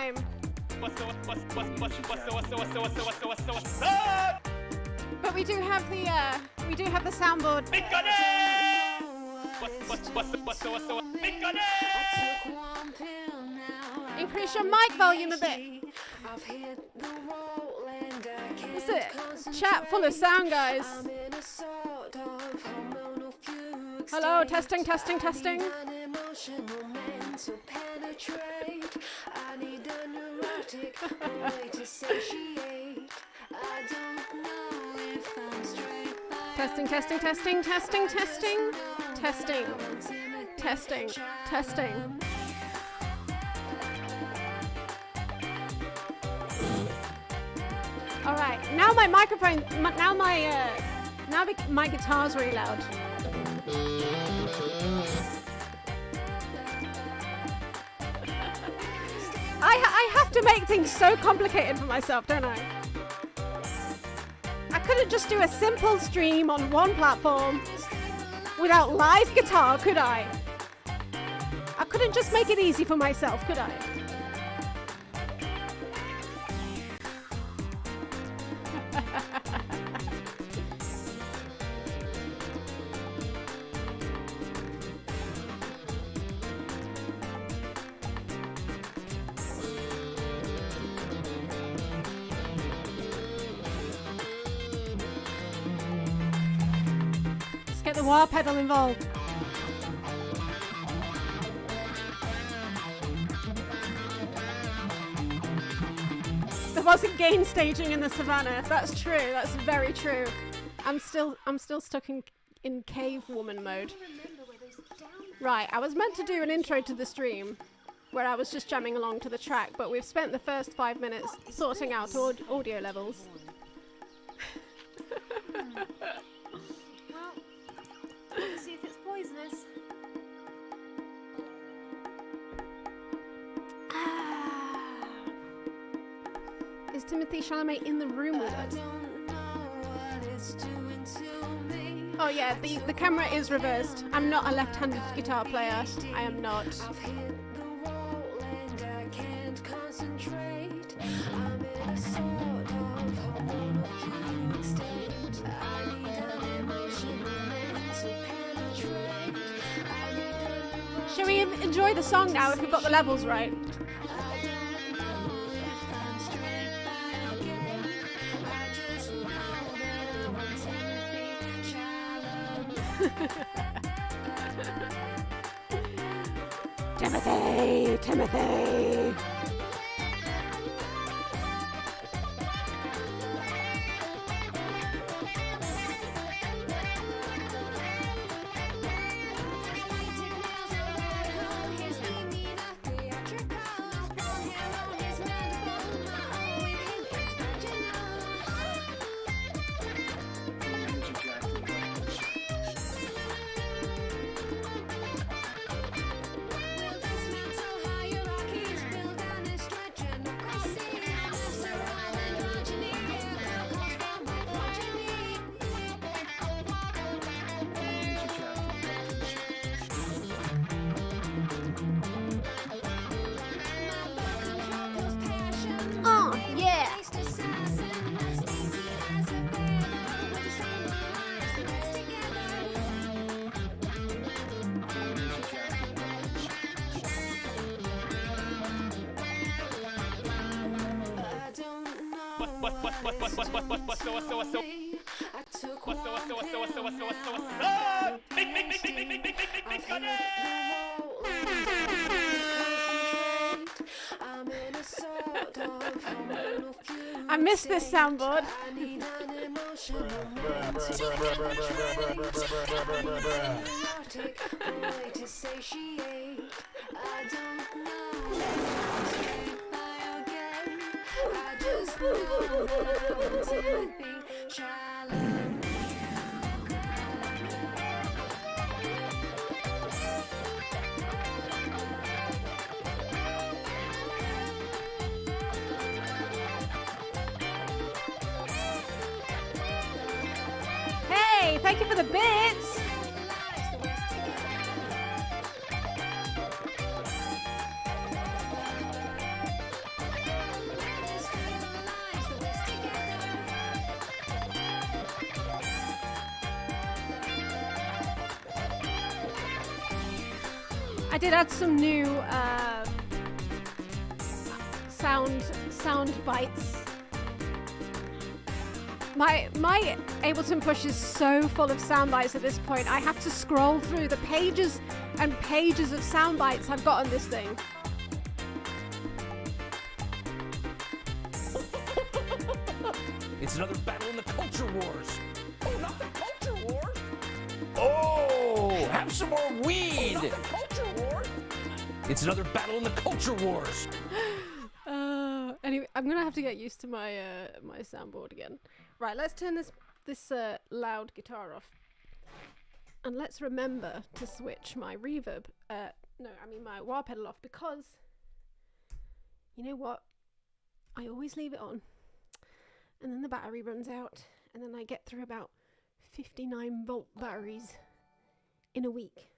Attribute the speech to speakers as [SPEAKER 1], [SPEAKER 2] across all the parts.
[SPEAKER 1] time. But we do have the soundboard. Increase your mic volume a bit. It's a chat full of sound, guys. Hello, testing, testing, testing. Testing, testing, testing, testing, testing, testing, testing, testing. All right, now my microphone, now my guitar's really loud. I have to make things so complicated for myself, don't I? I couldn't just do a simple stream on one platform without live guitar, could I? I couldn't just make it easy for myself, could I? Get the wah pedal involved. There wasn't gain staging in the savannah. That's true. That's very true. I'm still stuck in cave woman mode. Right, I was meant to do an intro to the stream where I was just jamming along to the track, but we've spent the first 5 minutes sorting out audio levels.
[SPEAKER 2] Let's see if it's poisonous.
[SPEAKER 1] Is Timothy Chalamet in the room with us? Oh yeah, the camera is reversed. I'm not a left-handed guitar player. I am not. Shall we enjoy the song now if we've got the levels right? Timothy! Timothy! I missed this soundboard. Hey, thank you for the bits. I did add some new sound bites. My Ableton Push is so full of sound bites at this point. I have to scroll through the pages and pages of sound bites I've got on this thing.
[SPEAKER 3] It's another battle in the culture wars. Oh, not the culture wars. Oh, have some more weed. Oh, not the culture wars. It's another battle in the culture wars.
[SPEAKER 1] Anyway, I'm gonna have to get used to my my soundboard again. Right, let's turn this loud guitar off, and let's remember to switch my reverb. My wah pedal off, because you know what? I always leave it on, and then the battery runs out, and then I get through about 59-volt batteries in a week.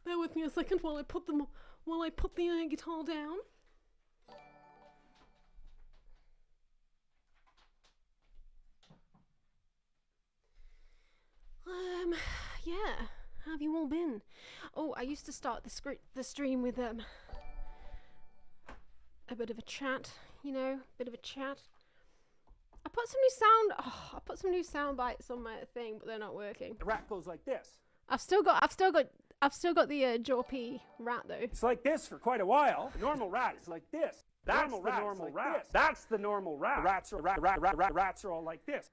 [SPEAKER 1] Bear with me a second while I put the guitar down. Yeah. How have you all been? Oh, I used to start the stream with a bit of a chat, bit of a chat. I put some new sound bites on my thing, but they're not working.
[SPEAKER 4] The rat goes like this.
[SPEAKER 1] I've still got the Jorpy rat though.
[SPEAKER 4] It's like this for quite a while. The normal rat is like this. That's the normal rat. That's the normal rat. The rats are all like this.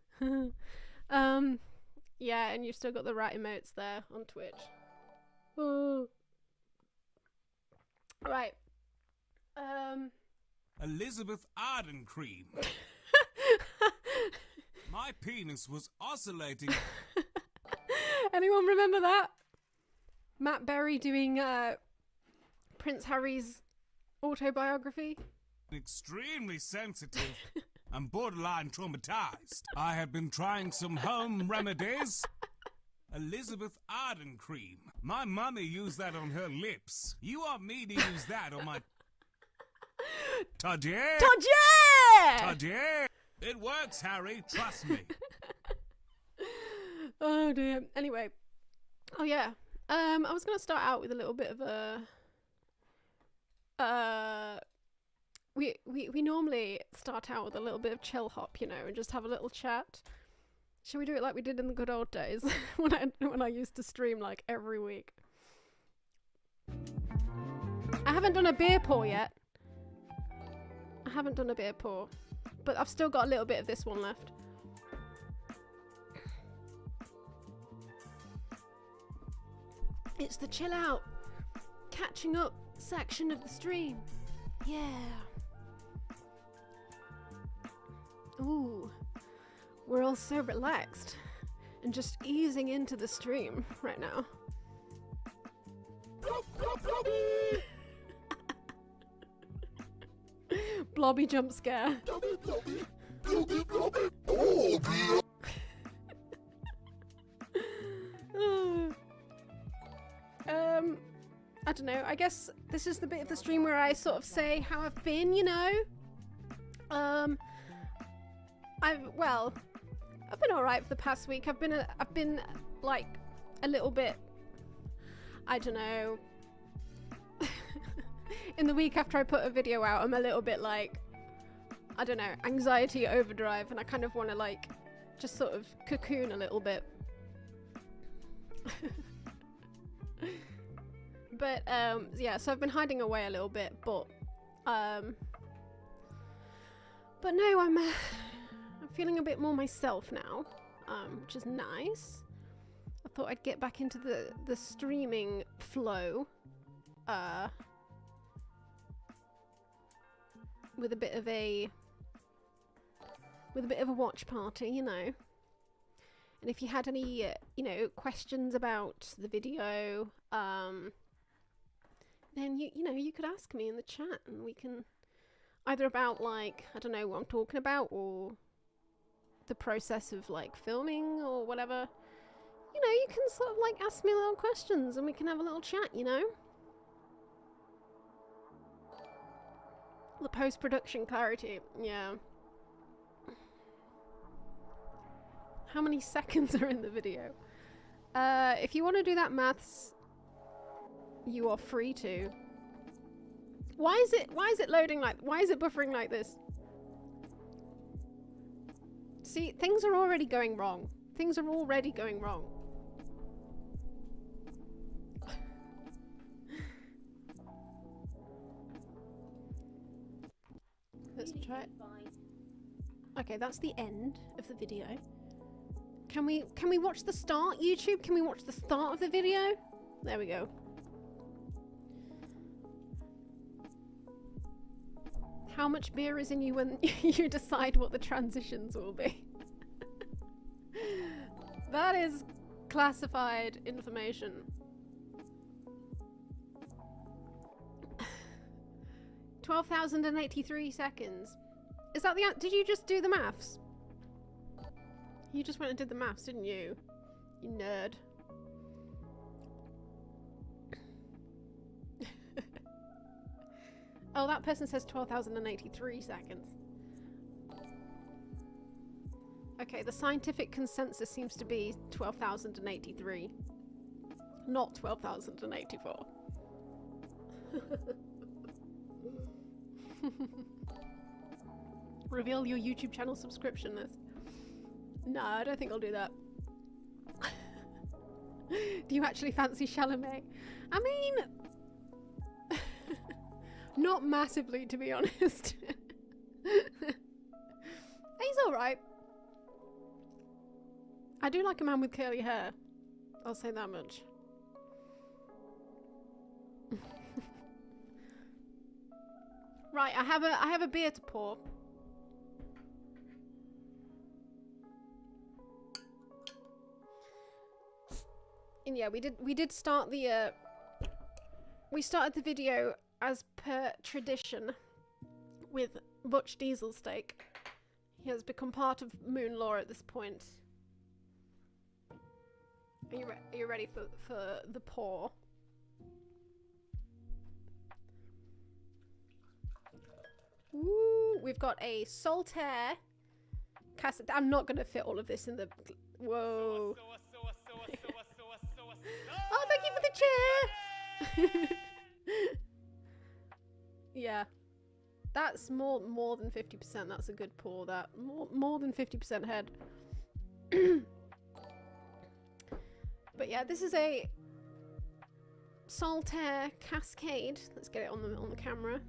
[SPEAKER 1] Yeah, and you've still got the rat emotes there on Twitch. Oh. Right.
[SPEAKER 5] Elizabeth Arden cream. My penis was oscillating.
[SPEAKER 1] Anyone remember that? Matt Berry doing Prince Harry's autobiography.
[SPEAKER 5] Extremely sensitive. I'm borderline traumatized. I have been trying some home remedies. Elizabeth Arden cream. My mummy used that on her lips. You want me to use that on my... Tadje! Tadje! It works, Harry. Trust me.
[SPEAKER 1] Oh dear. Anyway. Oh yeah. I was going to start out with a little bit of a... We normally start out with a little bit of chill hop, and just have a little chat. Shall we do it like we did in the good old days when I used to stream like every week? I haven't done a beer pour yet. But I've still got a little bit of this one left. It's the chill out, catching up section of the stream. Yeah. Ooh, we're all so relaxed and just easing into the stream right now. Blobby jump scare. I don't know, I guess this is the bit of the stream where I sort of say how I've been, I've been alright for the past week. I've been like a little bit, I don't know, in the week after I put a video out, I'm a little bit like, I don't know, anxiety overdrive, and I kind of want to like just sort of cocoon a little bit. But yeah, so I've been hiding away a little bit, but no, I'm feeling a bit more myself now, which is nice. I thought I'd get back into the streaming flow with a bit of a watch party, And if you had any questions about the video, then you could ask me in the chat, and we can either about like, I don't know what I'm talking about, or the process of like filming or whatever. You can sort of like ask me little questions and we can have a little chat, The post-production clarity, yeah. How many seconds are in the video? If you want to do that maths, you are free to. Why is it loading like, why is it buffering like this? See, things are already going wrong. Things are already going wrong. Let's try it. Okay, that's the end of the video. Can we watch the start, YouTube? Can we watch the start of the video? There we go. How much beer is in you when you decide what the transitions will be? That is classified information. 12,083 seconds. Is that the... Did you just do the maths? You just went and did the maths, didn't you? You nerd. Oh, that person says 12,083 seconds. Okay, the scientific consensus seems to be 12,083. Not 12,084. Reveal your YouTube channel subscription list. No, I don't think I'll do that. Do you actually fancy Chalamet? I mean... not massively, to be honest. He's alright. I do like a man with curly hair. I'll say that much. Right, I have a beer to pour. And yeah, we did start the we started the video as per tradition with Butch Dieselsteak. He has become part of Moon lore at this point. Are you ready for the pour? Ooh, we've got a Saltaire cassette. I'm not gonna fit all of this in the. Whoa. Oh, thank you for the chair. Yeah, that's more than 50%. That's a good pour. That more than 50% head. But yeah, this is a Saltaire Cascade. Let's get it on the camera.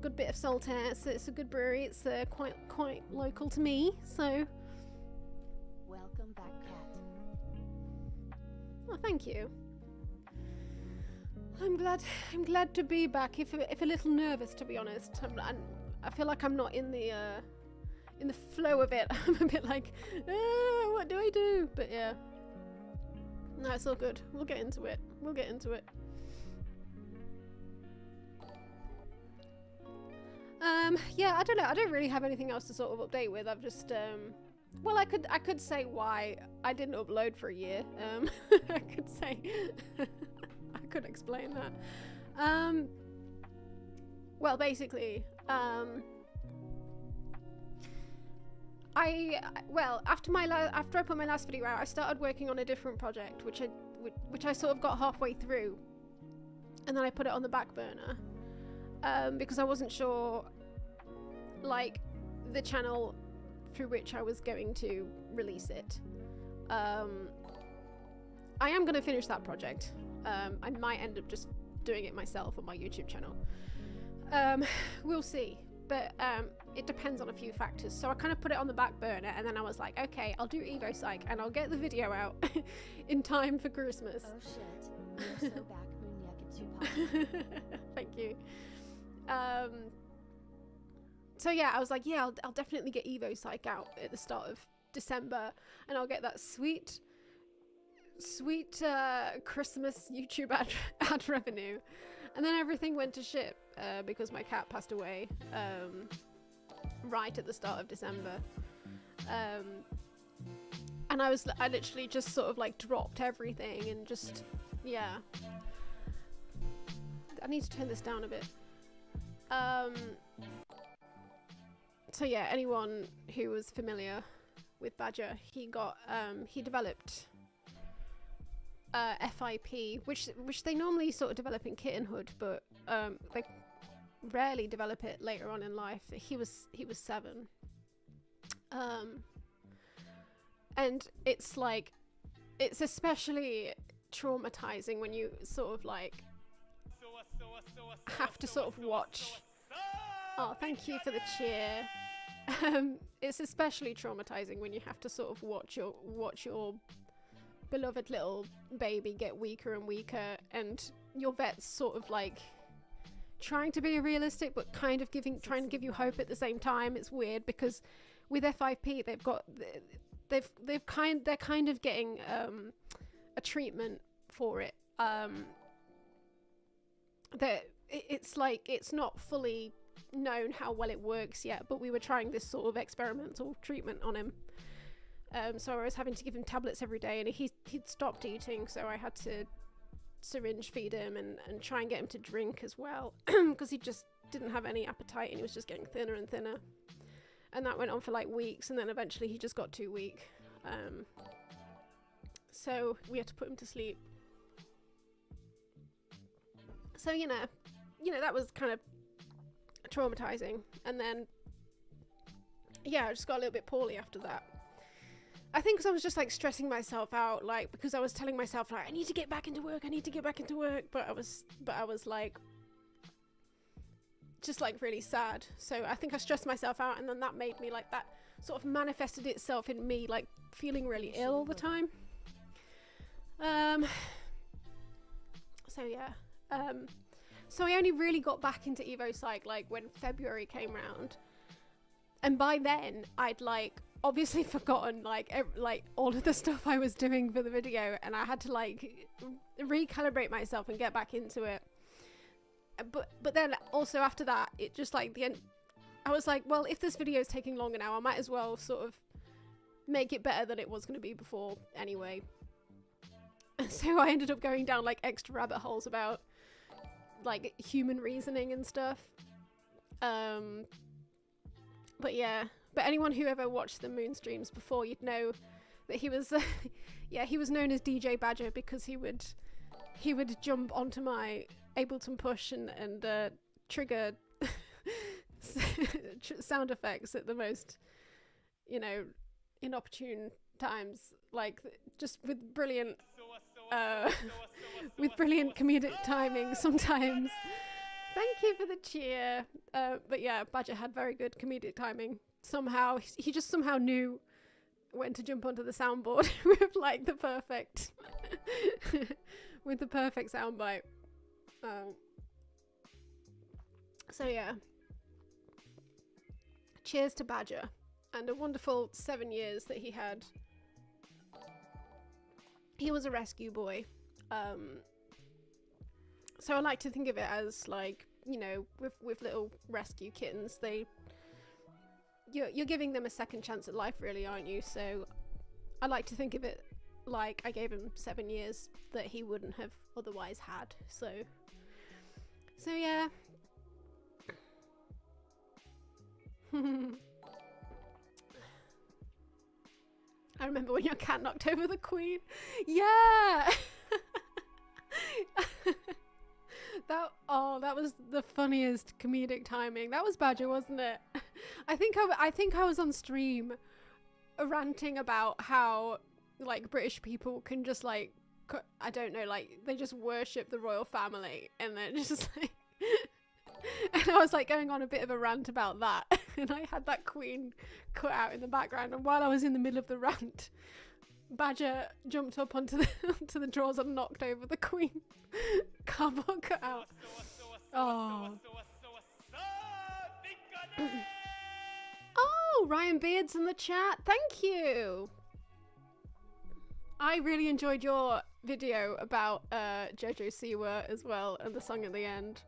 [SPEAKER 1] Good bit of Saltaire. It's a good brewery. It's quite local to me. So.
[SPEAKER 2] Welcome back, Cat.
[SPEAKER 1] Oh, thank you. I'm glad to be back. If a little nervous, to be honest. I feel like I'm not in the flow of it. I'm a bit like, what do I do? But yeah. No, it's all good. We'll get into it. Yeah, I don't know. I don't really have anything else to sort of update with. I've just, well, I could say why I didn't upload for a year. I could say, I could explain that. Well, basically, after I put my last video out, I started working on a different project, which I sort of got halfway through, and then I put it on the back burner, because I wasn't sure, like, the channel through which I was going to release it. I am going to finish that project. I might end up just doing it myself on my YouTube channel. We'll see. But it depends on a few factors. So I kind of put it on the back burner, and then I was like, okay, I'll do Evo Psych, and I'll get the video out in time for Christmas.
[SPEAKER 2] Oh shit, you're so back, Moonyak and Tupac.
[SPEAKER 1] Thank you. So yeah, I was like, yeah, I'll definitely get Evo Psych out at the start of December, and I'll get that sweet Christmas YouTube ad revenue. And then everything went to shit because my cat passed away right at the start of December. And I literally just sort of like dropped everything and just, yeah. I need to turn this down a bit. So yeah, anyone who was familiar with Badger, he developed FIP, which they normally sort of develop in kittenhood, but they rarely develop it later on in life. He was 7, and it's like, it's especially traumatizing when you sort of like have to sort of watch. Oh, thank you for the cheer. It's especially traumatizing when you have to sort of watch your beloved little baby get weaker and weaker, and your vet's sort of like trying to be realistic but kind of trying to give you hope at the same time. It's weird because with FIP they're kind of getting a treatment for it. That it's like, it's not fully known how well it works yet, but we were trying this sort of experimental treatment on him. So I was having to give him tablets every day, and he'd stopped eating, so I had to syringe feed him and try and get him to drink as well, because he just didn't have any appetite and he was just getting thinner and thinner. And that went on for like weeks, and then eventually he just got too weak. So we had to put him to sleep. So, you know, that was kind of traumatizing. And then, yeah, I just got a little bit poorly after that. I think because I was just like stressing myself out, like, because I was telling myself like, I need to get back into work, but I was like, just like really sad. So I think I stressed myself out, and then that made me like, that sort of manifested itself in me like feeling really ill all the time. So yeah. So I only really got back into Evo Psych like when February came round, and by then I'd like obviously forgotten like all of the stuff I was doing for the video, and I had to like recalibrate myself and get back into it. But then also after that, it just like the end, I was like, well, if this video is taking longer now, I might as well sort of make it better than it was going to be before anyway. So I ended up going down like extra rabbit holes about like human reasoning and stuff. But yeah, but anyone who ever watched the Moon streams before, you'd know that he was yeah, he was known as DJ Badger because he would jump onto my Ableton push and trigger sound effects at the most, you know, inopportune times, like just with brilliant comedic timing sometimes. Thank you for the cheer. But yeah, Badger had very good comedic timing. Somehow he just somehow knew when to jump onto the soundboard with like the perfect with the perfect soundbite. So yeah, cheers to Badger and a wonderful 7 years that he had. He was a rescue boy. So I like to think of it as like, you know, with little rescue kittens, you're giving them a second chance at life, really, aren't you? So I like to think of it like I gave him 7 years that he wouldn't have otherwise had. So yeah. I remember when your cat knocked over the queen. Yeah. That was the funniest comedic timing. That was Badger, wasn't it? I think I was on stream ranting about how like British people can just like, I don't know, like they just worship the royal family, and then just like and I was like going on a bit of a rant about that, and I had that queen cut out in the background, and while I was in the middle of the rant, Badger jumped up onto the drawers and knocked over the queen. Cardboard cut out. Oh. Oh, Ryan Beard's in the chat. Thank you. I really enjoyed your video about Jojo Siwa as well, and the song at the end.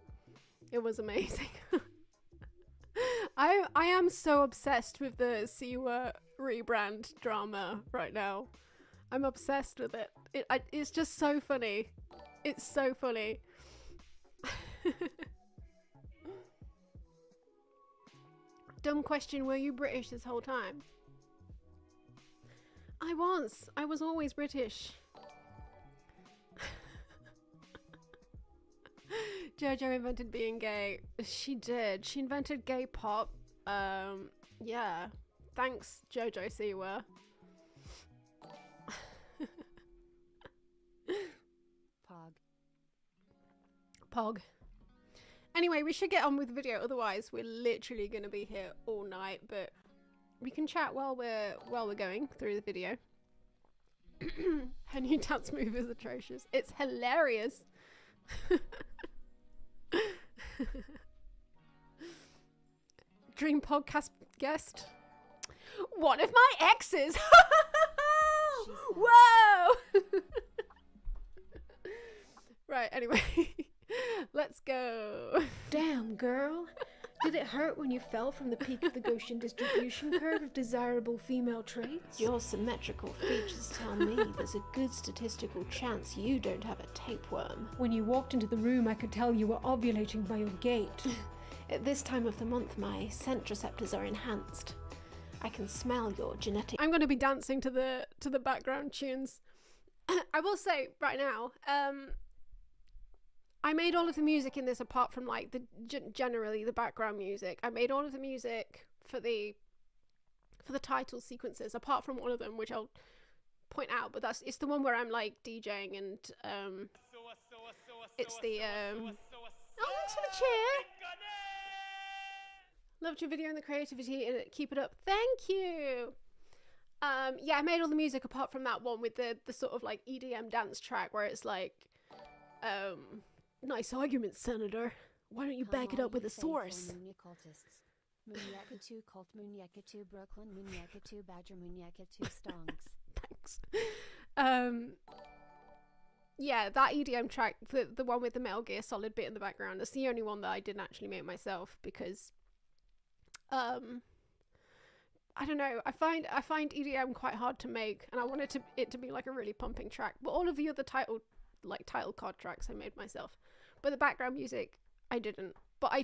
[SPEAKER 1] It was amazing. I am so obsessed with the Siwa rebrand drama right now. I'm obsessed with it. It's just so funny. It's so funny. Dumb question, were you British this whole time? I was always British. JoJo invented being gay. She did. She invented gay pop. Yeah. Thanks, JoJo Siwa. Pog. Anyway, we should get on with the video, otherwise we're literally going to be here all night, but we can chat while we're going through the video. Her new dance move is atrocious. It's hilarious. Dream podcast guest. One of my exes. Whoa. Right, anyway. Let's go.
[SPEAKER 6] Damn, girl. Did it hurt when you fell from the peak of the Gaussian distribution curve of desirable female traits? Your symmetrical features tell me there's a good statistical chance you don't have a tapeworm. When you walked into the room, I could tell you were ovulating by your gait. At this time of the month, my scent receptors are enhanced. I can smell your genetic...
[SPEAKER 1] I'm going to be dancing to the background tunes. I will say right now, I made all of the music in this apart from like generally the background music. I made all of the music for the title sequences apart from one of them, which I'll point out, but it's the one where I'm like DJing and it's the oh, thanks for the cheer. Loved your video and the creativity in it. Keep it up. Thank you. Yeah, I made all the music apart from that one with the sort of like EDM dance track where it's like nice argument, Senator. Why don't you back it up with a source? Thanks. Yeah, that EDM track, the one with the Metal Gear Solid bit in the background, that's the only one that I didn't actually make myself because I don't know, I find EDM quite hard to make, and I wanted it to be like a really pumping track, but all of the other title card tracks I made myself. But the background music, I didn't. But I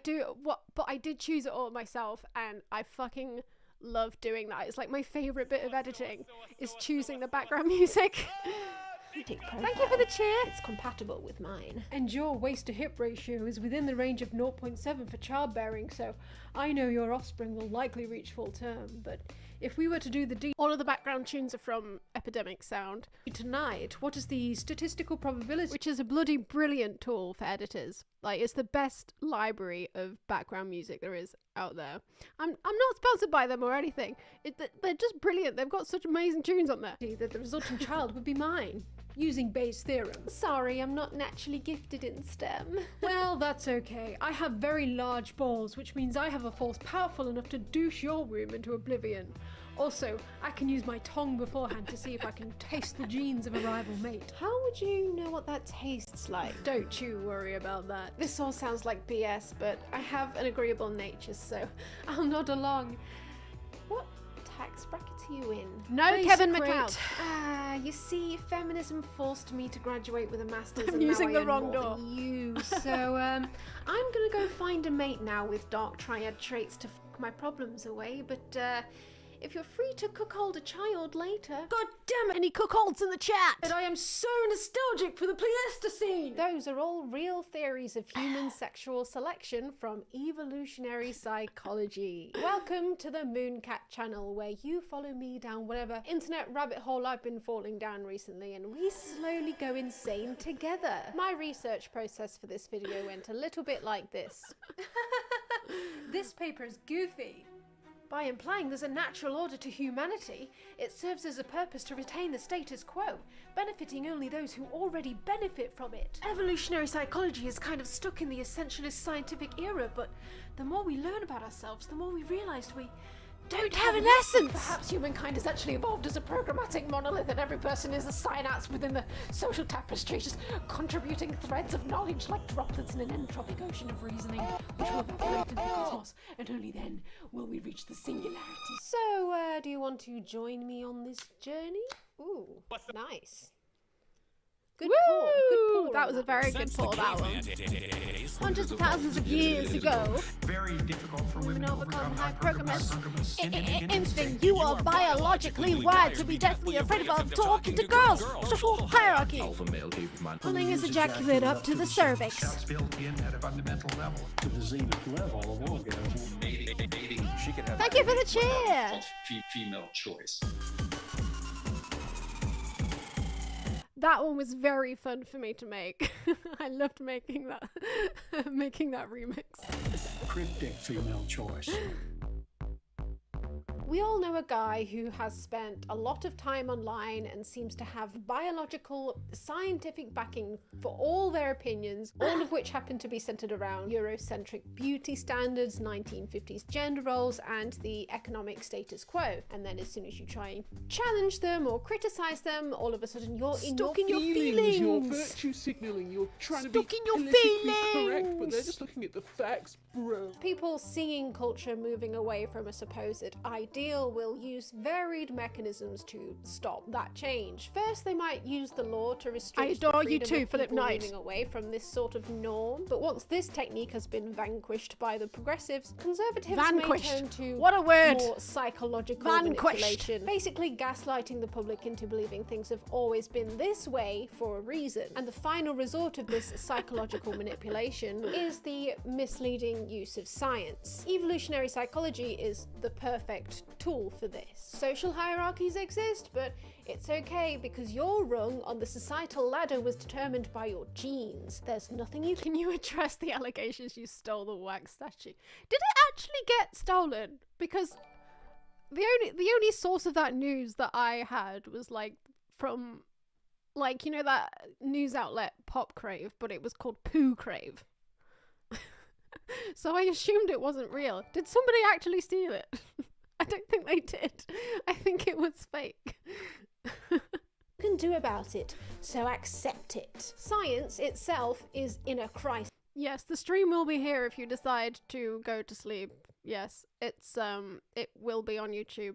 [SPEAKER 1] did choose it all myself, and I fucking love doing that. It's like my favorite bit of editing is choosing the background music. Thank you for the cheer.
[SPEAKER 6] It's compatible with mine. And your waist to hip ratio is within the range of 0.7 for childbearing, so I know your offspring will likely reach full term, but if we were to do
[SPEAKER 1] all of the background tunes are from Epidemic Sound.
[SPEAKER 6] Tonight, what is the statistical probability?
[SPEAKER 1] Which is a bloody brilliant tool for editors. Like, it's the best library of background music there is out there. I'm not sponsored by them or anything. They're just brilliant. They've got such amazing tunes on there.
[SPEAKER 6] That the resulting child would be mine, using Bayes' theorem.
[SPEAKER 1] Sorry, I'm not naturally gifted in STEM.
[SPEAKER 6] Well, that's okay. I have very large balls, which means I have a force powerful enough to douche your womb into oblivion. Also, I can use my tongue beforehand to see if I can taste the genes of a rival mate.
[SPEAKER 1] How would you know what that tastes like?
[SPEAKER 6] Don't you worry about that.
[SPEAKER 1] This all sounds like BS, but I have an agreeable nature, so I'll nod along. What tax bracket are you in? No,
[SPEAKER 6] Basic
[SPEAKER 1] Kevin
[SPEAKER 6] rate.
[SPEAKER 1] McLeod.
[SPEAKER 6] You see, feminism forced me to graduate with a master's.
[SPEAKER 1] I'm
[SPEAKER 6] and
[SPEAKER 1] using
[SPEAKER 6] now I
[SPEAKER 1] the wrong
[SPEAKER 6] earn more
[SPEAKER 1] door.
[SPEAKER 6] than you, so I'm gonna go find a mate now with dark triad traits to fuck my problems away, but if you're free to cuckold a child later...
[SPEAKER 1] God damn it! Any cuckolds in the chat?
[SPEAKER 6] And I am so nostalgic for the Pleistocene!
[SPEAKER 1] Those are all real theories of human sexual selection from evolutionary psychology. Welcome to the Mooncat channel, where you follow me down whatever internet rabbit hole I've been falling down recently, and we slowly go insane together. My research process for this video went a little bit like this.
[SPEAKER 6] This paper is goofy. By implying there's a natural order to humanity, it serves as a purpose to retain the status quo, benefiting only those who already benefit from it. Evolutionary psychology is kind of stuck in the essentialist scientific era, but the more we learn about ourselves, the more we realise we don't have an essence! Perhaps humankind has actually evolved as a programmatic monolith and every person is a synapse within the social tapestry, just contributing threads of knowledge like droplets in an entropic ocean of reasoning, which will evaporate into the cosmos, and only then will we reach the singularity.
[SPEAKER 1] So, do you want to join me on this journey? Ooh, nice. Good pull. Good pull. That was a very good pull, that one. Hundreds of thousands of years ago,
[SPEAKER 7] Very difficult for women to overcome
[SPEAKER 1] hypergamous
[SPEAKER 7] instinct.
[SPEAKER 1] instinct. You are biologically wired to be deathly afraid of talking to girls. It's a full hierarchy. Pulling his ejaculate up to the cervix.
[SPEAKER 7] That's built in at a fundamental level.
[SPEAKER 4] To the zenith level of orgasm.
[SPEAKER 1] Thank you for the cheer.
[SPEAKER 8] Female choice.
[SPEAKER 1] That one was very fun for me to make. I loved making that remix.
[SPEAKER 4] Cryptic female choice.
[SPEAKER 1] We all know a guy who has spent a lot of time online and seems to have biological, scientific backing for all their opinions, all of which happen to be centered around Eurocentric beauty standards, 1950s gender roles, and the economic status quo. And then as soon as you try and challenge them or criticize them, all of a sudden you're stuck in your feelings.
[SPEAKER 9] You're virtue signaling. You're trying to
[SPEAKER 1] Stuck
[SPEAKER 9] be
[SPEAKER 1] in your
[SPEAKER 9] politically correct, but
[SPEAKER 1] feelings.
[SPEAKER 9] they're just looking at the facts, bro.
[SPEAKER 1] People seeing culture moving away from a supposed ideal will use varied mechanisms to stop that change. First, they might use the law to restrict
[SPEAKER 10] I adore
[SPEAKER 1] the
[SPEAKER 10] you
[SPEAKER 1] freedom
[SPEAKER 10] too,
[SPEAKER 1] of
[SPEAKER 10] Philip
[SPEAKER 1] people
[SPEAKER 10] Knight.
[SPEAKER 1] moving away from this sort of norm. But once this technique has been vanquished by the progressives, conservatives
[SPEAKER 10] Vanquished.
[SPEAKER 1] may turn to
[SPEAKER 10] What a word.
[SPEAKER 1] more psychological
[SPEAKER 10] Vanquished.
[SPEAKER 1] manipulation, basically gaslighting the public into believing things have always been this way for a reason. And the final resort of this psychological manipulation is the misleading use of science. Evolutionary psychology is the perfect tool for this. Social hierarchies exist, but it's okay because your rung on the societal ladder was determined by your genes. There's nothing you can.
[SPEAKER 10] Can you address the allegations you stole the wax statue? Did it actually get stolen? Because the only source of that news that I had was like from, like, you know, that news outlet Pop Crave, but it was called Poo Crave. So I assumed it wasn't real. Did somebody actually steal it? I don't think they did. I think it was fake.
[SPEAKER 1] can do about it, so accept it. Science itself is in a crisis.
[SPEAKER 10] Yes, the stream will be here if you decide to go to sleep. Yes, it will be on YouTube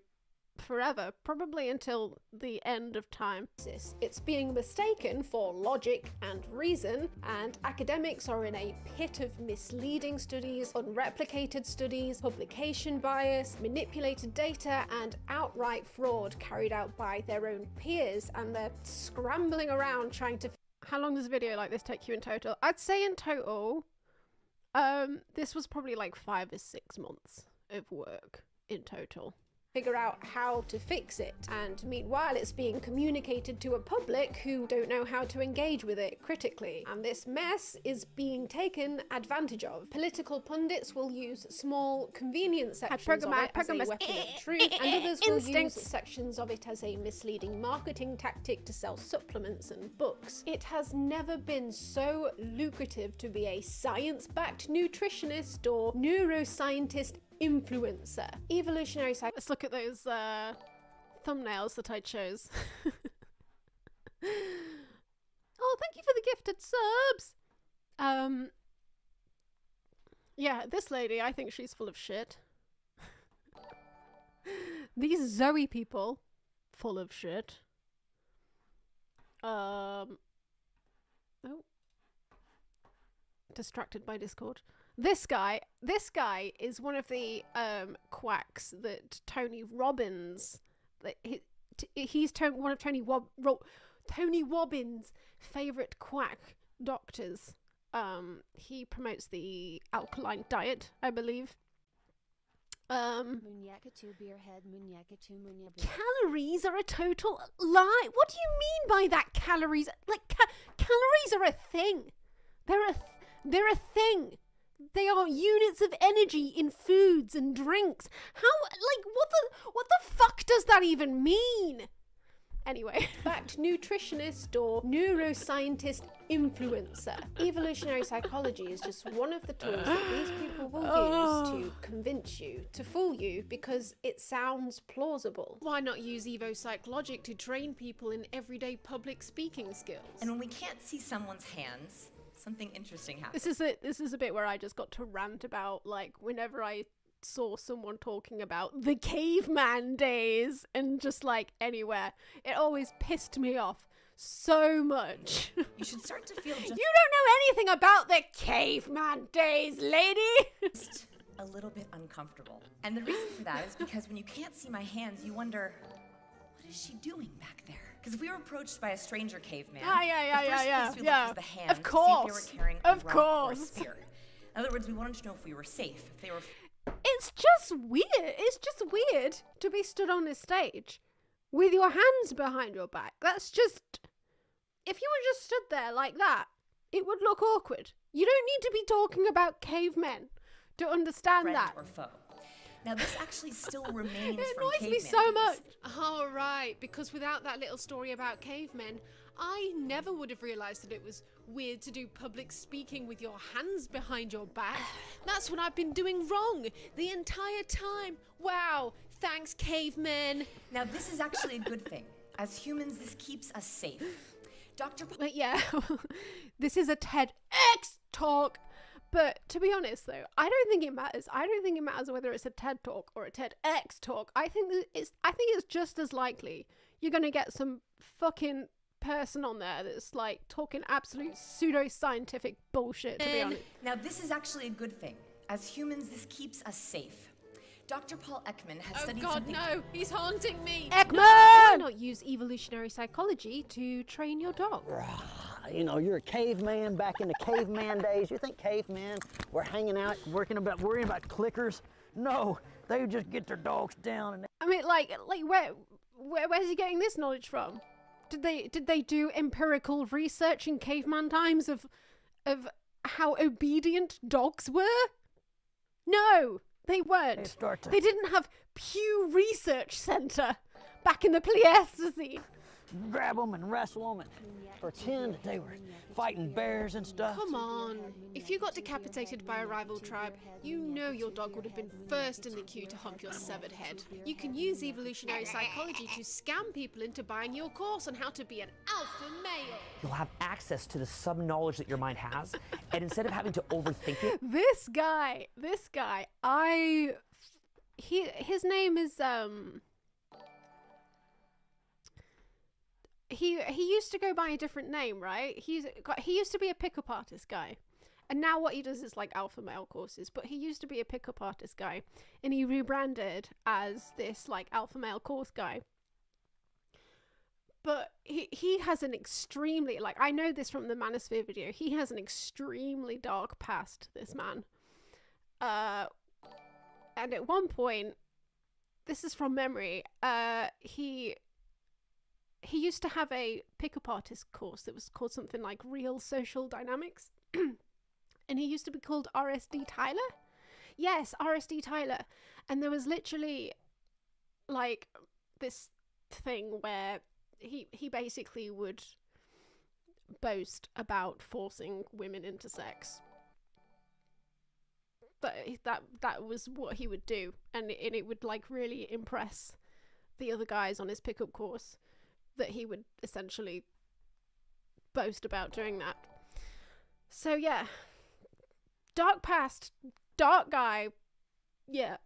[SPEAKER 10] forever, probably until the end of time.
[SPEAKER 1] It's being mistaken for logic and reason, and academics are in a pit of misleading studies, unreplicated studies, publication bias, manipulated data, and outright fraud carried out by their own peers, and they're scrambling around trying to...
[SPEAKER 10] How long does a video like this take you in total? I'd say in total, this was probably like 5 or 6 months of work in total.
[SPEAKER 1] Figure out how to fix it, and meanwhile it's being communicated to a public who don't know how to engage with it critically, and this mess is being taken advantage of. Political pundits will use small convenient sections of it as a weapon of truth, and others will use sections of it as a misleading marketing tactic to sell supplements and books. It has never been so lucrative to be a science-backed nutritionist or neuroscientist influencer. Evolutionary psych...
[SPEAKER 10] Let's look at those thumbnails that I chose. Oh, thank you for the gifted subs! Yeah, this lady, I think she's full of shit. These Zoe people, full of shit. Oh. Distracted by Discord. This guy is one of the quacks that Tony Robbins, he's one of Tony Robbins' favourite quack doctors. He promotes the alkaline diet, I believe. Calories are a total lie. What do you mean by that? Calories, like calories are a thing. They're a thing. They are units of energy in foods and drinks. How, like, what the fuck does that even mean? Anyway.
[SPEAKER 1] Fact nutritionist or neuroscientist influencer. Evolutionary psychology is just one of the tools that these people will use to convince you, to fool you, because it sounds plausible.
[SPEAKER 10] Why not use Evo Psych logic to train people in everyday public speaking skills?
[SPEAKER 11] And when we can't see someone's hands, something interesting happens.
[SPEAKER 10] This is a bit where I just got to rant about, like, whenever I saw someone talking about the caveman days and just like anywhere, it always pissed me off so much.
[SPEAKER 11] You should start to feel
[SPEAKER 10] You don't know anything about the caveman days, lady.
[SPEAKER 11] just a little bit uncomfortable. And the reason for that is because when you can't see my hands, you wonder, what is she doing back there? Because if we were approached by a stranger caveman, the first place we looked was the hands
[SPEAKER 10] Of
[SPEAKER 11] to see
[SPEAKER 10] course.
[SPEAKER 11] if they were carrying
[SPEAKER 10] Of
[SPEAKER 11] a rock or a
[SPEAKER 10] course.
[SPEAKER 11] spear. In other words, we wanted to know if we were safe, if they were...
[SPEAKER 10] It's just weird. It's just weird to be stood on this stage with your hands behind your back. That's just... If you were just stood there like that, it would look awkward. You don't need to be talking about cavemen to understand
[SPEAKER 11] friend
[SPEAKER 10] that.
[SPEAKER 11] or foe. Now, this actually still remains
[SPEAKER 10] It
[SPEAKER 11] from
[SPEAKER 10] annoys me
[SPEAKER 11] caveman
[SPEAKER 10] so
[SPEAKER 11] days.
[SPEAKER 10] much.
[SPEAKER 6] Oh, right, because without that little story about cavemen, I never would have realised that it was weird to do public speaking with your hands behind your back. That's what I've been doing wrong the entire time. Wow, thanks, cavemen.
[SPEAKER 11] Now, this is actually a good thing. As humans, this keeps us safe. Dr.
[SPEAKER 10] But yeah, this is a TEDx talk. But to be honest, though, I don't think it matters. I don't think it matters whether it's a TED talk or a TEDx talk. I think it's just as likely you're gonna get some fucking person on there that's like talking absolute pseudo-scientific bullshit. To be honest.
[SPEAKER 11] Now, this is actually a good thing. As humans, this keeps us safe. Dr. Paul Ekman has
[SPEAKER 6] Oh
[SPEAKER 11] studied
[SPEAKER 6] God,
[SPEAKER 11] something.
[SPEAKER 6] no, he's haunting me.
[SPEAKER 10] Ekman! Why not use evolutionary psychology to train your dog?
[SPEAKER 8] You know, you're a caveman back in the caveman days. You think cavemen were hanging out, worrying about clickers? No, they would just get their dogs down and
[SPEAKER 10] I mean, where's he getting this knowledge from? Did they do empirical research in caveman times of how obedient dogs were? No, they weren't. They didn't have Pew Research Center back in the Pleistocene.
[SPEAKER 8] grab them and wrestle them and pretend that they were fighting bears and stuff.
[SPEAKER 6] Come on. If you got decapitated by a rival tribe, you know your dog would have been first in the queue to hump your severed head. You can use evolutionary psychology to scam people into buying your course on how to be an alpha male.
[SPEAKER 12] You'll have access to the sub-knowledge that your mind has, and instead of having to overthink it...
[SPEAKER 10] This guy, his name is, he used to go by a different name, right? He used to be a pickup artist guy. And now what he does is like alpha male courses, but he used to be a pickup artist guy, and he rebranded as this like alpha male course guy. But he has an extremely, like, I know this from the Manosphere video, he has an extremely dark past, this man. And at one point, this is from memory, he used to have a pickup artist course that was called something like Real Social Dynamics. And he used to be called RSD Tyler. Yes, RSD Tyler. And there was literally like this thing where he basically would boast about forcing women into sex. But that was what he would do, and it would like really impress the other guys on his pickup course that he would essentially boast about doing that. So yeah, dark past, dark guy, yeah.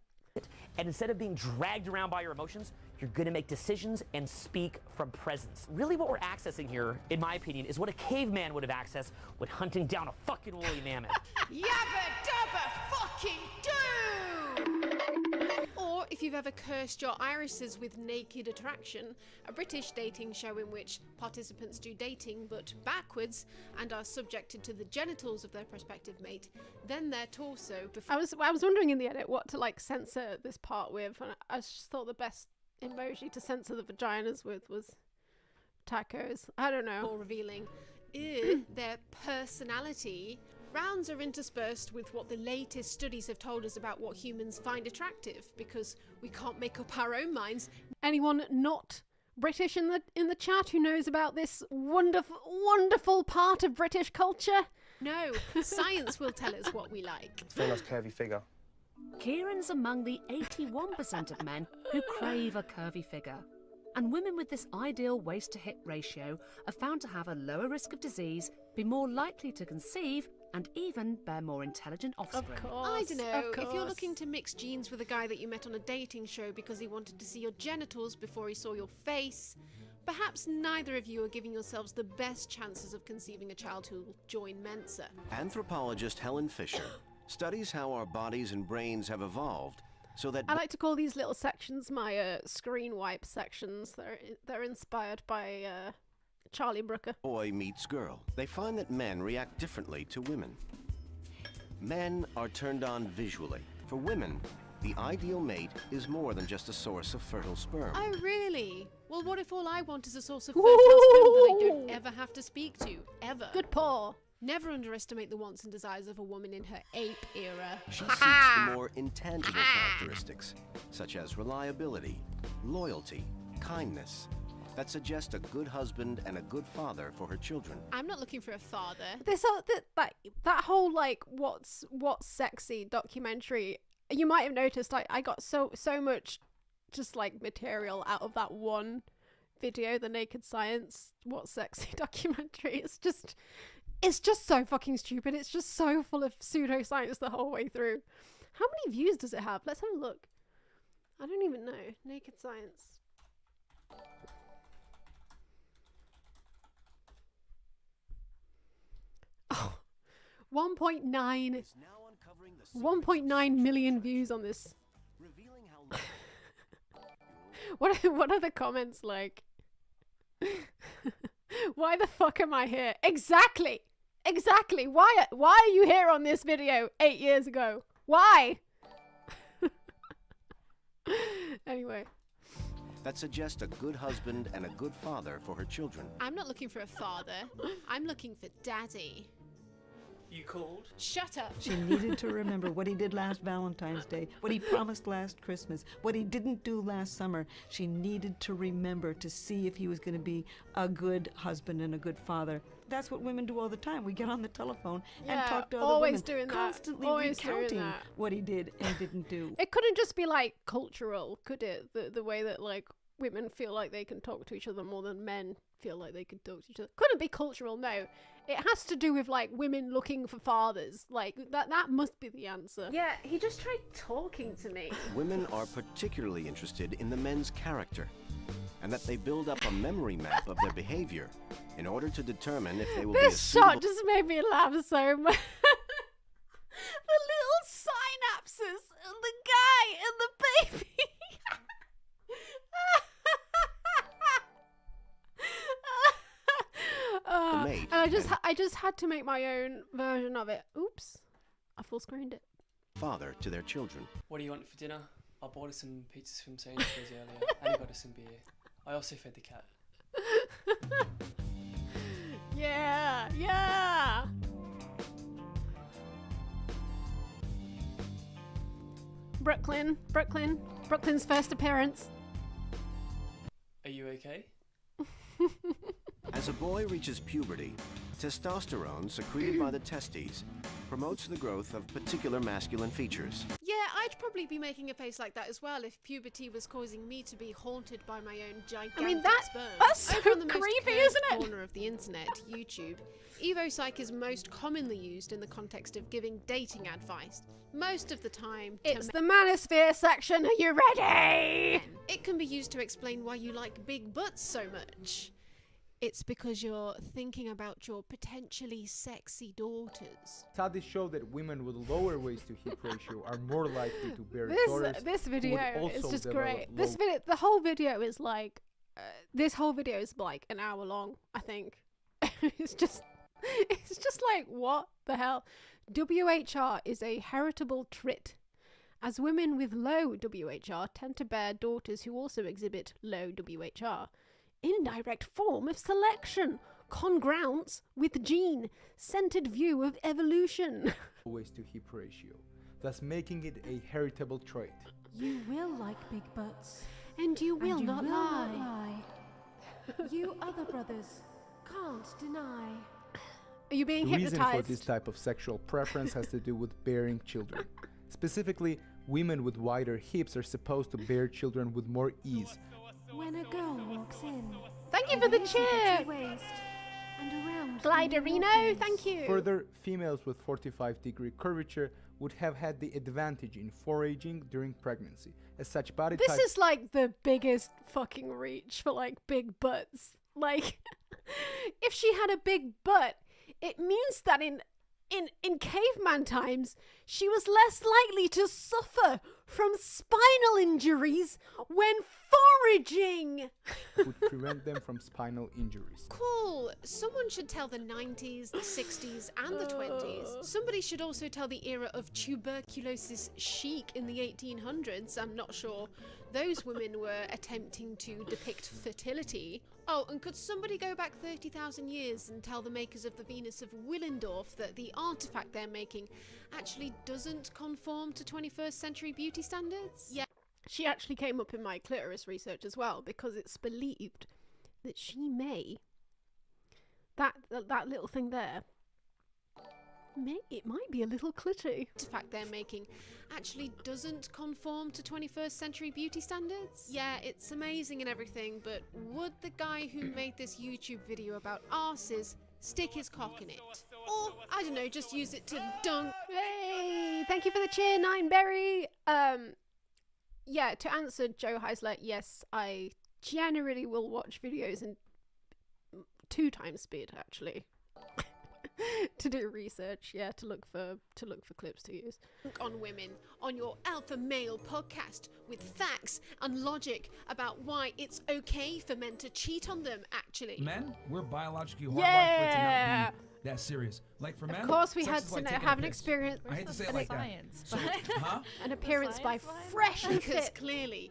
[SPEAKER 12] And instead of being dragged around by your emotions, you're going to make decisions and speak from presence. Really what we're accessing here, in my opinion, is what a caveman would have accessed when hunting down a fucking woolly mammoth.
[SPEAKER 6] Yabba dabba fucking do! Or if you've ever cursed your irises with Naked Attraction, a British dating show in which participants do dating but backwards and are subjected to the genitals of their prospective mate, then their torso before...
[SPEAKER 10] I was wondering in the edit what to like censor this part with, and I just thought the best emoji to censor the vaginas with was tacos. I don't know.
[SPEAKER 6] Or revealing their personality. Rounds are interspersed with what the latest studies have told us about what humans find attractive, because we can't make up our own minds.
[SPEAKER 10] Anyone not British in the chat who knows about this wonderful part of British culture?
[SPEAKER 6] No, science will tell us what we like.
[SPEAKER 13] Famous curvy figure.
[SPEAKER 14] Kieran's among the 81% of men who crave a curvy figure. And women with this ideal waist-to-hip ratio are found to have a lower risk of disease, be more likely to conceive, and even bear more intelligent offspring.
[SPEAKER 6] I don't know, if you're looking to mix genes with a guy that you met on a dating show because he wanted to see your genitals before he saw your face,
[SPEAKER 10] Perhaps neither of you are giving yourselves the best chances of conceiving a child who will join Mensa.
[SPEAKER 13] Anthropologist Helen Fisher studies how our bodies and brains have evolved so that...
[SPEAKER 1] I like to call these little sections my screen wipe sections. They're inspired by Charlie Brooker.
[SPEAKER 13] Boy meets girl. They find that men react differently to women. Men are turned on visually. For women, the ideal mate is more than just a source of fertile sperm.
[SPEAKER 10] Oh, really? Well, what if all I want is a source of fertile sperm that I don't ever have to speak to? Ever.
[SPEAKER 1] Good paw.
[SPEAKER 10] Never underestimate the wants and desires of a woman in her ape era.
[SPEAKER 13] She seeks the more intangible characteristics, such as reliability, loyalty, kindness, that suggest a good husband and a good father for her children.
[SPEAKER 10] I'm not looking for a father.
[SPEAKER 1] That whole like what's sexy documentary. You might have noticed I got so much just like material out of that one video, the Naked Science What's Sexy documentary. It's just so fucking stupid. It's just so full of pseudoscience the whole way through. How many views does it have? Let's have a look. I don't even know. Naked Science. Oh, 1.9 million views on this. What are the comments like? Why the fuck am I here? Exactly. Why are you here on this video 8 years ago? Why? Anyway.
[SPEAKER 13] That suggest a good husband and a good father for her children.
[SPEAKER 10] I'm not looking for a father. I'm looking for daddy.
[SPEAKER 15] You called?
[SPEAKER 10] Shut up.
[SPEAKER 16] She needed to remember what he did last Valentine's Day, what he promised last Christmas, what he didn't do last summer. She needed to remember to see if he was going to be a good husband and a good father. That's what women do all the time. We get on the telephone and talk to other women, constantly recounting what he did and didn't do.
[SPEAKER 1] It couldn't just be like cultural, could it? The way that like women feel like they can talk to each other more than men feel like they can talk to each other. Couldn't be cultural, no. It has to do with like women looking for fathers. Like that must be the answer. Yeah, he just tried talking to me.
[SPEAKER 13] Women are particularly interested in the men's character, and that they build up a memory map of their behavior in order to determine if they will be a suitable...
[SPEAKER 1] This shot just made me laugh so much. The little synapses and the guy and the baby. And I just had to make my own version of it. Oops, I full screened it.
[SPEAKER 13] Father to their children.
[SPEAKER 15] What do you want for dinner? I bought us some pizzas from Sainsbury's earlier, and I got us some beer. I also fed the cat.
[SPEAKER 1] Yeah. Brooklyn's first appearance.
[SPEAKER 15] Are you okay?
[SPEAKER 13] As a boy reaches puberty, testosterone secreted by the testes promotes the growth of particular masculine features.
[SPEAKER 10] Yeah, I'd probably be making a face like that as well if puberty was causing me to be haunted by my own gigantic sperm.
[SPEAKER 1] That's so
[SPEAKER 10] Over on the
[SPEAKER 1] creepy,
[SPEAKER 10] most
[SPEAKER 1] isn't it?
[SPEAKER 10] corner of the internet, YouTube, EvoPsych is most commonly used in the context of giving dating advice. Most of the time,
[SPEAKER 1] it's the Manosphere section. Are you ready?
[SPEAKER 10] It can be used to explain why you like big butts so much. It's because you're thinking about your potentially sexy daughters.
[SPEAKER 17] Studies show that women with lower waist to hip ratio are more likely to bear daughters.
[SPEAKER 1] This video is just great.
[SPEAKER 17] The
[SPEAKER 1] whole video is like, this whole video is like an hour long, I think. It's just like, what the hell? WHR is a heritable trait, as women with low WHR tend to bear daughters who also exhibit low WHR. Indirect form of selection, congruence with gene, centered view of evolution.
[SPEAKER 17] Waist to hip ratio, thus making it a heritable trait.
[SPEAKER 2] You will like big butts.
[SPEAKER 1] And you will not lie.
[SPEAKER 2] You other brothers can't deny.
[SPEAKER 1] Are you being hypnotized?
[SPEAKER 17] The reason for this type of sexual preference has to do with bearing children. Specifically, women with wider hips are supposed to bear children with more ease.
[SPEAKER 2] When a girl walks in,
[SPEAKER 1] thank you for the cheer.
[SPEAKER 2] Waist and around
[SPEAKER 1] Gliderino, thank you.
[SPEAKER 17] Further, females with 45-degree curvature would have had the advantage in foraging during pregnancy. As such, body
[SPEAKER 1] This
[SPEAKER 17] type...
[SPEAKER 1] is like the biggest fucking reach for like big butts. Like, if she had a big butt, it means that in caveman times, she was less likely to suffer from spinal injuries when foraging.
[SPEAKER 17] would prevent them from spinal injuries.
[SPEAKER 10] Cool. Someone should tell the 90s, the 60s, and the 20s. Somebody should also tell the era of tuberculosis chic in the 1800s. I'm not sure those women were attempting to depict fertility. Oh, and could somebody go back 30,000 years and tell the makers of the Venus of Willendorf that the artifact they're making actually doesn't conform to 21st century beauty standards? Yeah.
[SPEAKER 1] She actually came up in my clitoris research as well, because it's believed that she may, that little thing there, it might be a little clitty.
[SPEAKER 10] The artifact they're making actually doesn't conform to 21st century beauty standards? Yeah, it's amazing and everything, but would the guy who made this YouTube video about arses stick his cock in it? Or, I don't know, just use it to dunk?
[SPEAKER 1] Hey, thank you for the cheer, Nineberry. Yeah, to answer Joe Heisler, yes, I generally will watch videos in 2 times speed, actually. To do research, yeah, to look for clips to use.
[SPEAKER 10] On women on your alpha male podcast with facts and logic about why it's okay for men to cheat on them, actually.
[SPEAKER 18] Men, we're biologically hardwired for it to not be that serious. Like for men,
[SPEAKER 1] of course we
[SPEAKER 18] sex
[SPEAKER 1] had
[SPEAKER 18] is
[SPEAKER 1] to
[SPEAKER 18] like taking
[SPEAKER 1] have
[SPEAKER 18] a
[SPEAKER 1] an
[SPEAKER 18] piss.
[SPEAKER 1] experience.
[SPEAKER 18] I hate to say it like that. So,
[SPEAKER 1] An appearance by Fresh and
[SPEAKER 10] Because
[SPEAKER 1] Fit.
[SPEAKER 10] clearly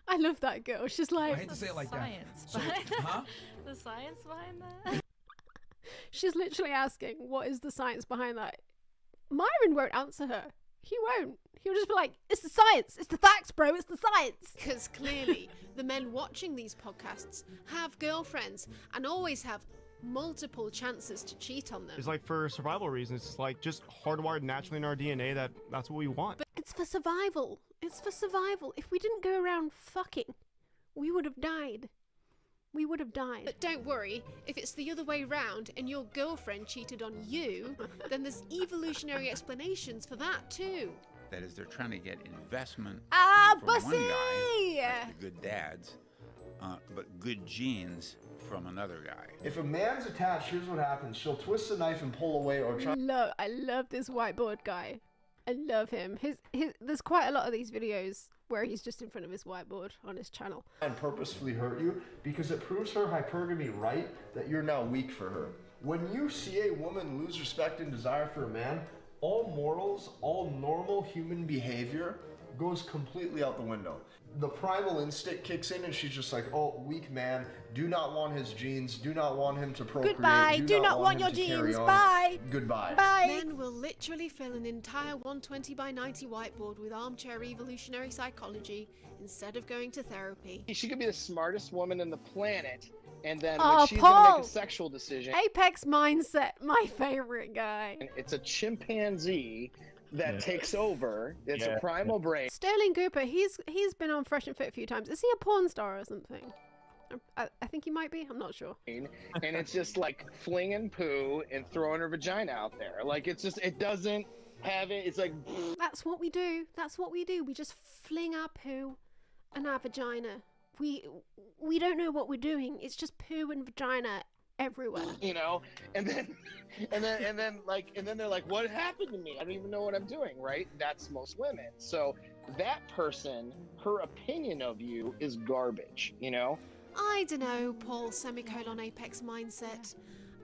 [SPEAKER 1] I love that girl. She's like,
[SPEAKER 18] I hate to say it like that. So,
[SPEAKER 19] The science behind that?
[SPEAKER 1] she's literally asking, what is the science behind that? Myron won't answer her. He won't. He'll just be like, it's the science. It's the facts, bro. It's the science.
[SPEAKER 10] Because clearly the men watching these podcasts have girlfriends and always have multiple chances to cheat on them.
[SPEAKER 20] It's like for survival reasons. It's like just hardwired naturally in our DNA that's what we want.
[SPEAKER 1] But it's for survival. It's for survival. If we didn't go around fucking, we would have died. We would have died.
[SPEAKER 10] But don't worry, if it's the other way round and your girlfriend cheated on you, then there's evolutionary explanations for that too.
[SPEAKER 21] That is, they're trying to get investment from
[SPEAKER 1] Bussy!
[SPEAKER 21] one guy, like the good dads, but good genes from another guy.
[SPEAKER 22] If a man's attached, here's what happens. She'll twist the knife and pull away or try...
[SPEAKER 1] I love this whiteboard guy. I love him. There's quite a lot of these videos where he's just in front of his whiteboard on his channel.
[SPEAKER 22] And purposefully hurt you because it proves her hypergamy right that you're now weak for her. When you see a woman lose respect and desire for a man, all morals, all normal human behavior goes completely out the window. The primal instinct kicks in and she's just like, oh, weak man, do not want his genes, do not want him to procreate.
[SPEAKER 1] Goodbye, do not want your genes, bye.
[SPEAKER 22] Goodbye.
[SPEAKER 1] Bye.
[SPEAKER 10] Men will literally fill an entire 120 by 90 whiteboard with armchair evolutionary psychology instead of going to therapy.
[SPEAKER 23] She could be the smartest woman on the planet, and then
[SPEAKER 1] Oh,
[SPEAKER 23] when she's going to
[SPEAKER 1] Paul.
[SPEAKER 23] make a sexual decision,
[SPEAKER 1] Apex Mindset, my favorite guy.
[SPEAKER 23] it's a chimpanzee that takes over. It's a primal brain.
[SPEAKER 1] Sterling Cooper, he's been on Fresh and Fit a few times. Is he a porn star or something? I think he might be. I'm not sure.
[SPEAKER 23] And it's just like flinging poo and throwing her vagina out there. Like it's just, it doesn't have it. It's like.
[SPEAKER 1] That's what we do. That's what we do. We just fling our poo and our vagina. We don't know what we're doing. It's just poo and vagina everywhere.
[SPEAKER 23] You know, and then they're like, what happened to me? I don't even know what I'm doing, right? That's most women. So that person, her opinion of you is garbage, you know?
[SPEAKER 10] I don't know, Paul semicolon Apex Mindset.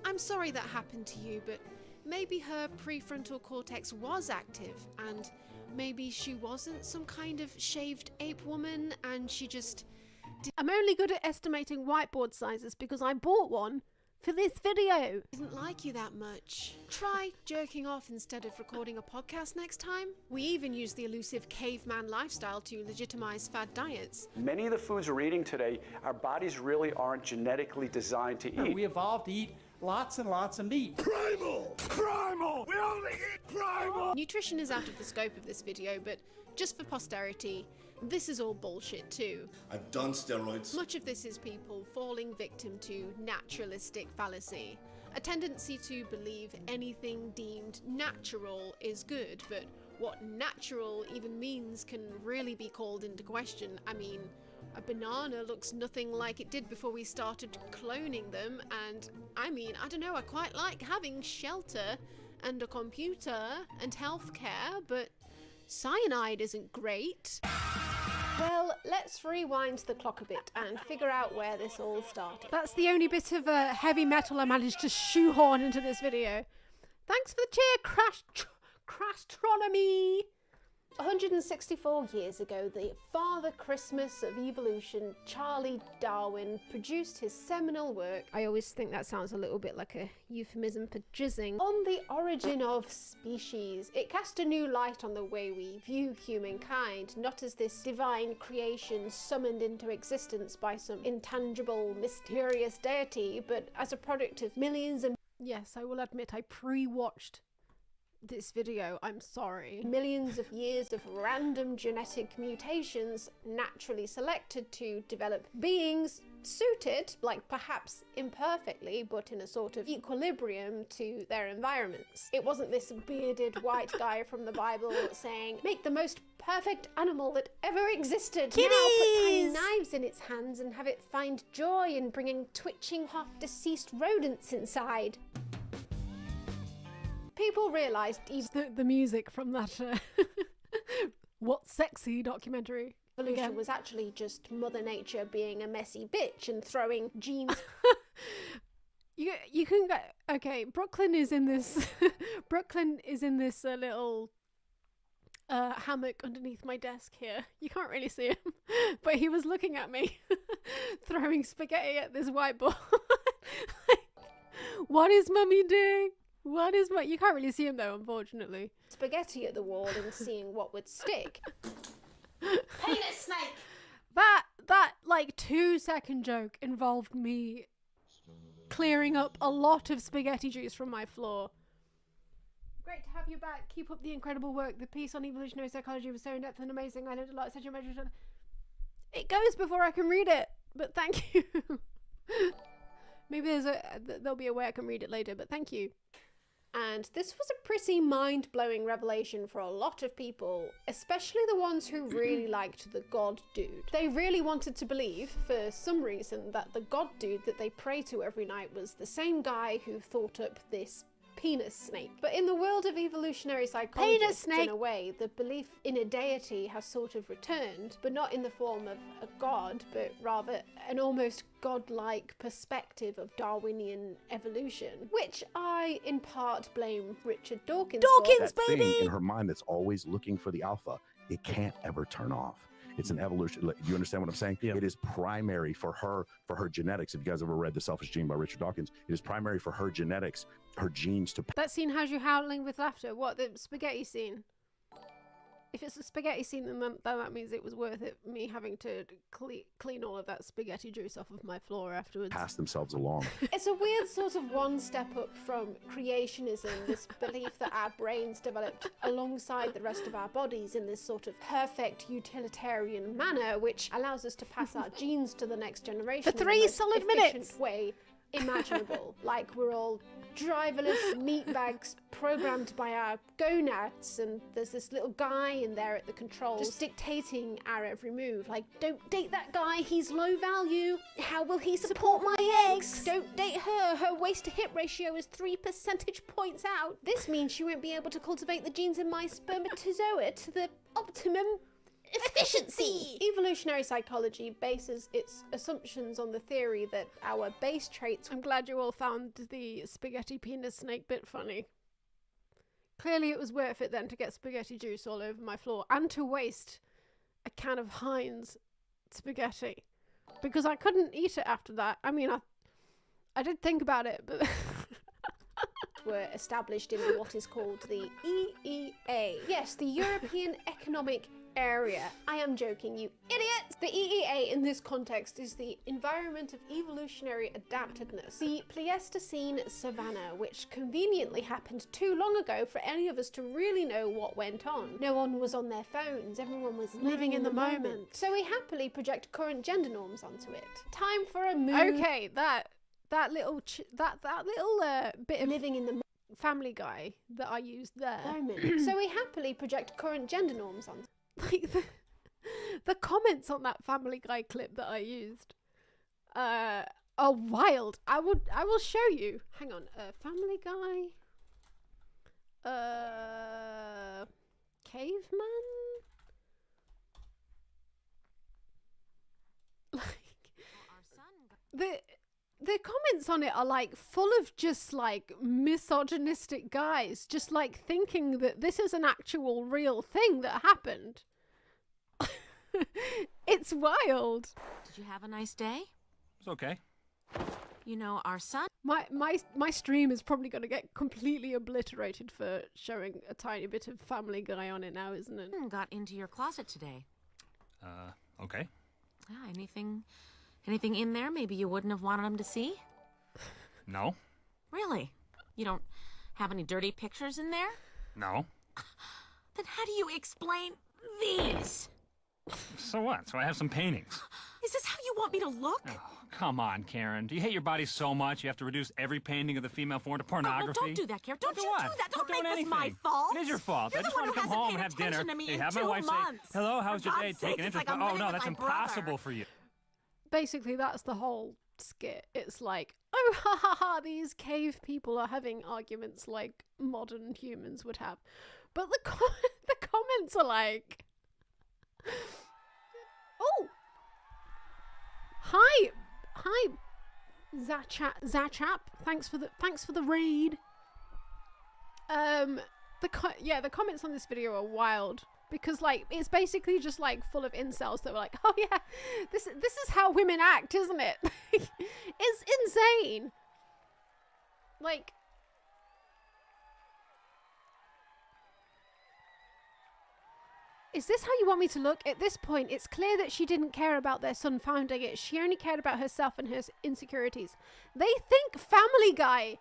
[SPEAKER 10] I'm sorry that happened to you, but maybe her prefrontal cortex was active, and maybe she wasn't some kind of shaved ape woman, and she just...
[SPEAKER 1] I'm only good at estimating whiteboard sizes because I bought one for this video.
[SPEAKER 10] Didn't like you that much. Try jerking off instead of recording a podcast next time. We even use the elusive caveman lifestyle to legitimize fad diets.
[SPEAKER 4] Many of the foods we're eating today, our bodies really aren't genetically designed to eat.
[SPEAKER 24] We evolved to eat lots and lots of meat.
[SPEAKER 4] Primal! Primal! We only eat primal!
[SPEAKER 10] Nutrition is out of the scope of this video, but just for posterity, This is all bullshit too.
[SPEAKER 3] I've done steroids.
[SPEAKER 10] Much of this is people falling victim to naturalistic fallacy, a tendency to believe anything deemed natural is good, but what natural even means can really be called into question. I mean, a banana looks nothing like it did before we started cloning them, and I mean, I don't know, I quite like having shelter and a computer and healthcare, but cyanide isn't great.
[SPEAKER 1] Well, let's rewind the clock a bit and figure out where this all started.
[SPEAKER 10] That's the only bit of heavy metal I managed to shoehorn into this video. Thanks for the cheer, Crashtronomy!
[SPEAKER 1] 164 years ago, the Father Christmas of evolution, Charlie Darwin, produced his seminal work.
[SPEAKER 10] I always think that sounds a little bit like a euphemism for jizzing.
[SPEAKER 1] On the origin of species. It cast a new light on the way we view humankind, not as this divine creation summoned into existence by some intangible, mysterious deity, but as a product of millions and...
[SPEAKER 10] Yes, I will admit I pre-watched this video, I'm sorry.
[SPEAKER 1] Millions of years of random genetic mutations naturally selected to develop beings suited, like perhaps imperfectly, but in a sort of equilibrium to their environments. It wasn't this bearded white guy from the Bible saying, make the most perfect animal that ever existed.
[SPEAKER 10] Kitties!
[SPEAKER 1] Now put tiny knives in its hands and have it find joy in bringing twitching half-deceased rodents inside. People realised
[SPEAKER 10] the music from that What's Sexy documentary.
[SPEAKER 1] Evolution was actually just Mother Nature being a messy bitch and throwing genes.
[SPEAKER 10] You can go. Okay, Brooklyn is in this. Brooklyn is in this little hammock underneath my desk here. You can't really see him, but he was looking at me, throwing spaghetti at this whiteboard. Like, what is Mummy doing? What is what? You can't really see him though, unfortunately.
[SPEAKER 1] Spaghetti at the wall and seeing what would stick. Penis snake!
[SPEAKER 10] That like 2-second joke involved me clearing up a lot of spaghetti juice from my floor. Great to have you back. Keep up the incredible work. The piece on evolutionary psychology was so in-depth and amazing. I learned a lot. Such a measure. It goes before I can read it, but thank you. Maybe there'll be a way I can read it later, but thank you.
[SPEAKER 1] And this was a pretty mind-blowing revelation for a lot of people, especially the ones who really liked the God Dude. They really wanted to believe, for some reason, that the God Dude that they pray to every night was the same guy who thought up this penis snake. But in the world of evolutionary psychology, in a way, the belief in a deity has sort of returned, but not in the form of a god, but rather an almost godlike perspective of Darwinian evolution, which I, in part, blame Richard Dawkins for.
[SPEAKER 5] That thing in her mind that's always looking for the alpha, it can't ever turn off. It's an evolution. Do you understand what I'm saying? It is primary for her genetics. If you guys ever read The Selfish Gene by Richard Dawkins, it is primary for her genetics, her genes to...
[SPEAKER 10] That scene has you howling with laughter. What, the spaghetti scene? If it's a spaghetti scene, then that means it was worth it, me having to clean all of that spaghetti juice off of my floor afterwards.
[SPEAKER 5] Pass themselves along.
[SPEAKER 1] It's a weird sort of one step up from creationism, this belief that our brains developed alongside the rest of our bodies in this sort of perfect utilitarian manner, which allows us to pass our genes to the next generation
[SPEAKER 10] for 3 solid minutes
[SPEAKER 1] way imaginable. Like we're all driverless meatbags programmed by our gonads, and there's this little guy in there at the controls just dictating our every move. Like, don't date that guy, he's low value. How will he support my eggs? Don't date her, her waist to hip ratio is 3 percentage points out. This means she won't be able to cultivate the genes in my spermatozoa to the optimum efficiency. Evolutionary psychology bases its assumptions on the theory that our base traits...
[SPEAKER 10] I'm glad you all found the spaghetti penis snake bit funny. Clearly it was worth it then to get spaghetti juice all over my floor and to waste a can of Heinz spaghetti, because I couldn't eat it after that. I mean, I did think about it, but...
[SPEAKER 1] were established in what is called the EEA. Yes, the European Economic Area. I am joking, you idiots! The EEA in this context is the environment of evolutionary adaptedness, the Pleistocene savanna, which conveniently happened too long ago for any of us to really know what went on. No one was on their phones, everyone was living in the moment. So we happily project current gender norms onto it. Time for a move. Okay, that little bit of living in the Family Guy that I used there. So we happily project current gender norms on. Like the comments on that Family Guy clip that I used are wild. I will show you. Hang on. Family Guy. Caveman. Like the comments on it are like full of just like misogynistic guys just like thinking that this is an actual real thing that happened. It's wild.
[SPEAKER 3] Did you have a nice day?
[SPEAKER 18] It's okay.
[SPEAKER 3] You know, our son...
[SPEAKER 1] My stream is probably going to get completely obliterated for showing a tiny bit of Family Guy on it now, isn't it?
[SPEAKER 3] Got into your closet today.
[SPEAKER 18] Okay.
[SPEAKER 3] Anything in there maybe you wouldn't have wanted him to see?
[SPEAKER 18] No.
[SPEAKER 3] Really? You don't have any dirty pictures in there?
[SPEAKER 18] No.
[SPEAKER 3] Then how do you explain these?
[SPEAKER 18] So what? So I have some paintings.
[SPEAKER 3] Is this how you want me to look?
[SPEAKER 18] Oh, come on, Karen. Do you hate your body so much you have to reduce every painting of the female form to pornography?
[SPEAKER 3] Oh, don't do that, Karen. Don't you
[SPEAKER 18] what?
[SPEAKER 3] do that. Don't make
[SPEAKER 18] anything.
[SPEAKER 3] this my fault.
[SPEAKER 18] It is your fault.
[SPEAKER 3] You're
[SPEAKER 18] I just
[SPEAKER 3] the
[SPEAKER 18] want
[SPEAKER 3] one
[SPEAKER 18] to come
[SPEAKER 3] who
[SPEAKER 18] home and
[SPEAKER 3] hasn't
[SPEAKER 18] have
[SPEAKER 3] paid
[SPEAKER 18] dinner.
[SPEAKER 3] attention to me
[SPEAKER 18] Hey,
[SPEAKER 3] in
[SPEAKER 18] have my
[SPEAKER 3] 2
[SPEAKER 18] wife
[SPEAKER 3] months.
[SPEAKER 18] say, hello, how's
[SPEAKER 3] For
[SPEAKER 18] your day?
[SPEAKER 3] God's
[SPEAKER 18] Take
[SPEAKER 3] sakes,
[SPEAKER 18] an
[SPEAKER 3] it's
[SPEAKER 18] interest.
[SPEAKER 3] like I'm
[SPEAKER 18] Oh,
[SPEAKER 3] living
[SPEAKER 18] no,
[SPEAKER 3] with
[SPEAKER 18] that's
[SPEAKER 3] my brother.
[SPEAKER 18] impossible for you.
[SPEAKER 1] Basically, that's the whole skit. It's like, oh, ha ha ha, these cave people are having arguments like modern humans would have. But the comments are like, oh, hi, Zachap. Thanks for the raid. The comments on this video are wild because like it's basically just like full of incels that were like, oh yeah, this is how women act, isn't it? It's insane. Like, is this how you want me to look? At this point, it's clear that she didn't care about their son founding it. She only cared about herself and her insecurities. They think Family Guy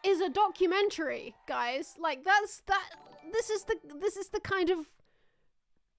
[SPEAKER 1] is a documentary, guys. Like this is the kind of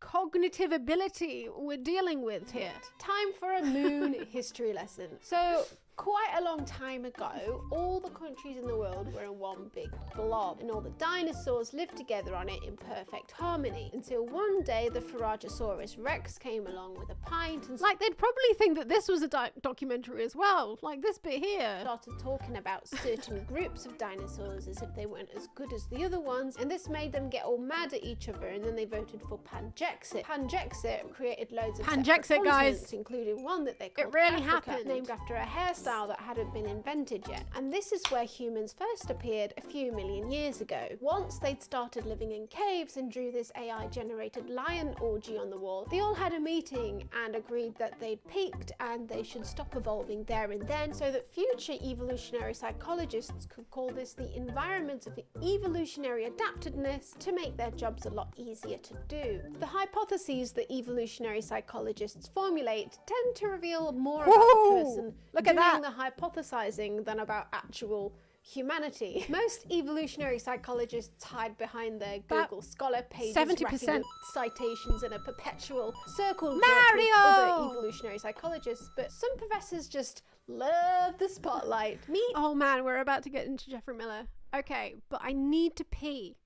[SPEAKER 1] cognitive ability we're dealing with here. Time for a moon history lesson. So quite a long time ago, all the countries in the world were in one big blob, and all the dinosaurs lived together on it in perfect harmony, until one day the Pharaohsaurus Rex came along with a pint and like they'd probably think that this was a documentary as well, like this bit here. Started talking about certain groups of dinosaurs as if they weren't as good as the other ones, and this made them get all mad at each other, and then they voted for Panjexit. Panjexit created loads of Panjexit, guys, including one that they called
[SPEAKER 10] It really
[SPEAKER 1] Africa,
[SPEAKER 10] happened.
[SPEAKER 1] named after a hairstyle that hadn't been invented yet. And this is where humans first appeared a few million years ago. Once they'd started living in caves and drew this AI-generated lion orgy on the wall, they all had a meeting and agreed that they'd peaked and they should stop evolving there and then, so that future evolutionary psychologists could call this the environment of evolutionary adaptedness to make their jobs a lot easier to do. The hypotheses that evolutionary psychologists formulate tend to reveal more about the person
[SPEAKER 10] look at that.
[SPEAKER 1] the hypothesizing than about actual humanity. Most evolutionary psychologists hide behind their Google Scholar pages,
[SPEAKER 10] 70%.
[SPEAKER 1] racking up citations in a perpetual circle
[SPEAKER 10] Mario!
[SPEAKER 1] with other evolutionary psychologists, but some professors just love the spotlight. Me?
[SPEAKER 10] Oh man, we're about to get into Jeffrey Miller. Okay, but I need to pee.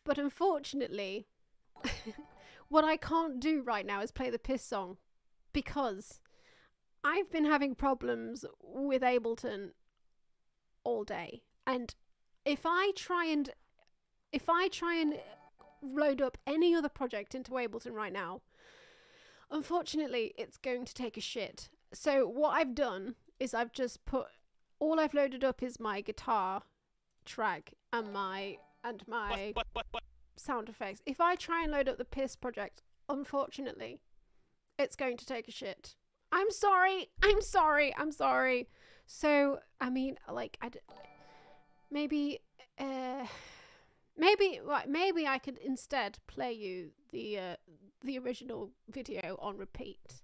[SPEAKER 10] But unfortunately, what I can't do right now is play the piss song because I've been having problems with Ableton all day, and if I try and load up any other project into Ableton right now, unfortunately it's going to take a shit. So what I've done is I've just put, all I've loaded up is my guitar track and my sound effects. If I try and load up the piss project, unfortunately it's going to take a shit. I'm sorry. So, I mean, like, maybe
[SPEAKER 1] Maybe I could instead play you the original video on repeat.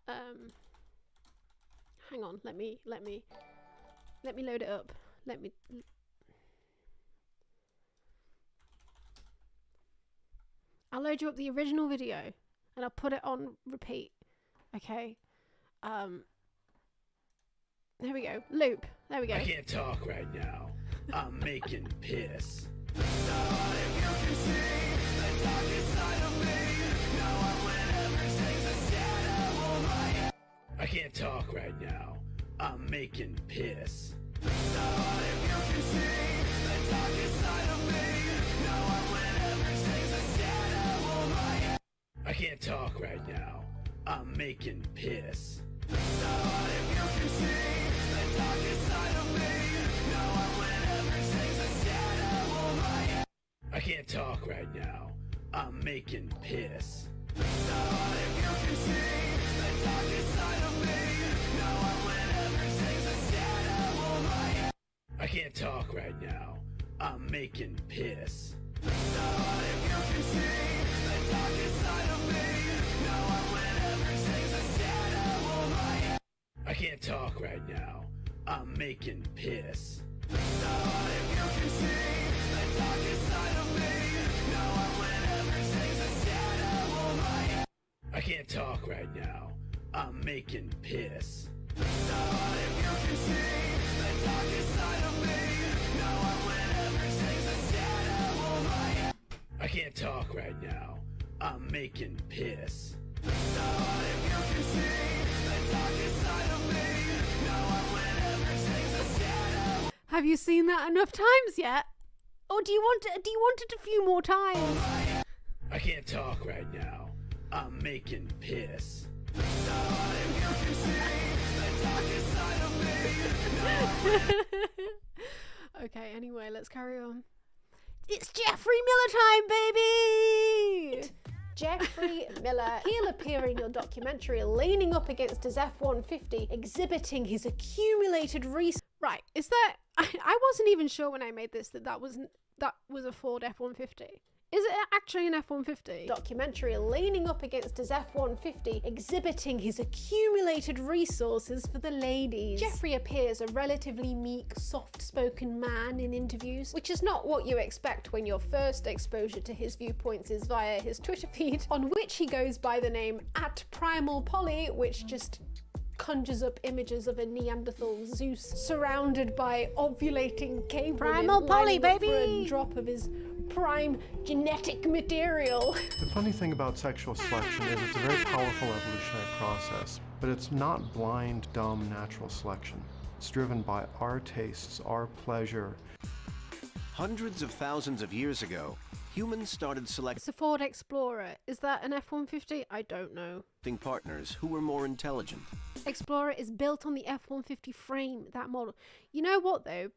[SPEAKER 1] Hang on, let me load it up. I'll load you up the original video and I'll put it on repeat. Okay. There we go. Loop. There we go.
[SPEAKER 7] I can't talk right now. I'm making piss. I can't talk right now. I'm making piss. I can't talk right now. I'm making piss. I can't talk right now. I'm making piss. I can't talk right now. I'm making piss. I can't talk right now. I'm making piss. I can't talk right now. I'm making piss. I can't talk right now. I'm making piss.
[SPEAKER 1] Have you seen that enough times yet? Or do you want it a few more times?
[SPEAKER 7] I can't talk right now. I'm making piss.
[SPEAKER 1] Okay, anyway, let's carry on. It's Jeffrey Miller time, baby!
[SPEAKER 6] Jeffrey Miller, he'll appear in your documentary leaning up against his F-150, exhibiting his accumulated resources.
[SPEAKER 1] Right, is that... I wasn't even sure when I made this that was a Ford F-150. Is it actually an F-150?
[SPEAKER 6] Documentary leaning up against his F-150, exhibiting his accumulated resources for the ladies. Jeffrey appears a relatively meek, soft-spoken man in interviews, which is not what you expect when your first exposure to his viewpoints is via his Twitter feed, on which he goes by the name @PrimalPolly, which just conjures up images of a Neanderthal Zeus surrounded by ovulating cave
[SPEAKER 1] Primal
[SPEAKER 6] women
[SPEAKER 1] Polly,
[SPEAKER 6] lining up for
[SPEAKER 1] baby!
[SPEAKER 6] a drop of his prime genetic material.
[SPEAKER 22] The funny thing about sexual selection is it's a very powerful evolutionary process, but it's not blind, dumb natural selection. It's driven by our tastes, our pleasure.
[SPEAKER 13] Hundreds of thousands of years ago, humans started selecting
[SPEAKER 1] It's a Ford Explorer. Is that an F-150? I don't know.
[SPEAKER 13] partners who were more intelligent.
[SPEAKER 1] Explorer is built on the F-150 frame, that model. You know what though?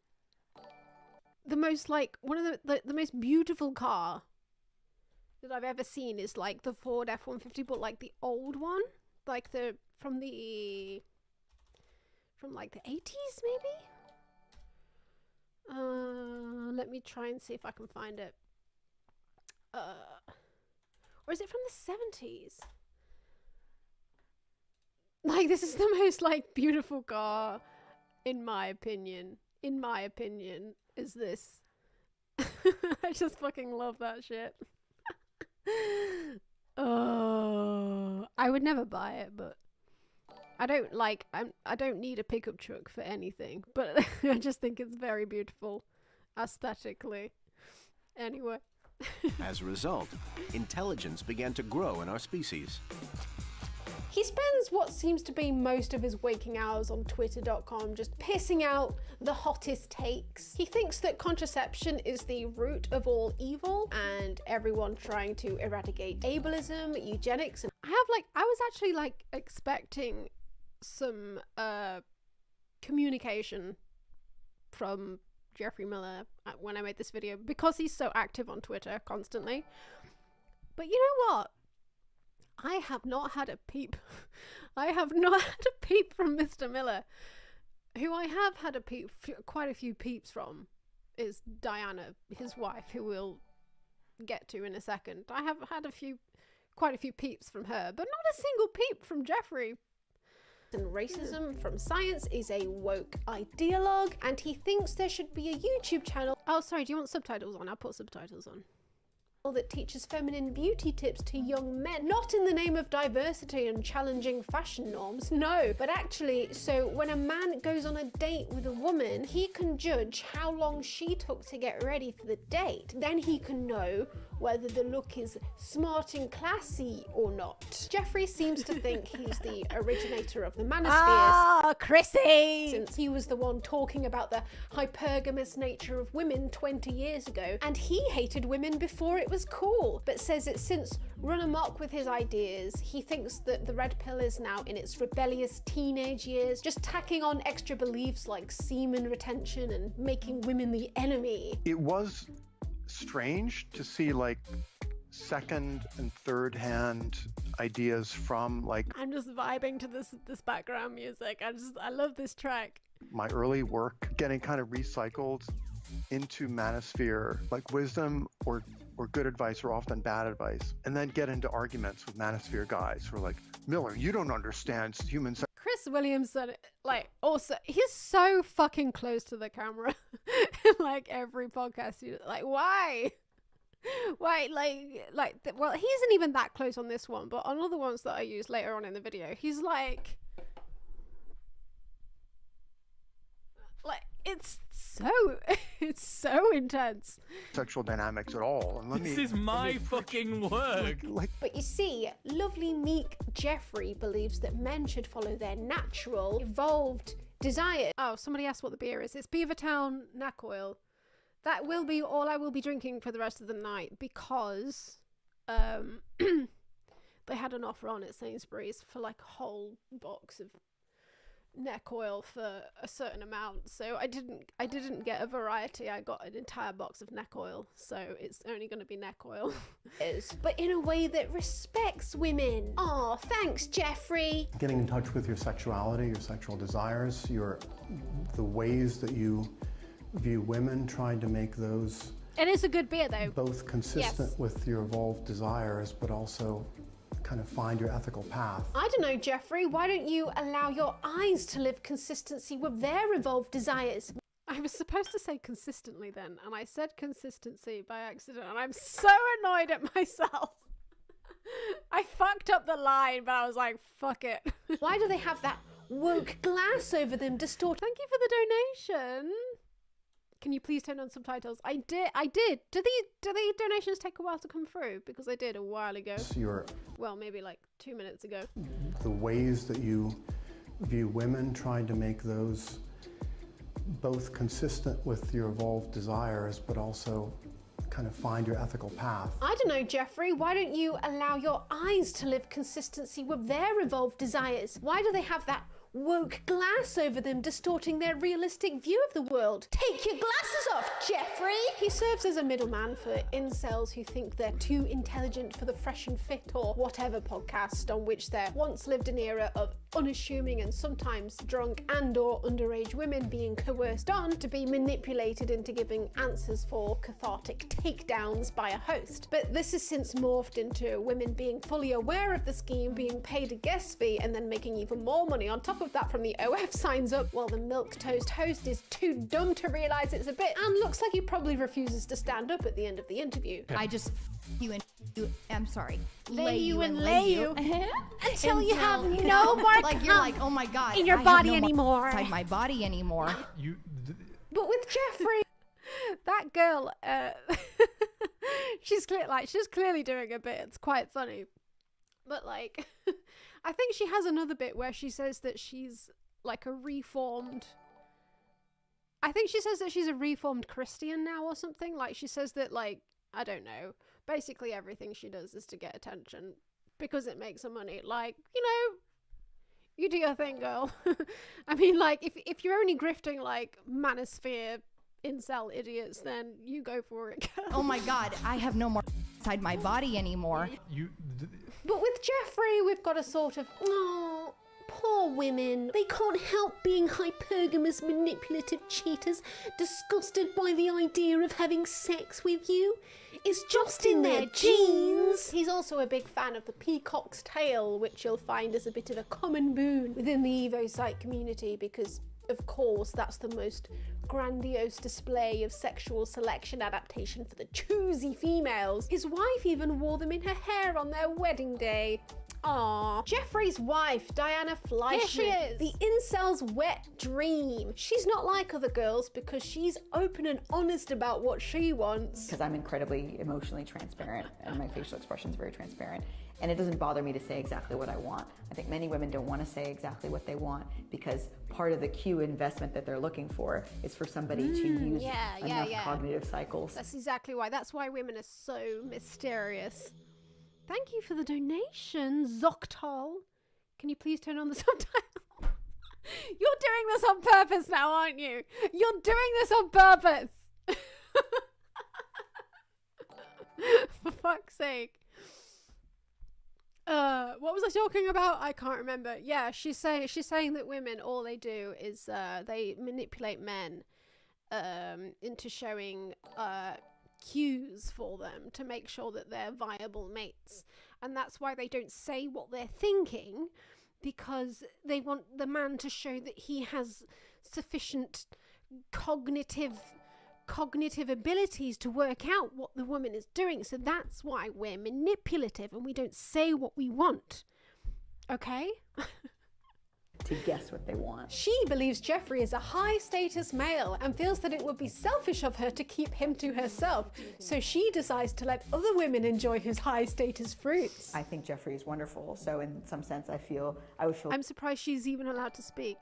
[SPEAKER 1] The most one of the most beautiful car that I've ever seen is like the Ford F-150, but like the old one, like from the 80s maybe. Let me try and see if I can find it. Or is it from the 70s? Like, this is the most beautiful car, in my opinion. In my opinion, is this. I just fucking love that shit. Oh, I would never buy it, but I don't need a pickup truck for anything, but I just think it's very beautiful aesthetically. Anyway.
[SPEAKER 13] As a result, intelligence began to grow in our species.
[SPEAKER 6] He spends what seems to be most of his waking hours on Twitter.com just pissing out the hottest takes. He thinks that contraception is the root of all evil and everyone trying to eradicate ableism, eugenics, and
[SPEAKER 1] I was actually expecting some communication from Jeffrey Miller when I made this video because he's so active on Twitter constantly. But you know what? I have not had a peep. I have not had a peep from Mr. Miller, who I have had quite a few peeps from is Diana, his wife, who we'll get to in a second. I have had quite a few peeps from her, but not a single peep from Jeffrey. And racism from science is a woke ideologue, and he thinks there should be a YouTube channel. Oh, sorry, do you want subtitles on? I'll put subtitles on. That teaches feminine beauty tips to young men, not in the name of diversity and challenging fashion norms, no, but actually, so when a man goes on a date with a woman, he can judge how long she took to get ready for the date. Then he can know whether the look is smart and classy or not. Jeffrey seems to think he's the originator of the Manosphere.
[SPEAKER 10] Ah, Chrissy!
[SPEAKER 1] Since he was the one talking about the hypergamous nature of women 20 years ago, and he hated women before it was cool, but says it's since run amok with his ideas. He thinks that the red pill is now in its rebellious teenage years, just tacking on extra beliefs like semen retention and making women the enemy.
[SPEAKER 8] It was strange to see like second and third hand ideas from like
[SPEAKER 1] I'm just vibing to this background music. I love this track.
[SPEAKER 8] My early work getting kind of recycled into Manosphere, like wisdom or good advice or often bad advice, and then get into arguments with Manosphere guys who are like, Miller, you don't understand human sex.
[SPEAKER 1] Chris Williamson, like, also, he's so fucking close to the camera in like every podcast. Like, why? Why, well, he isn't even that close on this one, but on other ones that I use later on in the video, he's like it's so intense.
[SPEAKER 8] Sexual dynamics at all. And
[SPEAKER 9] this is my fucking work.
[SPEAKER 1] But you see, lovely meek Jeffrey believes that men should follow their natural, evolved desires. Oh, somebody asked what the beer is. It's Beavertown Neck Oil. That will be all I will be drinking for the rest of the night because they had an offer on at Sainsbury's for like a whole box of neck oil for a certain amount, so I didn't get a variety. I got an entire box of neck oil, so it's only going to be neck oil. But in a way that respects women. Aw, thanks, Jeffrey.
[SPEAKER 22] Getting in touch with your sexuality, your sexual desires, the ways that you view women, trying to make those
[SPEAKER 1] It is a good beer though.
[SPEAKER 22] both consistent with your evolved desires, but also kind of find your ethical path.
[SPEAKER 1] I don't know, Jeffrey, why don't you allow your eyes to live consistency with their evolved desires? I was supposed to say consistently then, and I said consistency by accident, and I'm so annoyed at myself. I fucked up the line, but I was like, fuck it. Why do they have that woke glass over them distort? Thank you for the donation. Can you please turn on subtitles? I did. Do the donations take a while to come through? Because I did a while ago. Well, maybe like 2 minutes ago.
[SPEAKER 22] The ways that you view women, trying to make those both consistent with your evolved desires, but also kind of find your ethical path.
[SPEAKER 1] I don't know, Jeffrey, why don't you allow your eyes to live consistency with their evolved desires? Why do they have that woke glass over them, distorting their realistic view of the world? Take your glasses off, Jeffrey! He serves as a middleman for incels who think they're too intelligent for the Fresh and Fit or whatever podcast on which there once lived an era of unassuming and sometimes drunk and or underage women being coerced on to be manipulated into giving answers for cathartic takedowns by a host. But this has since morphed into women being fully aware of the scheme, being paid a guest fee, and then making even more money on top of that from the OF signs up, while the milquetoast host is too dumb to realise it's a bit and looks like he probably refuses to stand up at the end of the interview.
[SPEAKER 11] I just you and you, I'm sorry,
[SPEAKER 1] lay you until you have
[SPEAKER 11] you
[SPEAKER 1] no more
[SPEAKER 11] like you're like, oh my god,
[SPEAKER 1] in your
[SPEAKER 11] I
[SPEAKER 1] body
[SPEAKER 11] have no more
[SPEAKER 1] anymore.
[SPEAKER 11] inside my body anymore.
[SPEAKER 1] But with Jeffrey, that girl, she's clearly doing a bit. It's quite funny, but like, I think she has another bit where she says that she's like a reformed. I think she says that she's a reformed Christian now or something. Like she says that, like, I don't know. Basically, everything she does is to get attention because it makes her money. Like, you know, you do your thing, girl. I mean, like, if you're only grifting like Manosphere incel idiots, then you go for it, girl.
[SPEAKER 11] Oh my god, I have no more inside my body anymore.
[SPEAKER 1] But with Jeffrey, we've got a sort of, oh,
[SPEAKER 10] Poor women. They can't help being hypergamous, manipulative cheaters, disgusted by the idea of having sex with you. It's just in their genes. He's also a big fan of the peacock's tail, which you'll find is a bit of a common boon within the Evo psych community because, of course, that's the most grandiose display of sexual selection adaptation for the choosy females. His wife even wore them in her hair on their wedding day. Aww. Jeffrey's wife, Diana Fleischman. Here she is. The incel's wet dream. She's not like other girls because she's open and honest about what she wants.
[SPEAKER 12] Because I'm incredibly emotionally transparent and my facial expression is very transparent. And it doesn't bother me to say exactly what I want. I think many women don't want to say exactly what they want because part of the Q investment that they're looking for is for somebody to use enough cognitive cycles.
[SPEAKER 10] That's exactly why. That's why women are so mysterious. Thank you for the donation, Zoctol. Can you please turn on the subtitle? You're doing this on purpose now, aren't you? You're doing this on purpose. For fuck's sake. What was I talking about? I can't remember. Yeah, she's saying that women, all they do is they manipulate men into showing cues for them to make sure that they're viable mates, and that's why they don't say what they're thinking, because they want the man to show that he has sufficient cognitive abilities to work out what the woman is doing. So that's why we're manipulative and we don't say what we want. Okay?
[SPEAKER 12] To guess what they want.
[SPEAKER 10] She believes Jeffrey is a high-status male and feels that it would be selfish of her to keep him to herself, so she decides to let other women enjoy his high-status fruits.
[SPEAKER 12] I think Jeffrey is wonderful, so in some sense I would feel...
[SPEAKER 10] I'm surprised she's even allowed to speak.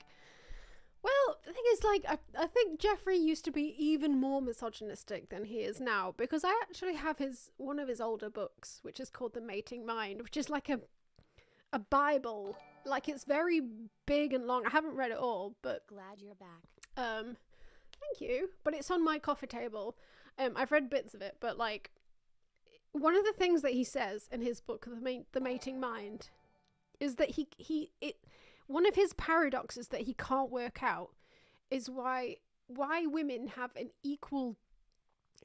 [SPEAKER 10] Well, the thing is, like, I think Jeffrey used to be even more misogynistic than he is now, because I actually have one of his older books, which is called The Mating Mind, which is like a Bible. Like, it's very big and long. I haven't read it all, but...
[SPEAKER 2] Glad you're back.
[SPEAKER 10] Thank you. But it's on my coffee table. I've read bits of it, but, like, one of the things that he says in his book, The Mating Mind, is that one of his paradoxes that he can't work out is why women have an equal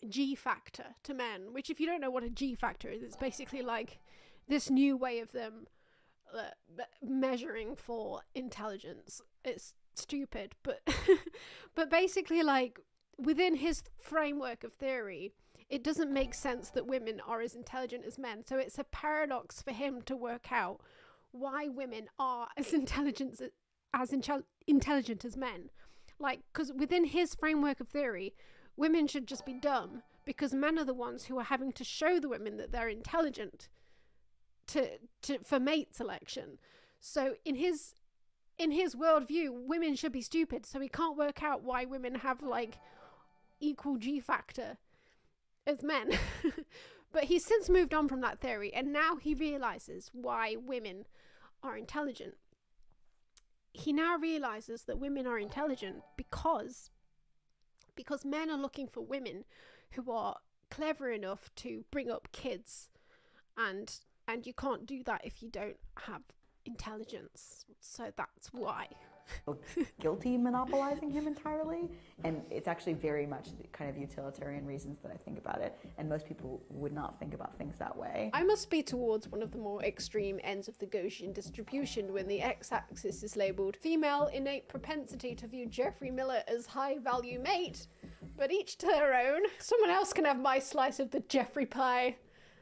[SPEAKER 10] G factor to men, which, if you don't know what a G factor is, it's basically like this new way of them measuring for intelligence. It's stupid, but but basically, like, within his framework of theory, it doesn't make sense that women are as intelligent as men. So it's a paradox for him to work out why women are as intelligent as men. Like, because within his framework of theory, women should just be dumb because men are the ones who are having to show the women that they're intelligent for mate selection. So in his worldview, women should be stupid, so he can't work out why women have, like, equal G factor as men. But he's since moved on from that theory, and now he realizes why women are intelligent. He now realizes that women are intelligent because men are looking for women who are clever enough to bring up kids, and you can't do that if you don't have intelligence. So that's why.
[SPEAKER 12] Guilty monopolizing him entirely, and it's actually very much the kind of utilitarian reasons that I think about it, and most people would not think about things that way.
[SPEAKER 10] I must be towards one of the more extreme ends of the Gaussian distribution when the x-axis is labelled female innate propensity to view Jeffrey Miller as high-value mate, but each to their own. Someone else can have my slice of the Jeffrey pie.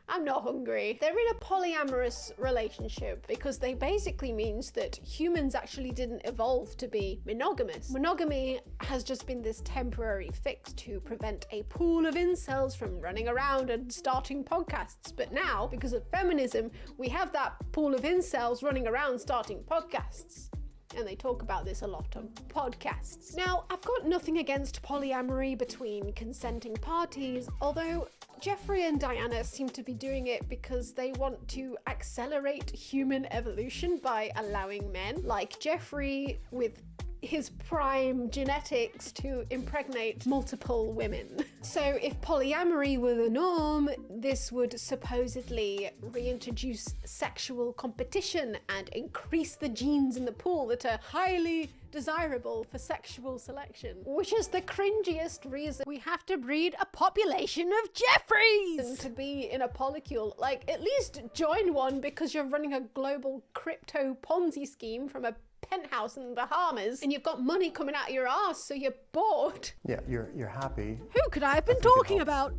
[SPEAKER 10] I'm not hungry. They're in a polyamorous relationship because they basically means that humans actually didn't evolve to be monogamous. Monogamy has just been this temporary fix to prevent a pool of incels from running around and starting podcasts. But now, because of feminism, we have that pool of incels running around starting podcasts. And they talk about this a lot on podcasts. Now, I've got nothing against polyamory between consenting parties, although Jeffrey and Diana seem to be doing it because they want to accelerate human evolution by allowing men, like Jeffrey with his prime genetics to impregnate multiple women. So if polyamory were the norm, this would supposedly reintroduce sexual competition and increase the genes in the pool that are highly desirable for sexual selection, which is the cringiest reason we have to breed a population of Jeffreys to be in a polycule. Like, at least join one because you're running a global crypto Ponzi scheme from a penthouse in the Bahamas and you've got money coming out of your ass, so you're bored.
[SPEAKER 8] Yeah, you're happy
[SPEAKER 10] Who could I have been talking about?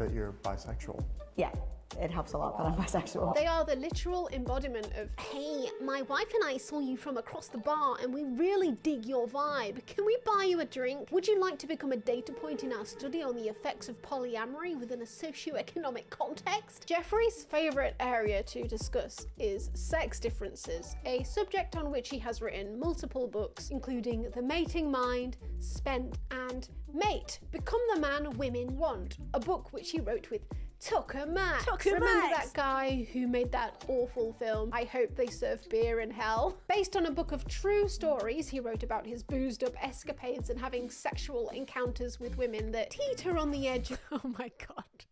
[SPEAKER 8] that you're bisexual.
[SPEAKER 12] Yeah, it helps a lot that I'm bisexual.
[SPEAKER 10] They are the literal embodiment of, hey, my wife and I saw you from across the bar and we really dig your vibe. Can we buy you a drink? Would you like to become a data point in our study on the effects of polyamory within a socioeconomic context? Jeffrey's favourite area to discuss is sex differences, a subject on which he has written multiple books, including The Mating Mind, Spent, and Mate, Become the Man Women Want, a book which he wrote with Tucker Max. Remember that guy who made that awful film, I Hope They Serve Beer in Hell? Based on a book of true stories he wrote about his boozed up escapades and having sexual encounters with women that teeter on the edge of... Oh my god.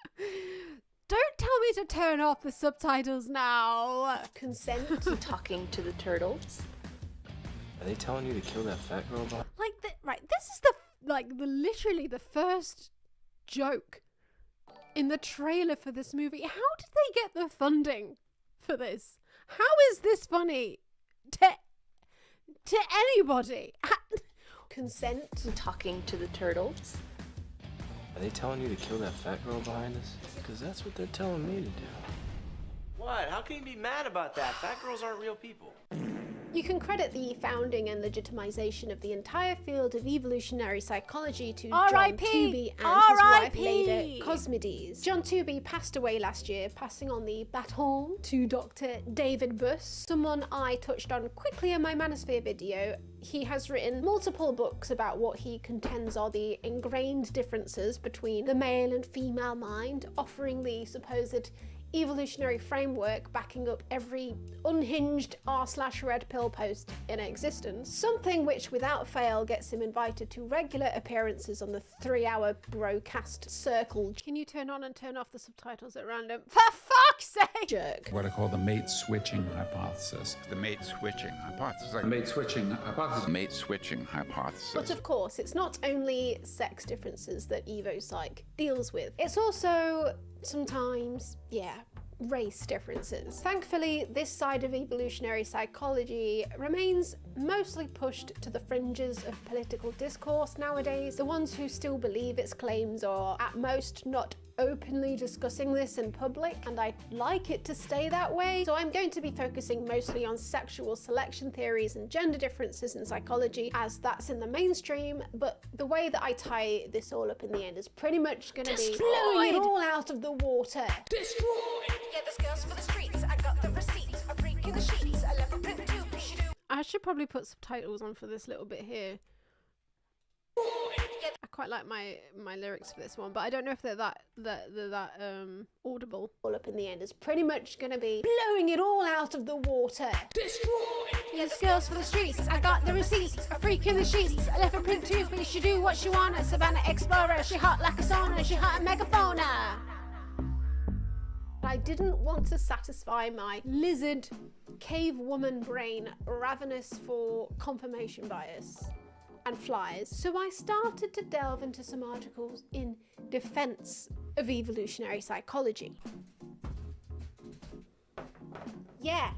[SPEAKER 10] Don't tell me to turn off the subtitles now. Consent.
[SPEAKER 14] Talking to the turtles.
[SPEAKER 15] Are they telling you to kill that fat girl?
[SPEAKER 10] Like, right, this is literally the first joke in the trailer for this movie. How did they get the funding for this? How is this funny to anybody? Consent.
[SPEAKER 14] Talking to the turtles.
[SPEAKER 15] Are they telling you to kill that fat girl behind us? Because that's what they're telling me to do.
[SPEAKER 16] What? How can you be mad about that? Fat girls aren't real people.
[SPEAKER 10] You can credit the founding and legitimization of the entire field of evolutionary psychology to John Tooby and his wife Leda Cosmides. John Tooby passed away last year, passing on the baton to Dr. David Buss, someone I touched on quickly in my Manosphere video. He has written multiple books about what he contends are the ingrained differences between the male and female mind, offering the supposed evolutionary framework backing up every unhinged r/red pill post in existence, something which without fail gets him invited to regular appearances on the 3-hour Brocast Circle. Can you turn on and turn off the subtitles at random? For fuck's sake! Jerk.
[SPEAKER 17] What I call the mate switching hypothesis.
[SPEAKER 21] The mate switching hypothesis.
[SPEAKER 17] The mate switching hypothesis.
[SPEAKER 21] Mate switching hypothesis.
[SPEAKER 10] But of course, it's not only sex differences that EvoPsych deals with. It's also sometimes, race differences. Thankfully, this side of evolutionary psychology remains mostly pushed to the fringes of political discourse nowadays. The ones who still believe its claims are at most not openly discussing this in public, and I'd like it to stay that way. So I'm going to be focusing mostly on sexual selection theories and gender differences in psychology, as that's in the mainstream, but the way that I tie this all up in the end is pretty much gonna be blowing it all out of the water.
[SPEAKER 2] Destroyed! Yeah, this girl's for the streets. I got the receipts. I break in the sheets. I left a print too.
[SPEAKER 10] I should probably put subtitles on for this little bit here. I quite like my lyrics for this one, but I don't know if they're that audible. All up in the end is pretty much gonna be blowing it all out of the water. Destroyed! Yeah, this girl's for the streets. I got the receipts. A freak in the sheets. I left a print toothpick. She do what she wanna. Savannah Explorer. She hot like a sauna. She hot a megaphona. I didn't want to satisfy my lizard cave woman brain ravenous for confirmation bias and flies, so I started to delve into some articles in defense of evolutionary psychology. Yeah,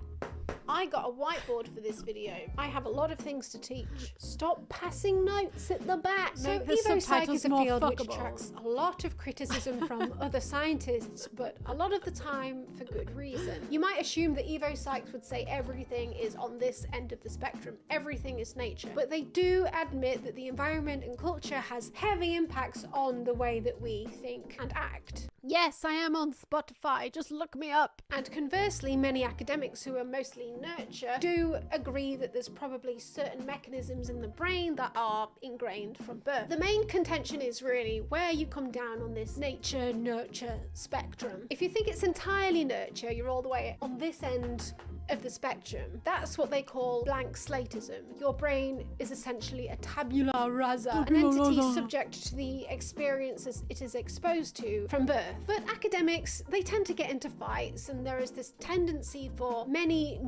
[SPEAKER 10] I got a whiteboard for this video. I have a lot of things to teach. Stop passing notes at the back. So EvoPsych is a field which attracts a lot of criticism from other scientists, but a lot of the time for good reason. You might assume that EvoPsychs would say everything is on this end of the spectrum, everything is nature, but they do admit that the environment and culture has heavy impacts on the way that we think and act. Yes, I am on Spotify, just look me up. And conversely, many academics who are mostly nurture do agree that there's probably certain mechanisms in the brain that are ingrained from birth. The main contention is really where you come down on this nature-nurture spectrum. If you think it's entirely nurture, you're all the way on this end of the spectrum. That's what they call blank slatism. Your brain is essentially a tabula rasa, an entity subject to the experiences it is exposed to from birth. But academics, they tend to get into fights, and there is this tendency for many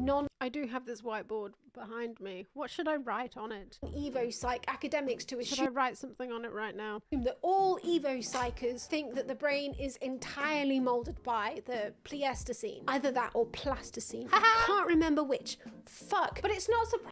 [SPEAKER 10] I do have this whiteboard behind me. What should I write on it? Evo psych academics to assume.
[SPEAKER 1] Should I write something on it right now?
[SPEAKER 10] That all Evo psychers think that the brain is entirely molded by the Pleistocene. Either that or Plasticine. I can't remember which. Fuck. But it's not surprising.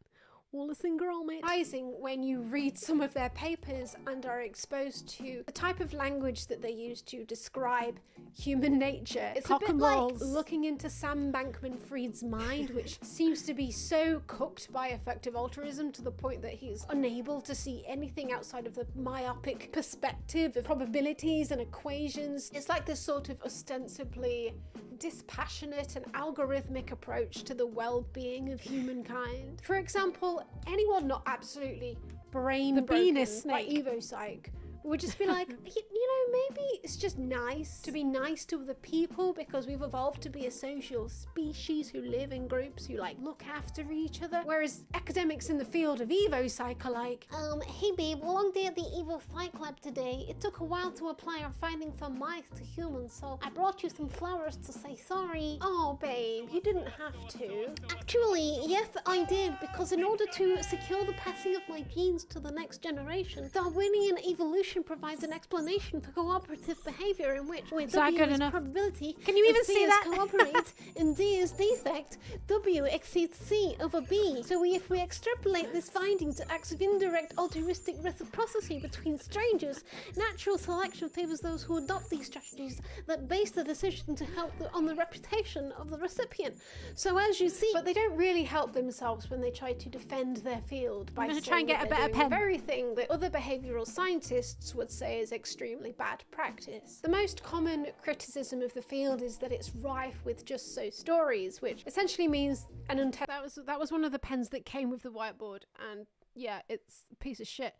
[SPEAKER 1] Wallace and Gromit.
[SPEAKER 10] Surprising when you read some of their papers and are exposed to the type of language that they use to describe human nature. It's
[SPEAKER 1] Cock
[SPEAKER 10] a bit
[SPEAKER 1] and
[SPEAKER 10] like
[SPEAKER 1] balls.
[SPEAKER 10] looking into Sam Bankman-Fried's mind, which seems to be so cooked by effective altruism to the point that he's unable to see anything outside of the myopic perspective of probabilities and equations. It's like this sort of ostensibly dispassionate and algorithmic approach to the well-being of humankind. For example, anyone not absolutely brain broken by Evo psych would just be like, maybe it's just nice to be nice to other people because we've evolved to be a social species who live in groups who look after each other. Whereas academics in the field of Evo psych are like, hey babe, long day at the Evo psych lab today. It took a while to apply our findings from mice to humans, so I brought you some flowers to say sorry. Oh babe, you didn't have to. Actually, yes I did, because in order to secure the passing of my genes to the next generation, Darwinian evolution provides an explanation for cooperative behavior in which
[SPEAKER 1] Is that
[SPEAKER 10] W
[SPEAKER 1] good
[SPEAKER 10] is
[SPEAKER 1] enough?
[SPEAKER 10] probability,
[SPEAKER 1] Can you even
[SPEAKER 10] and C
[SPEAKER 1] see
[SPEAKER 10] is
[SPEAKER 1] that?
[SPEAKER 10] cooperate, and D is defect, W exceeds C over B. So if we extrapolate this finding to acts of indirect altruistic reciprocity between strangers, natural selection favors those who adopt these strategies that base the decision to help on the reputation of the recipient. So as you see, but they don't really help themselves when they try to defend their field by
[SPEAKER 1] I'm gonna
[SPEAKER 10] saying
[SPEAKER 1] try and get
[SPEAKER 10] that
[SPEAKER 1] a
[SPEAKER 10] they're
[SPEAKER 1] better
[SPEAKER 10] doing
[SPEAKER 1] pen.
[SPEAKER 10] the very thing that other behavioural scientists would say is extremely bad practice. The most common criticism of the field is that it's rife with just so stories, which essentially means an
[SPEAKER 1] that was one of the pens that came with the whiteboard, and yeah, it's a piece of shit.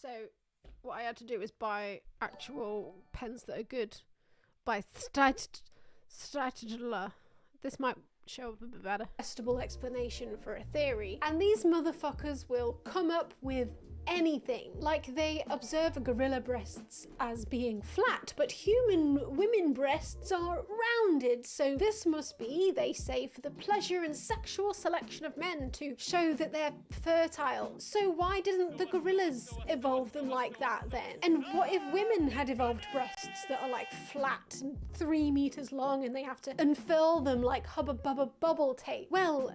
[SPEAKER 1] So what I had to do was buy actual pens that are good by Statula. This might show up a bit better.
[SPEAKER 10] Testable explanation for a theory, and these motherfuckers will come up with anything. Like they observe gorilla breasts as being flat, but human women breasts are rounded, so this must be, they say, for the pleasure and sexual selection of men to show that they're fertile. So why didn't the gorillas evolve them like that then? And what if women had evolved breasts that are flat and 3 meters long and they have to unfurl them like Hubba Bubba bubble tape? Well,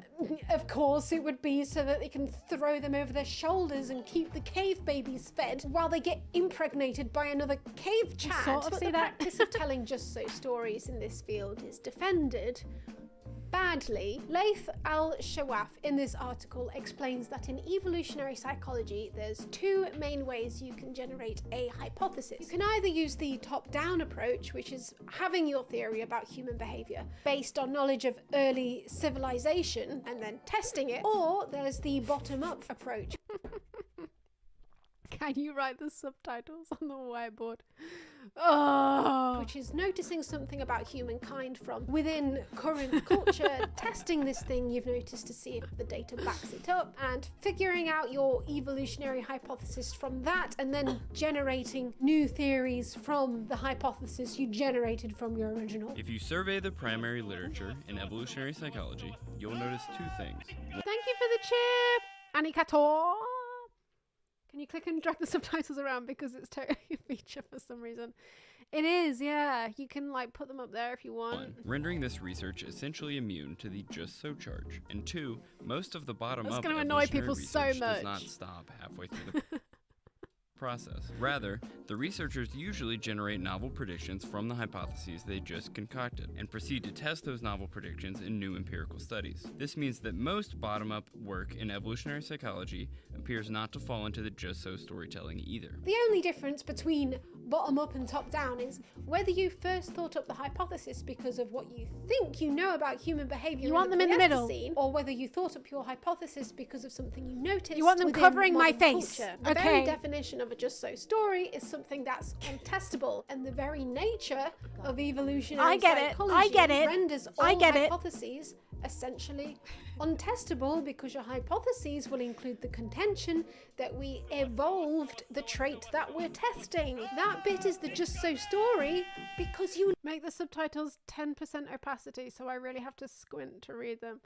[SPEAKER 10] of course it would be so that they can throw them over their shoulders and keep the cave babies fed while they get impregnated by another cave chad.
[SPEAKER 1] Sort of
[SPEAKER 10] But
[SPEAKER 1] see
[SPEAKER 10] the
[SPEAKER 1] that.
[SPEAKER 10] practice of telling just so stories in this field is defended badly. Laith al-Shawaf in this article explains that in evolutionary psychology there's 2 main ways you can generate a hypothesis. You can either use the top-down approach, which is having your theory about human behavior based on knowledge of early civilization and then testing it, or there's the bottom-up approach.
[SPEAKER 1] Can you write the subtitles on the whiteboard? Oh.
[SPEAKER 10] Which is noticing something about humankind from within current culture, testing this thing you've noticed to see if the data backs it up, and figuring out your evolutionary hypothesis from that, and then generating new theories from the hypothesis you generated from your original.
[SPEAKER 19] If you survey the primary literature in evolutionary psychology, you'll notice 2 things.
[SPEAKER 1] Thank you for the chip, Anikato. Can you click and drag the subtitles around because it's totally a feature for some reason? It is, yeah. You can put them up there if you want.
[SPEAKER 19] 1. Rendering this research essentially immune to the just so charge. And 2. Most of the bottom-up
[SPEAKER 1] That's gonna annoy
[SPEAKER 19] evolutionary
[SPEAKER 1] people so
[SPEAKER 19] research
[SPEAKER 1] much.
[SPEAKER 19] does not stop halfway through the process. Rather, the researchers usually generate novel predictions from the hypotheses they just concocted and proceed to test those novel predictions in new empirical studies. This means that most bottom-up work in evolutionary psychology appears not to fall into the just so storytelling either.
[SPEAKER 10] The only difference between bottom up and top down is whether you first thought up the hypothesis because of what you think you know about human behavior.
[SPEAKER 1] You want them in the middle.
[SPEAKER 10] Scene, or whether you thought up your hypothesis because of something you noticed.
[SPEAKER 1] You want them
[SPEAKER 10] within
[SPEAKER 1] covering my
[SPEAKER 10] modern
[SPEAKER 1] face.
[SPEAKER 10] culture. The
[SPEAKER 1] Okay.
[SPEAKER 10] very definition of a just so story is something that's untestable, and the very nature of evolutionary
[SPEAKER 1] I get it.
[SPEAKER 10] psychology
[SPEAKER 1] I get it.
[SPEAKER 10] renders all
[SPEAKER 1] I get it.
[SPEAKER 10] hypotheses
[SPEAKER 6] essentially untestable because your hypotheses will include the contention that we evolved the trait that we're testing. That bit is the just so story because you
[SPEAKER 1] make the subtitles 10% opacity, so I really have to squint to read them.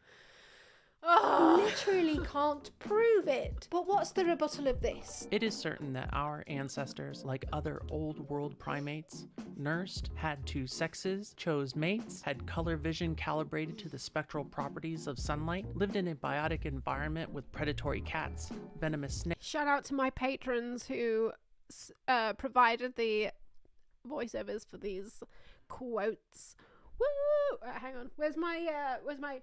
[SPEAKER 6] literally can't prove it. But what's the rebuttal of this?
[SPEAKER 9] It is certain that our ancestors, like other old world primates, nursed, had two sexes, chose mates, had color vision calibrated to the spectral properties of sunlight, lived in a biotic environment with predatory cats, venomous snakes.
[SPEAKER 1] Shout out to my patrons who provided the voiceovers for these quotes. Woo! Hang on. Where's my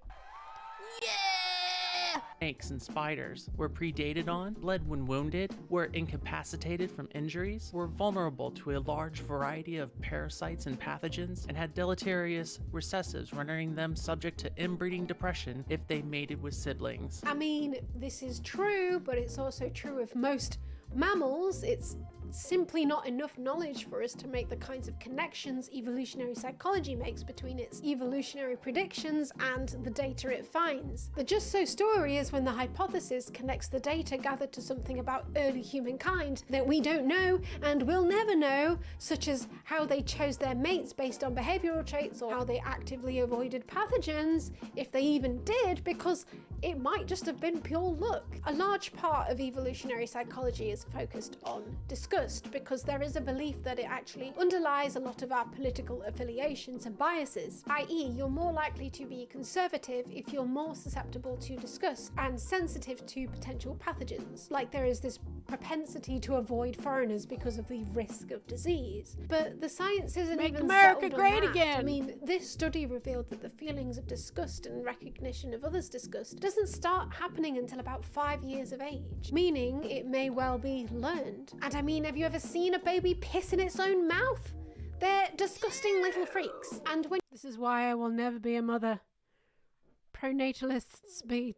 [SPEAKER 9] Snakes and spiders were predated on, bled when wounded, were incapacitated from injuries, were vulnerable to a large variety of parasites and pathogens, and had deleterious recessives, rendering them subject to inbreeding depression if they mated with siblings.
[SPEAKER 6] I mean, this is true, but it's also true of most mammals. It's simply not enough knowledge for us to make the kinds of connections evolutionary psychology makes between its evolutionary predictions and the data it finds. The just so story is when the hypothesis connects the data gathered to something about early humankind that we don't know and will never know, such as how they chose their mates based on behavioral traits or how they actively avoided pathogens, if they even did, because it might just have been pure luck. A large part of evolutionary psychology is focused on discourse, because there is a belief that it actually underlies a lot of our political affiliations and biases, i.e. you're more likely to be conservative if you're more susceptible to disgust and sensitive to potential pathogens, like there is this propensity to avoid foreigners because of the risk of disease. But the science isn't
[SPEAKER 1] Make
[SPEAKER 6] even
[SPEAKER 1] America
[SPEAKER 6] settled on
[SPEAKER 1] great
[SPEAKER 6] that.
[SPEAKER 1] again.
[SPEAKER 6] I mean, this study revealed that the feelings of disgust and recognition of others' disgust doesn't start happening until about 5 years of age, meaning it may well be learned. And I mean, have you ever seen a baby piss in its own mouth? They're disgusting little freaks. And when
[SPEAKER 1] This is why I will never be a mother. Pronatalists be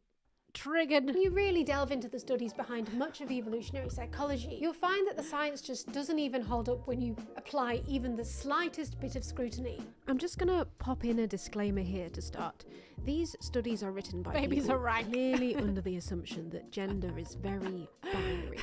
[SPEAKER 1] triggered.
[SPEAKER 6] you really delve into the studies behind much of evolutionary psychology, you'll find that the science just doesn't even hold up when you apply even the slightest bit of scrutiny.
[SPEAKER 1] I'm just gonna pop in a disclaimer here to start. These studies are written by
[SPEAKER 6] Babies
[SPEAKER 1] people
[SPEAKER 6] are rank.
[SPEAKER 1] clearly under the assumption that gender is very binary.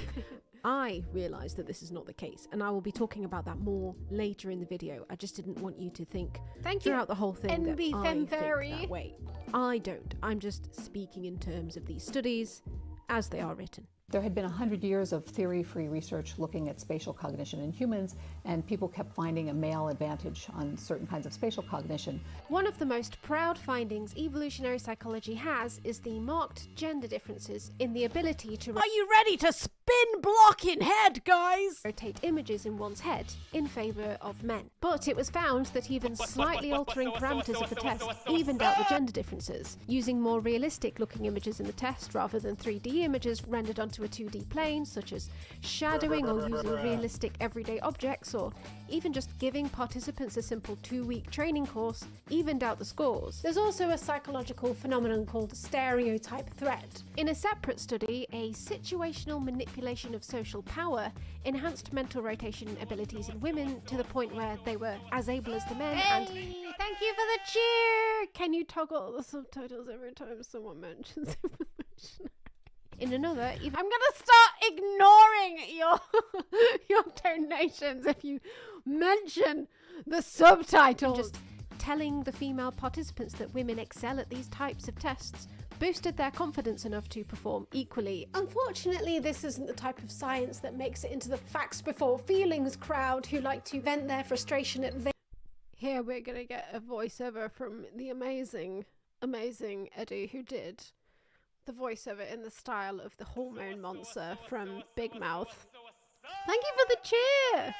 [SPEAKER 1] I realise that this is not the case, and I will be talking about that more later in the video. I just didn't want you to think
[SPEAKER 6] Thank you,
[SPEAKER 1] throughout the whole thing that
[SPEAKER 6] NB
[SPEAKER 1] I think
[SPEAKER 6] Femfairy.
[SPEAKER 1] that way. I don't. I'm just speaking in terms of these studies as they are written.
[SPEAKER 4] There had been 100 years of theory-free research looking at spatial cognition in humans, and people kept finding a male advantage on certain kinds of spatial cognition.
[SPEAKER 6] One of the most proud findings evolutionary psychology has is the marked gender differences in the ability to
[SPEAKER 1] Are you ready to spin block in head, guys?
[SPEAKER 6] rotate images in one's head in favour of men. But it was found that even slightly altering parameters of the test evened out the gender differences. Using more realistic looking images in the test rather than 3D images rendered onto a 2D plane, such as shadowing or using realistic everyday objects, or even just giving participants a simple 2-week training course, evened out the scores. There's also a psychological phenomenon called stereotype threat. In a separate study, a situational manipulation of social power enhanced mental rotation abilities in women to the point where they were as able as the men. And
[SPEAKER 1] Thank you for the cheer! Can you toggle the subtitles every time someone mentions evolution?
[SPEAKER 6] in another,
[SPEAKER 1] I'm gonna start ignoring your donations if you mention the subtitles.
[SPEAKER 6] Just telling the female participants that women excel at these types of tests boosted their confidence enough to perform equally. Unfortunately, this isn't the type of science that makes it into the facts before feelings crowd who like to vent their frustration at
[SPEAKER 1] Here we're gonna get a voiceover from the amazing Eddie, who did the voiceover in the style of the hormone monster from Big Mouth. Thank you for the cheer!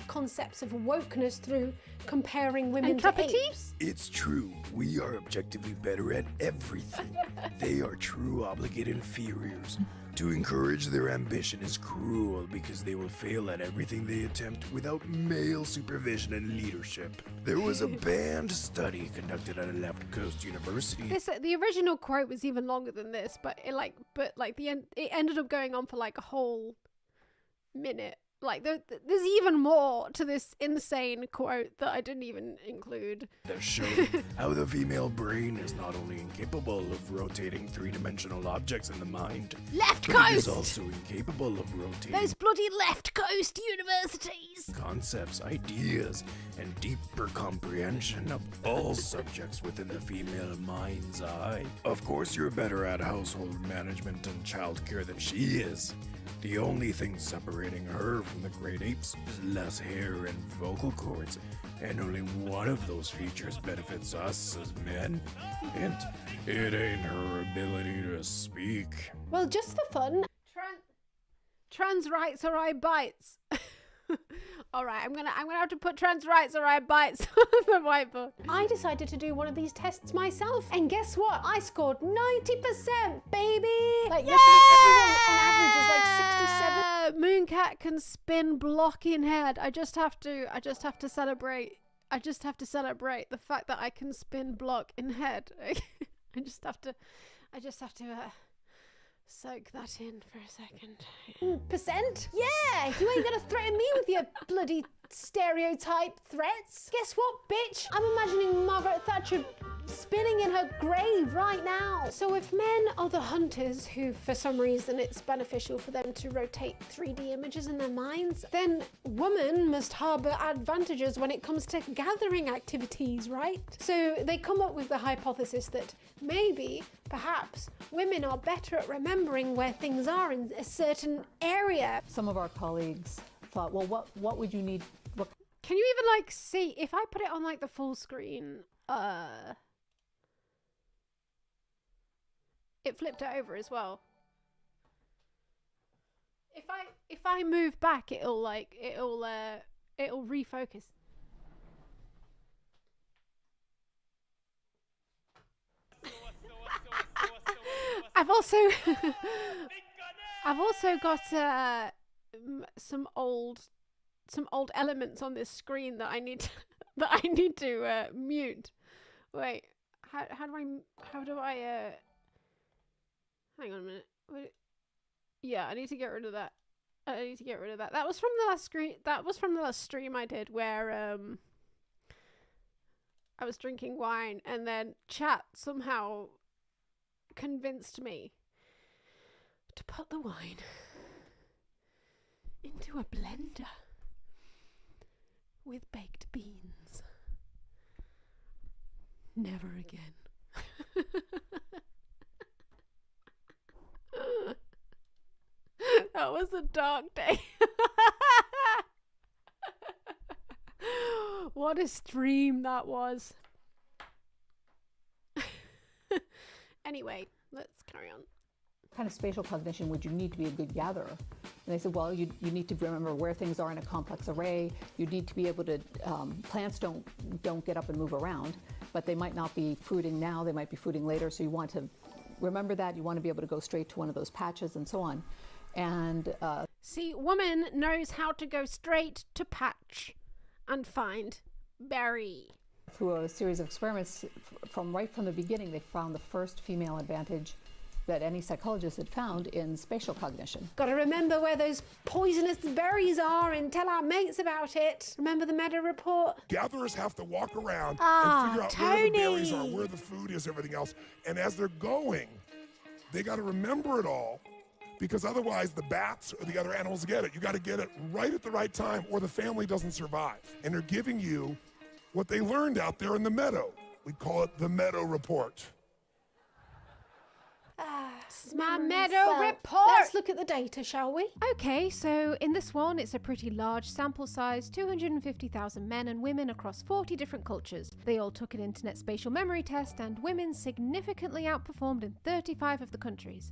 [SPEAKER 6] Concepts of wokeness through comparing women
[SPEAKER 1] And
[SPEAKER 6] to
[SPEAKER 1] Trappa
[SPEAKER 6] apes.
[SPEAKER 20] It's true, we are objectively better at everything. They are true obligate inferiors. To encourage their ambition is cruel because they will fail at everything they attempt without male supervision and leadership. There was a banned study conducted at a left coast university.
[SPEAKER 1] The original quote was even longer than this, but it ended up going on for like a whole minute. Like, there's even more to this insane quote that I didn't even include.
[SPEAKER 20] That show how the female brain is not only incapable of rotating three-dimensional objects in the mind,
[SPEAKER 1] Left
[SPEAKER 20] but it is
[SPEAKER 1] coast!
[SPEAKER 20] also incapable of rotating
[SPEAKER 1] Those bloody left coast universities!
[SPEAKER 20] concepts, ideas, and deeper comprehension of all subjects within the female mind's eye. Of course, you're better at household management and childcare than she is. The only thing separating her from the great apes is less hair and vocal cords, and only one of those features benefits us as men, and it ain't her ability to speak.
[SPEAKER 1] Well, just for fun, trans rights or I bites. All right, I'm gonna have to put trans rights or I bites on the whiteboard. I decided to do one of these tests myself, and guess what? I scored 90%, baby. Like, everyone on average is like 67. Mooncat can spin block in head. I just have to celebrate. I just have to celebrate the fact that I can spin block in head. I just have to soak that in for a second. Percent? Yeah, you ain't gonna threaten me with your bloody stereotype threats. Guess what, bitch? I'm imagining Margaret Thatcher spinning in her grave right now. So if men are the hunters who, for some reason, it's beneficial for them to rotate 3D images in their minds, then women must harbour advantages when it comes to gathering activities, right? So they come up with the hypothesis that maybe, perhaps, women are better at remembering where things are in a certain area.
[SPEAKER 4] Some of our colleagues thought, well, what would you need?
[SPEAKER 1] Can you even like see if I put it on like the full screen? It flipped it over as well. If I move back, it'll refocus. I've also got some old elements on this screen that I need to mute. Wait, how do I hang on a minute. Wait. Yeah, I need to get rid of that. That was from the last screen. That was from the last stream I did where I was drinking wine and then chat somehow convinced me to put the wine into a blender with baked beans. Never again. That was a dark day. What a stream that was. Anyway, let's carry on.
[SPEAKER 4] What kind of spatial cognition would you need to be a good gatherer? And they said, well, you need to remember where things are in a complex array. You need to be able to, plants don't get up and move around, but they might not be fruiting now, they might be fruiting later, so you want to remember that, you want to be able to go straight to one of those patches and so on. And
[SPEAKER 1] see, woman knows how to go straight to patch and find berry.
[SPEAKER 4] Through a series of experiments, right from the beginning, they found the first female advantage that any psychologist had found in spatial cognition.
[SPEAKER 1] Gotta remember where those poisonous berries are and tell our mates about it. Remember the meta report?
[SPEAKER 3] Gatherers have to walk around and figure out where the berries are, where the food is, everything else. And as they're going, they gotta remember it all, because otherwise the bats or the other animals get it. You gotta get it right at the right time or the family doesn't survive. And they're giving you what they learned out there in the meadow. We call it the meadow report.
[SPEAKER 1] My meadow report! Let's look at the data, shall we? Okay, so in this one, it's a pretty large sample size, 250,000 men and women across 40 different cultures. They all took an internet spatial memory test, and women significantly outperformed in 35 of the countries.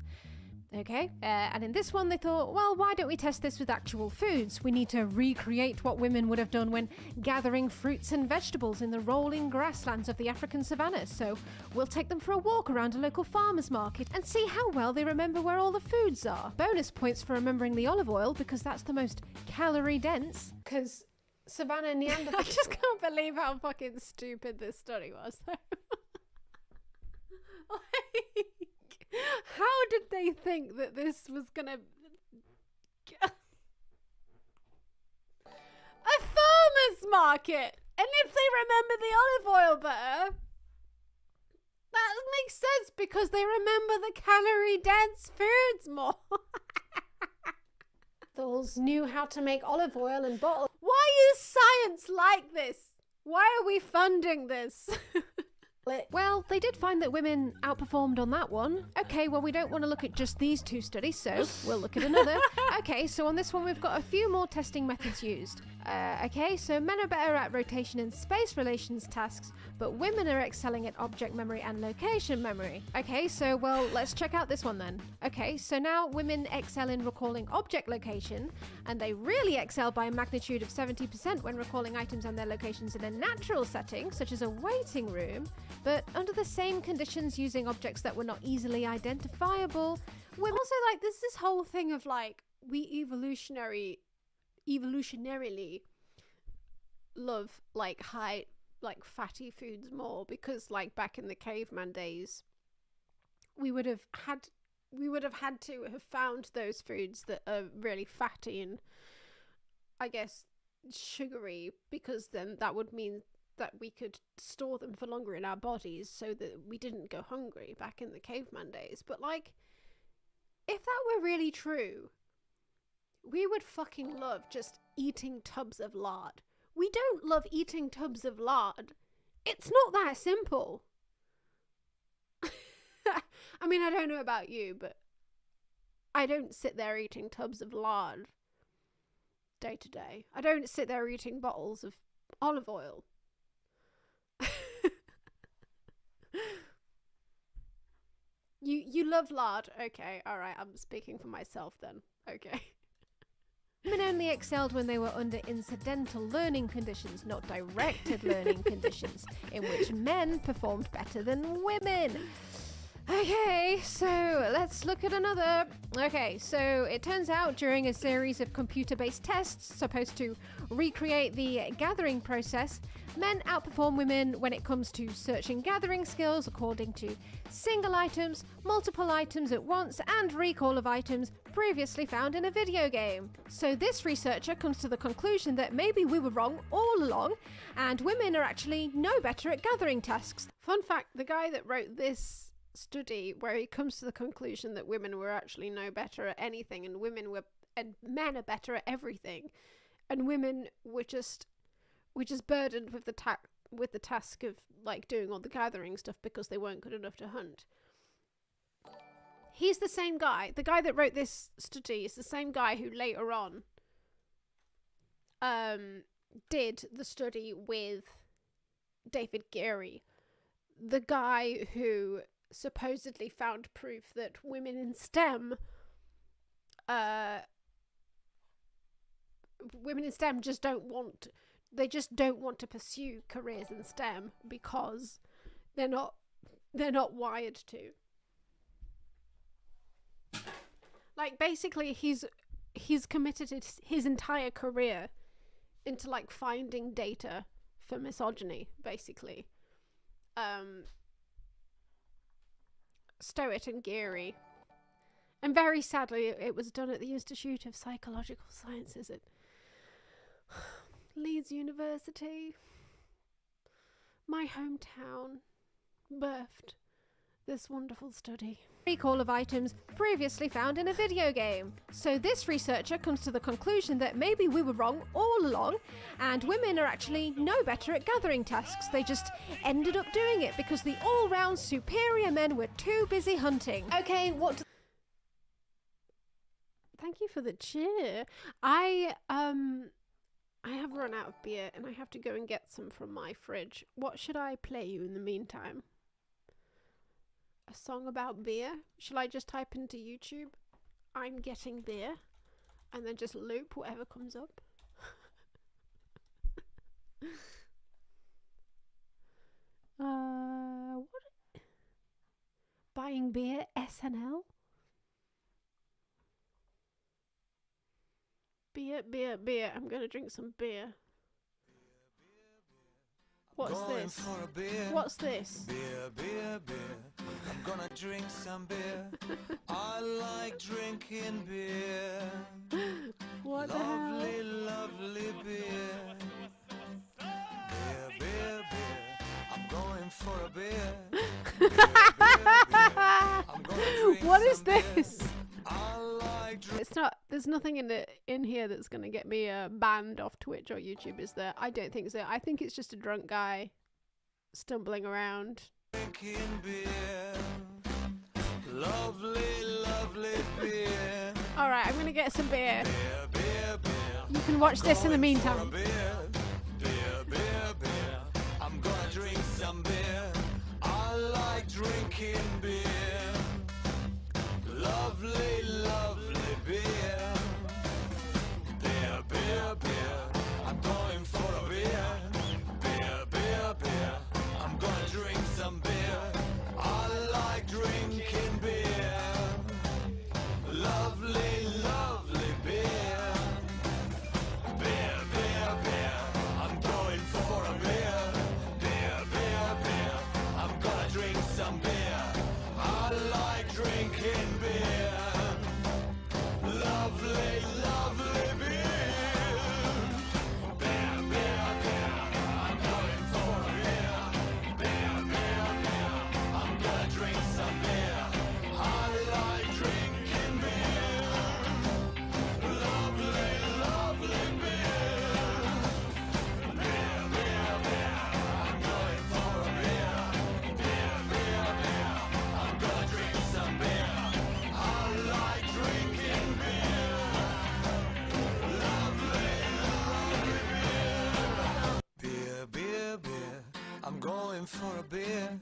[SPEAKER 1] Okay, and in this one they thought, well, why don't we test this with actual foods? We need to recreate what women would have done when gathering fruits and vegetables in the rolling grasslands of the African savannas. So we'll take them for a walk around a local farmer's market and see how well they remember where all the foods are. Bonus points for remembering the olive oil, because that's the most calorie dense. Because Savannah Neanderthal... I just can't believe how fucking stupid this study was. How did they think that this was gonna...
[SPEAKER 10] supermarket. And if they remember the olive oil better, that makes sense because they remember the calorie-dense foods more.
[SPEAKER 6] Those knew how to make olive oil and bottle.
[SPEAKER 10] Why is science like this? Why are we funding this?
[SPEAKER 6] Well, they did find that women outperformed on that one. Okay, well, we don't want to look at just these two studies, so we'll look at another. Okay, so on this one, we've got a few more testing methods used. Okay, so men are better at rotation and space relations tasks, but women are excelling at object memory and location memory. Okay, so, well, let's check out this one then. Okay, so now women excel in recalling object location, and they really excel by a magnitude of 70% when recalling items and their locations in a natural setting, such as a waiting room, but under the same conditions using objects that were not easily identifiable.
[SPEAKER 10] Women also, like, there's this whole thing of, like, we evolutionarily love, like, high, like, fatty foods more because, like, back in the caveman days, we would have had to have found those foods that are really fatty and, I guess, sugary, because then that would mean that we could store them for longer in our bodies so that we didn't go hungry back in the caveman days. But, like, if that were really true, we would fucking love just eating tubs of lard. We don't love eating tubs of lard. It's not that simple. I mean, I don't know about you, but I don't sit there eating tubs of lard day to day. I don't sit there eating bottles of olive oil. You love lard. Okay, alright, I'm speaking for myself then. Okay.
[SPEAKER 6] Women only excelled when they were under incidental learning conditions, not directed learning conditions, in which men performed better than women. Okay, so let's look at another. Okay, so it turns out during a series of computer-based tests supposed to recreate the gathering process, men outperform women when it comes to searching gathering skills according to single items, multiple items at once, and recall of items previously found in a video game. So this researcher comes to the conclusion that maybe we were wrong all along, and women are actually no better at gathering tasks.
[SPEAKER 10] Fun fact, the guy that wrote this study where he comes to the conclusion that women were actually no better at anything and men are better at everything, and women were just burdened with the task of, like, doing all the gathering stuff because they weren't good enough to hunt. He's the same guy. The guy that wrote this study is the same guy who later on did the study with David Geary, the guy who supposedly found proof that women in STEM just don't want to pursue careers in STEM because they're not wired to. Like, basically he's committed his entire career into, like, finding data for misogyny, basically. Stowett and Geary. And very sadly, it was done at the Institute of Psychological Sciences at Leeds University. My hometown birthed this wonderful study.
[SPEAKER 6] Recall of items previously found in a video game. So this researcher comes to the conclusion that maybe we were wrong all along, and women are actually no better at gathering tasks. They just ended up doing it because the all-round superior men were too busy hunting.
[SPEAKER 10] Okay, what? Thank you for the cheer. I have run out of beer and I have to go and get some from my fridge. What should I play you in the meantime? A song about beer? Shall I just type into YouTube, I'm getting beer, and then just loop whatever comes up? What? Buying beer, SNL? Beer. I'm gonna drink some beer. What's this? What's this?
[SPEAKER 5] Beer. I'm gonna drink some beer. I like drinking beer.
[SPEAKER 10] What the hell?
[SPEAKER 5] Lovely beer.
[SPEAKER 1] What is this? It's not. There's nothing in here that's gonna get me banned off Twitch or YouTube, is there? I don't think so. I think it's just a drunk guy stumbling around.
[SPEAKER 5] Lovely, lovely beer.
[SPEAKER 1] All right, I'm gonna get some beer. You can watch this in the meantime.
[SPEAKER 5] I'm gonna drink some beer. I like drinking beer. Lovely, lovely beer. Beer, beer, beer. I'm going for a beer. Beer, beer, beer. I'm gonna drink some beer. I like drinking beer. Lovely, lovely beer. Beer, beer, beer. I'm going for a beer. Beer, beer, beer. I'm gonna drink some beer. I like drinking beer. Lovely, lovely beer. Beer, beer, beer. I'm going for a beer. Beer, beer, beer. I'm gonna drink some beer. I like drinking beer. Lovely, lovely beer. Beer, beer, beer. I'm going for a beer. Beer, beer, beer. I'm gonna drink some beer. I like drinking beer. Lovely, lovely beer. Beer, beer, beer. I'm going for a beer.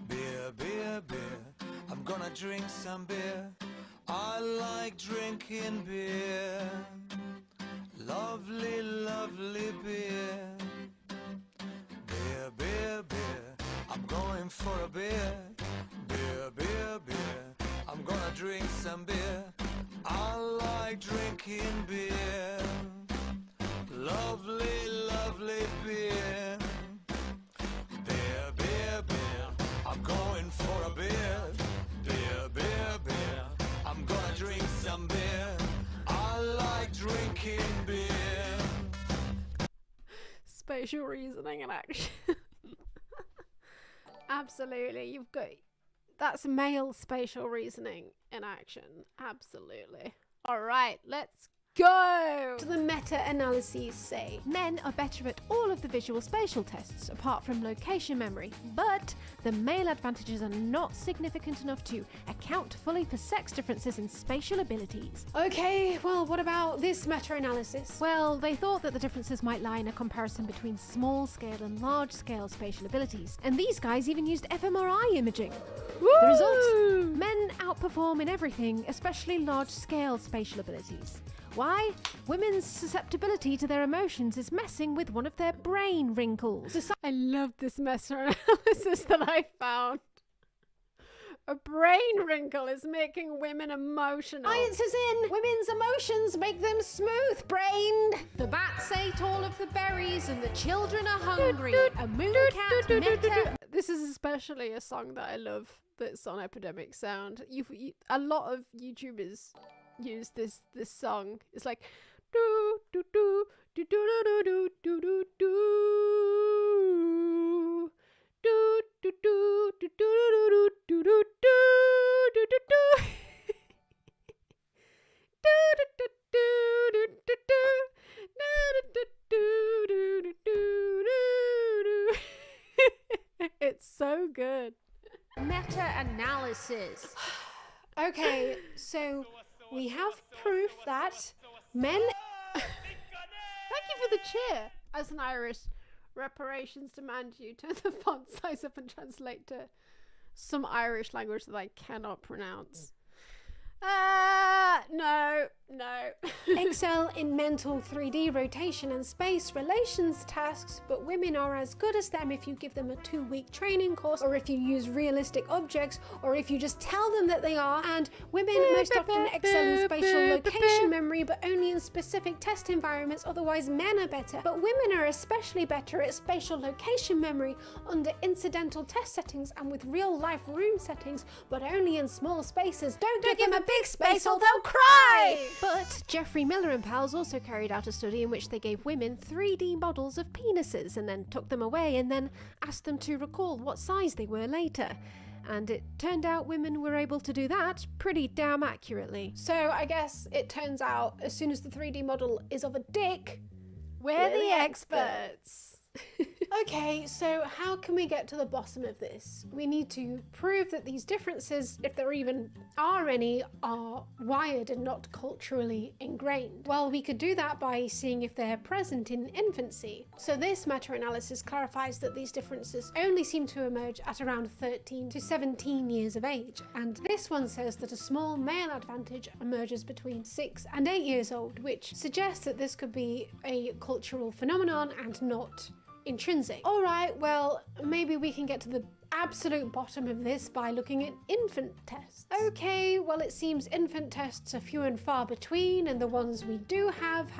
[SPEAKER 5] Beer, beer, beer. I'm gonna drink some beer. I like drinking beer. Lovely, lovely beer. Beer, beer, beer. I'm going for a beer. Beer, beer, beer. I'm gonna drink some beer. I like drinking beer. Lovely, lovely beer. Beer, beer, beer. I'm going for a beer. Beer, beer, beer. I'm gonna drink some beer. I like drinking beer.
[SPEAKER 1] Spatial reasoning in action. Absolutely, you've got. That's male spatial reasoning in action. Absolutely. All right, let's go. So the meta-analyses say men are better at all of the visual spatial tests apart from location memory, but the male advantages are not significant enough to account fully for sex differences in spatial abilities. Okay, well, what about this meta-analysis? Well, they thought that the differences might lie in a comparison between small-scale and large-scale spatial abilities, and these guys even used fMRI imaging. Woo! The results? Men outperform in everything, especially large-scale spatial abilities. Why? Women's susceptibility to their emotions is messing with one of their brain wrinkles. I love this meta-analysis that I found. A brain wrinkle is making women emotional. Science is in! Women's emotions make them smooth-brained! The bats ate all of the berries and the children are hungry. A moon cat meta... This is especially a song that I love that's on Epidemic Sound. A lot of YouTubers use this song. It's like do do do do do do do do do do do do do do do do do do do it's so good. Meta-analysis. Okay, so we have proof that men... Thank you for the cheer. As an Irish, reparations demand you turn the font size up and translate to some Irish language that I cannot pronounce. No. Excel in mental 3D rotation and space relations tasks, but women are as good as them if you give them a 2-week training course, or if you use realistic objects, or if you just tell them that they are. And women most often excel in spatial location memory, but only in specific test environments, otherwise men are better. But women are especially better at spatial location memory under incidental test settings and with real life room settings, but only in small spaces. Don't give them a big space or they'll cry! But Jeffrey Miller and pals also carried out a study in which they gave women 3D models of penises and then took them away and then asked them to recall what size they were later.
[SPEAKER 6] and it turned out women were able to do that pretty damn accurately. So I guess it turns out as soon as the 3D model is of a dick, we're the experts. Okay, so how can we get to the bottom of this? We need to prove that these differences, if there even are any, are wired and not culturally ingrained. Well, we could do that by seeing if they're present in infancy. So this meta-analysis clarifies that these differences only seem to emerge at around 13 to 17 years of age, and this one says that a small male advantage emerges between 6 and 8 years old, which suggests that this could be a cultural phenomenon and not intrinsic. Alright, well, maybe we can get to the absolute bottom of this by looking at infant tests. Okay, well, it seems infant tests are few and far between, and the ones we do have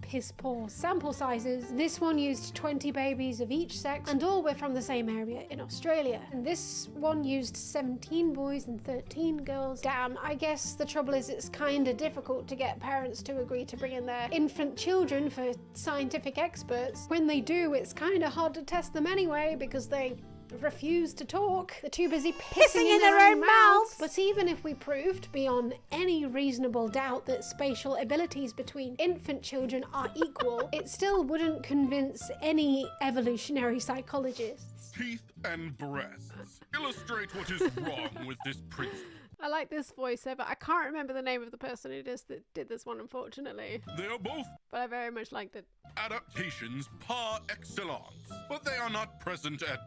[SPEAKER 6] piss poor sample sizes. This one used 20 babies of each sex, and all were from the same area in Australia. And this one used 17 boys and 13 girls. Damn, I guess the trouble is it's kinda difficult to get parents to agree to bring in their infant children for scientific experts. When they do, it's kinda hard to test them anyway because they refuse to talk. They're too busy pissing in their own mouths. But even if we proved beyond any reasonable doubt that spatial abilities between infant children are equal, it still wouldn't convince any evolutionary psychologists.
[SPEAKER 7] Teeth and breasts illustrate what is wrong with this principle.
[SPEAKER 1] I like this voiceover. I can't remember the name of the person who did this one, unfortunately.
[SPEAKER 7] They are both
[SPEAKER 1] But I very much liked it.
[SPEAKER 7] adaptations par excellence, but they are not present at...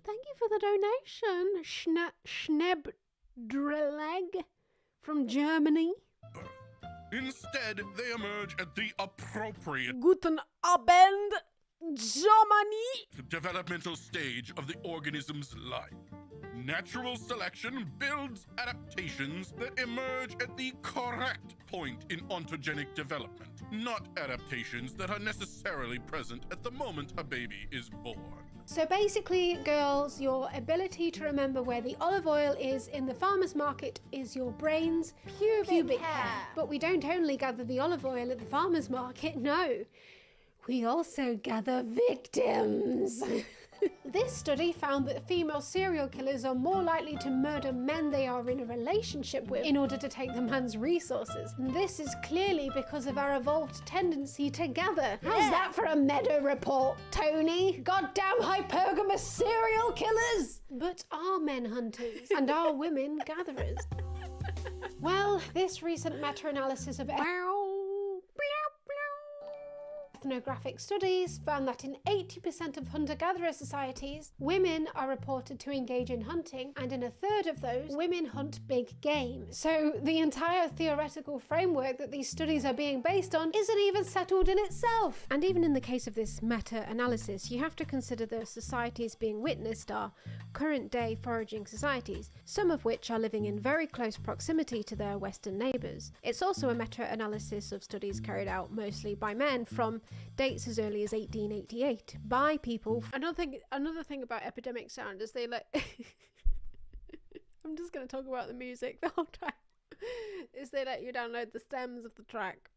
[SPEAKER 1] Thank you for the donation, Schnebdreleg from Germany.
[SPEAKER 7] Instead, they emerge at the appropriate
[SPEAKER 1] Guten Abend, Germany.
[SPEAKER 7] developmental stage of the organism's life. Natural selection builds adaptations that emerge at the correct point in ontogenic development, not adaptations that are necessarily present at the moment a baby is born.
[SPEAKER 6] So basically, girls, your ability to remember where the olive oil is in the farmer's market is your brain's pubic hair. But we don't only gather the olive oil at the farmer's market, no. We also gather victims. This study found that female serial killers are more likely to murder men they are in a relationship with in order to take the man's resources. And this is clearly because of our evolved tendency to gather. How's that for a meta report, Tony? Goddamn hypergamous serial killers! But are men hunters? And are women gatherers? Well, this recent meta-analysis of ethnographic studies found that in 80% of hunter-gatherer societies, women are reported to engage in hunting, and in a third of those, women hunt big game. So the entire theoretical framework that these studies are being based on isn't even settled in itself. And even in the case of this meta-analysis, you have to consider the societies being witnessed are current-day foraging societies, some of which are living in very close proximity to their Western neighbours. It's also a meta-analysis of studies carried out mostly by men from dates as early as 1888 by people. Another thing about epidemic sound is they let I'm just going to talk about the music the whole time. Is they let you download the stems of the track.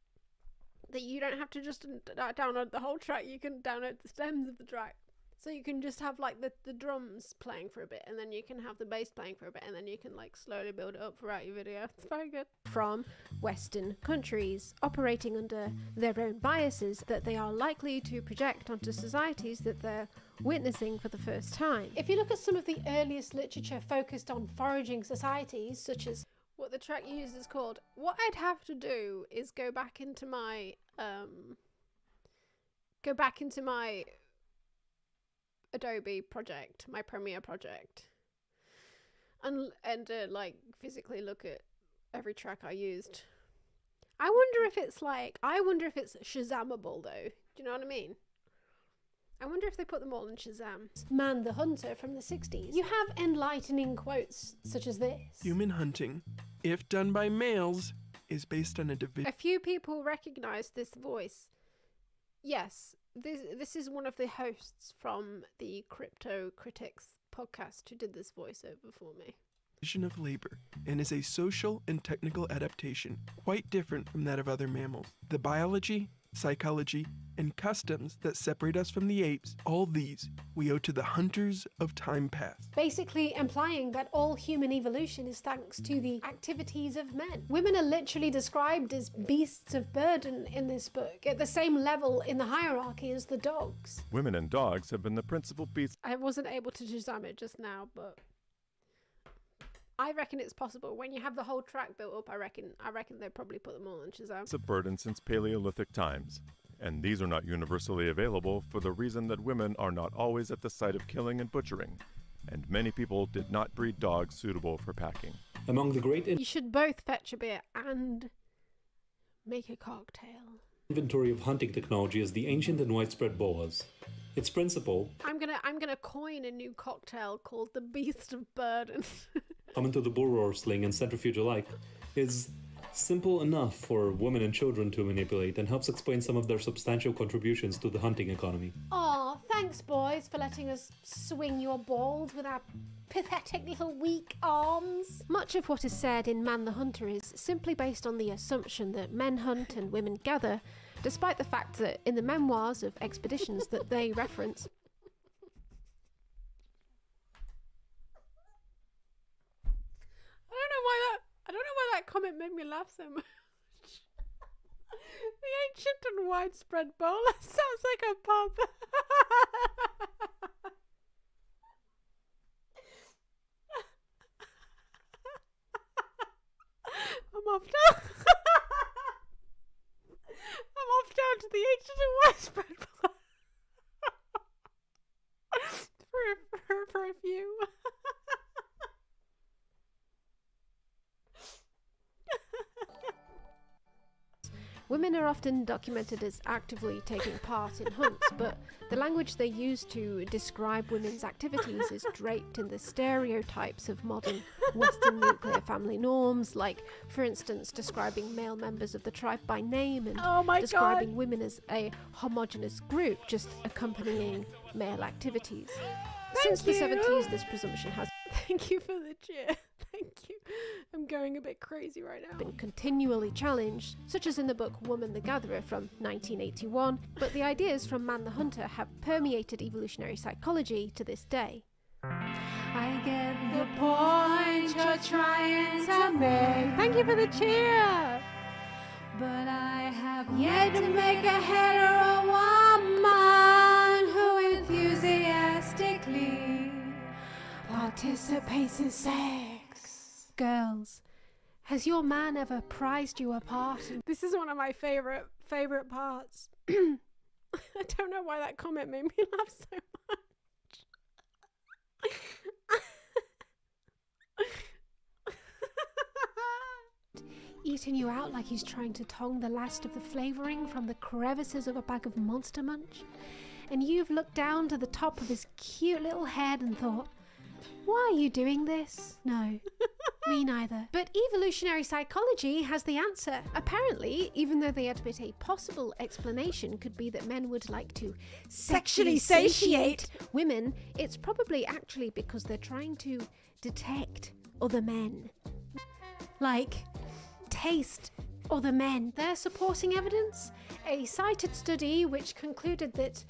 [SPEAKER 6] That you don't have to just download the whole track, you can download the stems of the track. So you can just have like the drums playing for a bit, and then you can have the bass playing for a bit, and then you can like slowly build it up throughout your video. It's very good. From Western countries, operating under their own biases that they are likely to project onto societies that they're witnessing for the first time. If you look at some of the earliest literature focused on foraging societies, such as what the track you use is called, what I'd have to do is go back into my Adobe project, my Premiere project, and like physically look at every track I used. I wonder if it's Shazamable though. Do you know what I mean? I wonder if they put them all in Shazam. Man the Hunter from the 60s. You have enlightening quotes such as this.
[SPEAKER 18] Human hunting, if done by males, is based on a division.
[SPEAKER 1] A few people recognize this voice. Yes, this is one of the hosts from the Crypto Critics podcast who did this voiceover for me.
[SPEAKER 18] Of labor, and is a social and technical adaptation quite different from that of other mammals. The biology psychology, and customs that separate us from the apes, all these we owe to the hunters of time past.
[SPEAKER 6] Basically implying that all human evolution is thanks to the activities of men. Women are literally described as beasts of burden in this book, at the same level in the hierarchy as the dogs.
[SPEAKER 13] Women and dogs have been the principal beasts.
[SPEAKER 1] I wasn't able to Shazam it just now, but I reckon it's possible. When you have the whole track built up, I reckon they'd probably put them all on Shazam.
[SPEAKER 13] Of burden since Paleolithic times. And these are not universally available for the reason that women are not always at the site of killing and butchering, and many people did not breed dogs suitable for packing.
[SPEAKER 22] Among the great
[SPEAKER 1] You should both fetch a beer and make a cocktail.
[SPEAKER 22] inventory of hunting technology is the ancient and widespread boas. Its principle,
[SPEAKER 1] I'm gonna coin a new cocktail called the Beast of Burden.
[SPEAKER 22] common to the bull roar sling and centrifuge alike, is simple enough for women and children to manipulate and helps explain some of their substantial contributions to the hunting economy.
[SPEAKER 6] Aw, thanks boys for letting us swing your balls with our pathetic little weak arms.
[SPEAKER 10] Much of what is said in Man the Hunter is simply based on the assumption that men hunt and women gather, despite the fact that in the memoirs of expeditions that they reference,
[SPEAKER 1] I don't know why that comment made me laugh so much. The ancient and widespread bowler sounds like a pub. I'm off down. I'm off down to the ancient and widespread bowler for a few.
[SPEAKER 10] women are often documented as actively taking part in hunts, but the language they use to describe women's activities is draped in the stereotypes of modern Western nuclear family norms, like, for instance, describing male members of the tribe by name and describing women as a homogenous group, just accompanying male activities. Since the 70s, this presumption has
[SPEAKER 1] Thank you for the cheer. Thank you. I'm going a bit crazy right now.
[SPEAKER 10] been continually challenged, such as in the book Woman the Gatherer from 1981, but the ideas from Man the Hunter have permeated evolutionary psychology to this day.
[SPEAKER 1] I get the point you're trying to make. Thank you for the cheer. But I have yet to make a hetero woman who enthusiastically participates in sex.
[SPEAKER 10] Girls, has your man ever prized you apart?
[SPEAKER 1] This is one of my favorite parts. I don't know why that comment made me laugh so much.
[SPEAKER 10] Eating you out like he's trying to tongue the last of the flavouring from the crevices of a bag of Monster Munch, and you've looked down to the top of his cute little head and thought, why are you doing this? No, me neither.
[SPEAKER 6] But evolutionary psychology has the answer.
[SPEAKER 10] Apparently, even though they admit a possible explanation could be that men would like to
[SPEAKER 1] Sexually satiate
[SPEAKER 10] women, it's probably actually because they're trying to detect other men. Like, taste other men.
[SPEAKER 6] Their supporting evidence? A cited study which concluded that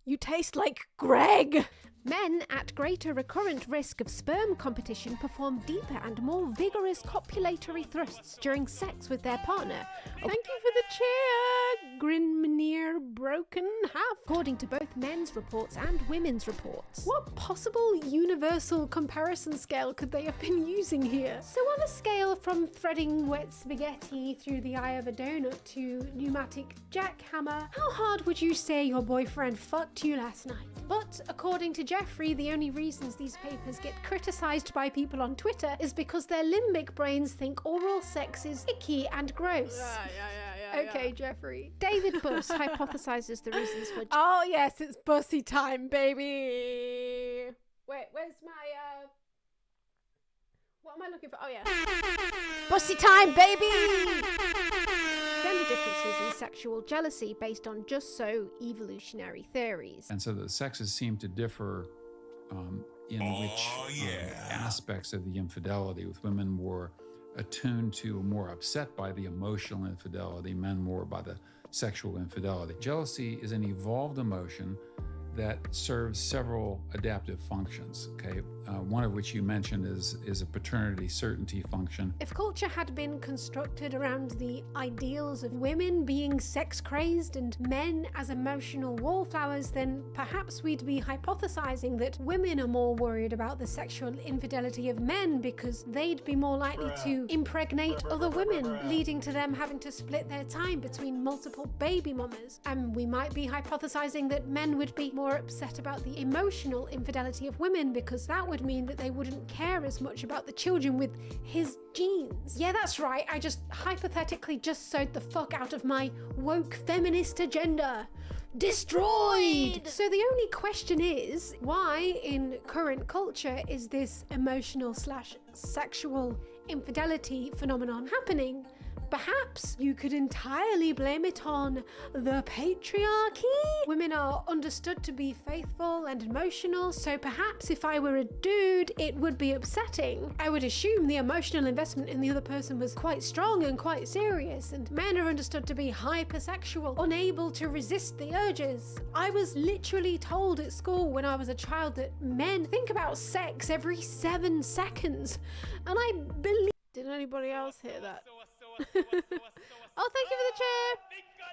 [SPEAKER 1] you taste like Greg.
[SPEAKER 10] Men at greater recurrent risk of sperm competition perform deeper and more vigorous copulatory thrusts during sex with their partner.
[SPEAKER 1] Thank you for the cheer, Grinmanier Broken Half.
[SPEAKER 10] According to both men's reports and women's reports.
[SPEAKER 1] What possible universal comparison scale could they have been using here?
[SPEAKER 6] So on a scale from threading wet spaghetti through the eye of a donut to pneumatic jackhammer, how hard would you say your boyfriend fucked you last night? But according to Jeffrey, the only reasons these papers get criticised by people on Twitter is because their limbic brains think oral sex is icky and gross.
[SPEAKER 1] Okay, Jeffrey.
[SPEAKER 10] David Buss hypothesizes the reasons for...
[SPEAKER 1] Oh yes, it's bussy time, baby. Wait, where's my what am I looking for? Oh yeah.
[SPEAKER 10] Bussy time, baby! Gender differences in sexual jealousy based on just so evolutionary theories.
[SPEAKER 17] And so the sexes seem to differ in which aspects of the infidelity, with women more attuned to, more upset by the emotional infidelity, men more by the sexual infidelity. Jealousy is an evolved emotion that serves several adaptive functions, okay? One of which you mentioned is a paternity certainty function.
[SPEAKER 10] If culture had been constructed around the ideals of women being sex-crazed and men as emotional wallflowers, then perhaps we'd be hypothesizing that women are more worried about the sexual infidelity of men because they'd be more likely to impregnate other women, leading to them having to split their time between multiple baby mamas. And we might be hypothesizing that men would be more upset about the emotional infidelity of women because that would mean that they wouldn't care as much about the children with his genes. Yeah, that's right, I just hypothetically just sewed the fuck out of my woke feminist agenda. Destroyed! So the only question is, why in current culture is this emotional / sexual infidelity phenomenon happening? Perhaps you could entirely blame it on the patriarchy. Women are understood to be faithful and emotional, so perhaps if I were a dude, it would be upsetting. I would assume the emotional investment in the other person was quite strong and quite serious, and men are understood to be hypersexual, unable to resist the urges. I was literally told at school when I was a child that men think about sex every 7 seconds, and I believe... Did anybody else hear that? Oh, thank you for the chair.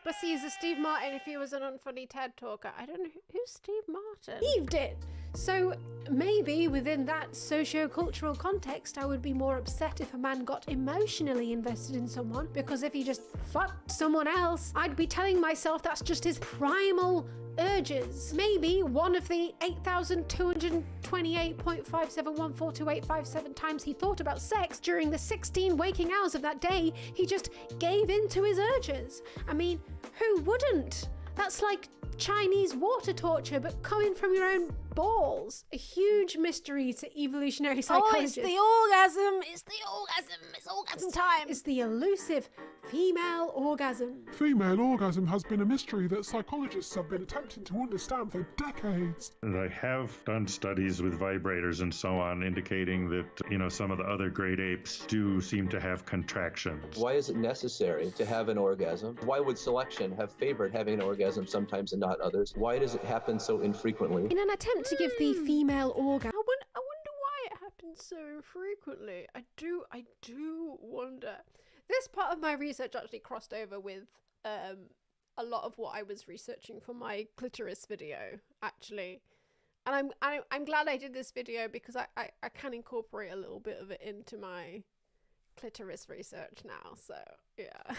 [SPEAKER 10] But see, he's a Steve Martin if he was an unfunny TED talker. I don't know who's Steve Martin. Believed it. So maybe within that socio-cultural context, I would be more upset if a man got emotionally invested in someone, because if he just fucked someone else, I'd be telling myself that's just his primal urges. Maybe one of the 8,228.57142857 times he thought about sex during the 16 waking hours of that day, he just gave in to his urges. I mean, who wouldn't? That's like Chinese water torture, but coming from your own balls. A huge mystery to evolutionary psychologists.
[SPEAKER 1] Oh, it's the orgasm! It's the orgasm! It's orgasm time!
[SPEAKER 10] It's the elusive female orgasm.
[SPEAKER 8] Female orgasm has been a mystery that psychologists have been attempting to understand for decades.
[SPEAKER 11] They have done studies with vibrators and so on, indicating that, some of the other great apes do seem to have contractions.
[SPEAKER 15] Why is it necessary to have an orgasm? Why would selection have favored having an orgasm sometimes and not others? Why does it happen so infrequently?
[SPEAKER 10] In an attempt to give the female orgasm.
[SPEAKER 1] I wonder why it happens so frequently. I do wonder. This part of my research actually crossed over with a lot of what I was researching for my clitoris video, actually. And I'm glad I did this video because I can incorporate a little bit of it into my clitoris research now, so yeah.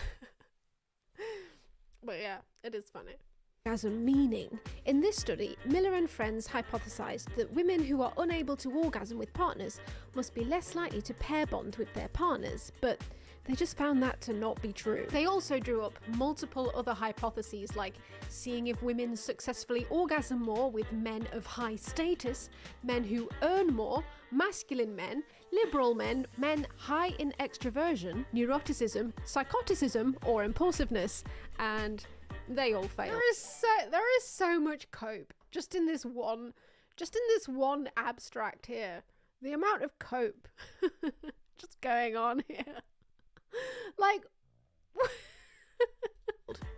[SPEAKER 1] But yeah, it is funny.
[SPEAKER 10] Orgasm meaning. In this study, Miller and friends hypothesized that women who are unable to orgasm with partners must be less likely to pair bond with their partners, but they just found that to not be true. They also drew up multiple other hypotheses, like seeing if women successfully orgasm more with men of high status, men who earn more, masculine men, liberal men, men high in extroversion, neuroticism, psychoticism, or impulsiveness, and they all fail.
[SPEAKER 1] There is so much cope just in this one abstract here. The amount of cope just going on here. Like,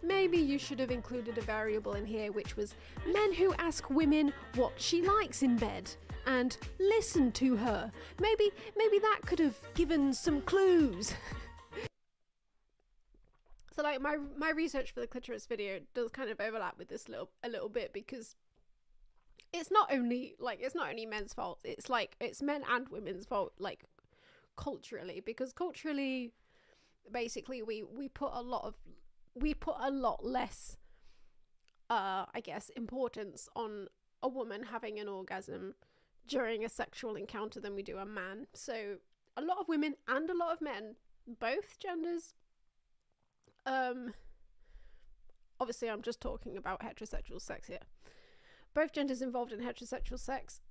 [SPEAKER 10] maybe you should have included a variable in here which was men who ask women what she likes in bed and listen to her. Maybe that could have given some clues.
[SPEAKER 1] So like my research for the clitoris video does kind of overlap with this a little bit, because it's not only men's fault. It's men and women's fault, like culturally, because culturally, basically we put a lot less I guess importance on a woman having an orgasm during a sexual encounter than we do a man. So a lot of women and a lot of men, both genders, obviously I'm just talking about heterosexual sex here. Both genders involved in heterosexual sex,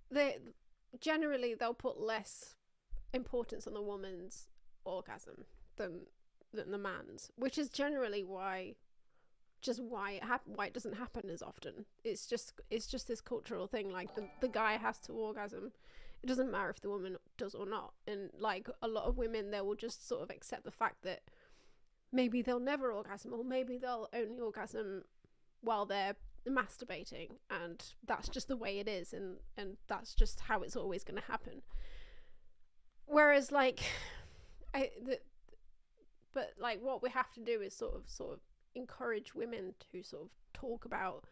[SPEAKER 1] they'll put less importance on the woman's orgasm than the man's, which is generally why it doesn't happen as often. It's just this cultural thing, like the guy has to orgasm. It doesn't matter if the woman does or not. And like a lot of women, they will just sort of accept the fact that maybe they'll never orgasm, or maybe they'll only orgasm while they're masturbating, and that's just the way it is, and that's just how it's always going to happen. Whereas like but like what we have to do is sort of encourage women to sort of talk about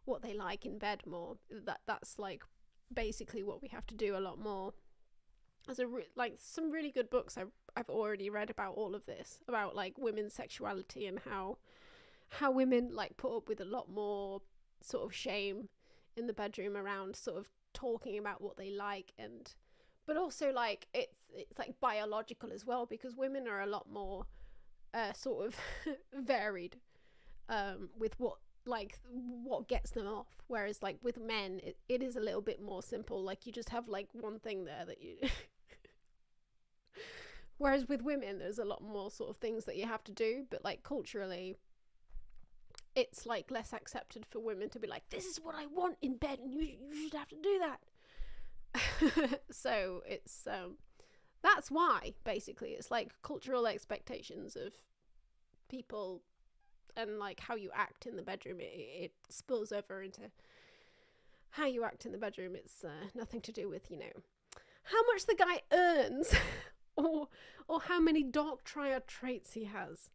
[SPEAKER 1] what they like in bed more. That's like basically what we have to do a lot more. There's like some really good books I've already read about all of this, about like women's sexuality and how women like put up with a lot more sort of shame in the bedroom around sort of talking about what they like, and but also like it's like biological as well, because women are a lot more sort of varied with what gets them off, whereas like with men it is a little bit more simple. Like you just have like one thing there that you whereas with women there's a lot more sort of things that you have to do, but like culturally it's like less accepted for women to be like, this is what I want in bed and you should have to do that. So it's that's why basically it's like cultural expectations of people and like how you act in the bedroom. It spills over into how you act in the bedroom. It's nothing to do with, you know, how much the guy earns or how many dark triad traits he has.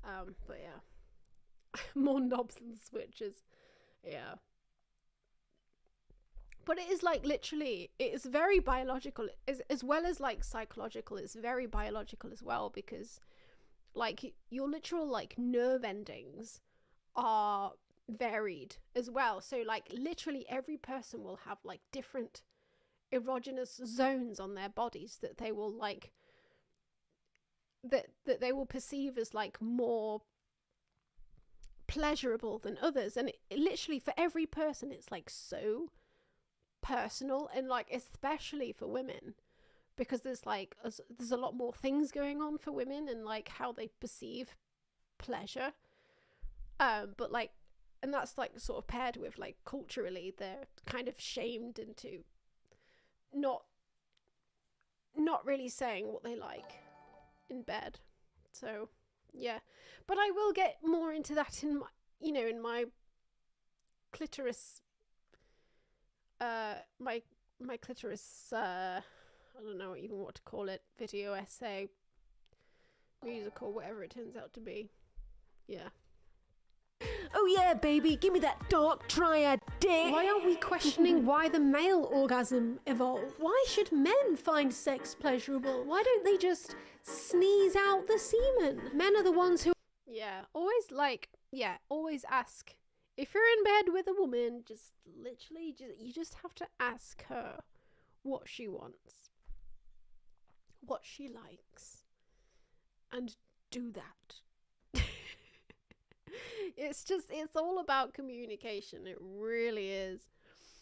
[SPEAKER 1] But yeah, more knobs and switches. Yeah. But it is like literally, it is very biological as well as like psychological. It's very biological as well, because like your literal like nerve endings are varied as well. So like literally every person will have like different erogenous zones on their bodies that they will like that they will perceive as like more pleasurable than others. And it literally for every person it's like so personal, and like especially for women, because there's a lot more things going on for women and like how they perceive pleasure, but like, and that's like sort of paired with like culturally they're kind of shamed into not really saying what they like in bed. So yeah, but I will get more into that in my, you know, in my clitoris my clitoris I don't know even what to call it, video essay, musical, whatever it turns out to be. Yeah.
[SPEAKER 10] Oh yeah, baby, give me that dark triad dick.
[SPEAKER 1] Why aren't we questioning why the male orgasm evolved? Why should men find sex pleasurable? Why don't they just sneeze out the semen? Men are the ones who... Yeah, always ask. If you're in bed with a woman, you just have to ask her what she wants, what she likes, and do that. It's all about communication. It really is.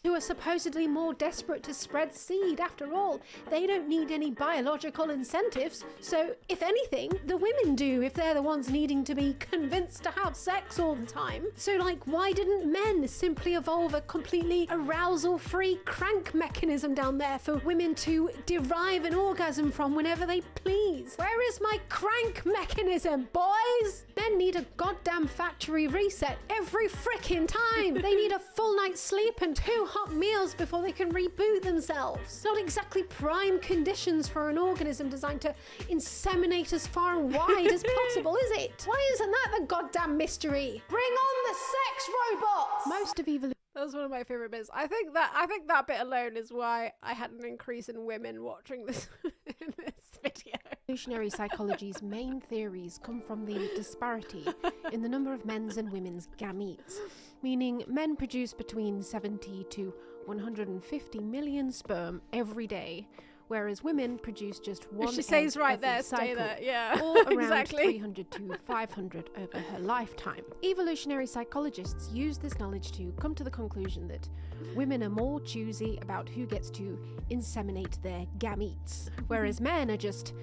[SPEAKER 1] Who are supposedly more desperate to spread seed. After all, they don't need any biological incentives. So, if anything, the women do, if they're the ones needing to be convinced to have sex all the time. So, like, why didn't men simply evolve a completely arousal-free crank mechanism down there for women to derive an orgasm from whenever they please? Where is my crank mechanism, boys? Men need a goddamn factory reset every frickin' time. They need a full night's sleep and 2 hot meals before they can reboot themselves. Not exactly prime conditions for an organism designed to inseminate as far and wide as possible, is it? Why isn't that the goddamn mystery? Bring on the sex robots! Most of evolution. That was one of my favorite bits. I think that bit alone is why I had an increase in women watching this in this video.
[SPEAKER 10] Evolutionary psychology's main theories come from the disparity in the number of men's and women's gametes, meaning men produce between 70 to 150 million sperm every day, whereas women produce just one.
[SPEAKER 1] She says right there,
[SPEAKER 10] cycle,
[SPEAKER 1] stay there, yeah.
[SPEAKER 10] or around
[SPEAKER 1] Exactly.
[SPEAKER 10] 300 to 500 over her lifetime. Evolutionary psychologists use this knowledge to come to the conclusion that women are more choosy about who gets to inseminate their gametes, whereas men are just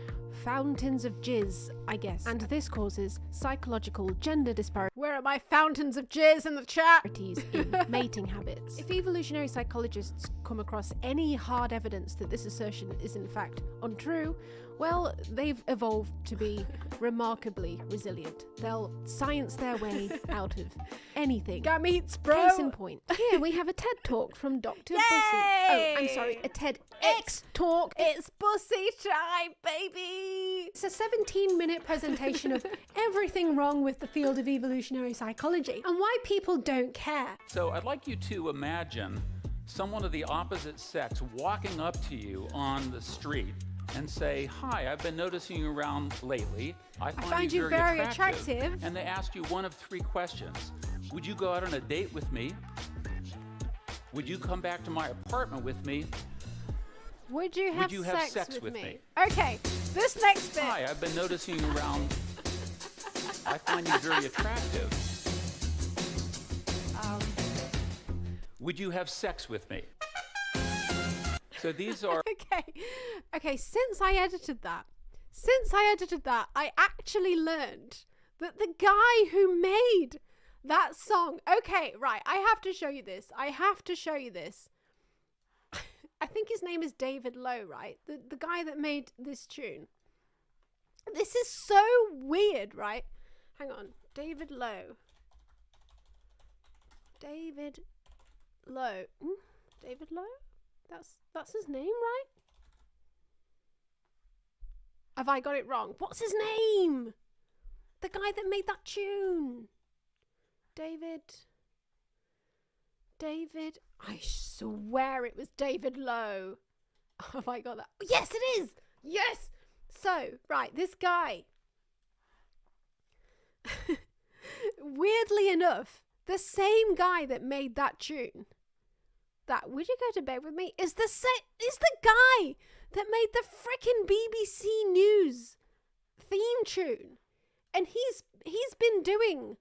[SPEAKER 10] fountains of jizz, I guess. And this causes psychological gender disparities.
[SPEAKER 1] Where are my fountains of jizz in the chat?
[SPEAKER 10] In mating habits. If evolutionary psychologists come across any hard evidence that this assertion is in fact untrue, well, they've evolved to be remarkably resilient. They'll science their way out of anything.
[SPEAKER 1] Gametes, bro!
[SPEAKER 10] Case in point. Here we have a TED talk from Dr. Bussy. Oh, I'm sorry, a TEDx talk.
[SPEAKER 1] It's Bussy time, baby!
[SPEAKER 10] It's a 17-minute presentation of everything wrong with the field of evolutionary psychology and why people don't care.
[SPEAKER 12] So I'd like you to imagine someone of the opposite sex walking up to you on the street and say, "Hi, I've been noticing you around lately. I find you very attractive." And they ask you one of three questions. Would you go out on a date with me? Would you come back to my apartment with me?
[SPEAKER 1] Would you have
[SPEAKER 12] sex with me?
[SPEAKER 1] Okay, this next bit.
[SPEAKER 12] Hi, I've been noticing you around. I find you very attractive. Would you have sex with me? So these are...
[SPEAKER 1] Okay, since I edited that, I actually learned that the guy who made that song... Okay, right, I have to show you this. I think his name is David Lowe, right? The guy that made this tune. This is so weird, right? Hang on. David Lowe. David Lowe. That's his name, right? Have I got it wrong? What's his name? The guy that made that tune. David. I swear it was David Lowe. Have I got that? Yes, it is. Yes. So, right, this guy. Weirdly enough, the same guy that made that tune, that "Would You Go to Bed With Me," is the guy that made the frickin' BBC News theme tune. And he's been doing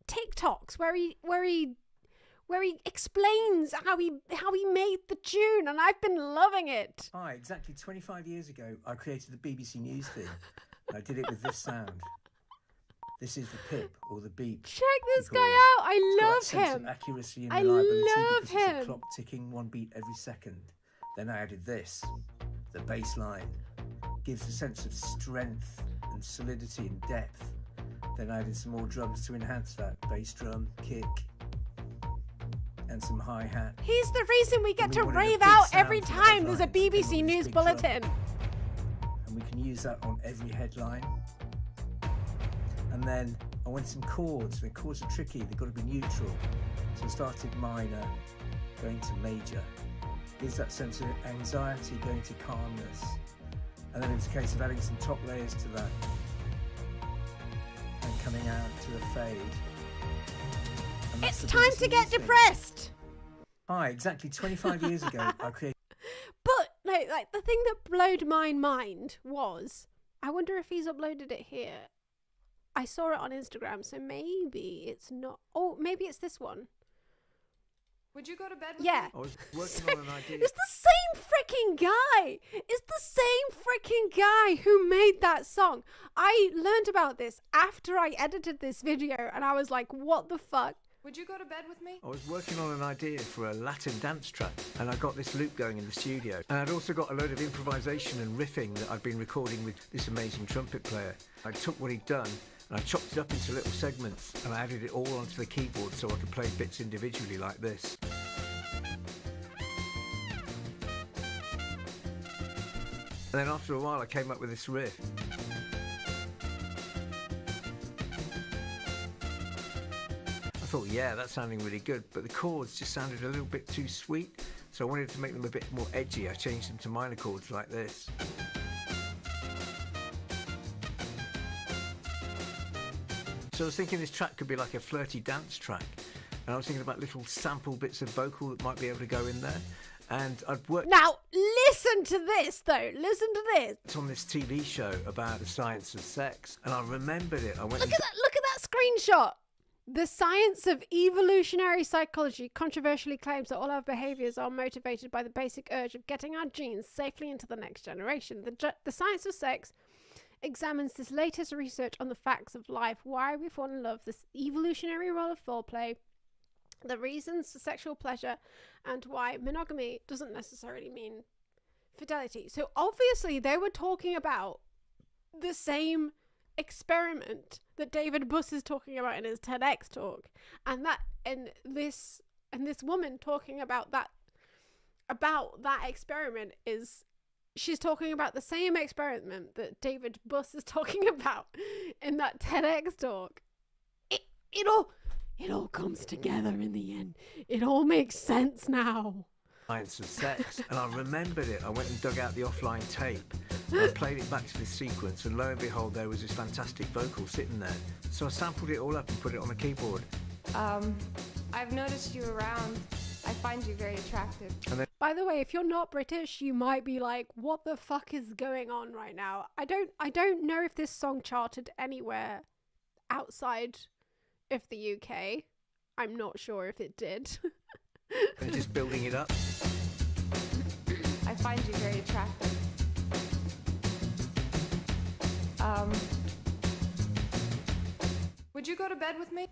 [SPEAKER 1] TikToks where he explains how he made the tune, and I've been loving it.
[SPEAKER 14] Hi, exactly 25 years ago, I created the BBC News theme. I did it with this sound. This is the pip or the beep.
[SPEAKER 1] Check this guy out. I love
[SPEAKER 14] It's got that sense
[SPEAKER 1] him.
[SPEAKER 14] of accuracy and
[SPEAKER 1] I
[SPEAKER 14] reliability
[SPEAKER 1] love
[SPEAKER 14] because it's
[SPEAKER 1] him.
[SPEAKER 14] a clock ticking one beat every second. Then I added this, the bass line. Gives a sense of strength and solidity and depth. Then I added some more drums to enhance that. Bass drum, kick, and some hi-hat.
[SPEAKER 1] He's the reason we get
[SPEAKER 14] And
[SPEAKER 1] to
[SPEAKER 14] we wanted a
[SPEAKER 1] rave
[SPEAKER 14] big
[SPEAKER 1] out
[SPEAKER 14] sound
[SPEAKER 1] every
[SPEAKER 14] for the
[SPEAKER 1] time there's a
[SPEAKER 14] headlines.
[SPEAKER 1] BBC
[SPEAKER 14] Big
[SPEAKER 1] News
[SPEAKER 14] drum.
[SPEAKER 1] bulletin.
[SPEAKER 14] And we can use that on every headline. And then I went some chords. The chords are tricky, they've got to be neutral. So I started minor, going to major. Gives that sense of anxiety going to calmness. And then it's a case of adding some top layers to that. And coming out to a fade. And that's
[SPEAKER 1] It's
[SPEAKER 14] the
[SPEAKER 1] time
[SPEAKER 14] BBC
[SPEAKER 1] to get
[SPEAKER 14] News thing.
[SPEAKER 1] depressed.
[SPEAKER 14] Hi, exactly 25 years ago, I created...
[SPEAKER 1] But like the thing that blowed my mind was, I wonder if he's uploaded it here. I saw it on Instagram, so maybe it's not. Oh, maybe it's this one.
[SPEAKER 6] Would you go to bed with
[SPEAKER 1] Yeah.
[SPEAKER 6] me?
[SPEAKER 14] I was working on an idea.
[SPEAKER 1] It's the same freaking guy. It's the same freaking guy who made that song. I learned about this after I edited this video, and I was like, what the fuck?
[SPEAKER 6] Would you go to bed with me?
[SPEAKER 14] I was working on an idea for a Latin dance track, and I got this loop going in the studio. And I'd also got a load of improvisation and riffing that I'd been recording with this amazing trumpet player. I took what he'd done, and I chopped it up into little segments, and I added it all onto the keyboard so I could play bits individually like this. And then after a while, I came up with this riff. I thought, yeah, that's sounding really good, but the chords just sounded a little bit too sweet, so I wanted to make them a bit more edgy. I changed them to minor chords like this. So I was thinking this track could be like a flirty dance track, and I was thinking about little sample bits of vocal that might be able to go in there, and I'd worked...
[SPEAKER 1] Now, listen to this, though. Listen to this.
[SPEAKER 14] It's on this TV show about the science of sex, and I remembered it. I went
[SPEAKER 1] Look at that screenshot. The science of evolutionary psychology controversially claims that all our behaviors are motivated by the basic urge of getting our genes safely into the next generation. The science of sex examines this latest research on the facts of life, why we fall in love, this evolutionary role of foreplay, the reasons for sexual pleasure, and why monogamy doesn't necessarily mean fidelity. So obviously they were talking about the same experiment that David Buss is talking about in his TEDx talk, and this woman talking about that experiment is, she's talking about the same experiment that David Buss is talking about in that TEDx talk. It all comes together in the end. It all makes sense now.
[SPEAKER 14] Science of sex, and I remembered it. I went and dug out the offline tape, and I played it back to this sequence, and lo and behold, there was this fantastic vocal sitting there. So I sampled it all up and put it on a keyboard.
[SPEAKER 16] I've noticed you around. I find you very attractive.
[SPEAKER 1] By the way, if you're not British, you might be like, what the fuck is going on right now? I don't know if this song charted anywhere outside of the UK. I'm not sure if it did.
[SPEAKER 14] And just building it up.
[SPEAKER 16] I find you very attractive. Would you go to bed with me?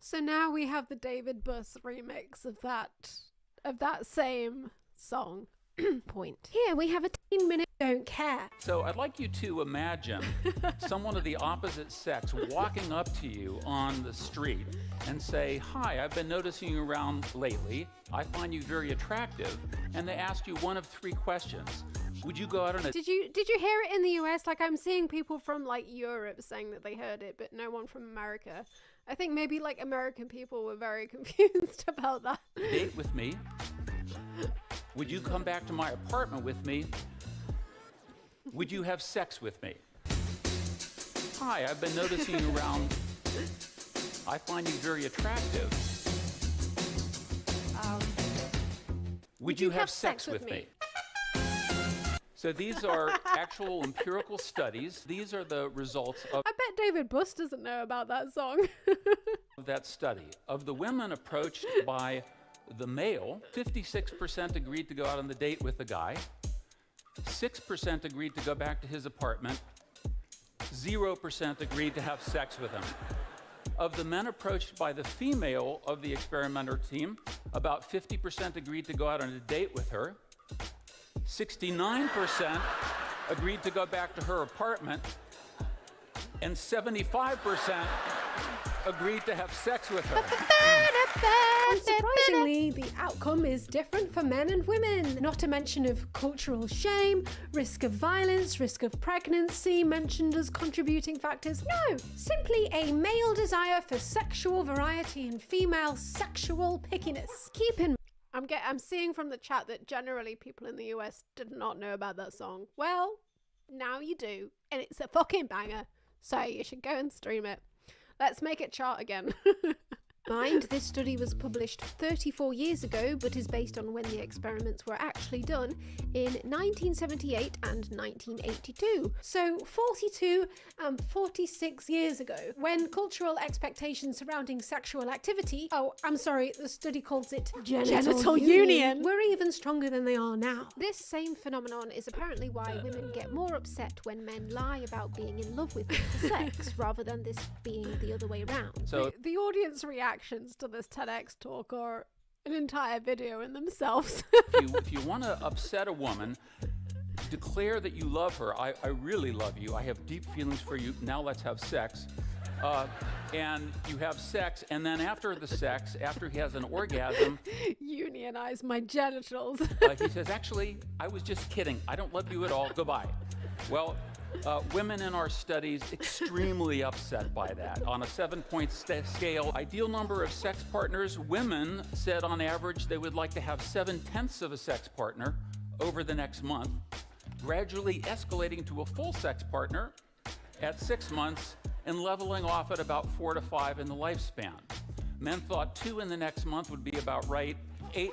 [SPEAKER 1] So now we have the David Buss remix of that same song. Point. Here we have a 10-minute don't care.
[SPEAKER 12] So I'd like you to imagine someone of the opposite sex walking up to you on the street and say, hi, I've been noticing you around lately. I find you very attractive. And they ask you one of three questions. Would you go out on a...
[SPEAKER 1] Did you hear it in the US? Like, I'm seeing people from like Europe saying that they heard it, but no one from America. I think maybe like American people were very confused about that.
[SPEAKER 12] Date with me. Would you come back to my apartment with me? Would you have sex with me? Hi, I've been noticing you around. I find you very attractive. Would you have sex with me? So these are actual empirical studies. These are the results of...
[SPEAKER 1] I bet David Buss doesn't know about that song.
[SPEAKER 12] that study. Of the women approached by the male, 56% agreed to go out on the date with the guy, 6% agreed to go back to his apartment, 0% agreed to have sex with him. Of the men approached by the female of the experimenter team, about 50% agreed to go out on a date with her, 69% agreed to go back to her apartment, and 75% agreed to have sex with her.
[SPEAKER 1] Unsurprisingly, the outcome is different for men and women. Not to mention of cultural shame, risk of violence, risk of pregnancy mentioned as contributing factors. No, simply a male desire for sexual variety and female sexual pickiness. Keep in I'm seeing from the chat that generally people in the US did not know about that song. Well, now you do, and it's a fucking banger, so you should go and stream it. Let's make it chart again. Mind, this study was published 34 years ago, but is based on when the experiments were actually done in 1978 and 1982. So 42 and 46 years ago, when cultural expectations surrounding sexual activity, the study calls it genital union, were even stronger than they are now. This same phenomenon is apparently why women get more upset when men lie about being in love with them for sex, rather than this being the other way around.
[SPEAKER 12] So
[SPEAKER 1] the audience reactions to this TEDx talk are an entire video in themselves.
[SPEAKER 12] if you want to upset a woman, declare that you love her. I really love you. I have deep feelings for you. Now let's have sex. And you have sex, and then after the sex, after he has an orgasm,
[SPEAKER 1] unionize my genitals.
[SPEAKER 12] He says, actually, I was just kidding. I don't love you at all. Goodbye. Well, women in our studies extremely upset by that. On a 7-point scale, ideal number of sex partners, women said on average they would like to have 7/10 of a sex partner over the next month, gradually escalating to a full sex partner at 6 months and leveling off at about 4 to 5 in the lifespan. Men thought 2 in the next month would be about right. 8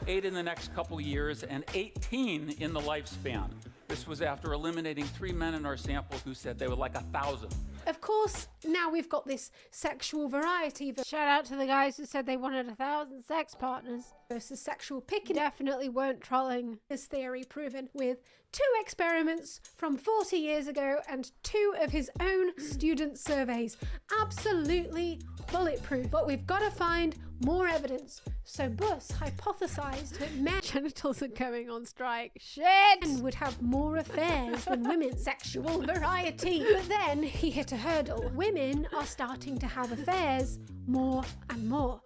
[SPEAKER 12] 8 in the next couple of years, and 18 in the lifespan. This was after eliminating 3 men in our sample who said they would like 1,000.
[SPEAKER 10] Of course, now we've got this sexual variety. But shout out to the guys who said they wanted 1,000 sex partners. Versus sexual picking definitely weren't trolling. This theory proven with 2 experiments from 40 years ago and 2 of his own student surveys. Absolutely bulletproof. But we've got to find more evidence. So Buss hypothesized that men's genitals are going on strike. Shit! And would have more affairs than women. Sexual variety. But then he hit a hurdle. Women are starting to have affairs more and more.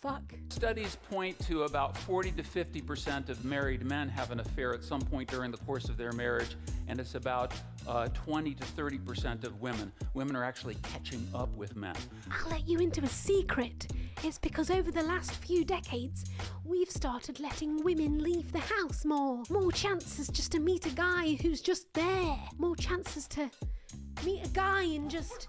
[SPEAKER 10] Fuck.
[SPEAKER 12] Studies point to about 40 to 50% of married men have an affair at some point during the course of their marriage, and it's about 20 to 30% of women. Women are actually catching up with men.
[SPEAKER 10] I'll let you into a secret. It's because over the last few decades, we've started letting women leave the house more. More chances just to meet a guy who's just there. More chances to meet a guy and just...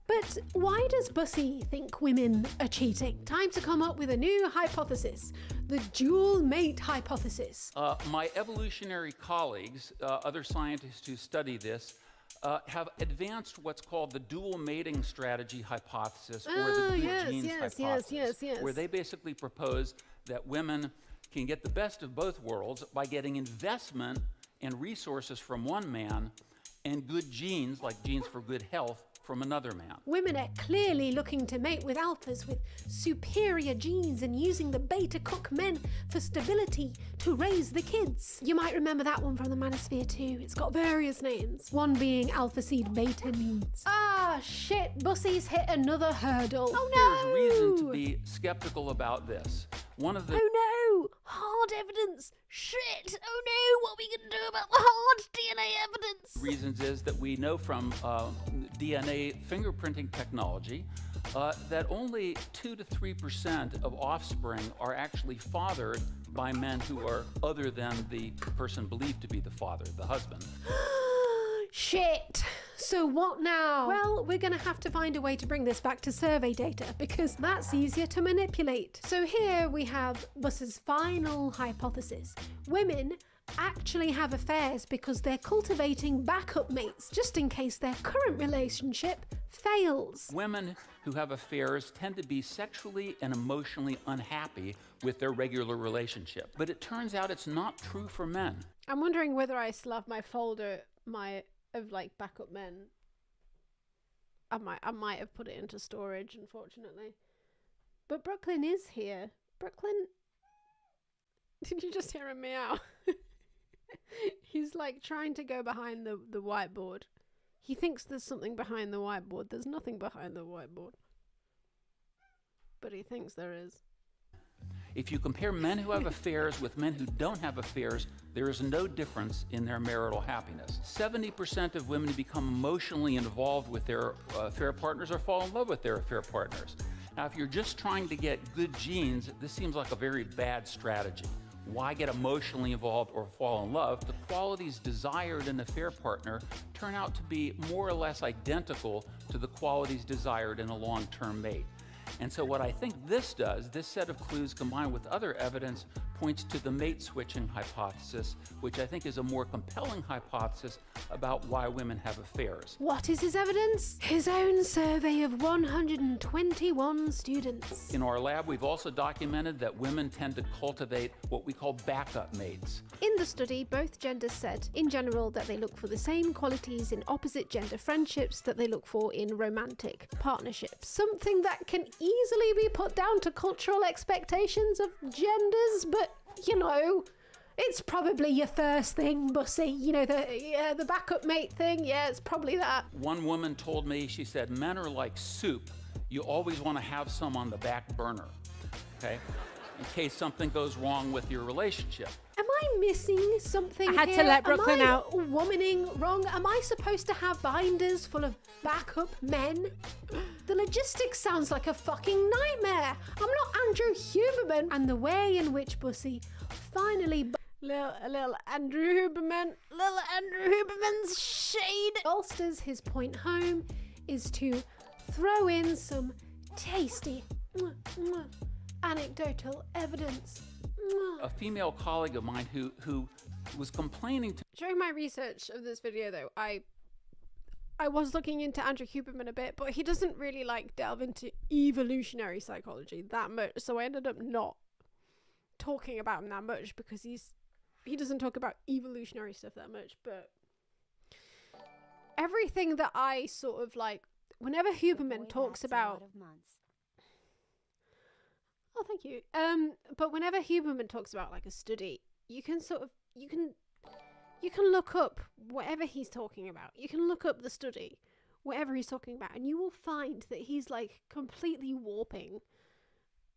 [SPEAKER 10] But why does Bussy think women are cheating? Time to come up with a new hypothesis. The dual mate hypothesis.
[SPEAKER 12] My evolutionary colleagues, other scientists who study this, have advanced what's called the dual mating strategy hypothesis, or the good genes hypothesis, where they basically propose that women can get the best of both worlds by getting investment and resources from one man and good genes, like genes for good health, from another man.
[SPEAKER 10] Women are clearly looking to mate with alphas with superior genes and using the beta cook men for stability to raise the kids. You might remember that one from the Manosphere too. It's got various names. One being alpha seed beta needs. Ah, shit, Bussy's hit another hurdle. Oh no!
[SPEAKER 12] There's reason to be skeptical about this. One of the...
[SPEAKER 10] Oh no! Hard evidence! Shit! Oh no! What are we gonna do about the hard DNA evidence?
[SPEAKER 12] Reasons is that we know from DNA fingerprinting technology that only 2 to 3% of offspring are actually fathered by men who are other than the person believed to be the father, the husband.
[SPEAKER 10] Shit! So what now? Well, we're gonna have to find a way to bring this back to survey data because that's easier to manipulate. So here we have Buss's final hypothesis. Women actually have affairs because they're cultivating backup mates just in case their current relationship fails.
[SPEAKER 12] Women who have affairs tend to be sexually and emotionally unhappy with their regular relationship. But it turns out it's not true for men.
[SPEAKER 1] I'm wondering whether I still have my folder of like backup men. I might have put it into storage, unfortunately. But Brooklyn is here. Brooklyn, did you just hear him meow? He's like trying to go behind the whiteboard. He thinks there's something behind the whiteboard. There's nothing behind the whiteboard. But he thinks there is.
[SPEAKER 12] If you compare men who have affairs with men who don't have affairs, there is no difference in their marital happiness. 70% of women who become emotionally involved with their affair partners or fall in love with their affair partners. Now, if you're just trying to get good genes, this seems like a very bad strategy. Why get emotionally involved or fall in love? The qualities desired in an affair partner turn out to be more or less identical to the qualities desired in a long-term mate. And so what I think this does, this set of clues combined with other evidence, points to the mate switching hypothesis, which I think is a more compelling hypothesis about why women have affairs.
[SPEAKER 10] What is his evidence? His own survey of 121 students.
[SPEAKER 12] In our lab, we've also documented that women tend to cultivate what we call backup mates.
[SPEAKER 10] In the study, both genders said, in general, that they look for the same qualities in opposite gender friendships that they look for in romantic partnerships. Something that can easily be put down to cultural expectations of genders, but, you know, it's probably your first thing, Bussy. You know, the backup mate thing, yeah, it's probably that.
[SPEAKER 12] One woman told me, she said, men are like soup. You always want to have some on the back burner, okay? In case something goes wrong with your relationship.
[SPEAKER 10] Am I missing something here?
[SPEAKER 1] I had to let Brooklyn out.
[SPEAKER 10] Am I womaning wrong? Am I supposed to have binders full of backup men? The logistics sounds like a fucking nightmare. I'm not Andrew Huberman. And the way in which Bussy finally...
[SPEAKER 1] Little Andrew Huberman's shade
[SPEAKER 10] bolsters his point home is to throw in some tasty anecdotal evidence.
[SPEAKER 12] a female colleague of mine who was complaining to
[SPEAKER 1] During my research of this video, though, I was looking into Andrew Huberman a bit, but he doesn't really like delve into evolutionary psychology that much, so I ended up not talking about him that much because he doesn't talk about evolutionary stuff that much. But everything that I sort of like, whenever Huberman talks about, oh, thank you. But whenever Huberman talks about like a study, you can look up whatever he's talking about. You can look up the study, whatever he's talking about, and you will find that he's like completely warping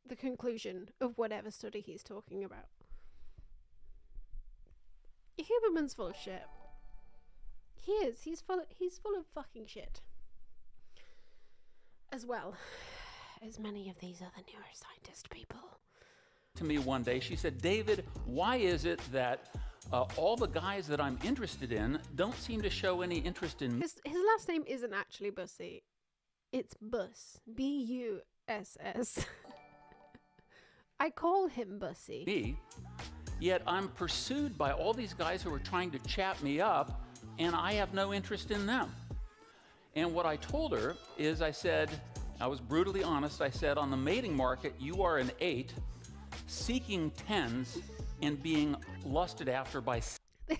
[SPEAKER 1] the conclusion of whatever study he's talking about. Huberman's full of shit. He is. He's full of fucking shit. As well as many of these other neuroscientist people.
[SPEAKER 12] to me one day. She said, "David, why is it that all the guys that I'm interested in don't seem to show any interest in me?"
[SPEAKER 1] His last name isn't actually Bussy. It's Buss. B-U-S-S. I call him Bussy.
[SPEAKER 12] Yet I'm pursued by all these guys who are trying to chat me up, and I have no interest in them. And what I told her is, I said, I was brutally honest, I said, on the mating market, you are an 8, seeking 10s and being lusted after by...
[SPEAKER 1] This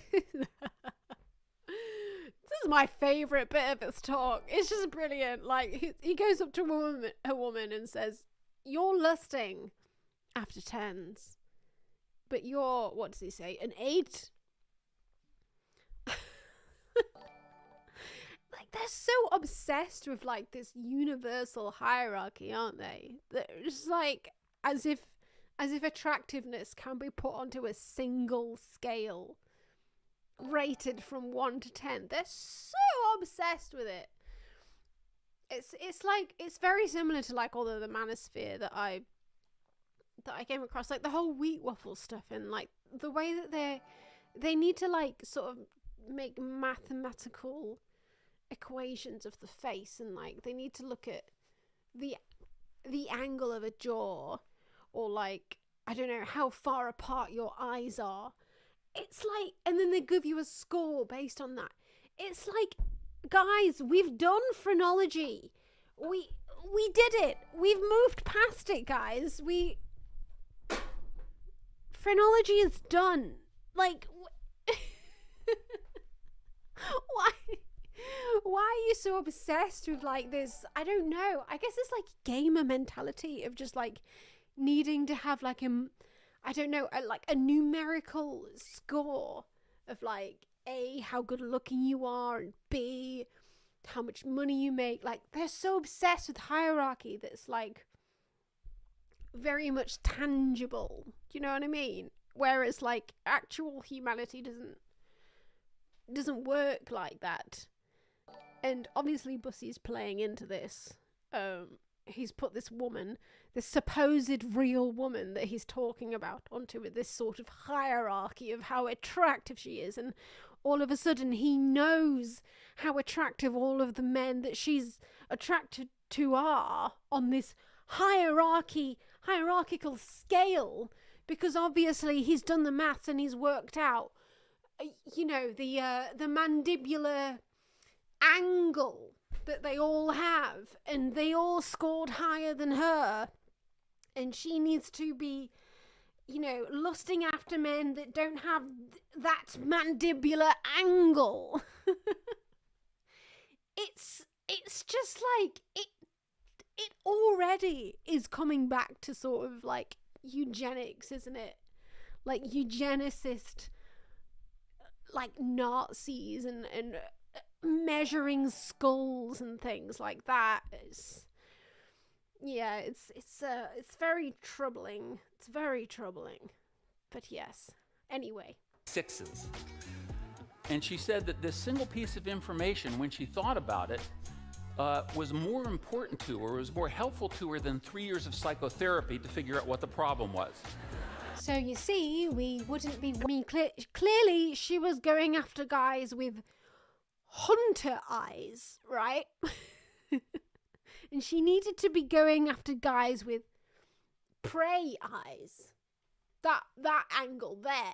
[SPEAKER 1] is my favorite bit of his talk. It's just brilliant. Like, he goes up to a woman and says, "You're lusting after 10s, but you're," what does he say, "an 8?" Like, they're so obsessed with like this universal hierarchy, aren't they? They're just like as if attractiveness can be put onto a single scale, rated from 1 to 10. They're so obsessed with it. It's like, it's very similar to like all of the Manosphere that I came across, like the whole wheat waffle stuff, and like the way that they need to like sort of make mathematical equations of the face, and like they need to look at the angle of a jaw, or like, I don't know, how far apart your eyes are. It's like, and then they give you a score based on that. It's like, guys, we've done phrenology. We did it. We've moved past it, guys. Phrenology is done. Like, why are you so obsessed with like this? I don't know. I guess it's like gamer mentality of just like needing to have like I don't know, like a numerical score of like A, how good looking you are, and B, how much money you make. Like, they're so obsessed with hierarchy that's like very much tangible. Do you know what I mean? Whereas like actual humanity doesn't work like that. And obviously Bussy's playing into this. He's put this woman, this supposed real woman that he's talking about, onto this sort of hierarchy of how attractive she is, and all of a sudden he knows how attractive all of the men that she's attracted to are on this hierarchical scale, because obviously he's done the maths and he's worked out, you know, the mandibular angle that they all have, and they all scored higher than her, and she needs to be, you know, lusting after men that don't have that mandibular angle. It's just like it already is coming back to sort of like eugenics, isn't it? Like eugenicist, like Nazis and measuring skulls and things like that. It's very troubling. It's very troubling. But yes. Anyway.
[SPEAKER 12] 6s. And she said that this single piece of information, when she thought about it, was more important to her, was more helpful to her than 3 years of psychotherapy to figure out what the problem was.
[SPEAKER 1] So you see, we wouldn't be... I mean, clearly she was going after guys with hunter eyes, right? And she needed to be going after guys with prey eyes.
[SPEAKER 10] that angle there,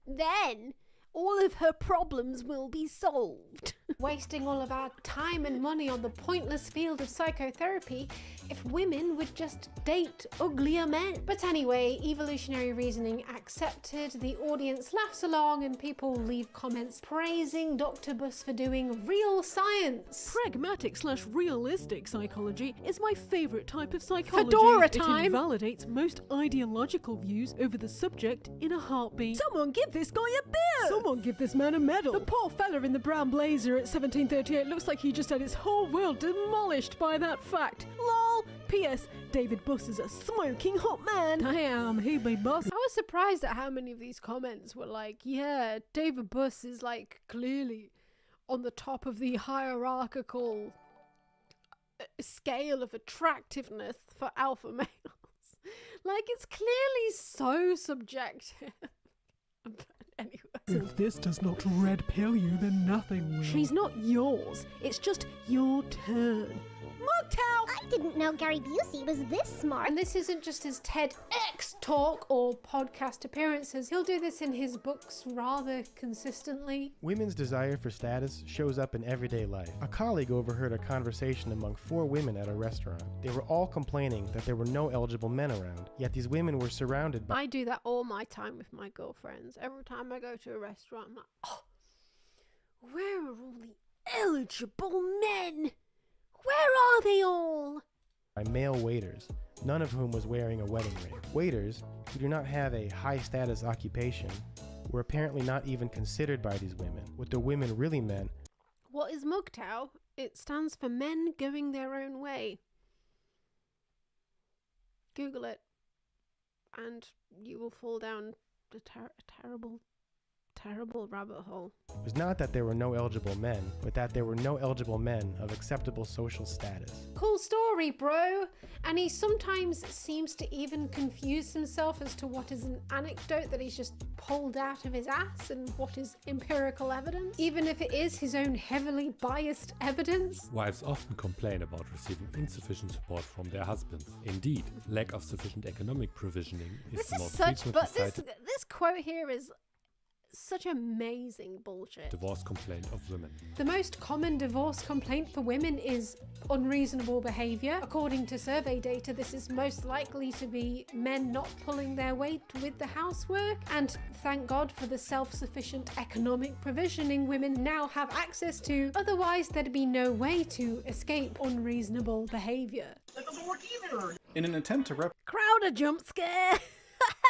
[SPEAKER 10] then all of her problems will be solved.
[SPEAKER 6] Wasting all of our time and money on the pointless field of psychotherapy if women would just date uglier men. But anyway, evolutionary reasoning accepted, the audience laughs along and people leave comments praising Dr. Buss for doing real science.
[SPEAKER 2] Pragmatic/realistic psychology is my favourite type of psychology.
[SPEAKER 10] Fedora
[SPEAKER 2] It
[SPEAKER 10] time!
[SPEAKER 2] invalidates most ideological views over the subject in a heartbeat. Someone give this guy a beer! Someone give this man a medal! The poor fella in the brown blazer at 1738 looks like he just had his whole world demolished by that fact. LOL! P.S. David Buss is a smoking hot man. Damn, he be Buss.
[SPEAKER 6] I was surprised at how many of these comments were like, yeah, David Buss is like clearly on the top of the hierarchical scale of attractiveness for alpha males. Like, it's clearly so subjective. But anyway.
[SPEAKER 2] If this does not red pill you, then nothing will.
[SPEAKER 10] She's not yours. It's just your turn.
[SPEAKER 21] Motel! I didn't know Gary Busey was this smart.
[SPEAKER 6] And this isn't just his TEDx talk or podcast appearances. He'll do this in his books rather consistently.
[SPEAKER 23] Women's desire for status shows up in everyday life. A colleague overheard a conversation among 4 women at a restaurant. They were all complaining that there were no eligible men around, yet these women were surrounded by...
[SPEAKER 10] I do that all my time with my girlfriends. Every time I go to a restaurant, I'm like, oh, where are all the eligible men? Where are they all?
[SPEAKER 23] By male waiters, none of whom was wearing a wedding ring. Waiters, who do not have a high-status occupation, were apparently not even considered by these women. What the women really meant...
[SPEAKER 10] What is MGTOW? It stands for men going their own way. Google it, and you will fall down a terrible rabbit hole.
[SPEAKER 23] It was not that there were no eligible men, but that there were no eligible men of acceptable social status.
[SPEAKER 6] Cool story, bro. And he sometimes seems to even confuse himself as to what is an anecdote that he's just pulled out of his ass and what is empirical evidence, even if it is his own heavily biased evidence.
[SPEAKER 24] Wives often complain about receiving insufficient support from their husbands. Indeed, lack of sufficient economic provisioning is the most frequently cited
[SPEAKER 10] this quote here is such amazing bullshit.
[SPEAKER 24] divorce complaint of women.
[SPEAKER 6] The most common divorce complaint for women is unreasonable behaviour. According to survey data, this is most likely to be men not pulling their weight with the housework. And thank God for the self-sufficient economic provisioning women now have access to. Otherwise, there'd be no way to escape unreasonable behaviour.
[SPEAKER 25] That doesn't work either.
[SPEAKER 26] In an attempt to
[SPEAKER 10] Crowd a jump scare!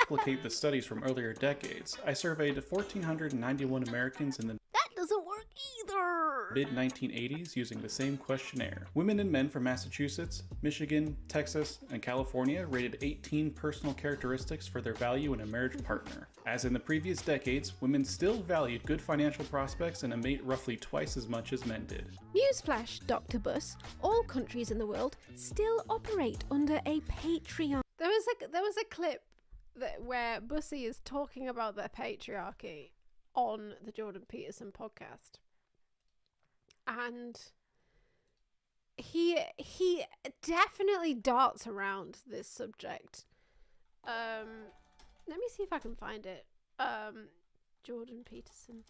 [SPEAKER 26] replicate the studies from earlier decades, I surveyed 1,491 Americans in the
[SPEAKER 10] That doesn't work either!
[SPEAKER 26] mid-1980s using the same questionnaire. Women and men from Massachusetts, Michigan, Texas, and California rated 18 personal characteristics for their value in a marriage partner. As in the previous decades, women still valued good financial prospects and a mate roughly twice as much as men did.
[SPEAKER 10] Newsflash, Dr. Buss. All countries in the world still operate under a patriarchy.
[SPEAKER 6] There was a clip where Bussy is talking about their patriarchy on the Jordan Peterson podcast, and he definitely darts around this subject. Let me see if I can find it. Jordan Peterson,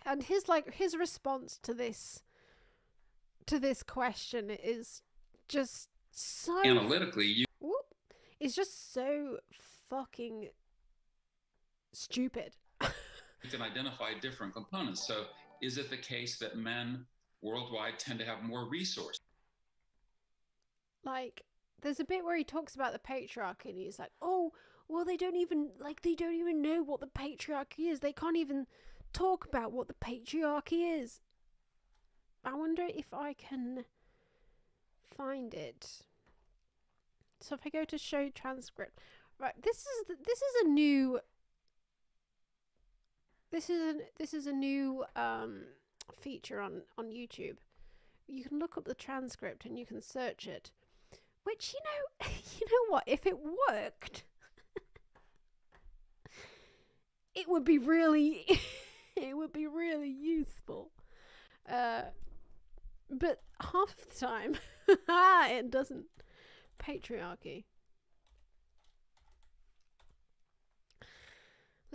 [SPEAKER 6] and his response to this question is just so
[SPEAKER 27] analytically
[SPEAKER 6] it's just so fucking stupid.
[SPEAKER 27] You can identify different components. So is it the case that men worldwide tend to have more resources?
[SPEAKER 6] Like, there's a bit where he talks about the patriarchy and he's like, oh, well, they don't even know what the patriarchy is. They can't even talk about what the patriarchy is. I wonder if I can find it. So if I go to show transcript, right, this is a new feature on YouTube. You can look up the transcript and you can search it, which you know what, if it worked it would be really useful, but half of the time it doesn't. Patriarchy.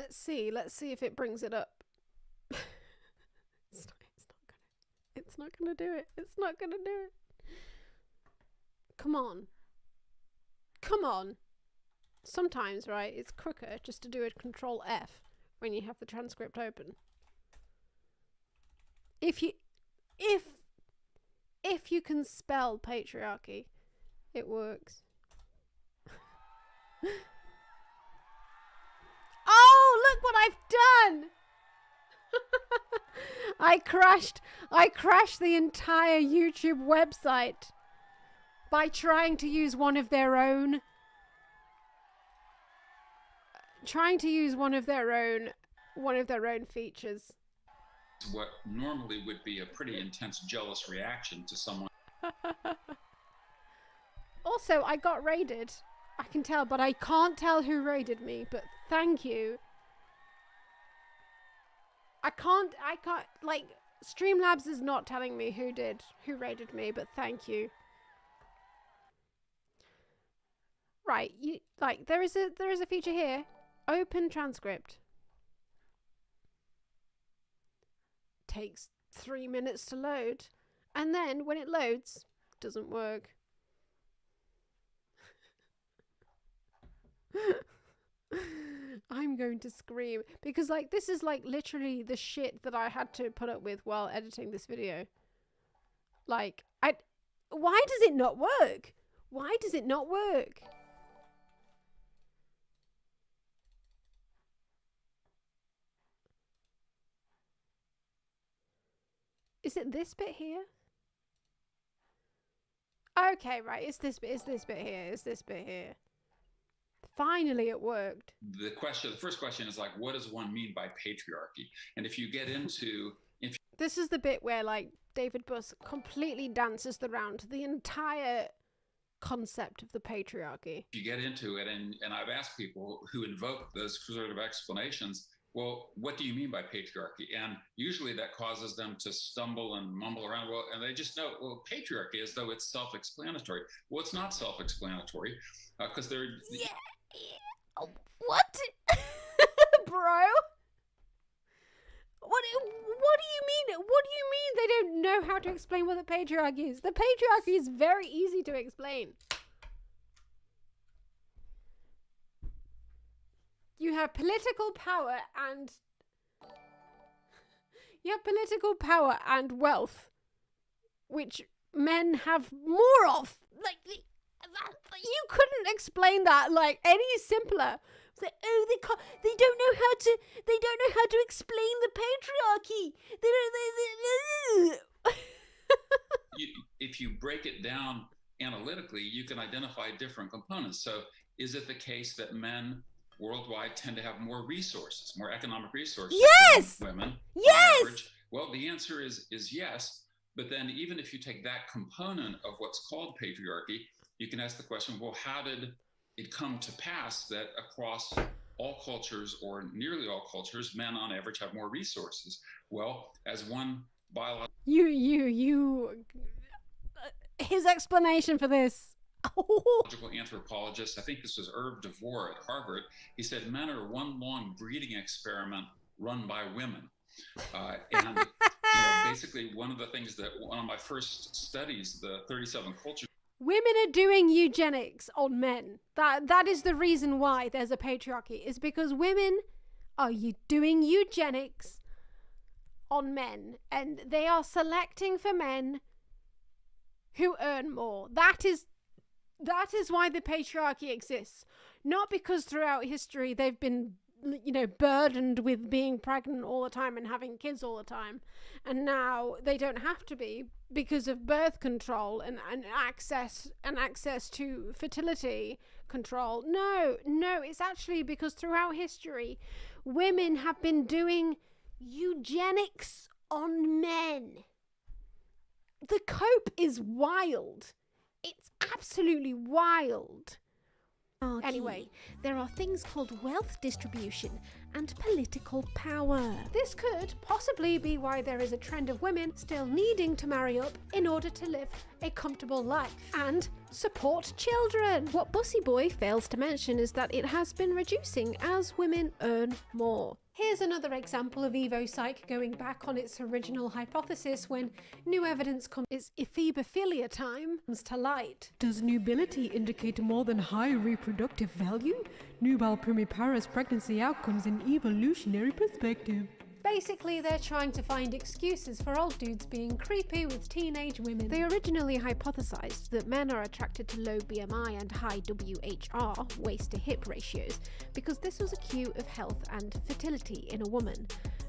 [SPEAKER 1] Let's see if it brings it up. It's not gonna do it. It's not gonna do it. Come on. Sometimes, right, it's quicker just to do a Control F when you have the transcript open. If you can spell patriarchy, it works. Oh, look what I've done! I crashed the entire YouTube website by trying to use one of their own features.
[SPEAKER 27] What normally would be a pretty intense jealous reaction to someone.
[SPEAKER 1] Also, I got raided. I can tell, but I can't tell who raided me, but thank you. I can't, like, Streamlabs is not telling me who raided me, but thank you. Right, there is a feature here. Open transcript. Takes 3 minutes to load, and then when it loads, doesn't work. I'm going to scream because this is literally the shit that I had to put up with while editing this video. Why does it not work? Why does it not work? Is it this bit here? Okay, right, it's this bit here. Finally, it worked.
[SPEAKER 27] The first question is what does one mean by patriarchy? And if you get into...
[SPEAKER 1] This is the bit where, David Buss completely dances around the entire concept of the patriarchy.
[SPEAKER 27] If you get into it, and I've asked people who invoke those sort of explanations, well, what do you mean by patriarchy? And usually that causes them to stumble and mumble around. Well, and they just know, well, patriarchy, as though it's self-explanatory. Well, it's not self-explanatory because they're...
[SPEAKER 1] Yeah. What? Bro? What do you mean? What do you mean they don't know how to explain what the patriarchy is? The patriarchy is very easy to explain. You have political power and wealth, which men have more of. You couldn't explain that any simpler. They don't know how to explain the patriarchy.
[SPEAKER 27] If you break it down analytically, you can identify different components. So is it the case that men worldwide tend to have more resources, more economic resources than women?
[SPEAKER 1] Yes!
[SPEAKER 27] On average? Well, the answer is yes. But then even if you take that component of what's called patriarchy, you can ask the question, well, how did it come to pass that across all cultures or nearly all cultures, men on average have more resources? Well, as one biological...
[SPEAKER 1] His explanation for this.
[SPEAKER 27] Anthropologist, I think this was Irv DeVore at Harvard, he said men are one long breeding experiment run by women. And basically one of the things that one of my first studies, the 37 cultures...
[SPEAKER 1] Women are doing eugenics on men. That is the reason why there's a patriarchy, is because women are doing eugenics on men, and they are selecting for men who earn more. That is why the patriarchy exists. Not because throughout history they've been burdened with being pregnant all the time and having kids all the time, and now they don't have to be because of birth control and access to fertility control. No, it's actually because throughout history women have been doing eugenics on men. The cope is wild. It's absolutely wild.
[SPEAKER 10] Anyway, there are things called wealth distribution and political power.
[SPEAKER 6] This could possibly be why there is a trend of women still needing to marry up in order to live a comfortable life and support children.
[SPEAKER 10] What Bussy Boy fails to mention is that it has been reducing as women earn more.
[SPEAKER 6] Here's another example of Evo-Psych going back on its original hypothesis when new evidence comes. It's ephebophilia time comes to light.
[SPEAKER 2] Does nubility indicate more than high reproductive value? Nubile primiparous pregnancy outcomes in evolutionary perspective.
[SPEAKER 6] Basically, they're trying to find excuses for old dudes being creepy with teenage women.
[SPEAKER 10] They originally hypothesized that men are attracted to low BMI and high WHR, waist to hip ratios, because this was a cue of health and fertility in a woman.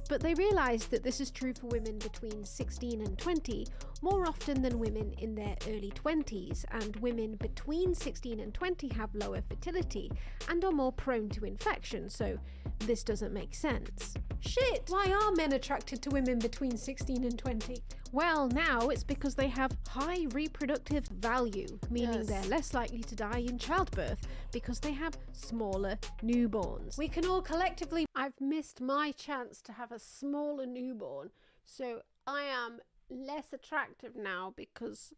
[SPEAKER 10] But they realized that this is true for women between 16 and 20 more often than women in their early 20s, and women between 16 and 20 have lower fertility and are more prone to infection, so this doesn't make sense.
[SPEAKER 6] Shit! Why are men attracted to women between 16 and 20?
[SPEAKER 10] Well, now it's because they have high reproductive value, meaning they're less likely to die in childbirth because they have smaller newborns.
[SPEAKER 6] We can all collectively... I've missed my chance to have a smaller newborn, so I am less attractive now because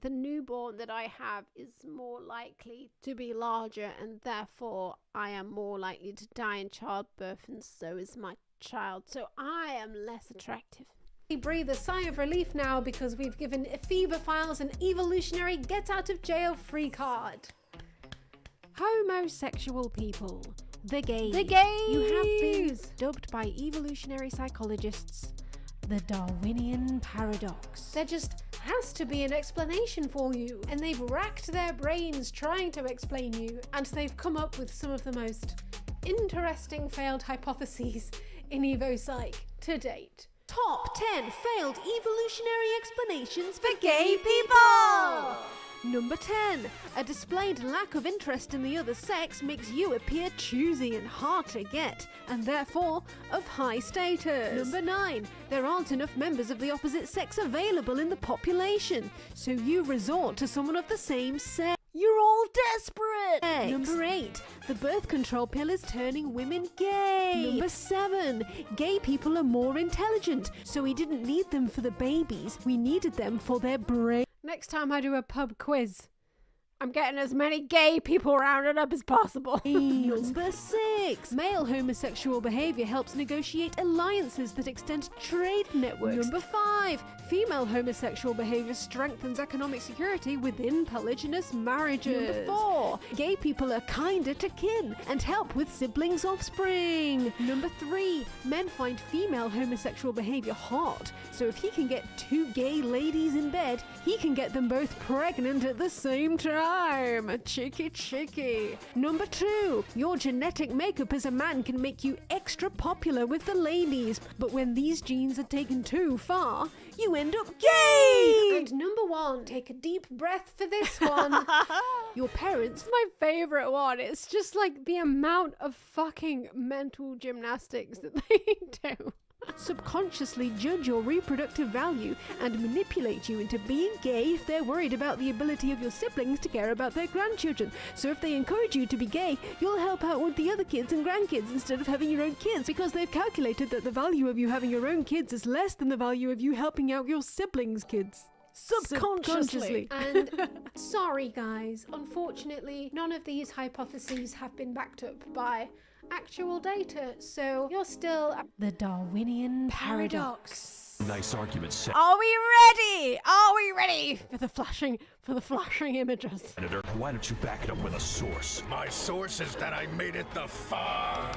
[SPEAKER 6] the newborn that I have is more likely to be larger, and therefore I am more likely to die in childbirth, and so is my child, so I am less attractive. We breathe a sigh of relief now because we've given ephebophiles an evolutionary get out of jail free card.
[SPEAKER 10] Homosexual people, the gays.
[SPEAKER 6] The gays!
[SPEAKER 10] You have been dubbed by evolutionary psychologists the Darwinian paradox.
[SPEAKER 6] There just has to be an explanation for you, and they've racked their brains trying to explain you, and they've come up with some of the most interesting failed hypotheses in Evo-Psych to date.
[SPEAKER 10] Top 10 failed evolutionary explanations for gay people! Number 10. A displayed lack of interest in the other sex makes you appear choosy and hard to get, and therefore of high status. Number 9. There aren't enough members of the opposite sex available in the population, so you resort to someone of the same sex. You're all desperate! Number 8. The birth control pill is turning women gay. Number 7. Gay people are more intelligent, so we didn't need them for the babies, we needed them for their brain.
[SPEAKER 6] Next time I do a pub quiz, I'm getting as many gay people rounded up as possible.
[SPEAKER 10] Number 6. Male homosexual behaviour helps negotiate alliances that extend trade networks. Number 5. Female homosexual behaviour strengthens economic security within polygynous marriages. Number 4. Gay people are kinder to kin and help with siblings' offspring. Number 3. Men find female homosexual behaviour hot, so if he can get 2 gay ladies in bed, he can get them both pregnant at the same time. Cheeky. Number 2. Your genetic makeup as a man can make you extra popular with the ladies, but when these genes are taken too far, you end up gay!
[SPEAKER 6] And number 1, take a deep breath for this one.
[SPEAKER 10] Your parents...
[SPEAKER 6] My favourite one. It's just like the amount of fucking mental gymnastics that they do.
[SPEAKER 10] Subconsciously judge your reproductive value and manipulate you into being gay if they're worried about the ability of your siblings to care about their grandchildren. So if they encourage you to be gay, you'll help out with the other kids and grandkids instead of having your own kids, because they've calculated that the value of you having your own kids is less than the value of you helping out your siblings' kids. Subconsciously.
[SPEAKER 6] And sorry guys, unfortunately none of these hypotheses have been backed up by actual data, so you're still
[SPEAKER 10] the Darwinian paradox.
[SPEAKER 3] Nice argument set.
[SPEAKER 10] Are we ready? Are we ready for the flashing images?
[SPEAKER 3] Senator, why don't you back it up with a source?
[SPEAKER 4] My source is that I made it the far.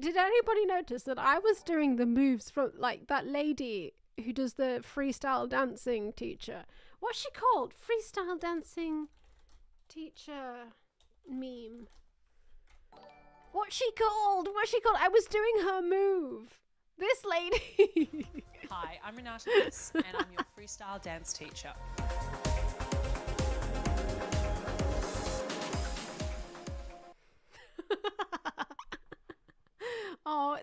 [SPEAKER 6] Did anybody notice that I was doing the moves from like that lady who does the freestyle dancing teacher? What's she called? Freestyle dancing teacher meme. What's she called? I was doing her move. This lady.
[SPEAKER 5] Hi, I'm Renata Miss, and I'm your freestyle dance teacher.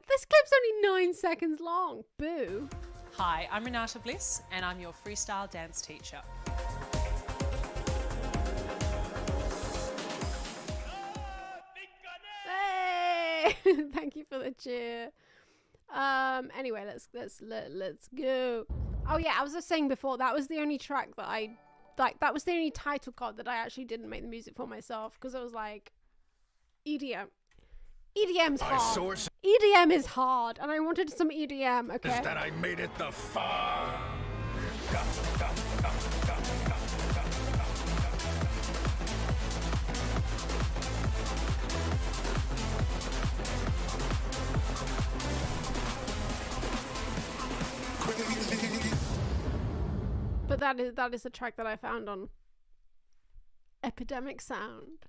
[SPEAKER 1] This clip's only 9 seconds long. Boo.
[SPEAKER 5] Hi, I'm Renata Bliss, and I'm your freestyle dance teacher.
[SPEAKER 1] Hey! Thank you for the cheer. Anyway, let's go. Oh yeah, I was just saying before, that was the only track that I like. That was the only title card that I actually didn't make the music for myself, because I was like, EDM. EDM's hard. EDM is hard, and I wanted some EDM. Okay.
[SPEAKER 4] Is that I made it the far.
[SPEAKER 1] But that is a track that I found on Epidemic Sound.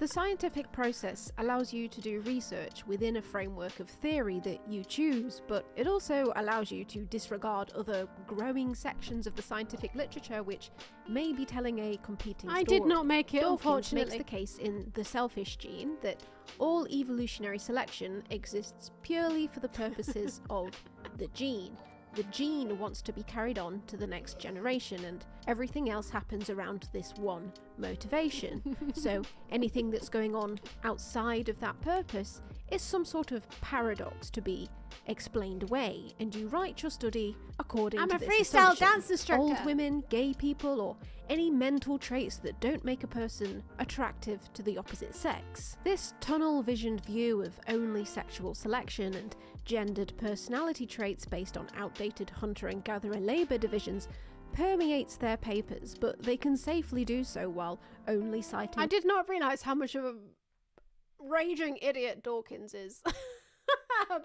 [SPEAKER 1] The scientific process allows you to do research within a framework of theory that you choose, but it also allows you to disregard other growing sections of the scientific literature which may be telling a competing story.
[SPEAKER 10] I did not make it,
[SPEAKER 1] Dawkins
[SPEAKER 10] unfortunately.
[SPEAKER 1] makes the case in The Selfish Gene that all evolutionary selection exists purely for the purposes of the gene. The gene wants to be carried on to the next generation, and everything else happens around this one motivation. So anything that's going on outside of that purpose is some sort of paradox to be explained away, and you write your study according to this
[SPEAKER 10] freestyle
[SPEAKER 1] assumption.
[SPEAKER 10] dance instructor.
[SPEAKER 1] Old women, gay people, or any mental traits that don't make a person attractive to the opposite sex. This tunnel-visioned view of only sexual selection and gendered personality traits based on outdated hunter and gatherer labour divisions permeates their papers, but they can safely do so while only citing...
[SPEAKER 10] I did not realise how much of a raging idiot Dawkins is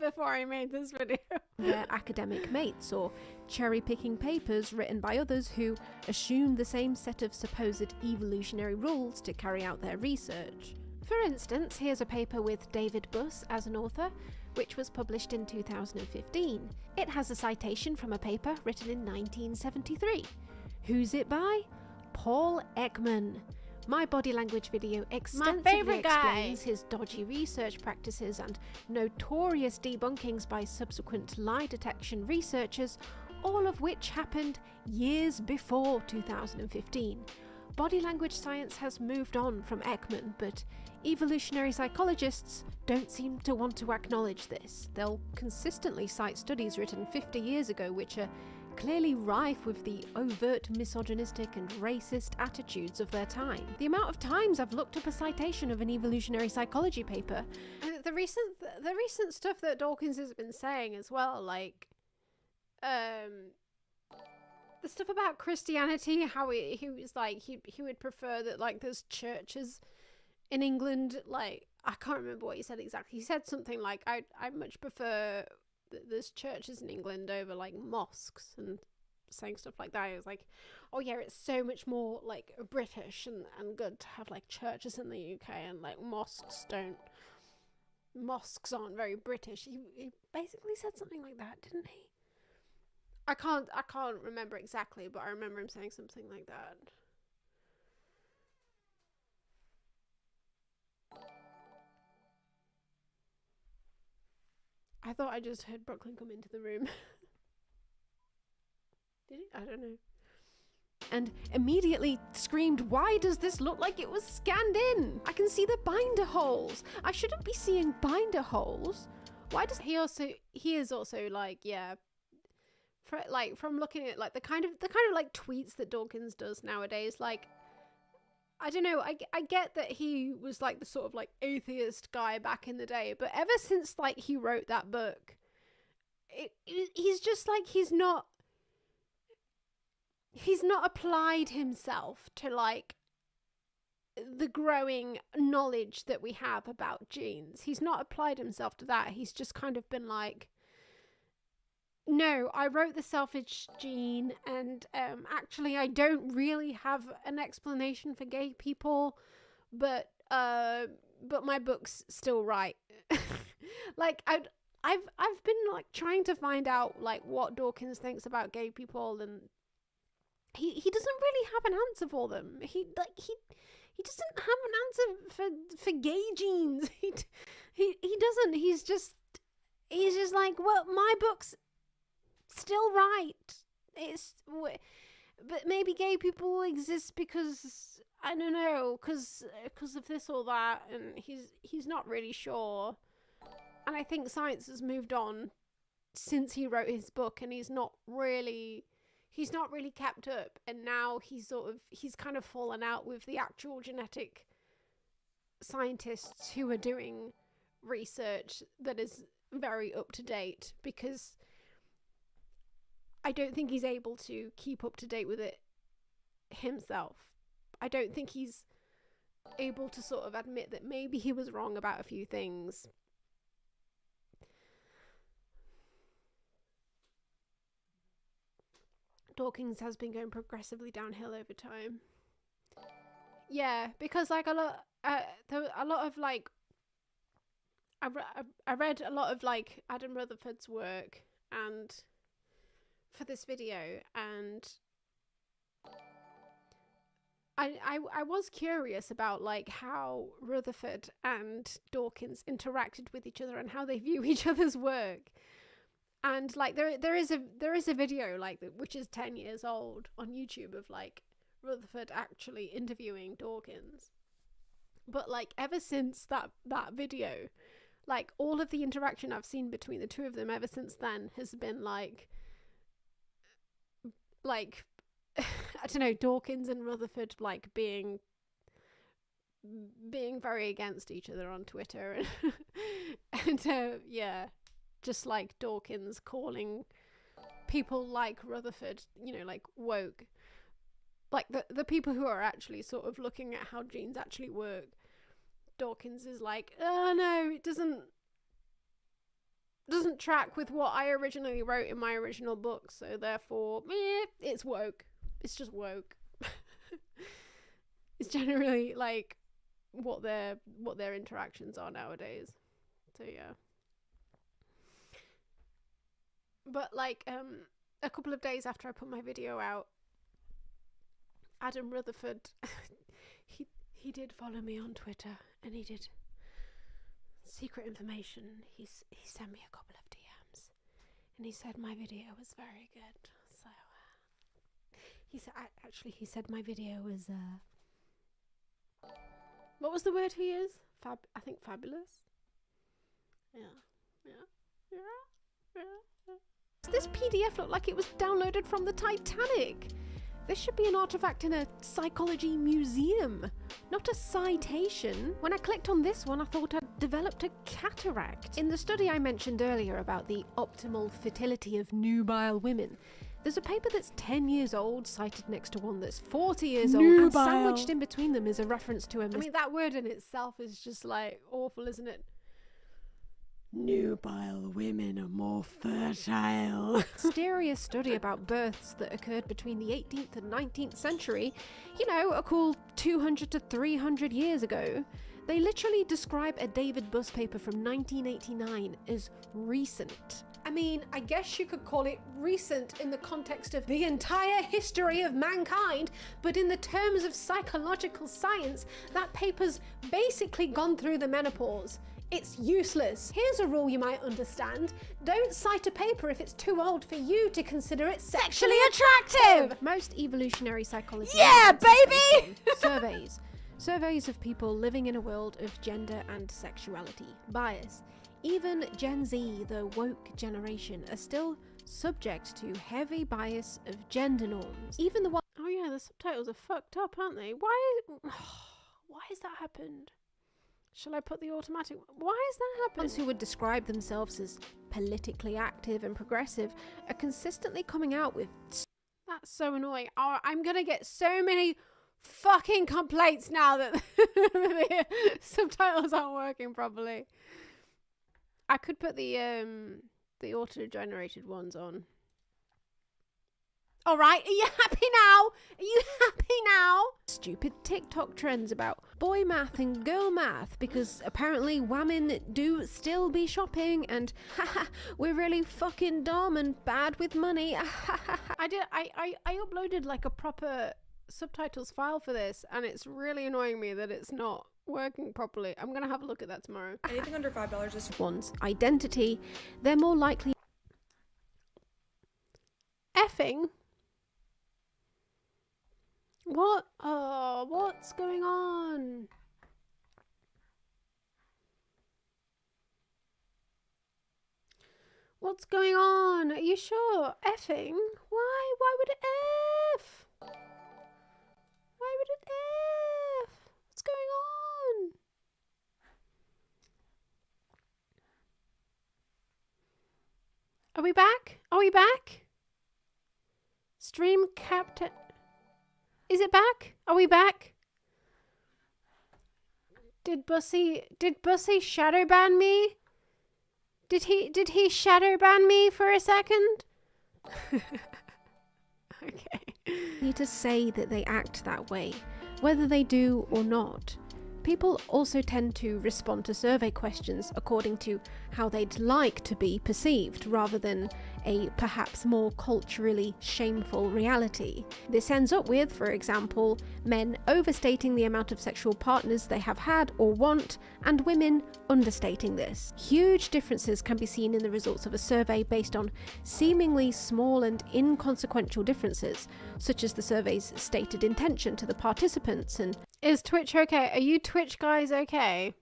[SPEAKER 10] before I made this video.
[SPEAKER 1] Their academic mates, or cherry-picking papers written by others who assume the same set of supposed evolutionary rules to carry out their research. For instance, here's a paper with David Buss as an author, which was published in 2015. It has a citation from a paper written in 1973. Who's it by? Paul Ekman. My body language video extensively explains his dodgy research practices and notorious debunkings by subsequent lie detection researchers, all of which happened years before 2015. Body language science has moved on from Ekman, but evolutionary psychologists don't seem to want to acknowledge this. They'll consistently cite studies written 50 years ago which are clearly rife with the overt misogynistic and racist attitudes of their time. The amount of times I've looked up a citation of an evolutionary psychology paper.
[SPEAKER 10] And the recent stuff that Dawkins has been saying as well, like the stuff about Christianity, how he was like he would prefer that like there's churches in England, like I can't remember what he said exactly. He said something like I much prefer that there's churches in England over like mosques, and saying stuff like that. It was like, oh yeah, it's so much more like British and good to have like churches in the UK, and like mosques aren't very British. He basically said something like that, didn't he? I can't remember exactly, but I remember him saying something like that. I thought I just heard Brooklyn come into the room. Did he? I don't know.
[SPEAKER 1] And immediately screamed, why does this look like it was scanned in? I can see the binder holes. I shouldn't be seeing binder holes. Why does
[SPEAKER 10] he is also like, yeah, from looking at like the kind of like tweets that Dawkins does nowadays, like I don't know, I get that he was like the sort of like atheist guy back in the day, but ever since like he wrote that book, he's just like he's not applied himself to like the growing knowledge that we have about genes. He's not applied himself to that. He's just kind of been like, no, I wrote The Selfish Gene, and actually I don't really have an explanation for gay people, but my book's still right. Like I've been like trying to find out like what Dawkins thinks about gay people, and he doesn't really have an answer for them. He doesn't have an answer for gay genes. He doesn't. He's just like, well, my book's still right. But maybe gay people exist because, I don't know, because of this or that, and he's not really sure. And I think science has moved on since he wrote his book, and he's not really kept up, and now he's kind of fallen out with the actual genetic scientists who are doing research that is very up to date, because I don't think he's able to keep up to date with it himself. I don't think he's able to sort of admit that maybe he was wrong about a few things. Dawkins has been going progressively downhill over time. Yeah, because like I read a lot of like Adam Rutherford's work and for this video, and I was curious about like how Rutherford and Dawkins interacted with each other and how they view each other's work. And like there is a video like which is 10 years old on YouTube of like Rutherford actually interviewing Dawkins. But like ever since that video, like all of the interaction I've seen between the two of them ever since then has been like I don't know, Dawkins and Rutherford like being very against each other on Twitter and yeah, just like Dawkins calling people like Rutherford, you know, like woke, like the people who are actually sort of looking at how genes actually work. Dawkins is like, oh no, it doesn't track with what I originally wrote in my original book, so therefore it's woke. It's just woke. It's generally like what their interactions are nowadays. So yeah. But like a couple of days after I put my video out, Adam Rutherford he did follow me on Twitter, and he did secret information. He sent me a couple of DMs, and he said my video was very good. So he said my video was what was the word he used? I think fabulous. Yeah. Does this PDF look like it was downloaded from the Titanic? This should be an artifact in a psychology museum, not a citation. When I clicked on this one, I thought I'd developed a cataract. In the study I mentioned earlier about the optimal fertility of nubile women, there's a paper that's 10 years old cited next to one that's 40 years old, and sandwiched in between them is a reference to I mean, that word in itself is just like awful, isn't it? Nubile women are more fertile. Mysterious study about births that occurred between the 18th and 19th century, you know, a cool 200 to 300 years ago. They literally describe a David Buss paper from 1989 as recent. I mean, I guess you could call it recent in the context of the entire history of mankind, but in the terms of psychological science, that paper's basically gone through the menopause. It's useless. Here's a rule you might understand. Don't cite a paper if it's too old for you to consider it sexually attractive! Most evolutionary psychology... Yeah, baby! Surveys of people living in a world of gender and sexuality. Bias. Even Gen Z, the woke generation, are still subject to heavy bias of gender norms. Even the one... Oh yeah, the subtitles are fucked up, aren't they? Why has that happened? Shall I put the automatic... Why has that happened? Ones who would describe themselves as politically active and progressive are consistently coming out with... That's so annoying. Oh, I'm gonna get so many fucking complaints now that the subtitles aren't working properly. I could put the auto-generated ones on. Alright, are you happy now? Are you happy now? Stupid TikTok trends about boy math and girl math, because apparently women do still be shopping, and haha, we're really fucking dumb and bad with money. I uploaded like a proper subtitles file for this, and it's really annoying me that it's not
[SPEAKER 1] working properly. I'm gonna have a look at that tomorrow.
[SPEAKER 7] Anything under $5 is
[SPEAKER 10] one's identity, they're more likely
[SPEAKER 1] effing. What? Oh, what's going on? What's going on? Are you sure? Effing? Why? Why would it F? Why would it F? What's going on? Are we back? Are we back? Stream captain. Is it back? Are we back? Did Bussy shadow ban me? Did he shadow ban me for a second? Okay.
[SPEAKER 10] Need to say that they act that way, whether they do or not. People also tend to respond to survey questions according to how they'd like to be perceived, rather than a perhaps more culturally shameful reality. This ends up with, for example, men overstating the amount of sexual partners they have had or want, and women understating this. Huge differences can be seen in the results of a survey based on seemingly small and inconsequential differences, such as the survey's stated intention to the participants. And
[SPEAKER 1] is Twitch okay? Are you Twitch guys okay?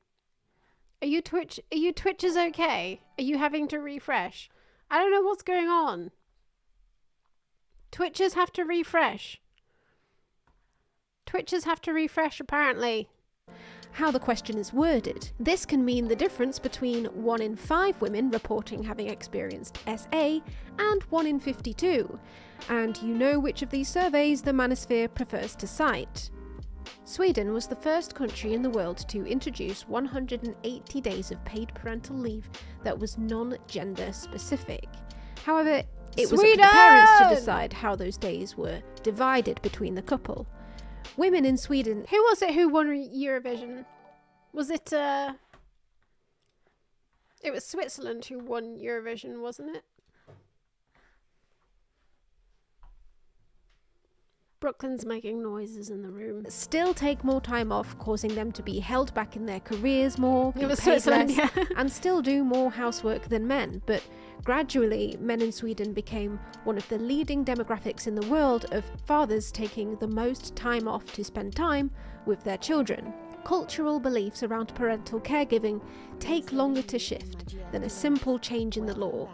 [SPEAKER 1] Are you Twitchers okay? Are you having to refresh? I don't know what's going on. Twitchers have to refresh. Twitchers have to refresh, apparently.
[SPEAKER 10] How the question is worded. This can mean the difference between 1 in 5 women reporting having experienced SA and 1 in 52. And you know which of these surveys the Manosphere prefers to cite. Sweden was the first country in the world to introduce 180 days of paid parental leave that was non-gender specific. However, it was up to the parents to decide how those days were divided between the couple. Women in Sweden...
[SPEAKER 1] Who was it who won Eurovision? Was it, It was Switzerland who won Eurovision, wasn't it? Brooklyn's making noises in the room.
[SPEAKER 10] Still take more time off, causing them to be held back in their careers more, be paid
[SPEAKER 1] Switzerland,
[SPEAKER 10] less,
[SPEAKER 1] yeah.
[SPEAKER 10] and still do more housework than men. But gradually, men in Sweden became one of the leading demographics in the world of fathers taking the most time off to spend time with their children. Cultural beliefs around parental caregiving take longer to shift than a simple change in the law.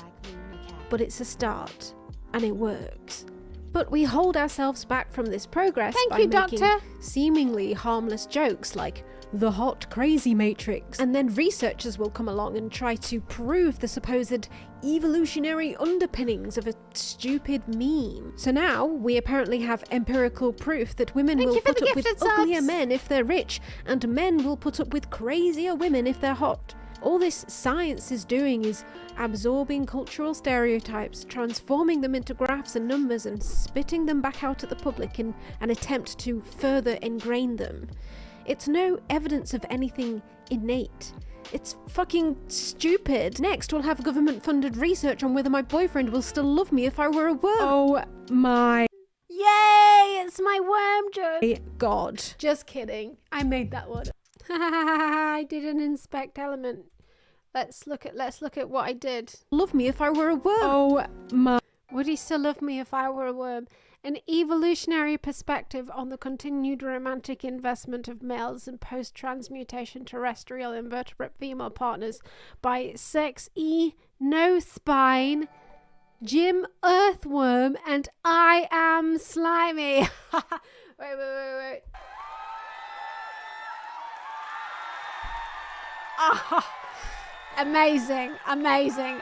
[SPEAKER 10] But it's a start, and it works. But we hold ourselves back from this progress by making seemingly harmless jokes like the hot crazy matrix, and then researchers will come along and try to prove the supposed evolutionary underpinnings of a stupid meme. So now we apparently have empirical proof that women will put up with uglier men if they're rich, and men will put up with crazier women if they're hot. All this science is doing is absorbing cultural stereotypes, transforming them into graphs and numbers, and spitting them back out at the public in an attempt to further ingrain them. It's no evidence of anything innate. It's fucking stupid. Next, we'll have government-funded research on whether my boyfriend will still love me if I were a worm.
[SPEAKER 1] Oh my... Yay! It's my worm joke!
[SPEAKER 10] God.
[SPEAKER 1] Just kidding. I made that one. I didn't inspect element. Let's look at what I did.
[SPEAKER 10] Love me if I were a worm.
[SPEAKER 1] Oh my... Would he still love me if I were a worm? An evolutionary perspective on the continued romantic investment of males in post-transmutation terrestrial invertebrate female partners by Sex E No Spine, Jim Earthworm, and I Am Slimy. Wait. Ah. Amazing. Okay.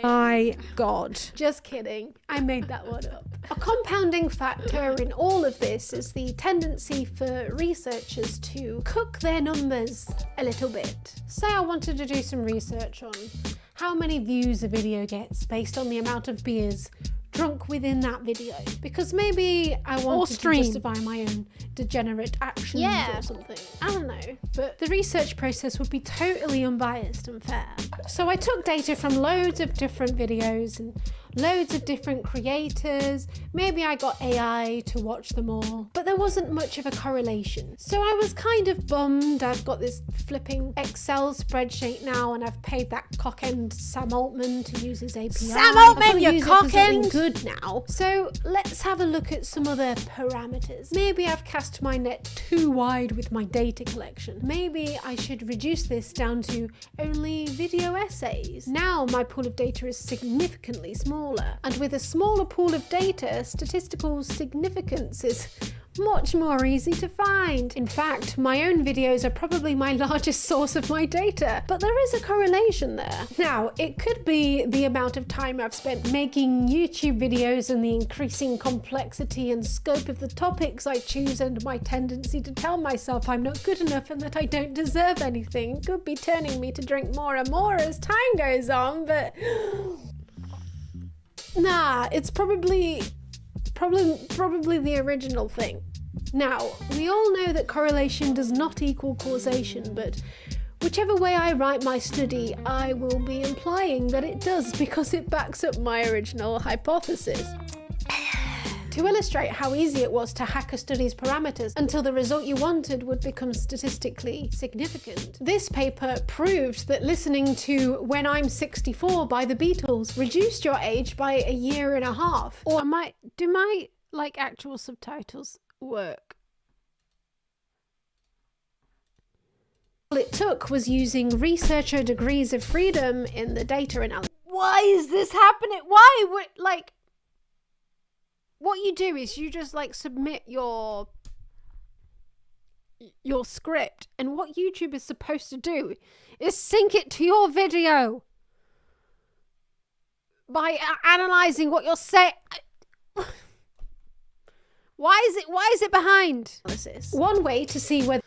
[SPEAKER 10] My God.
[SPEAKER 1] Just kidding. I made that one up. A compounding factor in all of this is the tendency for researchers to cook their numbers a little bit. Say I wanted to do some research on how many views a video gets based on the amount of beers drunk within that video, because maybe I wanted to justify my own
[SPEAKER 6] degenerate actions or something. I don't know. But the research process would be totally unbiased and fair. So I took data from loads of different videos and loads of different creators. Maybe I got AI to watch them all, but there wasn't much of a correlation. So I was kind of bummed. I've got this flipping Excel spreadsheet now, and I've paid that cock-end Sam Altman to use his API.
[SPEAKER 10] Sam Altman, you cock-end!
[SPEAKER 6] Good now. So let's have a look at some other parameters. Maybe I've cast my net too wide with my data collection. Maybe I should reduce this down to only video essays. Now my pool of data is significantly smaller. And with a smaller pool of data, statistical significance is much more easy to find. In fact, my own videos are probably my largest source of my data, but there is a correlation there. Now, it could be the amount of time I've spent making YouTube videos and the increasing complexity and scope of the topics I choose and my tendency to tell myself I'm not good enough and that I don't deserve anything. Could be turning me to drink more and more as time goes on, but nah, it's probably the original thing. Now, we all know that correlation does not equal causation, but whichever way I write my study, I will be implying that it does because it backs up my original hypothesis. To illustrate how easy it was to hack a study's parameters until the result you wanted would become statistically significant, this paper proved that listening to When I'm 64 by the Beatles reduced your age by 1.5 years.
[SPEAKER 10] Or do my like actual subtitles work?
[SPEAKER 6] All it took was using researcher degrees of freedom in the data analysis.
[SPEAKER 10] Why is this happening? Why would, like, what you do is you just like submit your script, and what YouTube is supposed to do is sync it to your video by analyzing what you're saying. Why is it behind?
[SPEAKER 6] One way to see whether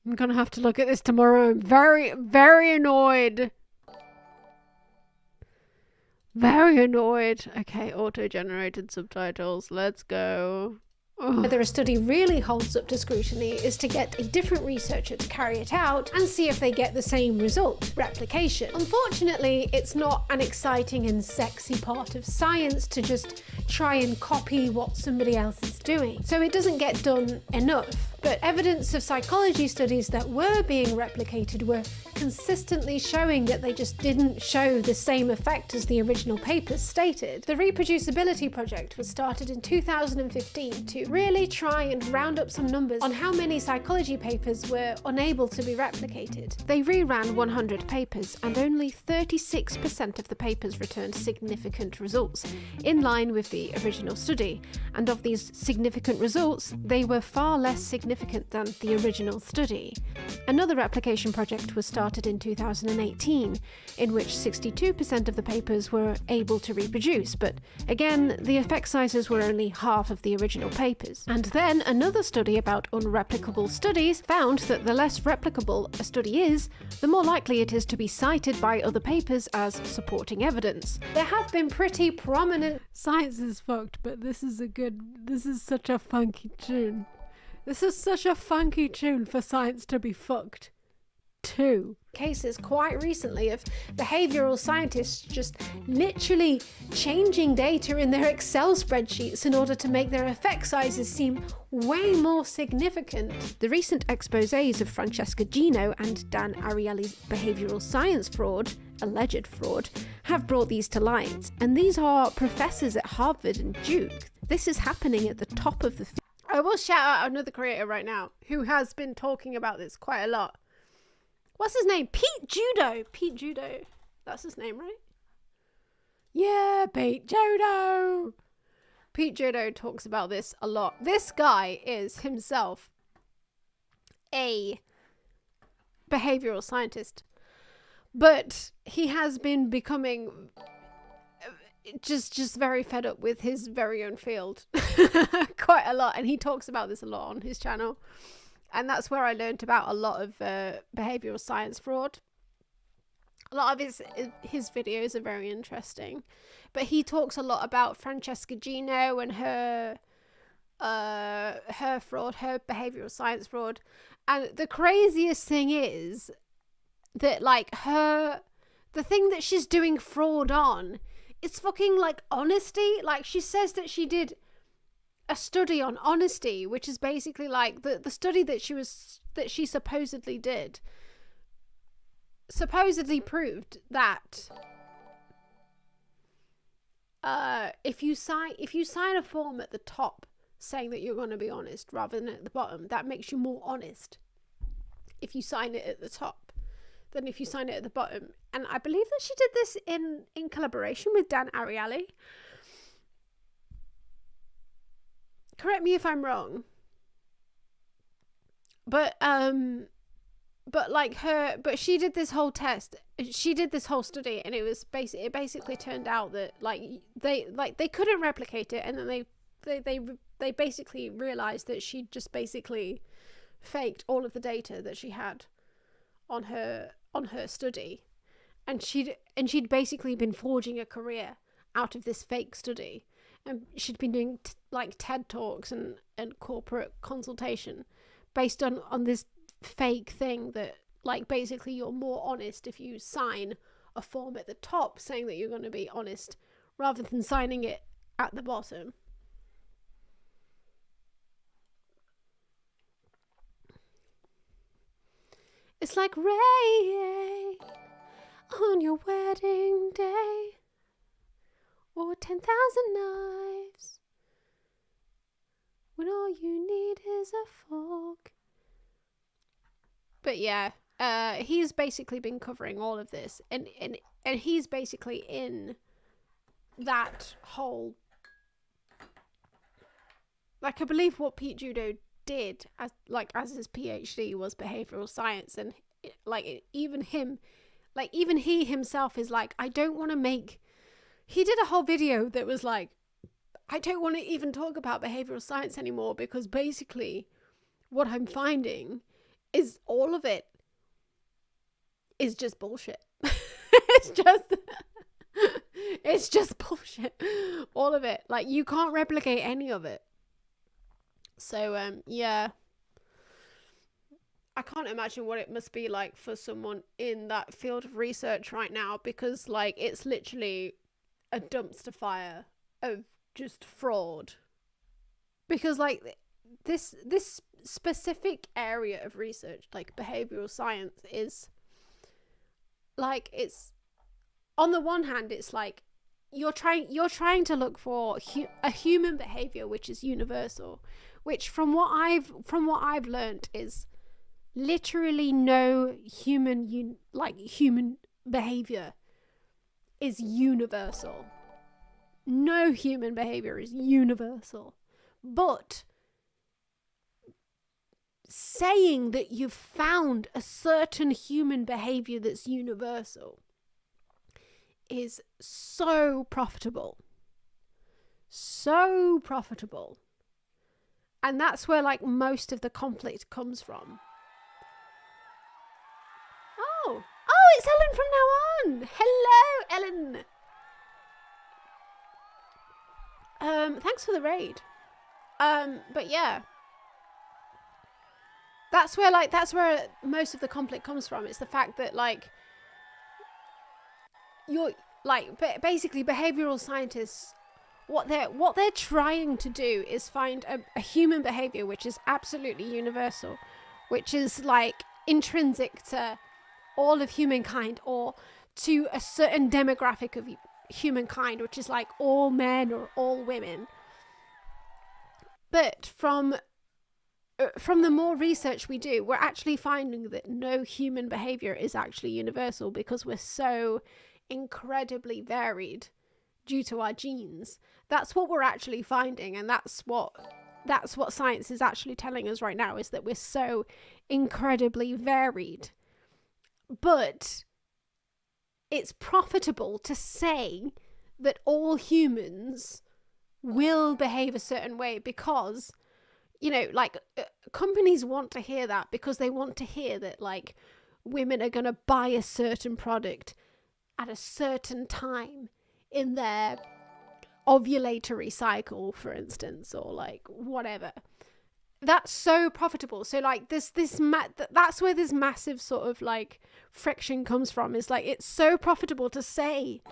[SPEAKER 10] I'm gonna have to look at this tomorrow. I'm very, very annoyed. Very annoyed. Okay, auto-generated subtitles. Let's go.
[SPEAKER 6] Whether a study really holds up to scrutiny is to get a different researcher to carry it out and see if they get the same result, replication. Unfortunately, it's not an exciting and sexy part of science to just try and copy what somebody else is doing. So it doesn't get done enough. But evidence of psychology studies that were being replicated were consistently showing that they just didn't show the same effect as the original papers stated. The reproducibility project was started in 2015 to really try and round up some numbers on how many psychology papers were unable to be replicated.
[SPEAKER 10] They reran 100 papers and only 36% of the papers returned significant results, in line with the original study. And of these significant results, they were far less significant than the original study. Another replication project was started in 2018, in which 62% of the papers were able to reproduce, but again, the effect sizes were only half of the original papers. And then another study about unreplicable studies found that the less replicable a study is, the more likely it is to be cited by other papers as supporting evidence.
[SPEAKER 6] There have been pretty prominent...
[SPEAKER 10] Science is fucked, but this is such a funky tune. This is such a funky tune for science to be fucked too.
[SPEAKER 6] Cases quite recently of behavioural scientists just literally changing data in their Excel spreadsheets in order to make their effect sizes seem way more significant.
[SPEAKER 10] The recent exposés of Francesca Gino and Dan Ariely's behavioural science fraud, alleged fraud, have brought these to light. And these are professors at Harvard and Duke. This is happening at the top of the
[SPEAKER 1] I will shout out another creator right now who has been talking about this quite a lot. What's his name? Pete Judo. Pete Judo. That's his name, right? Yeah, Pete Judo. Pete Judo talks about this a lot. This guy is himself a behavioral scientist, but he has been becoming just very fed up with his very own field quite a lot, and he talks about this a lot on his channel, and that's where I learned about a lot of behavioral science fraud. A lot of his videos are very interesting, but he talks a lot about Francesca Gino and her fraud, her behavioral science fraud. And the craziest thing is that, like, the thing that she's doing fraud on, it's fucking, like, honesty. Like, she says that she did a study on honesty, which is basically, like, the study that she supposedly did supposedly proved that if you sign a form at the top saying that you're going to be honest rather than at the bottom, that makes you more honest if you sign it at the top than if you sign it at the bottom. And I believe that she did this in collaboration with Dan Ariely. Correct me if I'm wrong, but she did this whole test, she did this whole study, and it basically turned out that they couldn't replicate it, and then they basically realized that she just basically faked all of the data that she had on her study, and she'd basically been forging a career out of this fake study, and she'd been doing TED Talks and corporate consultation based on this fake thing that, like, basically you're more honest if you sign a form at the top saying that you're going to be honest rather than signing it at the bottom. It's like rain on your wedding day, or 10,000 knives when all you need is a fork. But yeah, he's basically been covering all of this, and he's basically in that whole, like, I believe what Pete Judo did as his PhD was behavioral science, and even he himself is like, I don't want to make. He did a whole video that was like, I don't want to even talk about behavioral science anymore, because basically what I'm finding is all of it is just bullshit. It's just bullshit. All of it. Like, you can't replicate any of it. So, yeah. I can't imagine what it must be like for someone in that field of research right now, because, like, it's literally a dumpster fire of just fraud. Because, like, this specific area of research, like behavioral science, is like, it's, on the one hand, it's like you're trying to look for a human behavior which is universal, which from what I've learned is literally no human behavior is universal. No human behavior is universal. But saying that you've found a certain human behavior that's universal is so profitable. So profitable. And that's where, like, most of the conflict comes from. Oh, it's Ellen from now on. Hello, Ellen. Thanks for the raid. But yeah. That's where most of the conflict comes from. It's the fact that, like, you're, like, basically behavioral scientists, what they're trying to do is find a human behavior which is absolutely universal, which is, like, intrinsic to all of humankind, or to a certain demographic of humankind, which is, like, all men or all women. But from the more research we do, we're actually finding that no human behavior is actually universal, because we're so incredibly varied due to our genes. That's what we're actually finding, and that's what science is actually telling us right now, is that we're so incredibly varied. But it's profitable to say that all humans will behave a certain way, because, you know, like, companies want to hear that, because they want to hear that, like, women are going to buy a certain product
[SPEAKER 10] at a certain time in their ovulatory cycle, for instance, or like whatever. That's so profitable. So like that's where this massive sort of like friction comes from, is like it's so profitable to say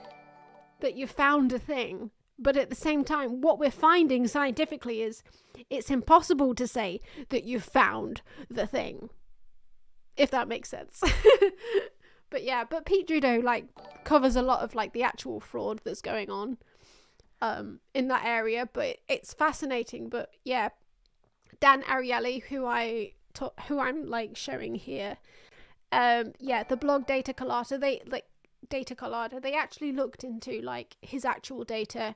[SPEAKER 10] that you found a thing, but at the same time what we're finding scientifically is it's impossible to say that you found the thing, if that makes sense. But Pete Judo like covers a lot of like the actual fraud that's going on in that area, but it's fascinating. But yeah, Dan Ariely, who I'm like showing here, the blog Data Colada, they actually looked into like his actual data.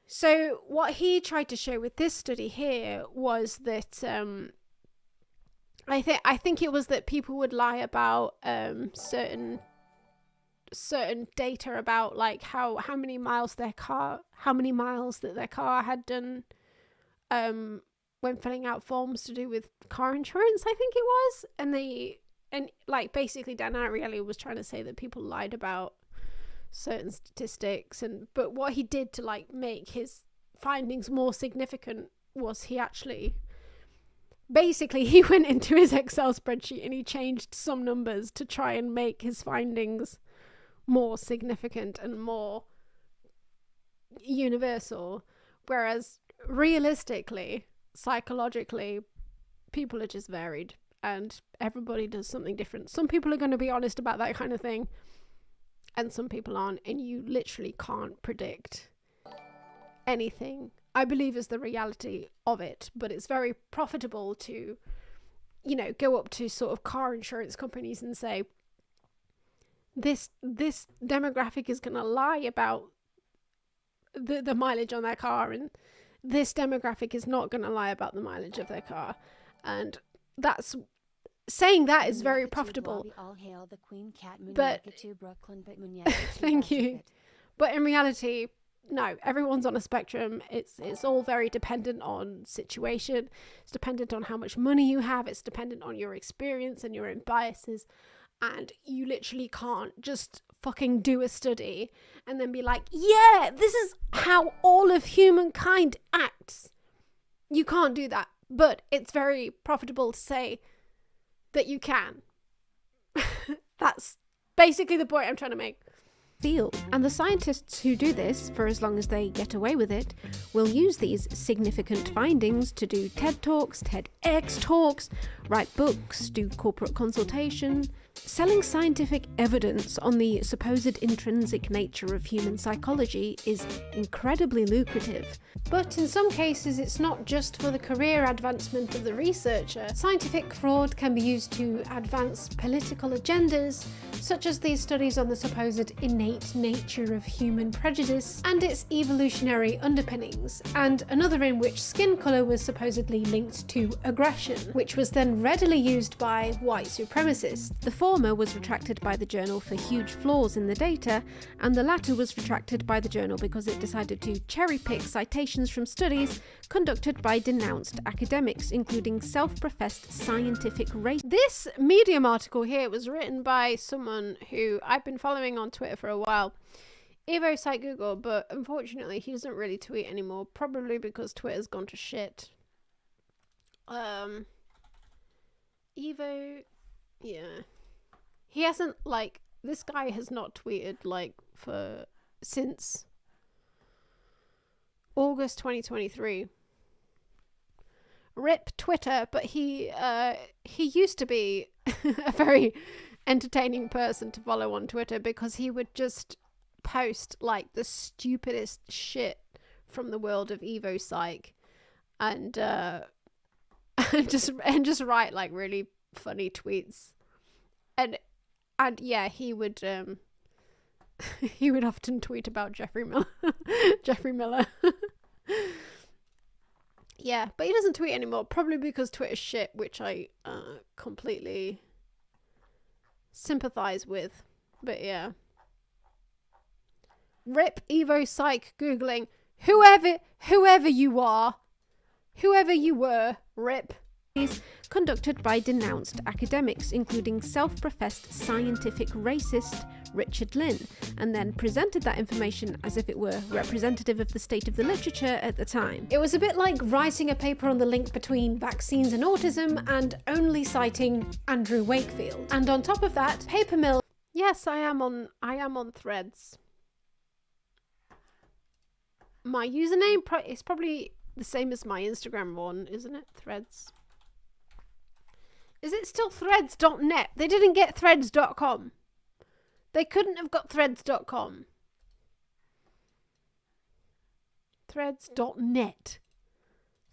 [SPEAKER 10] So what he tried to show with this study here was that I think it was that people would lie about certain data about like how many miles that their car had done when filling out forms to do with car insurance, I think it was. And like basically Dan Ariely was trying to say that people lied about certain statistics, but what he did to like make his findings more significant was he actually basically he went into his Excel spreadsheet and he changed some numbers to try and make his findings more significant and more universal, whereas realistically, psychologically, people are just varied and everybody does something different. Some people are going to be honest about that kind of thing and some people aren't, and you literally can't predict anything, I believe, is the reality of it. But it's very profitable to, you know, go up to sort of car insurance companies and say this demographic is going to lie about the mileage on their car, and this demographic is not going to lie about the mileage of their car. And that's saying that is very profitable. But thank you. But in reality, no, everyone's on a spectrum. It's all very dependent on situation. It's dependent on how much money you have. It's dependent on your experience and your own biases. And you literally can't just fucking do a study and then be like, yeah, this is how all of humankind acts. You can't do that. But it's very profitable to say that you can. That's basically the point I'm trying to make. And the scientists who do this, for as long as they get away with it, will use these significant findings to do TED Talks, TEDx Talks, write books, do corporate consultation. Selling scientific evidence on the supposed intrinsic nature of human psychology is incredibly lucrative. But in some cases, it's not just for the career advancement of the researcher. Scientific fraud can be used to advance political agendas, such as these studies on the supposed innate nature of human prejudice and its evolutionary underpinnings, and another in which skin colour was supposedly linked to aggression, which was then readily used by white supremacists. The former was retracted by the journal for huge flaws in the data, and the latter was retracted by the journal because it decided to cherry-pick citations from studies conducted by denounced academics, including self-professed scientific race. This Medium article here was written by someone who I've been following on Twitter for a while, Evo Psych Google, but unfortunately he doesn't really tweet anymore, probably because Twitter's gone to shit. Evo, yeah. He hasn't, like, this guy has not tweeted, like, since August 2023. Rip Twitter, but he used to be a very entertaining person to follow on Twitter because he would just post, like, the stupidest shit from the world of Evo Psych and just write, like, really funny tweets. And yeah, he would often tweet about Jeffrey Miller. Jeffrey Miller. Yeah, but he doesn't tweet anymore, probably because Twitter's shit, which I completely sympathize with. But yeah. Rip Evo Psych Googling whoever you are, whoever you were, rip. conducted by denounced academics, including self-professed scientific racist Richard Lynn, and then presented that information as if it were representative of the state of the literature at the time. It was a bit like writing a paper on the link between vaccines and autism and only citing Andrew Wakefield. And on top of that, paper mill.
[SPEAKER 1] Yes, I am on Threads. My username is probably the same as my Instagram one, isn't it? Threads. Is it still threads.net? They didn't get threads.com. They couldn't have got threads.com. Threads.net.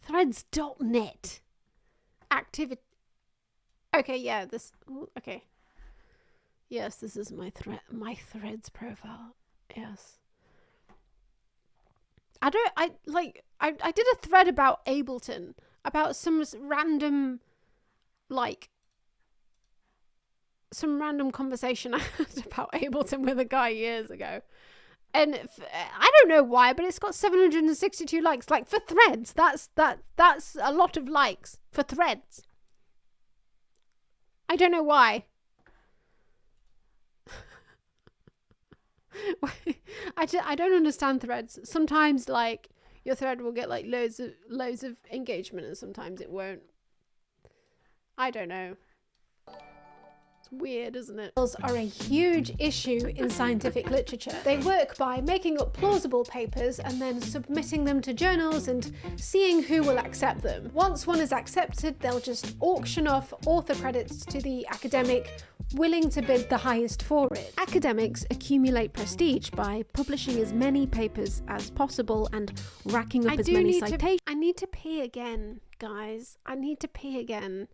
[SPEAKER 1] Threads.net. Activity. Okay, yeah, this. Okay. Yes, this is my Threads profile. Yes. I did a thread about Ableton, about some random conversation I had about Ableton with a guy years ago. And I don't know why, but it's got 762 likes. Like, for Threads, that's a lot of likes for Threads. I don't know why. I don't understand Threads. Sometimes, like, your thread will get like loads of engagement, and sometimes it won't. I don't know. It's weird, isn't it?
[SPEAKER 6] Are a huge issue in scientific literature. They work by making up plausible papers and then submitting them to journals and seeing who will accept them. Once one is accepted, they'll just auction off author credits to the academic willing to bid the highest for it.
[SPEAKER 10] Academics accumulate prestige by publishing as many papers as possible and racking up as many citations.
[SPEAKER 1] I need to pee again, guys. I need to pee again.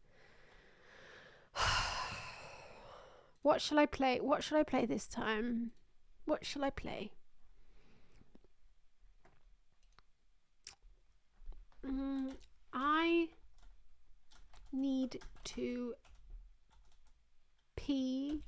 [SPEAKER 1] What shall I play? What shall I play this time? What shall I play? I need to pee.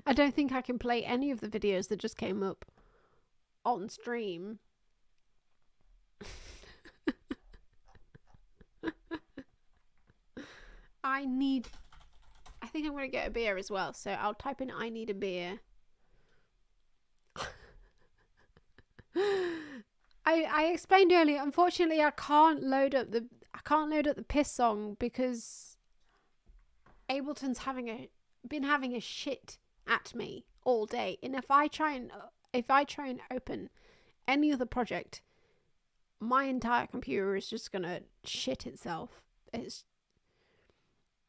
[SPEAKER 1] I don't think I can play any of the videos that just came up on stream. I think I'm going to get a beer as well, so I'll type in I need a beer. I explained earlier, unfortunately I can't load up the piss song because Ableton's been having a shit at me all day, and if I try and open any other project, my entire computer is just gonna shit itself.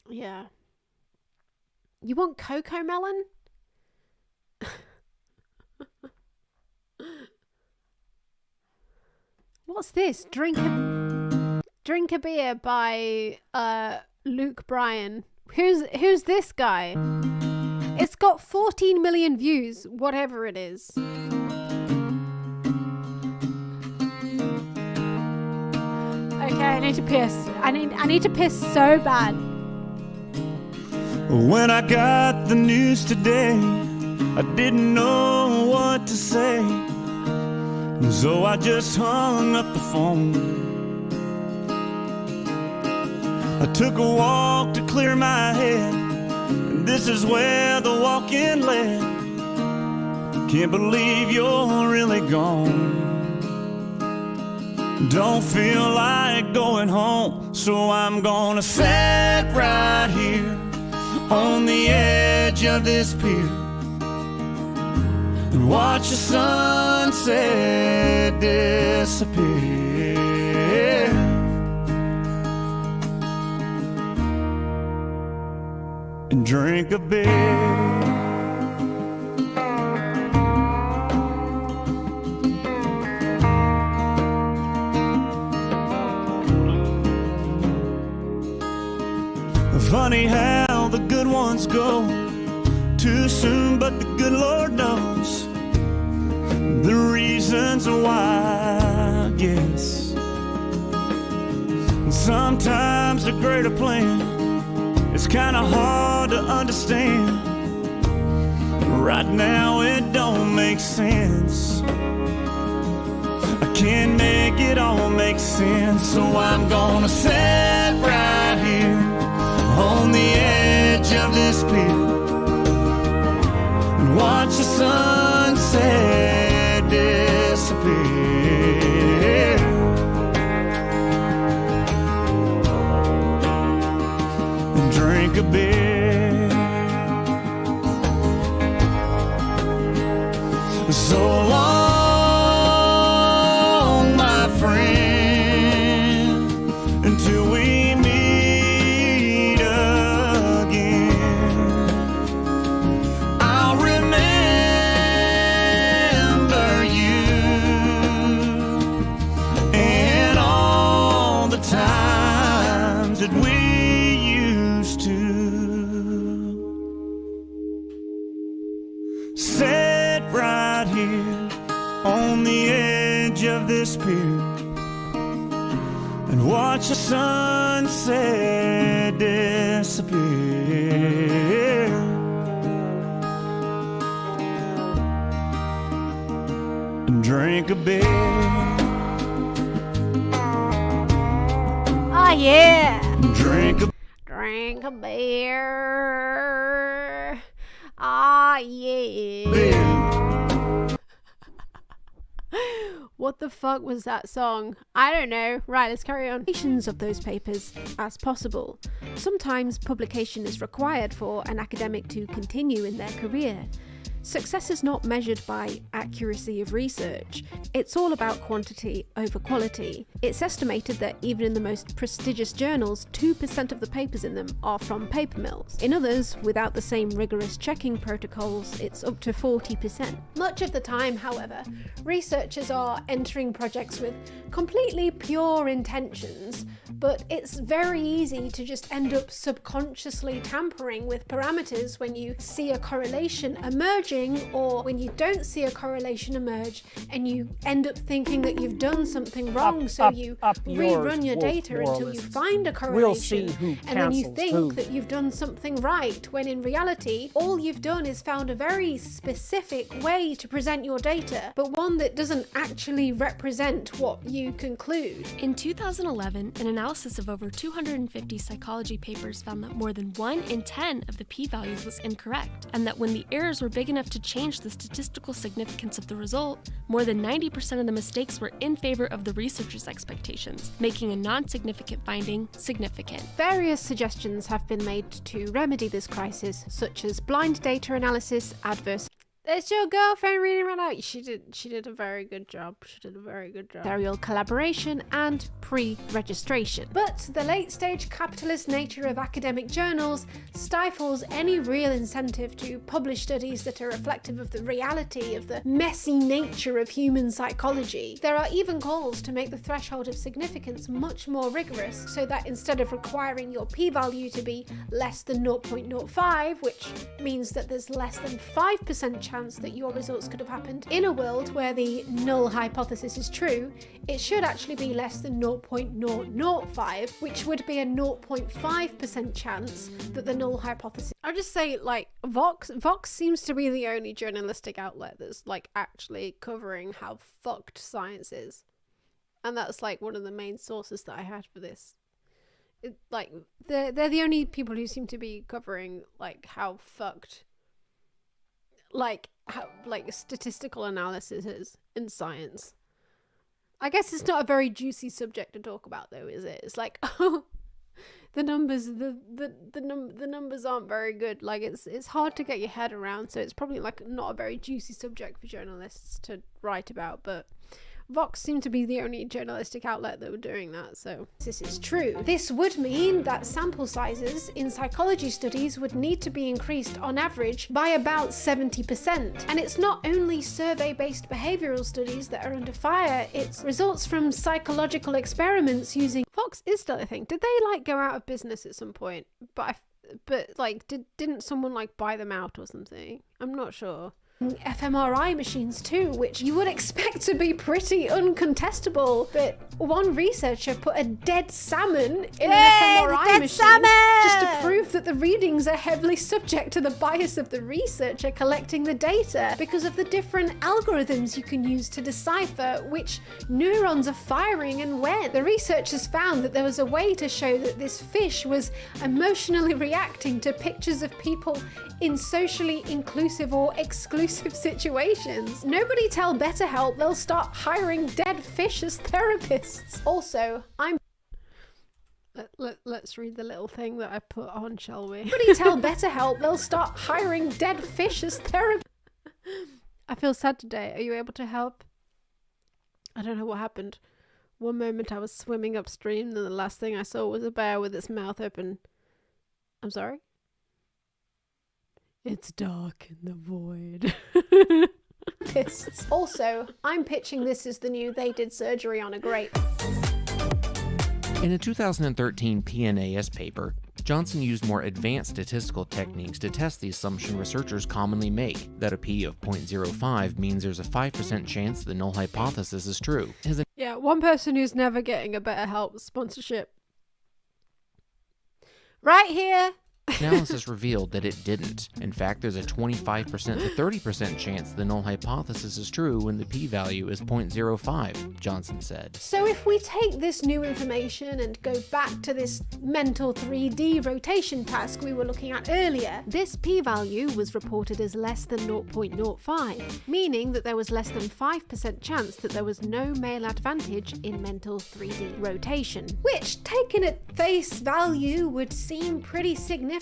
[SPEAKER 1] Yeah. You want Cocoa Melon? What's this? Drink a Beer by Luke Bryan. Who's this guy? It's got 14 million views, whatever it is. Okay, I need to piss. I need to piss so bad.
[SPEAKER 7] When I got the news today, I didn't know what to say, so I just hung up the phone. I took a walk to clear my head, and this is where the walk-in led. Can't believe you're really gone. Don't feel like going home, so I'm gonna sit right here on the edge of this pier and watch the sunset disappear. And drink a beer. Funny how the good ones go too soon, but the good Lord knows the reasons why, I guess. Sometimes a greater plan, it's kind of hard to understand. Right now it don't make sense. I can't make it all make sense. So I'm gonna sit right here on the edge of this pier and watch the sunset disappear. And drink a beer. So long, my friend, until we meet again. I'll remember you and all the times that we used to sit right here on the edge of this pier and watch the sunset disappear. And drink a beer.
[SPEAKER 10] Oh yeah.
[SPEAKER 7] Drink a
[SPEAKER 10] beer. Ah yeah. What the fuck was that song? I don't know. Right, let's carry on. Of those papers as possible. Sometimes publication is required for an academic to continue in their career. Success is not measured by accuracy of research. It's all about quantity over quality. It's estimated that even in the most prestigious journals, 2% of the papers in them are from paper mills. In others, without the same rigorous checking protocols, it's up to 40%.
[SPEAKER 6] Much of the time, however, researchers are entering projects with completely pure intentions, but it's very easy to just end up subconsciously tampering with parameters when you see a correlation emerging, or when you don't see a correlation emerge and you end up thinking that you've done something wrong, so you rerun your data until you find a correlation, and then you think that you've done something right, when in reality all you've done is found a very specific way to present your data, but one that doesn't actually represent what you conclude.
[SPEAKER 9] In 2011, an analysis of over 250 psychology papers found that more than 1 in 10 of the p-values was incorrect, and that when the errors were big enough to change the statistical significance of the result, more than 90% of the mistakes were in favor of the researchers' expectations, making a non-significant finding significant.
[SPEAKER 10] Various suggestions have been made to remedy this crisis, such as blind data analysis, adverse. It's your girlfriend reading right out. She did a very good job. Serial collaboration and pre-registration.
[SPEAKER 6] But the late-stage capitalist nature of academic journals stifles any real incentive to publish studies that are reflective of the reality of the messy nature of human psychology. There are even calls to make the threshold of significance much more rigorous, so that instead of requiring your p-value to be less than 0.05, which means that there's less than 5% chance that your results could have happened in a world where the null hypothesis is true, it should actually be less than 0.005, which would be a 0.5% chance that the null hypothesis...
[SPEAKER 10] I'll just say, like, Vox seems to be the only journalistic outlet that's, like, actually covering how fucked science is. And that's, like, one of the main sources that I had for this. They're the only people who seem to be covering, like, how fucked... how statistical analysis is in science. I guess it's not a very juicy subject to talk about, though, is it? It's like, oh, the numbers aren't very good. Like, it's hard to get your head around, so it's probably like not a very juicy subject for journalists to write about. But Vox seemed to be the only journalistic outlet that were doing that, so
[SPEAKER 6] this is true. This would mean that sample sizes in psychology studies would need to be increased on average by about 70%. And it's not only survey-based behavioural studies that are under fire, it's results from psychological experiments using...
[SPEAKER 10] Vox is still a thing. Did they, like, go out of business at some point? But like, didn't someone, like, buy them out or something? I'm not sure.
[SPEAKER 6] fMRI machines too, which you would expect to be pretty uncontestable, but one researcher put a dead salmon in an fMRI machine just to prove that the readings are heavily subject to the bias of the researcher collecting the data because of the different algorithms you can use to decipher which neurons are firing and when. The researchers found that there was a way to show that this fish was emotionally reacting to pictures of people in socially inclusive or exclusive situations. Nobody tell BetterHelp they'll start hiring dead fish as therapists. Also,
[SPEAKER 1] Let's read the little thing that I put on, shall we?
[SPEAKER 6] Nobody tell BetterHelp they'll start hiring dead fish as therapists.
[SPEAKER 1] I feel sad today. Are you able to help? I don't know what happened. One moment I was swimming upstream, then the last thing I saw was a bear with its mouth open. I'm sorry? It's dark in the void.
[SPEAKER 6] Also, I'm pitching this as the new They Did Surgery on a Grape.
[SPEAKER 13] In a 2013 PNAS paper, Johnson used more advanced statistical techniques to test the assumption researchers commonly make, that a p of 0.05 means there's a 5% chance the null hypothesis is true.
[SPEAKER 1] Yeah, one person who's never getting a BetterHelp sponsorship. Right here!
[SPEAKER 13] Analysis revealed that it didn't. In fact, there's a 25% to 30% chance the null hypothesis is true when the p-value is 0.05, Johnson said.
[SPEAKER 6] So if we take this new information and go back to this mental 3D rotation task we were looking at earlier,
[SPEAKER 1] this p-value was reported as less than 0.05, meaning that there was less than 5% chance that there was no male advantage in mental 3D rotation.
[SPEAKER 6] Which, taken at face value, would seem pretty significant.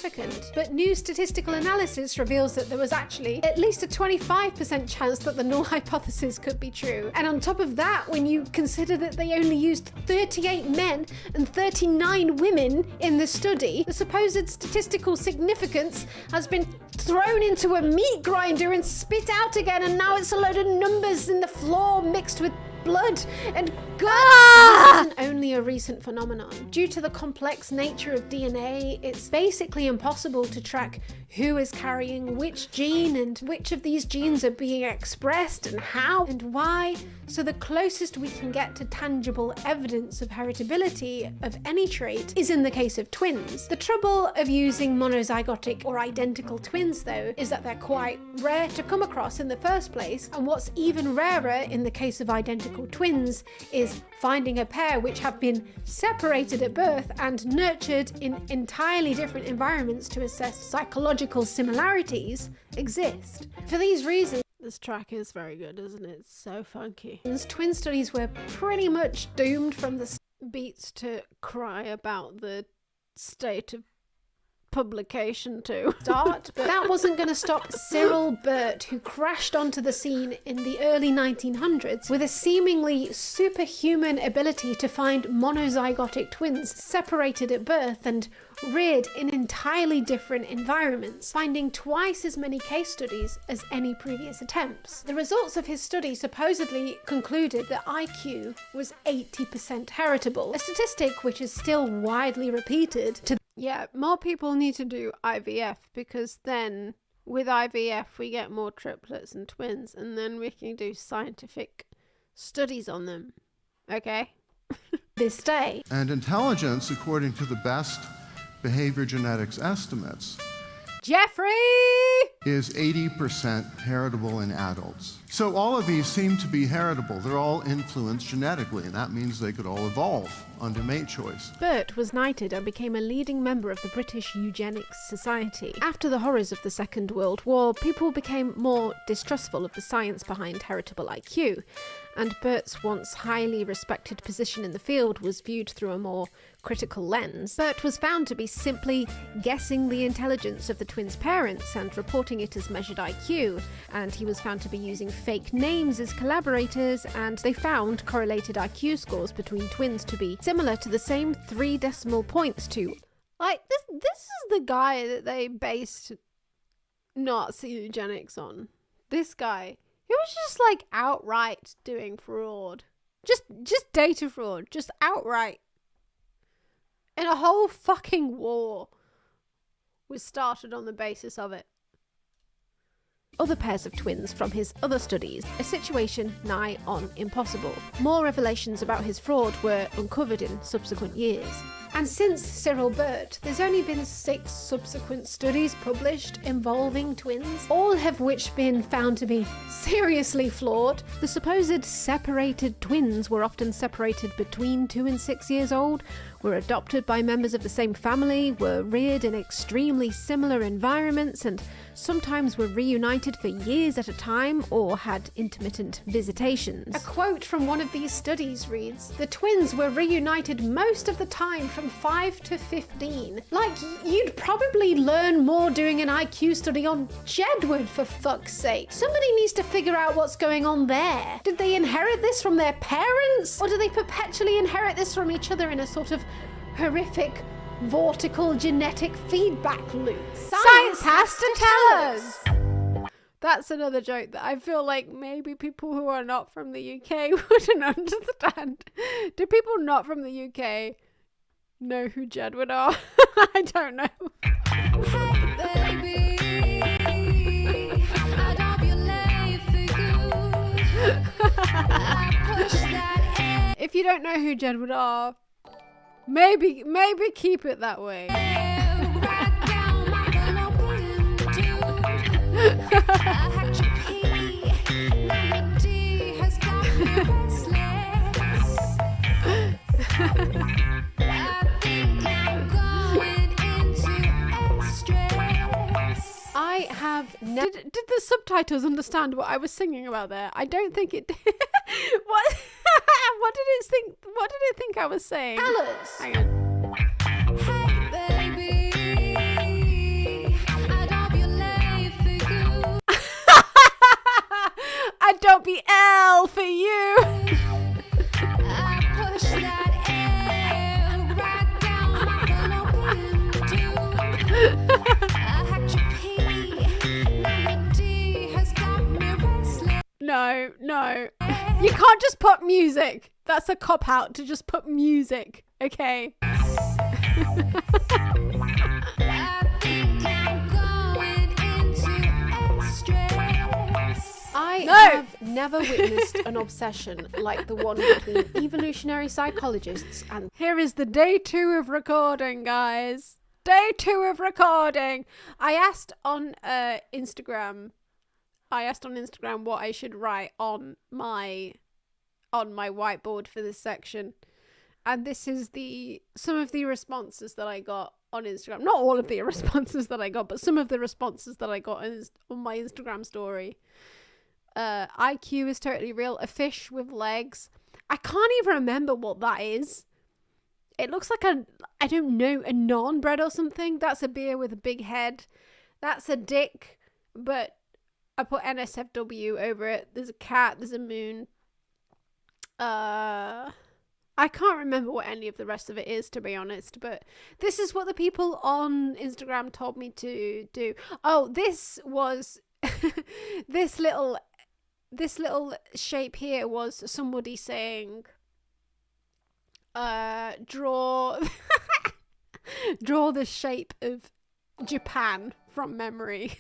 [SPEAKER 6] But new statistical analysis reveals that there was actually at least a 25% chance that the null hypothesis could be true. And on top of that, when you consider that they only used 38 men and 39 women in the study, the supposed statistical significance has been thrown into a meat grinder and spit out again, and now it's a load of numbers in the floor mixed with blood and gut. This isn't only a recent phenomenon. Due to the complex nature of DNA, it's basically impossible to track who is carrying which gene and which of these genes are being expressed and how and why. So the closest we can get to tangible evidence of heritability of any trait is in the case of twins. The trouble of using monozygotic or identical twins, though, is that they're quite rare to come across in the first place, and what's even rarer in the case of identical twins is finding a pair which have been separated at birth and nurtured in entirely different environments to assess psychological similarities exist. For these reasons,
[SPEAKER 1] this track is very good, isn't it? It's so funky.
[SPEAKER 6] Twin studies were pretty much doomed from the
[SPEAKER 1] beats to cry about the state of publication to
[SPEAKER 6] start, but that wasn't going to stop Cyril Burt, who crashed onto the scene in the early 1900s with a seemingly superhuman ability to find monozygotic twins separated at birth and reared in entirely different environments, finding twice as many case studies as any previous attempts. The results of his study supposedly concluded that IQ was 80% heritable, a statistic which is still widely repeated to
[SPEAKER 1] yeah, more people need to do IVF, because then with IVF we get more triplets and twins, and then we can do scientific studies on them. Okay?
[SPEAKER 6] This day.
[SPEAKER 17] And intelligence, according to the best behavior genetics estimates,
[SPEAKER 1] Jeffrey!
[SPEAKER 17] is 80% heritable in adults. So all of these seem to be heritable. They're all influenced genetically, and that means they could all evolve under mate choice.
[SPEAKER 1] Burt was knighted and became a leading member of the British Eugenics Society. After the horrors of the Second World War, people became more distrustful of the science behind heritable IQ, and Burt's once highly respected position in the field was viewed through a more critical lens. Burt was found to be simply guessing the intelligence of the twins' parents and reporting it as measured IQ, and he was found to be using fake names as collaborators, and they found correlated IQ scores between twins to be similar to the same 3 decimal points to. Like, this is the guy that they based Nazi eugenics on. This guy. He was just like outright doing fraud. Just data fraud. Just outright. And a whole fucking war was started on the basis of it.
[SPEAKER 10] other pairs of twins from his other studies, a situation nigh on impossible. More revelations about his fraud were uncovered in subsequent years. And since Cyril Burt, there's only been 6 subsequent studies published involving twins, all of which been found to be seriously flawed. The supposed separated twins were often separated between 2 and 6 years old, were adopted by members of the same family, were reared in extremely similar environments, and sometimes were reunited for years at a time or had intermittent visitations. A quote from one of these studies reads, "The twins were reunited most of the time from 5 to 15. Like, you'd probably learn more doing an IQ study on Jedward, for fuck's sake. Somebody needs to figure out what's going on there. Did they inherit this from their parents? Or do they perpetually inherit this from each other in a sort of horrific vortical genetic feedback loop? Science has to tell us!"
[SPEAKER 1] That's another joke that I feel like maybe people who are not from the UK wouldn't understand. Do people not from the UK know who Jedward are? I don't know.
[SPEAKER 8] Hey baby, I love your life for you. I push that
[SPEAKER 1] If you don't know who Jedward are, maybe keep it that way.
[SPEAKER 10] I have never.
[SPEAKER 1] Did the subtitles understand what I was singing about there? I don't think it did. What? What did it think? What did it think I was saying?
[SPEAKER 10] Alice.
[SPEAKER 1] Hang on.
[SPEAKER 8] Hey baby, I love your life for you.
[SPEAKER 1] I don't be L for you.
[SPEAKER 8] I push that L right down my fallopian tube. I had your pee, now your D has got me restless.
[SPEAKER 1] No. You can't just put music. That's a cop-out to just put music, okay?
[SPEAKER 10] I have never witnessed an obsession like the one between evolutionary psychologists and...
[SPEAKER 1] Here is the day 2 of recording, guys. Day 2 of recording. I asked on Instagram what I should write on my whiteboard for this section, and this is some of the responses that I got on Instagram. Not all of the responses that I got, but some of the responses that I got on my Instagram story. IQ is totally real. A fish with legs. I can't even remember what that is. It looks like a naan bread or something. That's a beer with a big head. That's a dick, but I put NSFW over it. There's a cat, there's a moon. I can't remember what any of the rest of it is, to be honest, but this is what the people on Instagram told me to do. Oh, this was this little shape here was somebody saying draw the shape of Japan from memory.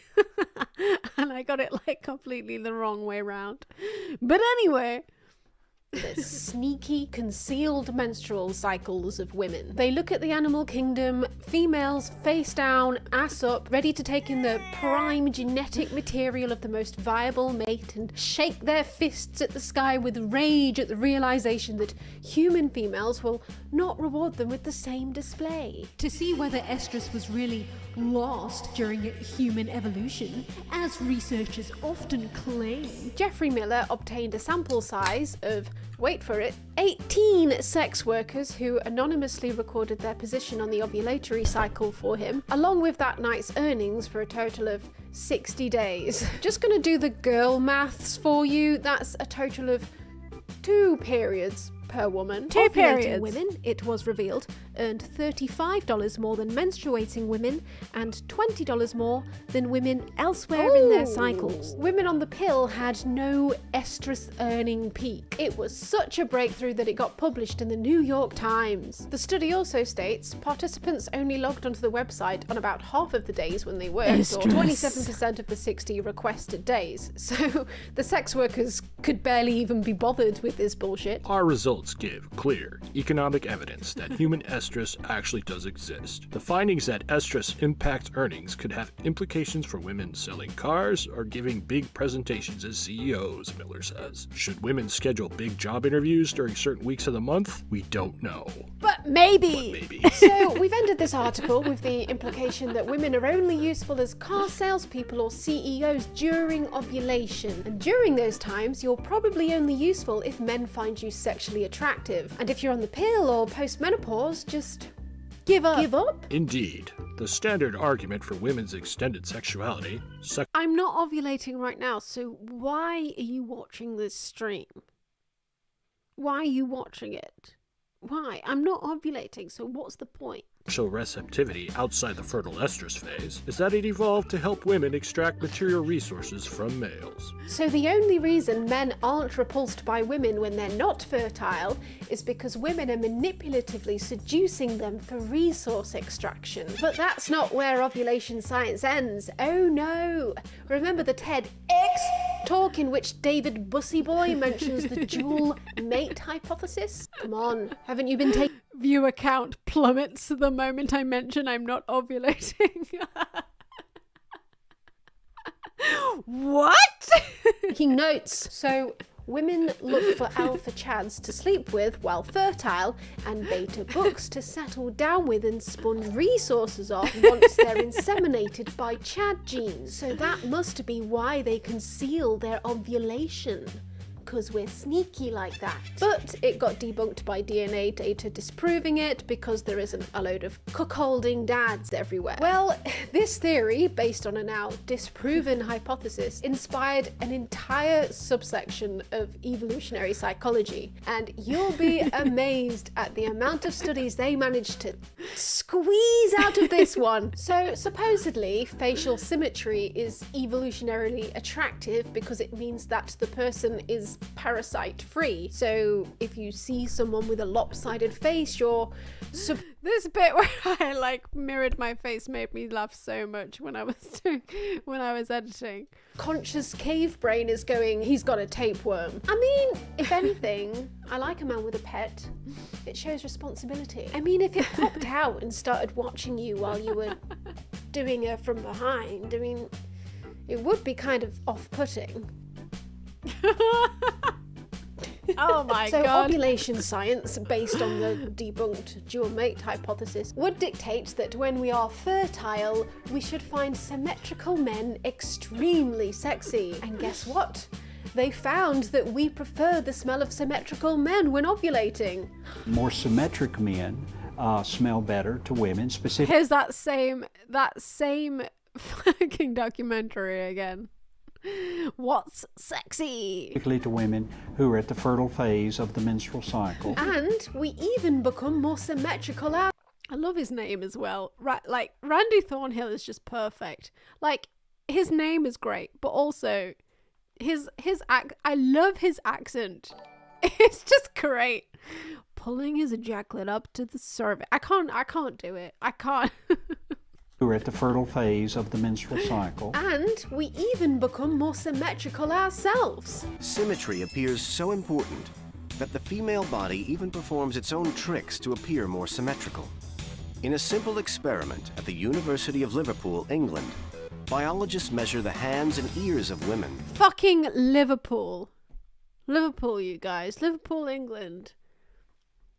[SPEAKER 1] And I got it like completely the wrong way round. But anyway,
[SPEAKER 10] the sneaky, concealed menstrual cycles of women. They look at the animal kingdom, females face down, ass up, ready to take in the prime genetic material of the most viable mate and shake their fists at the sky with rage at the realization that human females will not reward them with the same display.
[SPEAKER 2] To see whether estrus was really lost during human evolution, as researchers often claim.
[SPEAKER 10] Geoffrey Miller obtained a sample size of, wait for it, 18 sex workers who anonymously recorded their position on the ovulatory cycle for him, along with that night's earnings for a total of 60 days. Just gonna do the girl maths for you. That's a total of 2 periods per woman.
[SPEAKER 1] 2 periods.
[SPEAKER 10] Women, it was revealed,
[SPEAKER 6] earned $35 more than menstruating women and $20 more than women elsewhere in their cycles. Women on the pill had no estrus earning peak. It was such a breakthrough that it got published in the New York Times. The study also states participants only logged onto the website on about half of the days when they worked, or 27% of the 60 requested days. So the sex workers could barely even be bothered with this bullshit.
[SPEAKER 11] Our results give clear economic evidence that human estrus actually does exist. The findings that estrus impacts earnings could have implications for women selling cars or giving big presentations as CEOs, Miller says. Should women schedule big job interviews during certain weeks of the month? We don't know.
[SPEAKER 6] But maybe. So we've ended this article with the implication that women are only useful as car salespeople or CEOs during ovulation. And during those times, you're probably only useful if men find you sexually attractive. And if you're on the pill or post-menopause, just give up. Give up?
[SPEAKER 11] Indeed. The standard argument for women's extended sexuality...
[SPEAKER 10] I'm not ovulating right now, so why are you watching this stream? Why are you watching it? Why? I'm not ovulating, so what's the point?
[SPEAKER 11] Sexual receptivity outside the fertile estrus phase is that it evolved to help women extract material resources from males.
[SPEAKER 6] So the only reason men aren't repulsed by women when they're not fertile is because women are manipulatively seducing them for resource extraction. But that's not where ovulation science ends. Oh no! Remember the TEDx talk in which David Bussyboy mentions the dual mate hypothesis? Come on, haven't you been taking...
[SPEAKER 10] Viewer count plummets the moment I mention I'm not ovulating. What?
[SPEAKER 6] Taking notes. So women look for alpha chads to sleep with while fertile, and beta books to settle down with and spawn resources off once they're inseminated by chad genes. So that must be why they conceal their ovulation. Because we're sneaky like that. But it got debunked by DNA data disproving it because there isn't a load of cuckolding dads everywhere. Well, this theory, based on a now disproven hypothesis, inspired an entire subsection of evolutionary psychology. And you'll be amazed at the amount of studies they managed to squeeze out of this one. So supposedly, facial symmetry is evolutionarily attractive because it means that the person is parasite free. So if you see someone with a lopsided face, you're
[SPEAKER 10] this bit where I mirrored my face made me laugh so much when I was editing.
[SPEAKER 6] Conscious cave brain is going, he's got a tapeworm. I mean, if anything, I like a man with a pet. It shows responsibility. I mean, if it popped out and started watching you while you were doing her from behind, I mean, it would be kind of off-putting.
[SPEAKER 10] Oh my
[SPEAKER 6] so
[SPEAKER 10] god.
[SPEAKER 6] Ovulation science, based on the debunked dual mate hypothesis, would dictate that when we are fertile, we should find symmetrical men extremely sexy. And guess what? They found that we prefer the smell of symmetrical men when ovulating.
[SPEAKER 15] More symmetric men smell better to women, specifically.
[SPEAKER 10] Here's that same fucking documentary again. What's sexy?
[SPEAKER 15] Particularly to women who are at the fertile phase of the menstrual cycle.
[SPEAKER 6] And we even become more symmetrical.
[SPEAKER 10] I love his name as well. Randy Thornhill is just perfect. His name is great, but also I love his accent. It's just great. Pulling his ejaculate up to the cervix. I can't do it. I can't.
[SPEAKER 15] Who are at the fertile phase of the menstrual cycle.
[SPEAKER 6] And we even become more symmetrical ourselves.
[SPEAKER 18] Symmetry appears so important that the female body even performs its own tricks to appear more symmetrical. In a simple experiment at the University of Liverpool, England, biologists measure the hands and ears of women.
[SPEAKER 10] Fucking Liverpool. Liverpool, you guys. Liverpool, England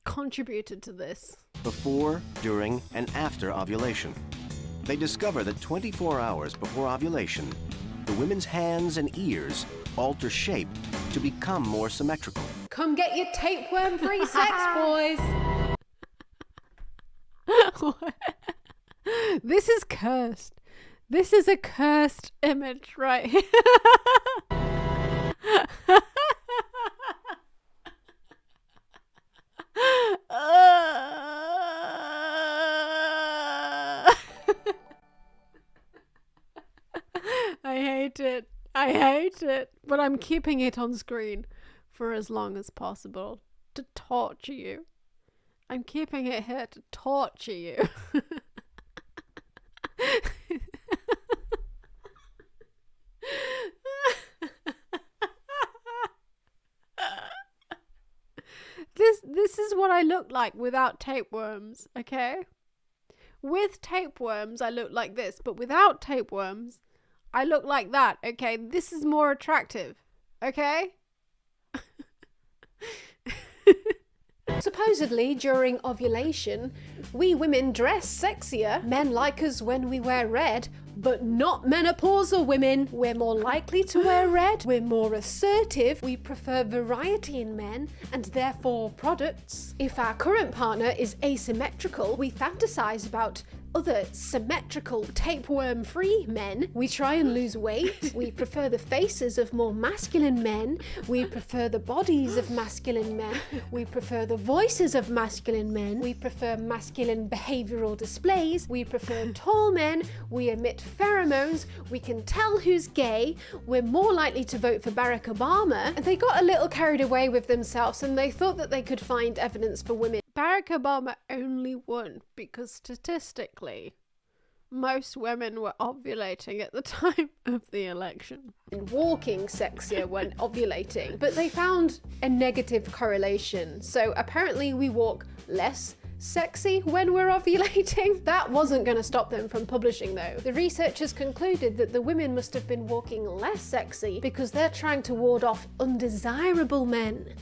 [SPEAKER 10] contributed to this.
[SPEAKER 18] Before, during, and after ovulation. They discover that 24 hours before ovulation, the women's hands and ears alter shape to become more symmetrical.
[SPEAKER 6] Come get your tapeworm-free sex, boys!
[SPEAKER 10] This is cursed. This is a cursed image right here.
[SPEAKER 1] hate it. I hate it. But I'm keeping it on screen for as long as possible to torture you. I'm keeping it here to torture you. This is what I look like without tapeworms, okay? With tapeworms, I look like this, but without tapeworms, I look like that, okay? This is more attractive, okay?
[SPEAKER 6] Supposedly, during ovulation, we women dress sexier. Men like us when we wear red, but not menopausal women. We're more likely to wear red. We're more assertive. We prefer variety in men, and therefore products. If our current partner is asymmetrical, we fantasize about other symmetrical, tapeworm-free men. We try and lose weight. We prefer the faces of more masculine men. We prefer the bodies of masculine men. We prefer the voices of masculine men. We prefer masculine behavioral displays. We prefer tall men. We emit pheromones. We can tell who's gay. We're more likely to vote for Barack Obama. And they got a little carried away with themselves, and they thought that they could find evidence for women.
[SPEAKER 1] Barack Obama only won because statistically, most women were ovulating at the time of the election.
[SPEAKER 6] And walking sexier when ovulating, but they found a negative correlation. So apparently we walk less sexy when we're ovulating. That wasn't going to stop them from publishing though. The researchers concluded that the women must have been walking less sexy because they're trying to ward off undesirable men.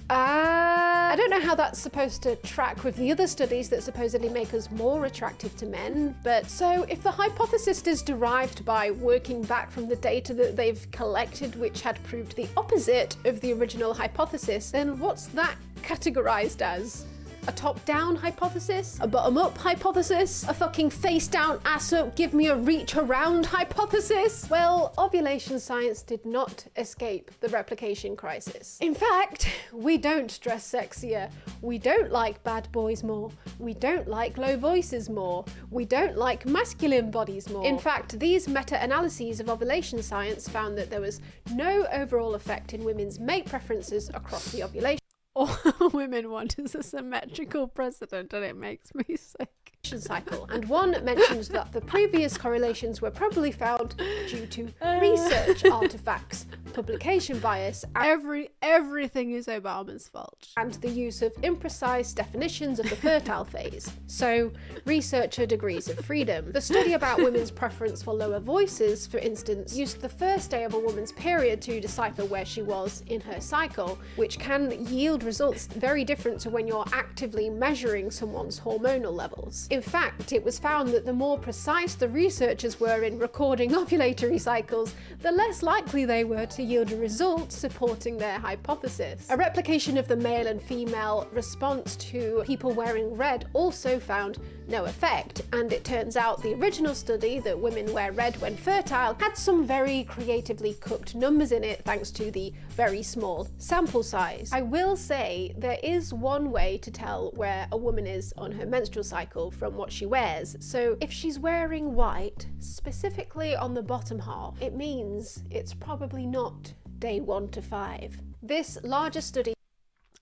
[SPEAKER 6] I don't know how that's supposed to track with the other studies that supposedly make us more attractive to men, but so if the hypothesis is derived by working back from the data that they've collected which had proved the opposite of the original hypothesis, then what's that categorized as? A top-down hypothesis? A bottom-up hypothesis? A fucking face-down, ass-up, give me a reach-around hypothesis? Well, ovulation science did not escape the replication crisis. In fact, we don't dress sexier. We don't like bad boys more. We don't like low voices more. We don't like masculine bodies more. In fact, these meta-analyses of ovulation science found that there was no overall effect in women's mate preferences across the ovulation
[SPEAKER 1] All women want is a symmetrical president, and it makes me sick.
[SPEAKER 6] Cycle, and one mentions that the previous correlations were probably found due to research artifacts, publication bias,
[SPEAKER 1] everything is Obama's fault,
[SPEAKER 6] and the use of imprecise definitions of the fertile phase. So, researcher degrees of freedom. The study about women's preference for lower voices, for instance, used the first day of a woman's period to decipher where she was in her cycle, which can yield results very different to when you're actively measuring someone's hormonal levels. In fact, it was found that the more precise the researchers were in recording ovulatory cycles, the less likely they were to yield a result supporting their hypothesis. A replication of the male and female response to people wearing red also found no effect, and it turns out the original study that women wear red when fertile had some very creatively cooked numbers in it thanks to the very small sample size. I will say there is one way to tell where a woman is on her menstrual cycle from what she wears. So if she's wearing white, specifically on the bottom half, it means it's probably not day 1 to 5. This larger study,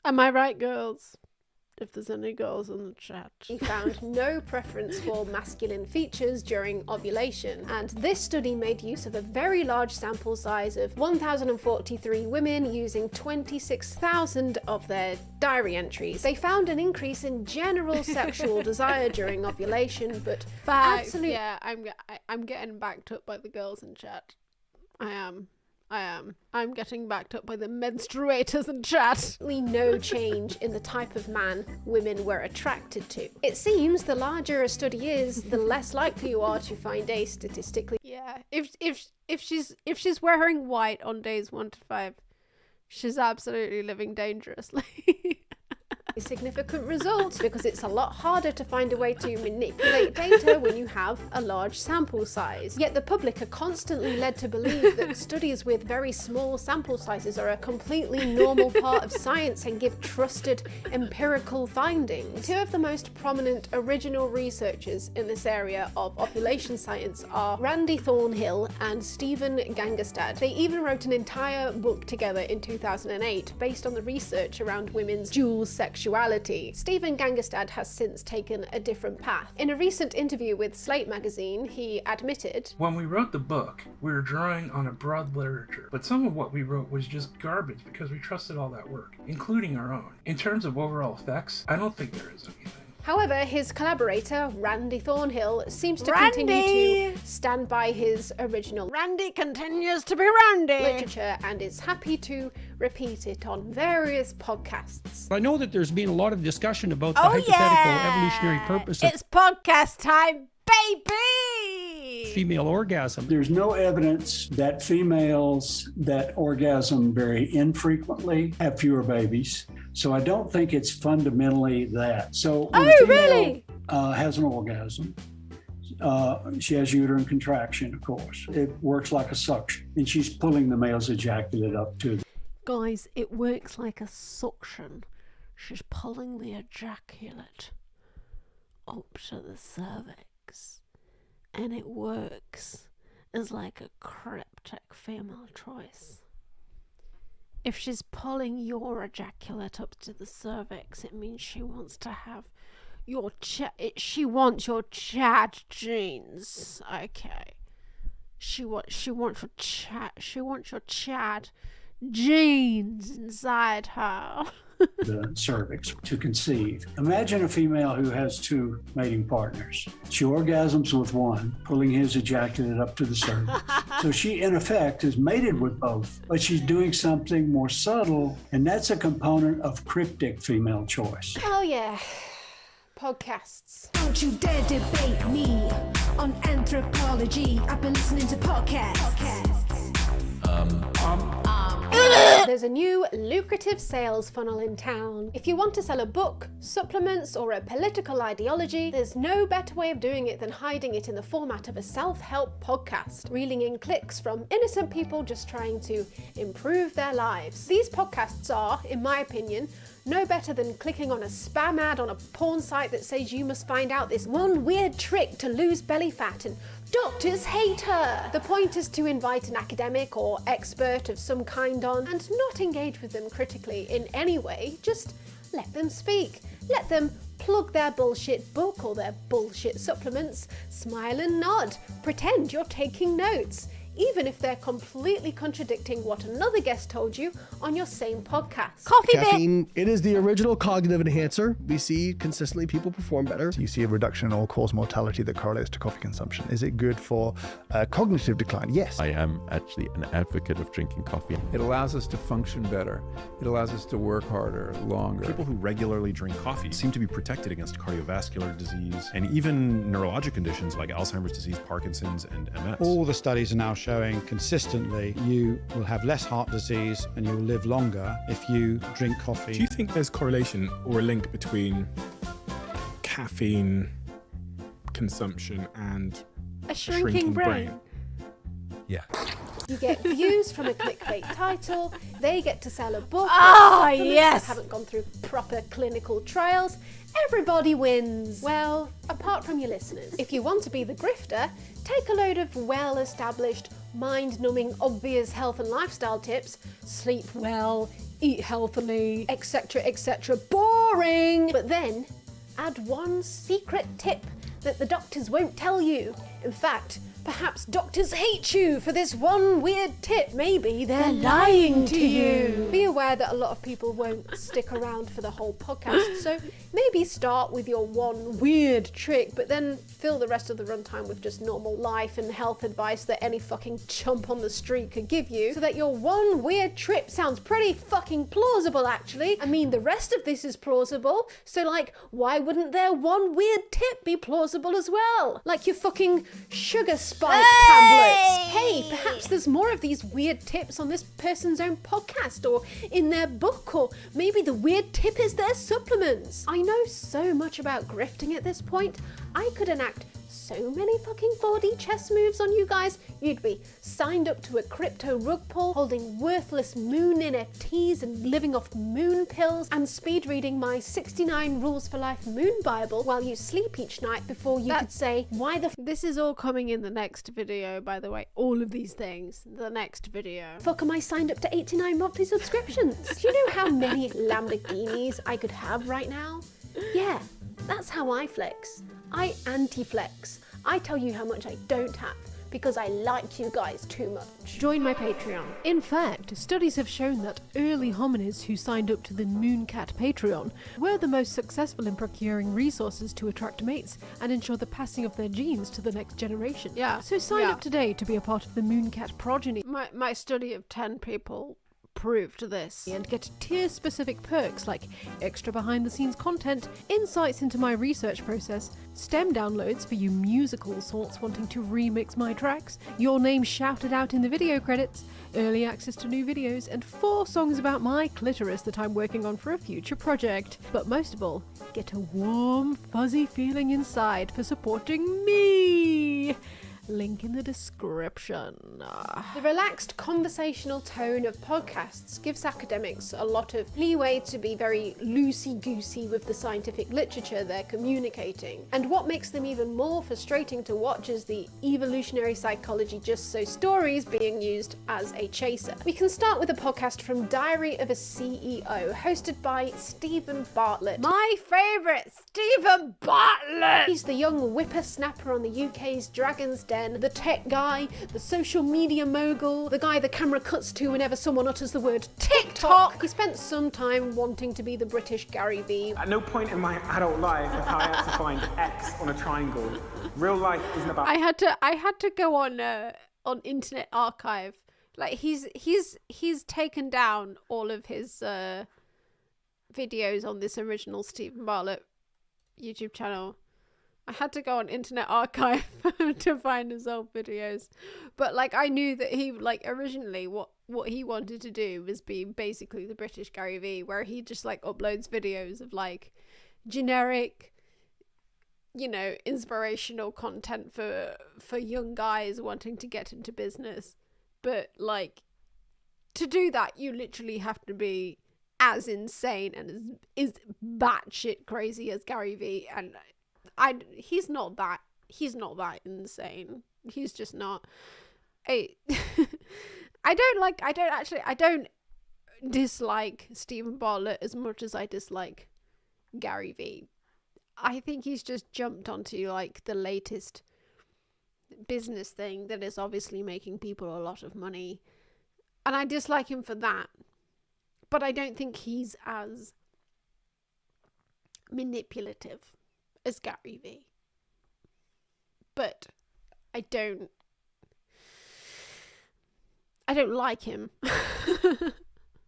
[SPEAKER 1] am I right, girls? If there's any girls in the chat,
[SPEAKER 6] he found no preference for masculine features during ovulation, and this study made use of a very large sample size of 1,043 women using 26,000 of their diary entries. They found an increase in general sexual desire during ovulation, but absolutely,
[SPEAKER 1] yeah, I'm getting backed up by the girls in chat. I am. I'm getting backed up by the menstruators in chat.
[SPEAKER 6] No change in the type of man women were attracted to. It seems the larger a study is, the less likely you are to find a statistically.
[SPEAKER 1] Yeah, if she's wearing white on days 1 to 5, she's absolutely living dangerously.
[SPEAKER 6] A significant result because it's a lot harder to find a way to manipulate data when you have a large sample size. Yet the public are constantly led to believe that studies with very small sample sizes are a completely normal part of science and give trusted empirical findings. Two of the most prominent original researchers in this area of population science are Randy Thornhill and Stephen Gangestad. They even wrote an entire book together in 2008 based on the research around women's dual sexuality. Stephen Gangestad has since taken a different path. In a recent interview with Slate magazine, he admitted,
[SPEAKER 12] "When we wrote the book, we were drawing on a broad literature, but some of what we wrote was just garbage because we trusted all that work, including our own. In terms of overall effects, I don't think there is anything."
[SPEAKER 6] However, his collaborator, Randy Thornhill, seems to continue to stand by his original
[SPEAKER 10] Randy continues to be Randy
[SPEAKER 6] literature and is happy to repeat it on various podcasts.
[SPEAKER 14] I know that there's been a lot of discussion about the hypothetical evolutionary purpose of
[SPEAKER 10] It's podcast time, baby!
[SPEAKER 14] female orgasm.
[SPEAKER 15] There's no evidence that females that orgasm very infrequently have fewer babies. So I don't think it's fundamentally that. So when a female has an orgasm, she has uterine contraction, of course. It works like a suction, and she's pulling the male's ejaculate up to the...
[SPEAKER 10] Guys, it works like a suction. She's pulling the ejaculate up to the cervix. And it works as like a cryptic female choice. If she's pulling your ejaculate up to the cervix, it means she wants to have your she wants your Chad genes. Okay. She wants your Chad genes inside her.
[SPEAKER 15] the cervix to conceive. Imagine a female who has two mating partners. She orgasms with one, pulling his ejaculate up to the cervix. So she, in effect, is mated with both, but she's doing something more subtle, and that's a component of cryptic female choice.
[SPEAKER 6] Oh yeah, podcasts.
[SPEAKER 8] Don't you dare debate me on anthropology. I've been listening to podcasts.
[SPEAKER 6] There's a new lucrative sales funnel in town. If you want to sell a book, supplements, or a political ideology, there's no better way of doing it than hiding it in the format of a self-help podcast, reeling in clicks from innocent people just trying to improve their lives. These podcasts are, in my opinion, no better than clicking on a spam ad on a porn site that says you must find out this one weird trick to lose belly fat and doctors hate her. The point is to invite an academic or expert of some kind on and not engage with them critically in any way, just let them speak. Let them plug their bullshit book or their bullshit supplements, smile and nod, pretend you're taking notes, even if they're completely contradicting what another guest told you on your same podcast.
[SPEAKER 16] Caffeine, it is the original cognitive enhancer. We see consistently people perform better.
[SPEAKER 19] You see a reduction in all-cause mortality that correlates to coffee consumption. Is it good for cognitive decline? Yes.
[SPEAKER 20] I am actually an advocate of drinking coffee.
[SPEAKER 22] It allows us to function better. It allows us to work harder, longer.
[SPEAKER 3] People who regularly drink coffee seem to be protected against cardiovascular disease and even neurologic conditions like Alzheimer's disease, Parkinson's, and MS.
[SPEAKER 25] All the studies are now showing consistently you will have less heart disease and you'll live longer if you drink coffee.
[SPEAKER 28] Do you think there's correlation or a link between caffeine consumption and
[SPEAKER 6] a shrinking brain?
[SPEAKER 28] Yeah.
[SPEAKER 6] You get views from a clickbait title, they get to sell a book.
[SPEAKER 10] Yes!
[SPEAKER 6] That haven't gone through proper clinical trials. Everybody wins. Well, apart from your listeners. If you want to be the grifter, take a load of well-established, mind-numbing, obvious health and lifestyle tips. Sleep well, eat healthily, etc. Boring! But then, add one secret tip that the doctors won't tell you. In fact, perhaps doctors hate you for this one weird tip. Maybe they're lying to you. Be aware that a lot of people won't stick around for the whole podcast, so maybe start with your one weird trick, but then fill the rest of the runtime with just normal life and health advice that any fucking chump on the street could give you, so that your one weird trip sounds pretty fucking plausible, actually. I mean, the rest of this is plausible, so like, why wouldn't their one weird tip be plausible as well? Like your fucking sugar
[SPEAKER 10] spike tablets. Hey, perhaps there's more of these weird tips on this person's own podcast or in their book, or maybe the weird tip is their supplements. I know so much about grifting at this point. I could enact so many fucking 4D chess moves on you guys. You'd be signed up to a crypto rug pull, holding worthless moon NFTs and living off moon pills, and speed reading my 69 Rules for Life moon Bible while you sleep each night before you could say, why the
[SPEAKER 1] This is all coming in the next video, by the way. All of these things. The next video.
[SPEAKER 10] fuck am I signed up to 89 monthly subscriptions? Do you know how many Lamborghinis I could have right now? Yeah, that's how I flex. I anti-flex. I tell you how much I don't have because I like you guys too much.
[SPEAKER 1] Join my Patreon.
[SPEAKER 2] In fact, studies have shown that early hominids who signed up to the Mooncat Patreon were the most successful in procuring resources to attract mates and ensure the passing of their genes to the next generation.
[SPEAKER 1] Yeah.
[SPEAKER 2] So sign
[SPEAKER 1] Yeah.
[SPEAKER 2] up today to be a part of the Mooncat progeny.
[SPEAKER 1] My study of 10 people proved this.
[SPEAKER 2] And get tier-specific perks like extra behind-the-scenes content, insights into my research process, STEM downloads for you musical sorts wanting to remix my tracks, your name shouted out in the video credits, early access to new videos, and 4 songs about my clitoris that I'm working on for a future project. But most of all, get a warm, fuzzy feeling inside for supporting me! Link in the description.
[SPEAKER 10] The relaxed conversational tone of podcasts gives academics a lot of leeway to be very loosey-goosey with the scientific literature they're communicating. And what makes them even more frustrating to watch is the evolutionary psychology just so stories being used as a chaser. We can start with a podcast from Diary of a CEO, hosted by Stephen Bartlett.
[SPEAKER 1] My favourite, Stephen Bartlett!
[SPEAKER 10] He's the young whippersnapper on the UK's Dragon's Den, the tech guy, the social media mogul, the guy the camera cuts to whenever someone utters the word TikTok. He spent some time wanting to be the British Gary Vee.
[SPEAKER 4] At no point in my adult life have I had to find X on a triangle. Real life isn't about.
[SPEAKER 1] I had to go on Internet Archive. Like he's taken down all of his videos on this original Stephen Bartlett YouTube channel. I had to go on Internet Archive to find his old videos. But like I knew that he like originally what he wanted to do was be basically the British Gary Vee, where he just like uploads videos of like generic, you know, inspirational content for young guys wanting to get into business. But like to do that you literally have to be as insane and as batshit crazy as Gary Vee, and he's not that insane. He's just not. I don't dislike Stephen Bartlett as much as I dislike Gary Vee. I think he's just jumped onto like the latest business thing that is obviously making people a lot of money, and I dislike him for that. But I don't think he's as manipulative as Gary Vee. But I don't like him.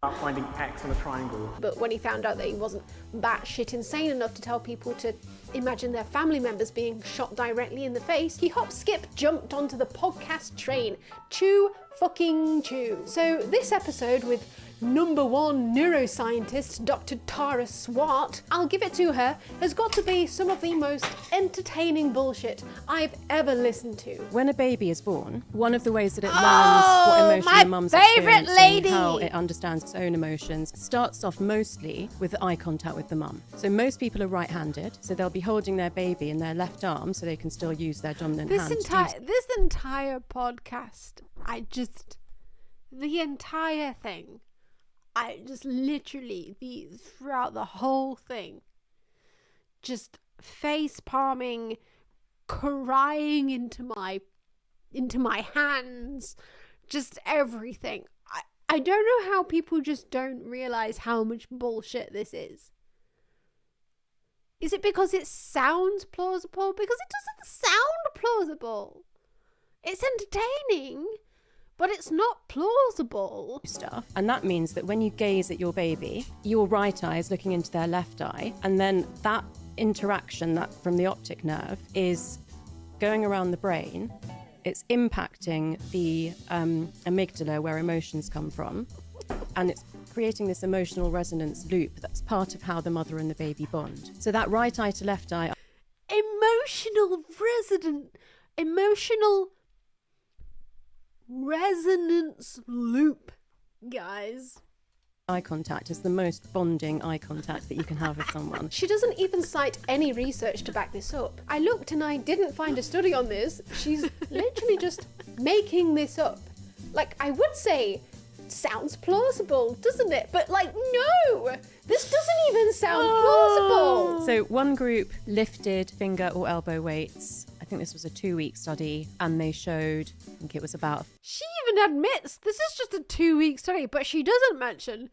[SPEAKER 4] About finding X on a triangle.
[SPEAKER 10] But when he found out that he wasn't batshit insane enough to tell people to imagine their family members being shot directly in the face, he hop skip jumped onto the podcast train. Chew fucking chew. So this episode with #1 neuroscientist Dr. Tara Swart, I'll give it to her, has got to be some of the most entertaining bullshit I've ever listened to.
[SPEAKER 5] When a baby is born, one of the ways that it learns what emotion
[SPEAKER 10] my
[SPEAKER 5] the mum's
[SPEAKER 10] favourite
[SPEAKER 5] experiencing,
[SPEAKER 10] lady!
[SPEAKER 5] how it understands its own emotions, starts off mostly with eye contact with the mum. So most people are right-handed, so they'll be holding their baby in their left arm so they can still use their dominant hand.
[SPEAKER 1] This entire podcast, the entire thing, I just literally throughout the whole thing, just face palming, crying into my hands, just everything. I don't know how people just don't realize how much bullshit this is. Is it because it sounds plausible? Because it doesn't sound plausible. It's entertaining, but it's not plausible.
[SPEAKER 5] Stuff. And that means that when you gaze at your baby, your right eye is looking into their left eye, and then that interaction that from the optic nerve is going around the brain It's impacting the amygdala, where emotions come from, and it's creating this emotional resonance loop that's part of how the mother and the baby bond. So that right eye to left eye.
[SPEAKER 10] Emotional resonance loop, guys.
[SPEAKER 5] Eye contact is the most bonding eye contact that you can have with someone.
[SPEAKER 6] She doesn't even cite any research to back this up. I looked and I didn't find a study on this. She's literally just making this up. Like, I would say, sounds plausible, doesn't it? But like, no! This doesn't even sound plausible!
[SPEAKER 5] So one group lifted finger or elbow weights. I think this was a 2-week study, and they showed, I think it was about...
[SPEAKER 10] She even admits this is just a 2-week study, but she doesn't mention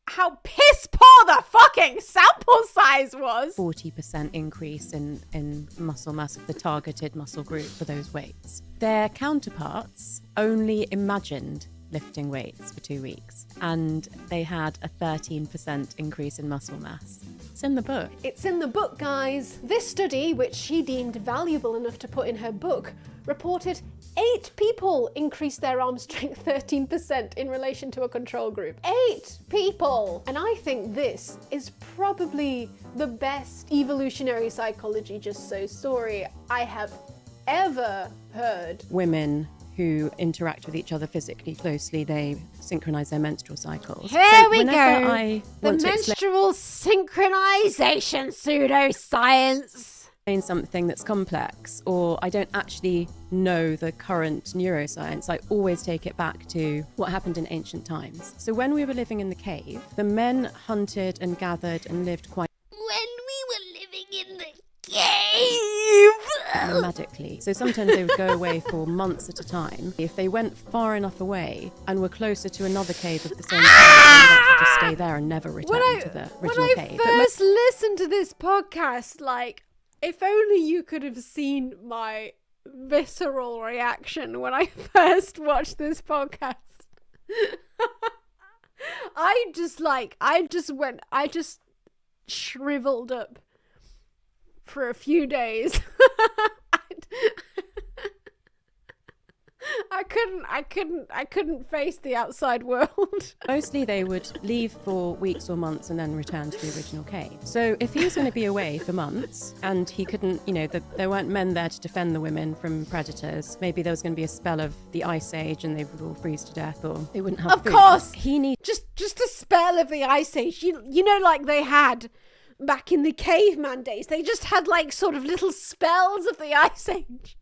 [SPEAKER 10] how piss poor the fucking sample size was.
[SPEAKER 5] 40% increase in muscle mass of the targeted muscle group for those weights. Their counterparts only imagined lifting weights for 2 weeks, and they had a 13% increase in muscle mass. It's in the book.
[SPEAKER 6] It's in the book, guys. This study, which she deemed valuable enough to put in her book, reported 8 people increased their arm strength 13% in relation to a control group. 8 people! And I think this is probably the best evolutionary psychology just so story I have ever heard.
[SPEAKER 5] Women who interact with each other physically closely, they synchronize their menstrual cycles.
[SPEAKER 10] Here we
[SPEAKER 5] whenever
[SPEAKER 10] go.
[SPEAKER 5] I
[SPEAKER 10] The
[SPEAKER 5] want to
[SPEAKER 10] menstrual synchronization pseudoscience.
[SPEAKER 5] explain something that's complex, or I don't actually know the current neuroscience, I always take it back to what happened in ancient times. So when we were living in the cave, the men hunted and gathered and lived quite
[SPEAKER 10] When we were living in the cave.
[SPEAKER 5] nomadically. So sometimes they would go away for months at a time. If they went far enough away and were closer to another cave of the same kind, they would actually just stay there and never return to the original cave.
[SPEAKER 10] When I first listened to this podcast, like, if only you could have seen my visceral reaction when I first watched this podcast. I just shriveled up for a few days. I couldn't face the outside world.
[SPEAKER 5] Mostly they would leave for weeks or months and then return to the original cave. So if he was going to be away for months and he couldn't, there weren't men there to defend the women from predators, maybe there was going to be a spell of the Ice Age and they would all freeze to death, or they wouldn't have
[SPEAKER 10] Of
[SPEAKER 5] food.
[SPEAKER 10] course,
[SPEAKER 5] he needs
[SPEAKER 10] just a spell of the Ice Age. You know, like they had back in the caveman days. They just had like sort of little spells of the Ice Age.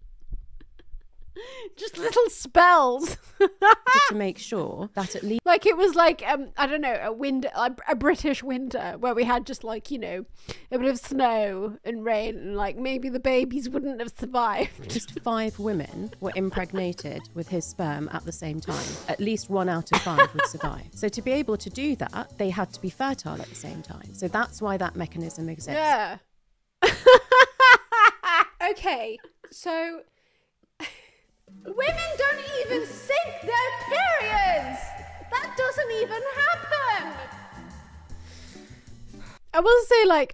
[SPEAKER 10] Just little spells
[SPEAKER 5] to make sure that at least,
[SPEAKER 10] like it was like I don't know, a British winter where we had just like, a bit of snow and rain, and like maybe the babies wouldn't have survived.
[SPEAKER 5] just 5 women were impregnated with his sperm at the same time. At least 1 out of 5 would survive. So to be able to do that, they had to be fertile at the same time. So that's why that mechanism exists.
[SPEAKER 10] Yeah. Okay, so women don't even sync their periods. That doesn't even happen. I will say, like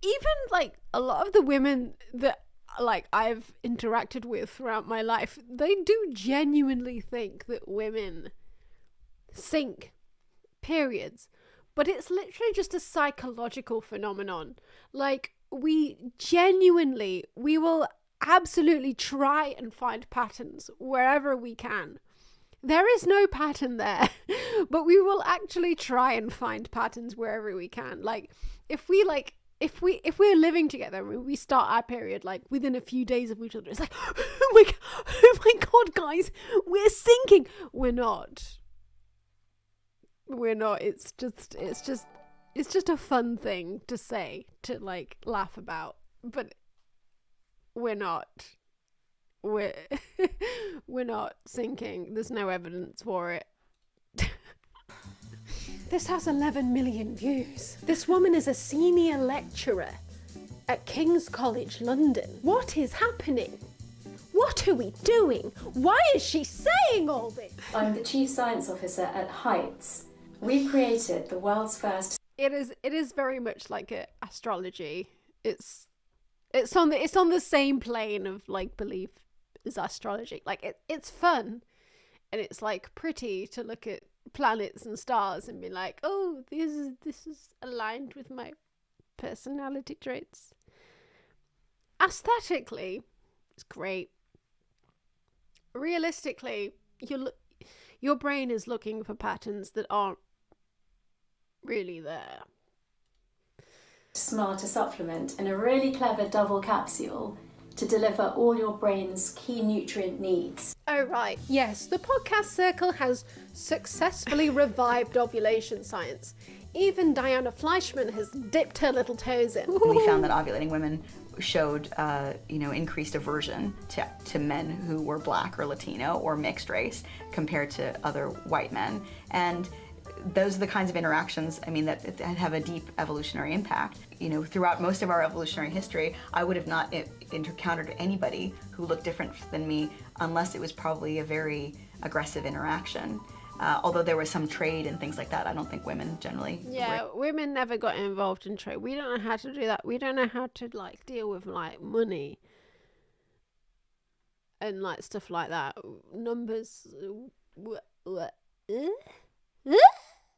[SPEAKER 10] even like a lot of the women that like I've interacted with throughout my life, they do genuinely think that women sync periods, but it's literally just a psychological phenomenon. Like we will absolutely try and find patterns wherever we can. There is no pattern there, but we will actually try and find patterns wherever we can. Like if we're living together and we start our period like within a few days of each other, it's like, oh my god, guys, we're syncing. We're not. It's just a fun thing to say, to like laugh about, but we're not syncing. There's no evidence for it.
[SPEAKER 6] This has 11 million views. This woman is a senior lecturer at King's College London. What is happening? What are we doing? Why is she saying all this?
[SPEAKER 7] I'm the Chief Science Officer at Heights. We created the world's first...
[SPEAKER 10] It is very much like astrology. It's on the same plane of like belief is astrology. Like it's fun, and it's like pretty to look at planets and stars and be like, oh, this is aligned with my personality traits. Aesthetically, it's great. Realistically, your brain is looking for patterns that aren't really there.
[SPEAKER 7] Smarter supplement and a really clever double capsule to deliver all your brain's key nutrient needs.
[SPEAKER 10] Oh, right. Yes, the podcast circle has successfully revived ovulation science. Even Diana Fleischman has dipped her little toes in.
[SPEAKER 9] We found that ovulating women showed, increased aversion to men who were Black or Latino or mixed race compared to other white men. And those are the kinds of interactions, that have a deep evolutionary impact. Throughout most of our evolutionary history, I would have not encountered anybody who looked different than me unless it was probably a very aggressive interaction. Although there was some trade and things like that, I don't think women generally
[SPEAKER 10] women never got involved in trade. We don't know how to do that. We don't know how to deal with money and stuff like that. Numbers.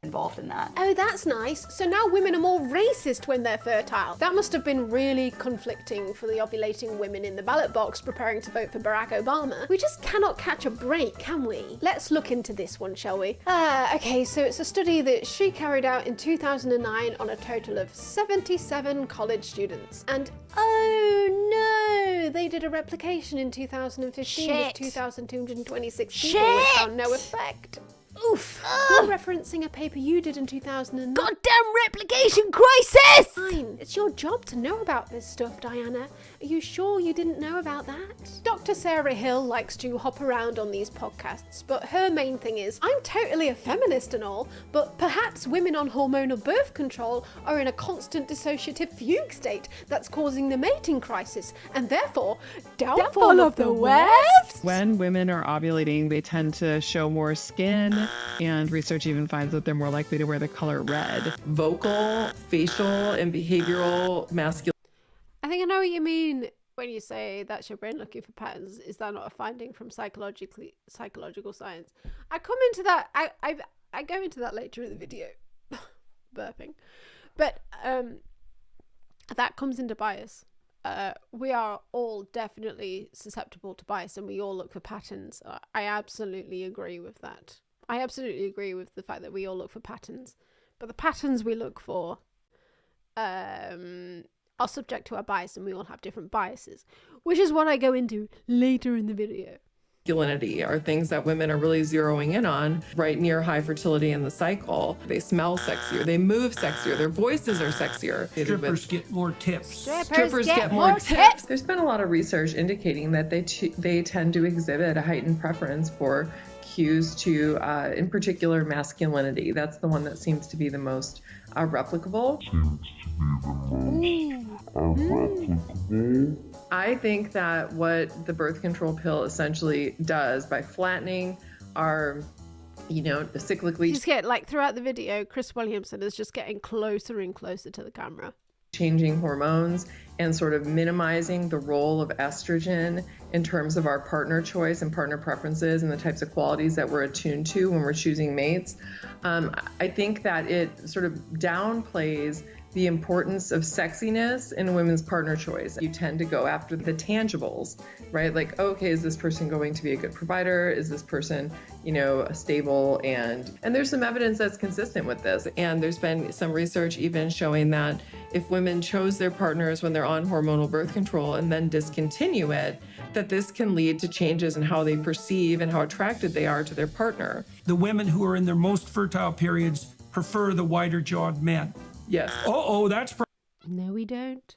[SPEAKER 9] Involved in that.
[SPEAKER 10] Oh, that's nice. So now women are more racist when they're fertile. That must have been really conflicting for the ovulating women in the ballot box preparing to vote for Barack Obama. We just cannot catch a break, can we? Let's look into this one, shall we? Okay, so it's a study that she carried out in 2009 on a total of 77 college students. And oh no, they did a replication in 2015 with 2,226 people and found no effect. Oof! You're referencing a paper you did in 2009.
[SPEAKER 1] Goddamn replication crisis!
[SPEAKER 10] Fine. It's your job to know about this stuff, Diana. Are you sure you didn't know about that? Dr. Sarah Hill likes to hop around on these podcasts, but her main thing is, I'm totally a feminist and all, but perhaps women on hormonal birth control are in a constant dissociative fugue state that's causing the mating crisis, and therefore, downfall of the West?
[SPEAKER 13] When women are ovulating, they tend to show more skin, and research even finds that they're more likely to wear the color red.
[SPEAKER 17] Vocal, facial, and behavioral masculinity.
[SPEAKER 10] I think I know what you mean when you say that's your brain looking for patterns. Is that not a finding from psychological science? I come into that. I go into that later in the video. Burping, but that comes into bias. We are all definitely susceptible to bias, and we all look for patterns. I absolutely agree with that. I absolutely agree with the fact that we all look for patterns, but the patterns we look for are subject to our bias, and we all have different biases, which is what I go into later in the video.
[SPEAKER 17] Masculinity are things that women are really zeroing in on right near high fertility in the cycle. They smell sexier, they move sexier, their voices are sexier.
[SPEAKER 12] Strippers get more tips.
[SPEAKER 17] Strippers get more tips. There's been a lot of research indicating that they tend to exhibit a heightened preference for cues to, in particular, masculinity. That's the one that seems to be the most replicable. I think that what the birth control pill essentially does by flattening our, cyclically...
[SPEAKER 10] You just get, throughout the video, Chris Williamson is just getting closer and closer to the camera.
[SPEAKER 17] Changing hormones and sort of minimizing the role of estrogen in terms of our partner choice and partner preferences and the types of qualities that we're attuned to when we're choosing mates. I think that it sort of downplays the importance of sexiness in women's partner choice. You tend to go after the tangibles, right? Like, okay, is this person going to be a good provider? Is this person, stable? And there's some evidence that's consistent with this. And there's been some research even showing that if women chose their partners when they're on hormonal birth control and then discontinue it, that this can lead to changes in how they perceive and how attracted they are to their partner.
[SPEAKER 12] The women who are in their most fertile periods prefer the wider-jawed men.
[SPEAKER 17] Yes.
[SPEAKER 12] That's...
[SPEAKER 10] No, we don't.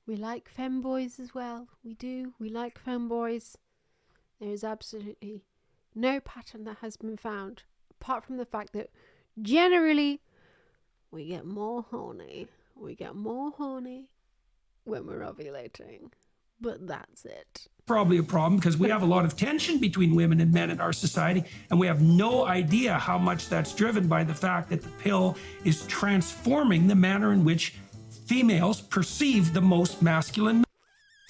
[SPEAKER 10] We like femboys as well. We do. We like femboys. There is absolutely no pattern that has been found, apart from the fact that generally we get more horny. We get more horny when we're ovulating. But that's it.
[SPEAKER 12] Probably a problem because we have a lot of tension between women and men in our society, and we have no idea how much that's driven by the fact that the pill is transforming the manner in which females perceive the most masculine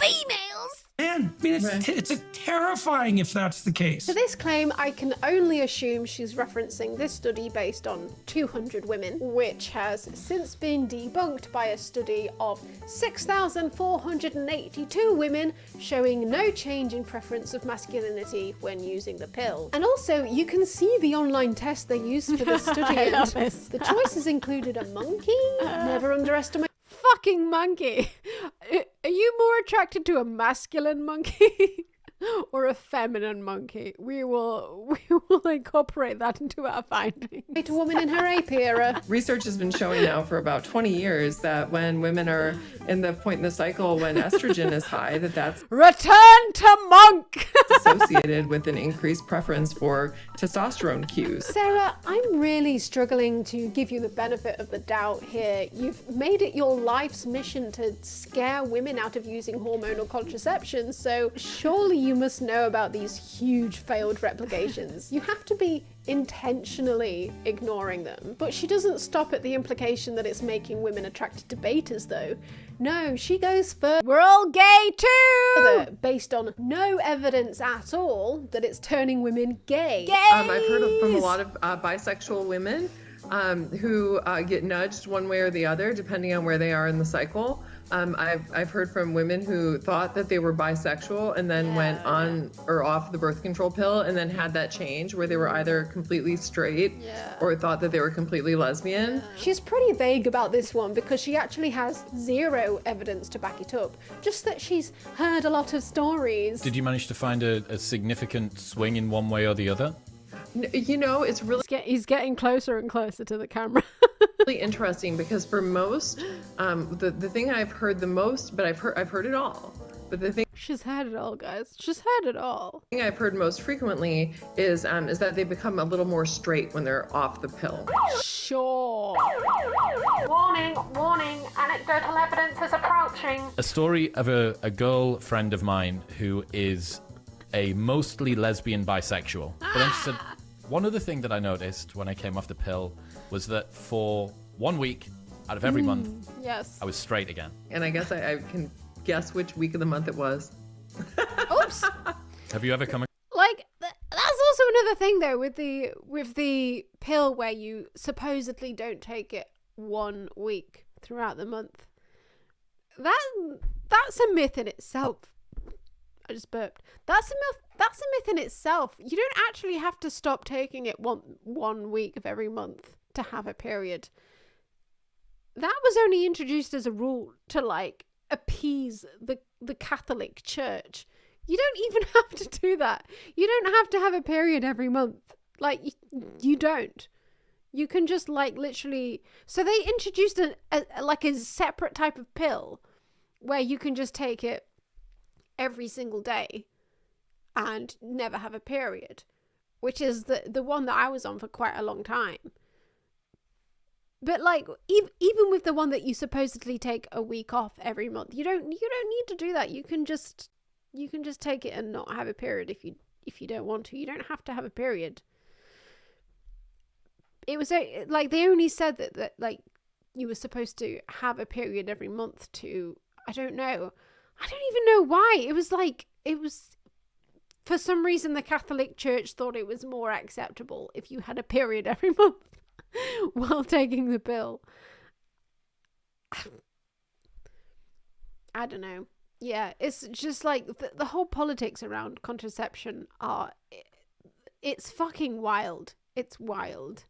[SPEAKER 1] Females?
[SPEAKER 12] men.
[SPEAKER 11] mean, it's terrifying if that's the case.
[SPEAKER 1] For this claim, I can only assume she's referencing this study based on 200 women, which has since been debunked by a study of 6,482 women showing no change in preference of masculinity when using the pill. And also, you can see the online test they used for this study.
[SPEAKER 10] I love
[SPEAKER 1] and
[SPEAKER 10] this.
[SPEAKER 1] The choices included a monkey, never underestimate.
[SPEAKER 10] Fucking monkey. Are you more attracted to a masculine monkey or a feminine monkey? We will incorporate that into our findings.
[SPEAKER 1] A woman in her ape era.
[SPEAKER 17] Research has been showing now for about 20 years that when women are in the point in the cycle when estrogen is high, that's
[SPEAKER 10] return to monk
[SPEAKER 17] associated with an increased preference for testosterone cues.
[SPEAKER 1] Sarah, I'm really struggling to give you the benefit of the doubt here. You've made it your life's mission to scare women out of using hormonal contraception, so surely you must know about these huge failed replications. You have to be intentionally ignoring them. But she doesn't stop at the implication that it's making women attracted to betas, though. No, she goes further.
[SPEAKER 10] We're all gay too!
[SPEAKER 1] Based on no evidence at all that it's turning women gay.
[SPEAKER 17] I've heard from a lot of bisexual women who get nudged one way or the other depending on where they are in the cycle. I've heard from women who thought that they were bisexual and then went on or off the birth control pill and then had that change where they were either completely straight or thought that they were completely lesbian.
[SPEAKER 1] She's pretty vague about this one because she actually has zero evidence to back it up. Just that she's heard a lot of stories.
[SPEAKER 14] Did you manage to find a significant swing in one way or the other?
[SPEAKER 17] You know, it's really
[SPEAKER 10] he's getting closer and closer to the camera.
[SPEAKER 17] really interesting because for most, the thing I've heard the most, but I've heard it all. But the thing
[SPEAKER 10] she's heard it all, guys. She's heard it all.
[SPEAKER 17] The thing I've heard most frequently is that they become a little more straight when they're off the pill.
[SPEAKER 10] Sure.
[SPEAKER 1] Warning, warning, anecdotal evidence is approaching.
[SPEAKER 14] A story of a girl friend of mine who is a mostly lesbian bisexual. But then she said, one other thing that I noticed when I came off the pill was that for 1 week out of every month,
[SPEAKER 10] yes,
[SPEAKER 14] I was straight again.
[SPEAKER 17] And I guess I can guess which week of the month it was.
[SPEAKER 10] Oops.
[SPEAKER 14] Have you ever come
[SPEAKER 10] Like, that's also another thing, though, with the pill where you supposedly don't take it 1 week throughout the month. That's a myth in itself. I just burped. That's a myth in itself. You don't actually have to stop taking it one week of every month to have a period. That was only introduced as a rule to like appease the Catholic Church. You don't even have to do that. You don't have to have a period every month. Like you don't. You can just like literally. So they introduced a separate type of pill where you can just take it every single day and never have a period, which is the one that I was on for quite a long time. But like even with the one that you supposedly take a week off every month, you don't need to do that. You can just take it and not have a period if you don't want to. You don't have to have a period. It was like they only said that like you were supposed to have a period every month to, I don't know. I don't even know why. It was for some reason the Catholic Church thought it was more acceptable if you had a period every month while taking the pill. I don't know. Yeah, it's just like the whole politics around contraception it's fucking wild. It's wild.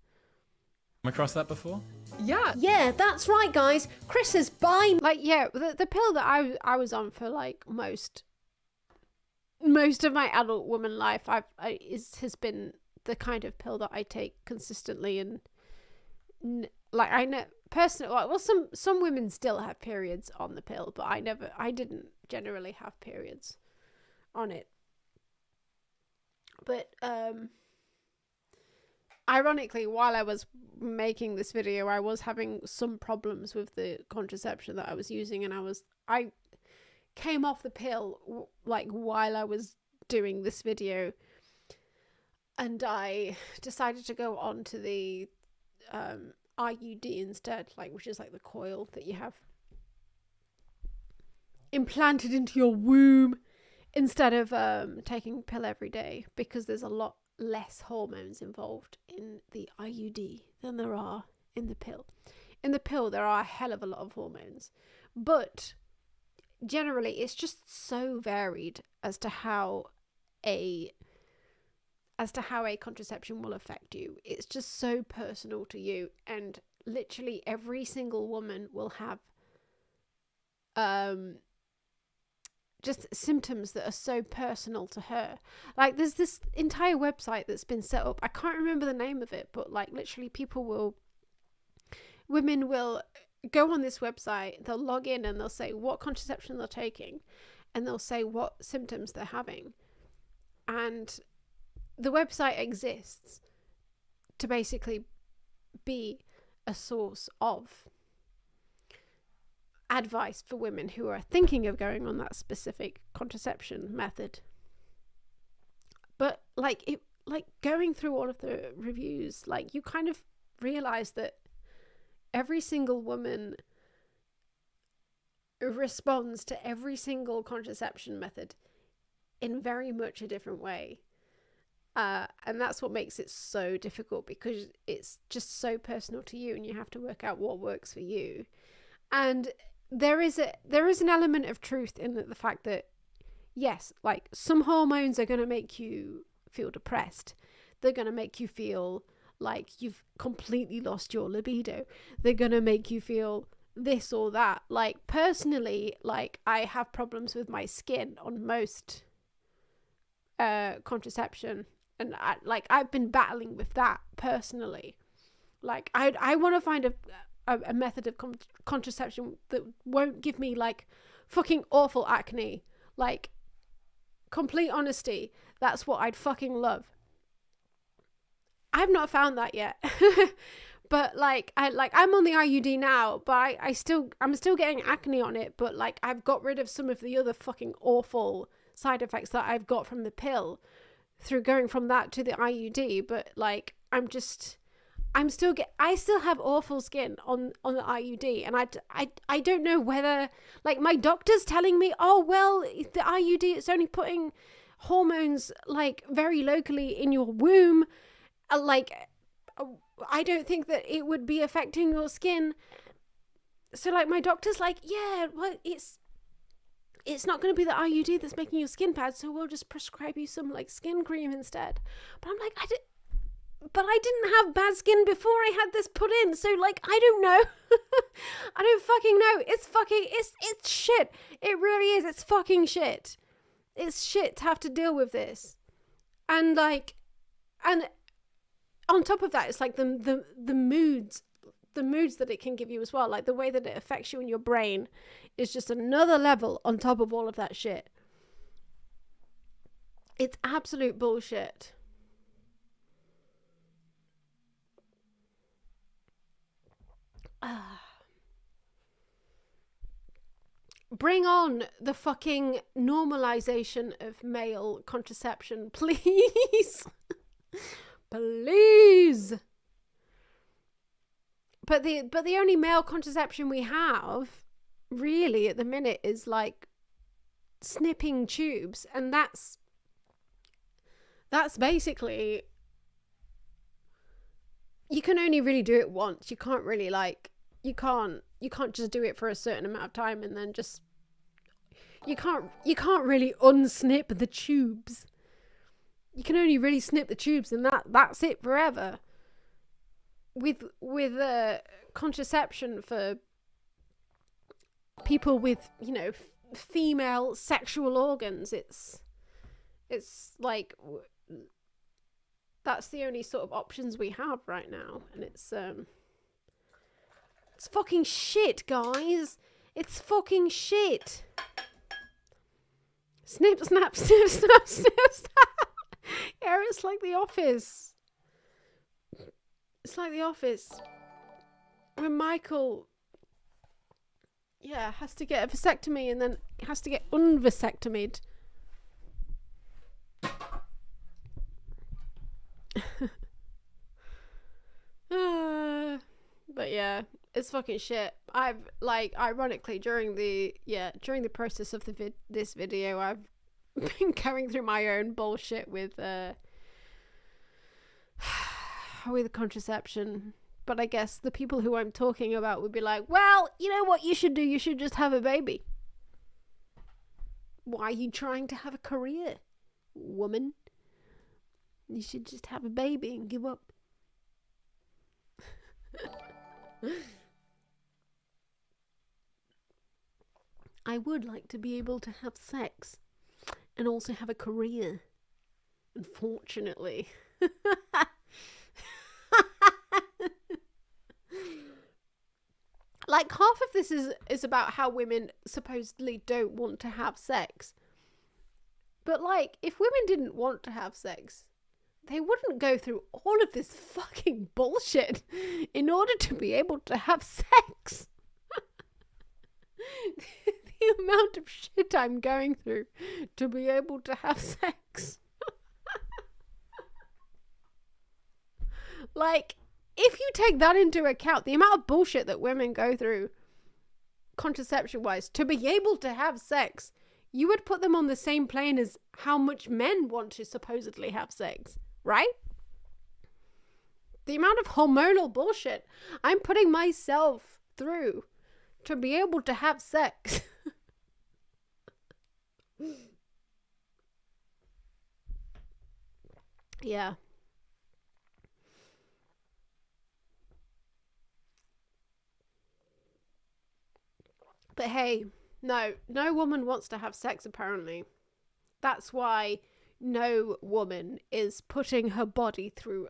[SPEAKER 14] Come across that before?
[SPEAKER 1] Yeah, that's right, guys. Chris is buying. Like, yeah, the pill that I was on for like most of my adult woman life, has been the kind of pill that I take consistently, and like I know personally, well, some women still have periods on the pill, but I didn't generally have periods on it. But ironically, while I was making this video, I was having some problems with the contraception that I was using, and I came off the pill like while I was doing this video, and I decided to go on to the IUD instead, like, which is like the coil that you have implanted into your womb. instead of taking a pill every day, because there's a lot less hormones involved in the IUD than there are in the pill. In the pill, there are a hell of a lot of hormones, but generally it's just so varied as to how a contraception will affect you. It's just so personal to you, and literally every single woman will have just symptoms that are so personal to her. Like, there's this entire website that's been set up. I can't remember the name of it, but like literally women will go on this website, they'll log in and they'll say what contraception they're taking, and they'll say what symptoms they're having. And the website exists to basically be a source of advice for women who are thinking of going on that specific contraception method. But like going through all of the reviews, like, you kind of realize that every single woman responds to every single contraception method in very much a different way. And that's what makes it so difficult, because it's just so personal to you, and you have to work out what works for you. And there is an element of truth in the fact that, yes, like, some hormones are going to make you feel depressed. They're going to make you feel like you've completely lost your libido. They're going to make you feel this or that. Like, personally, like, I have problems with my skin on most contraception, and I've been battling with that personally. Like, I want to find a method of contraception that won't give me like fucking awful acne. Like, complete honesty, that's what I'd fucking love. I've not found that yet. But I'm on the IUD now, but I'm still getting acne on it, but like, I've got rid of some of the other fucking awful side effects that I've got from the pill through going from that to the IUD. But like, I still have awful skin on the IUD, and I don't know whether, like, my doctor's telling me, oh well, the IUD, it's only putting hormones like very locally in your womb, like, I don't think that it would be affecting your skin. So like, my doctor's like, yeah, well, it's not going to be the IUD that's making your skin bad, so we'll just prescribe you some like skin cream instead. But I'm like, but I didn't have bad skin before I had this put in, so like, I don't know. I don't fucking know. It's shit. It really is. It's fucking shit. It's shit to have to deal with this. And like, and on top of that, it's like the moods that it can give you as well. Like, the way that it affects you in your brain is just another level on top of all of that shit. It's absolute bullshit. Bring on the fucking normalization of male contraception, please. Please. But the only male contraception we have really at the minute is like snipping tubes, and that's basically, you can only really do it once. You can't really like, you can't just do it for a certain amount of time and then just, you can't really unsnip the tubes. You can only really snip the tubes, and that's it forever. With contraception for people with, you know, female sexual organs, it's like, that's the only sort of options we have right now, and it's fucking shit, guys. It's fucking shit. Snip, snap, snip, snap, snip, snap. Yeah, it's like The Office. It's like The Office. When Michael, has to get a vasectomy and then has to get unvasectomied. But yeah, it's fucking shit. I've, like, ironically, during the process of this video, I've been going through my own bullshit with contraception. But I guess the people who I'm talking about would be like, well, you know what you should do? You should just have a baby. Why are you trying to have a career, woman? You should just have a baby and give up. I would like to be able to have sex and also have a career. Unfortunately. Like, half of this is about how women supposedly don't want to have sex. But, like, if women didn't want to have sex, they wouldn't go through all of this fucking bullshit in order to be able to have sex. The amount of shit I'm going through to be able to have sex. Like, if you take that into account, the amount of bullshit that women go through contraception-wise to be able to have sex, you would put them on the same plane as how much men want to supposedly have sex, right? The amount of hormonal bullshit I'm putting myself through to be able to have sex. Yeah. But hey, no woman wants to have sex, apparently. That's why no woman is putting her body through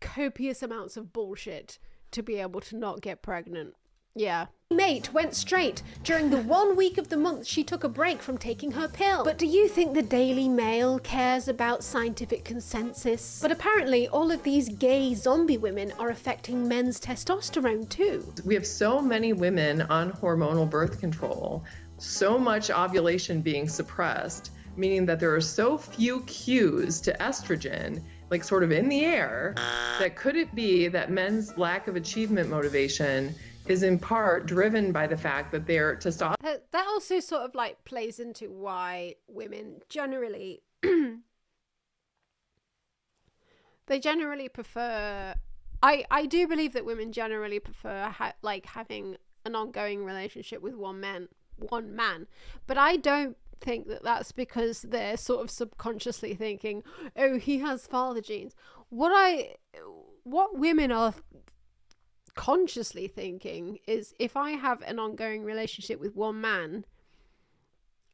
[SPEAKER 1] copious amounts of bullshit to be able to not get pregnant. Yeah.
[SPEAKER 10] Mate went straight during the 1 week of the month she took a break from taking her pill. But do you think the Daily Mail cares about scientific consensus? But apparently all of these gay zombie women are affecting men's testosterone too.
[SPEAKER 17] We have so many women on hormonal birth control, so much ovulation being suppressed, meaning that there are so few cues to estrogen, like sort of in the air, that could it be that men's lack of achievement motivation is in part driven by the fact that their testosterone...
[SPEAKER 1] That also sort of like plays into why women generally... they generally prefer... I do believe that women generally prefer having an ongoing relationship with one man. But I don't think that that's because they're sort of subconsciously thinking, oh, he has father genes. What women are consciously thinking is, if I have an ongoing relationship with one man,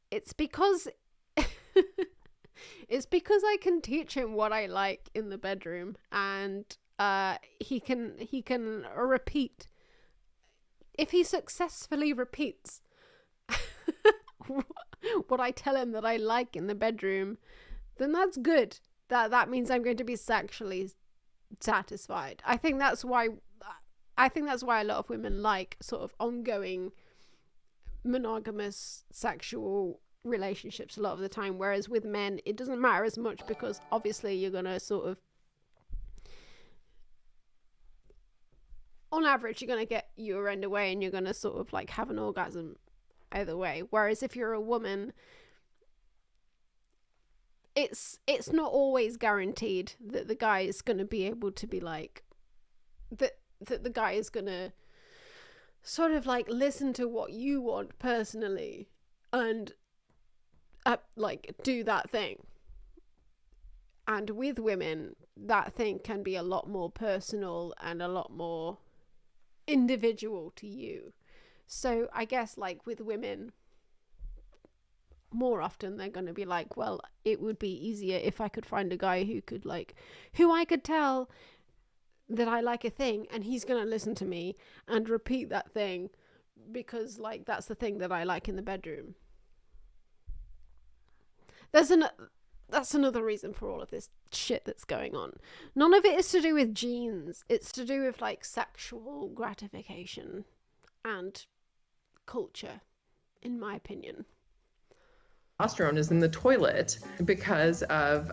[SPEAKER 1] it's because I can teach him what I like in the bedroom, and he can repeat. If he successfully repeats what I tell him that I like in the bedroom, then that's good. That means I'm going to be sexually satisfied. I think that's why a lot of women like sort of ongoing monogamous sexual relationships a lot of the time, whereas with men it doesn't matter as much, because obviously you're gonna sort of, on average, you're gonna get your end away and you're gonna sort of like have an orgasm either way. Whereas if you're a woman, it's not always guaranteed that the guy is gonna be able to be like that the guy is gonna sort of like listen to what you want personally and like do that thing. And with women, that thing can be a lot more personal and a lot more individual to you. So I guess like with women, more often they're going to be like, well, it would be easier if I could find a guy who I could tell that I like a thing, and he's going to listen to me and repeat that thing because like that's the thing that I like in the bedroom. That's another reason for all of this shit that's going on. None of it is to do with genes. It's to do with like sexual gratification and culture, in my opinion.
[SPEAKER 17] Testosterone is in the toilet because of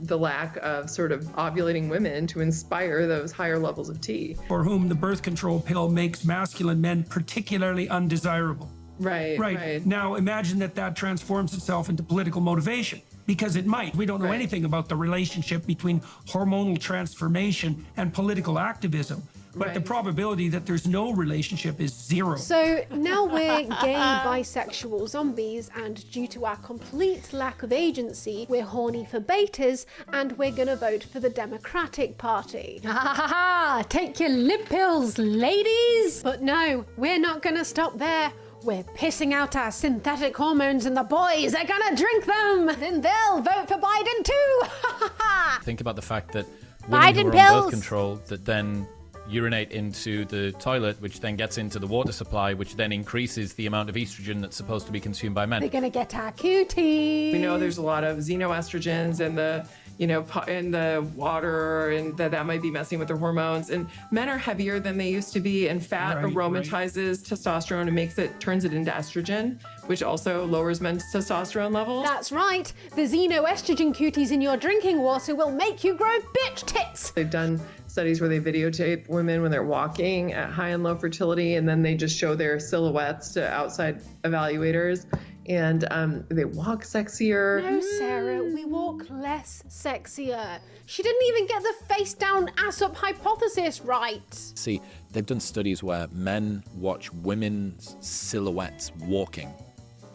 [SPEAKER 17] the lack of sort of ovulating women to inspire those higher levels of T.
[SPEAKER 11] For whom the birth control pill makes masculine men particularly undesirable.
[SPEAKER 17] Right.
[SPEAKER 11] Now imagine that transforms itself into political motivation, because it might. We don't know anything about the relationship between hormonal transformation and political activism. But the probability that there's no relationship is zero.
[SPEAKER 6] So now we're gay, bisexual zombies, and due to our complete lack of agency, we're horny for betas, and we're gonna vote for the Democratic Party. Ha ha ha ha! Take your lip pills, ladies! But no, we're not gonna stop there. We're pissing out our synthetic hormones, and the boys are gonna drink them! Then they'll vote for Biden too! Ha ha ha!
[SPEAKER 14] Think about the fact that women who
[SPEAKER 6] Biden
[SPEAKER 14] are on
[SPEAKER 6] pills.
[SPEAKER 14] birth control that then urinate into the toilet, which then gets into the water supply, which then increases the amount of estrogen that's supposed to be consumed by men.
[SPEAKER 6] They're gonna get our cuties.
[SPEAKER 17] We know there's a lot of xenoestrogens in the, in the water, and that might be messing with their hormones. And men are heavier than they used to be, and fat aromatizes testosterone and turns it into estrogen, which also lowers men's testosterone levels.
[SPEAKER 6] That's right. The xenoestrogen cuties in your drinking water will make you grow bitch tits.
[SPEAKER 17] They've done studies where they videotape women when they're walking at high and low fertility, and then they just show their silhouettes to outside evaluators, and they walk sexier.
[SPEAKER 6] No, Sarah, we walk less sexier. She didn't even get the face down, ass up hypothesis right.
[SPEAKER 14] See, they've done studies where men watch women's silhouettes walking,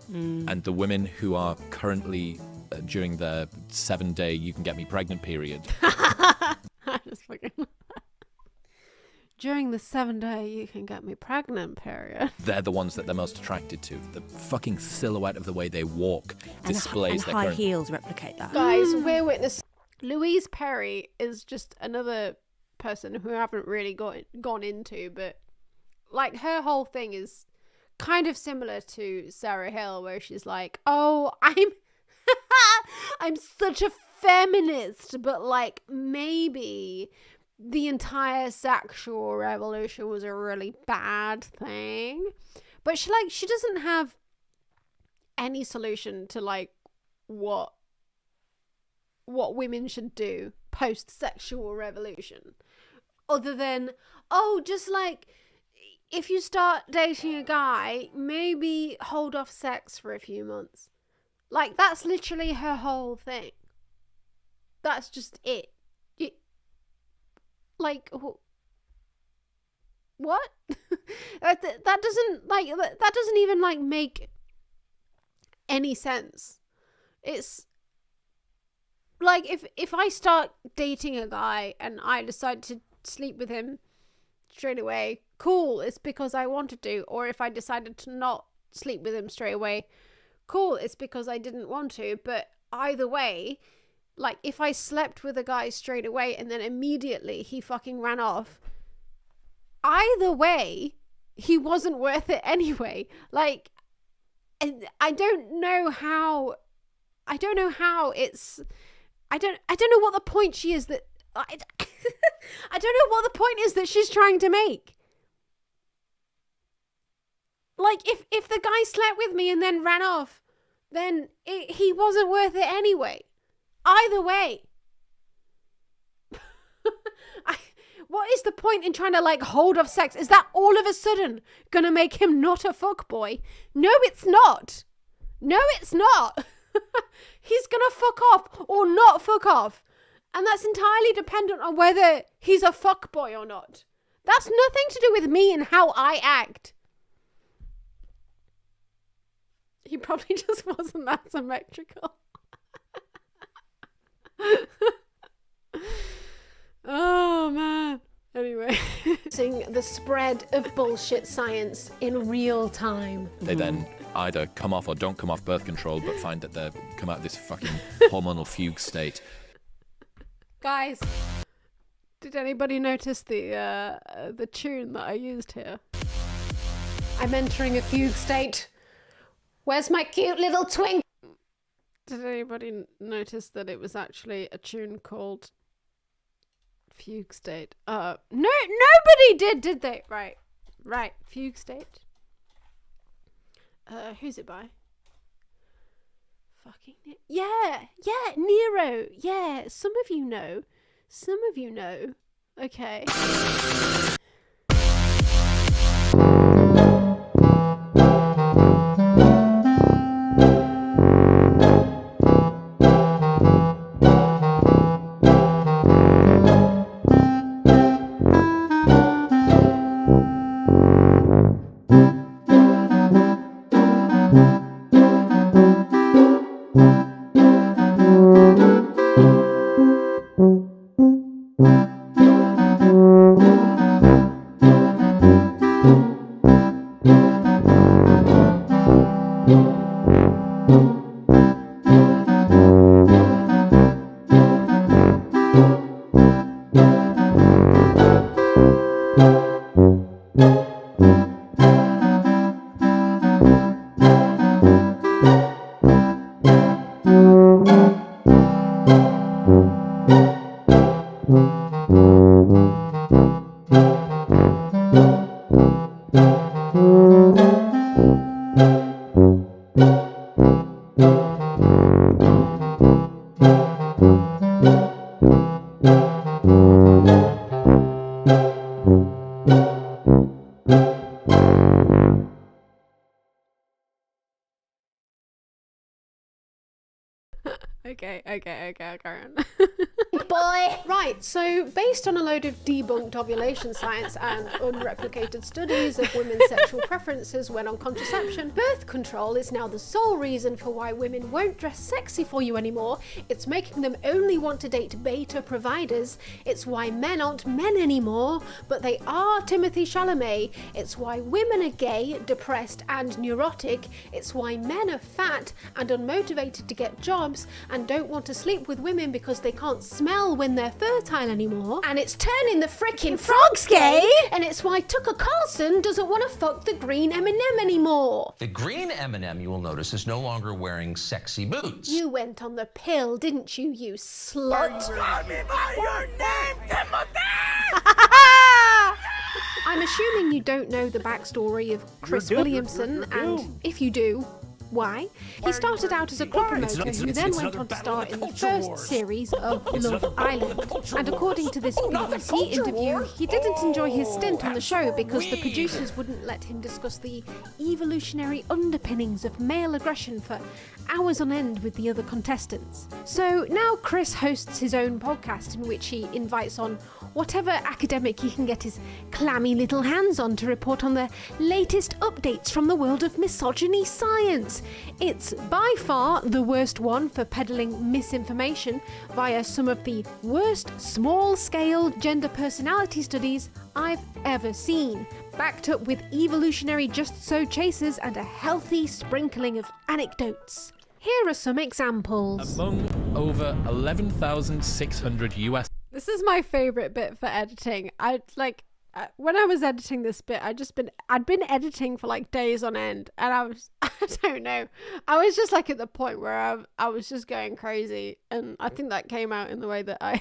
[SPEAKER 14] and the women who are currently during their 7-day you can get me pregnant period.
[SPEAKER 1] I just fucking during the 7-day you can get me pregnant period.
[SPEAKER 14] They're the ones that they're most attracted to. The fucking silhouette of the way they walk displays their
[SPEAKER 10] high
[SPEAKER 14] current...
[SPEAKER 10] heels replicate that.
[SPEAKER 6] Guys, we're witness.
[SPEAKER 1] Louise Perry is just another person who I haven't really gone into, but like her whole thing is kind of similar to Sarah Hill, where she's like, oh, I'm such a feminist, but like maybe the entire sexual revolution was a really bad thing. But she doesn't have any solution to like what women should do post sexual revolution, other than just like if you start dating a guy, maybe hold off sex for a few months. Like that's literally her whole thing. That's just it. Like what? that doesn't even like make any sense. It's like if I start dating a guy and I decide to sleep with him straight away, cool, it's because I wanted to. Or if I decided to not sleep with him straight away, cool, it's because I didn't want to. But either way, like if I slept with a guy straight away and then immediately he fucking ran off, either way he wasn't worth it anyway. Like I don't know how it's I don't know what the point she is that I don't know what the point is that she's trying to make. Like if the guy slept with me and then ran off, then he wasn't worth it anyway. Either way. What is the point in trying to like hold off sex? Is that all of a sudden gonna make him not a fuckboy? No, it's not. No, it's not. He's gonna fuck off or not fuck off. And that's entirely dependent on whether he's a fuckboy or not. That's nothing to do with me and how I act. He probably just wasn't that symmetrical. Oh man. Anyway.
[SPEAKER 6] Seeing the spread of bullshit science in real time.
[SPEAKER 14] They then either come off or don't come off birth control, but find that they come out of this fucking hormonal fugue state.
[SPEAKER 1] Guys, did anybody notice the tune that I used here?
[SPEAKER 6] I'm entering a fugue state. Where's my cute little twink?
[SPEAKER 1] Did anybody notice that it was actually a tune called Fugue State? No, nobody did they? Right, Fugue State. Who's it by? Fucking yeah, Nero. Yeah, some of you know. Okay. Okay, Karen. Boy! Right, so based on a load of debunked ovulation science and unreplicated studies of women's sexual preferences when on contraception, birth control is now the sole reason for why women won't dress sexy for you anymore. It's making them only want to date beta providers. It's why men aren't men anymore, but they are Timothée Chalamet. It's why women are gay, depressed and neurotic. It's why men are fat and unmotivated to get jobs and don't want to sleep with women because they can't smell when they're fertile anymore. And it's turning the frickin' frogs gay. And it's why Tucker Carlson doesn't want to fuck the green M&M anymore.
[SPEAKER 8] The green M&M, you will notice, is no longer wearing sexy boots.
[SPEAKER 1] You went on the pill, didn't you, you slut?
[SPEAKER 8] Call me by your name, Timothy!
[SPEAKER 1] I'm assuming you don't know the backstory of Chris Williamson, and if you do, why? He started out as a club promoter who then went on to star in the first series of Love Island. And according to this BBC interview, he didn't enjoy his stint on the show because the producers wouldn't let him discuss the evolutionary underpinnings of male aggression for hours on end with the other contestants. So now Chris hosts his own podcast in which he invites on whatever academic he can get his clammy little hands on to report on the latest updates from the world of misogyny science. It's by far the worst one for peddling misinformation via some of the worst small-scale gender personality studies I've ever seen, backed up with evolutionary just-so chases and a healthy sprinkling of anecdotes. Here are some examples.
[SPEAKER 14] Among over 11,600 US...
[SPEAKER 1] This is my favourite bit for editing. When I was editing this bit, I'd been editing for like days on end, and I don't know, I was just like at the point where I was just going crazy, and I think that came out in the way that I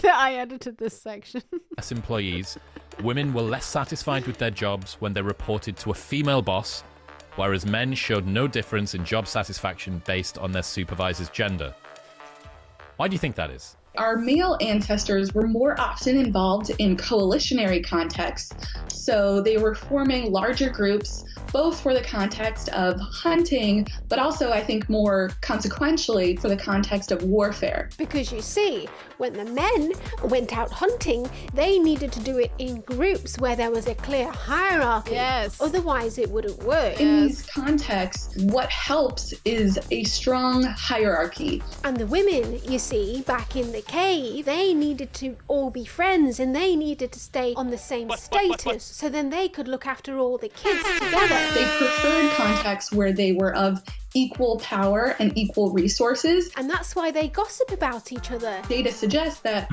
[SPEAKER 1] that I edited this section.
[SPEAKER 14] As employees, women were less satisfied with their jobs when they reported to a female boss, whereas men showed no difference in job satisfaction based on their supervisor's gender. Why do you think that is?
[SPEAKER 15] Our male ancestors were more often involved in coalitionary contexts, so they were forming larger groups, both for the context of hunting, but also, I think, more consequentially for the context of warfare.
[SPEAKER 1] Because you see, when the men went out hunting, they needed to do it in groups where there was a clear hierarchy. Yes. Otherwise, it wouldn't work.
[SPEAKER 15] In these contexts, what helps is a strong hierarchy.
[SPEAKER 1] And the women, you see, back in the cave, they needed to all be friends and they needed to stay on the same status, so then they could look after all the kids together.
[SPEAKER 15] They preferred contexts where they were of equal power and equal resources.
[SPEAKER 1] And that's why they gossip about each other.
[SPEAKER 15] Data suggests that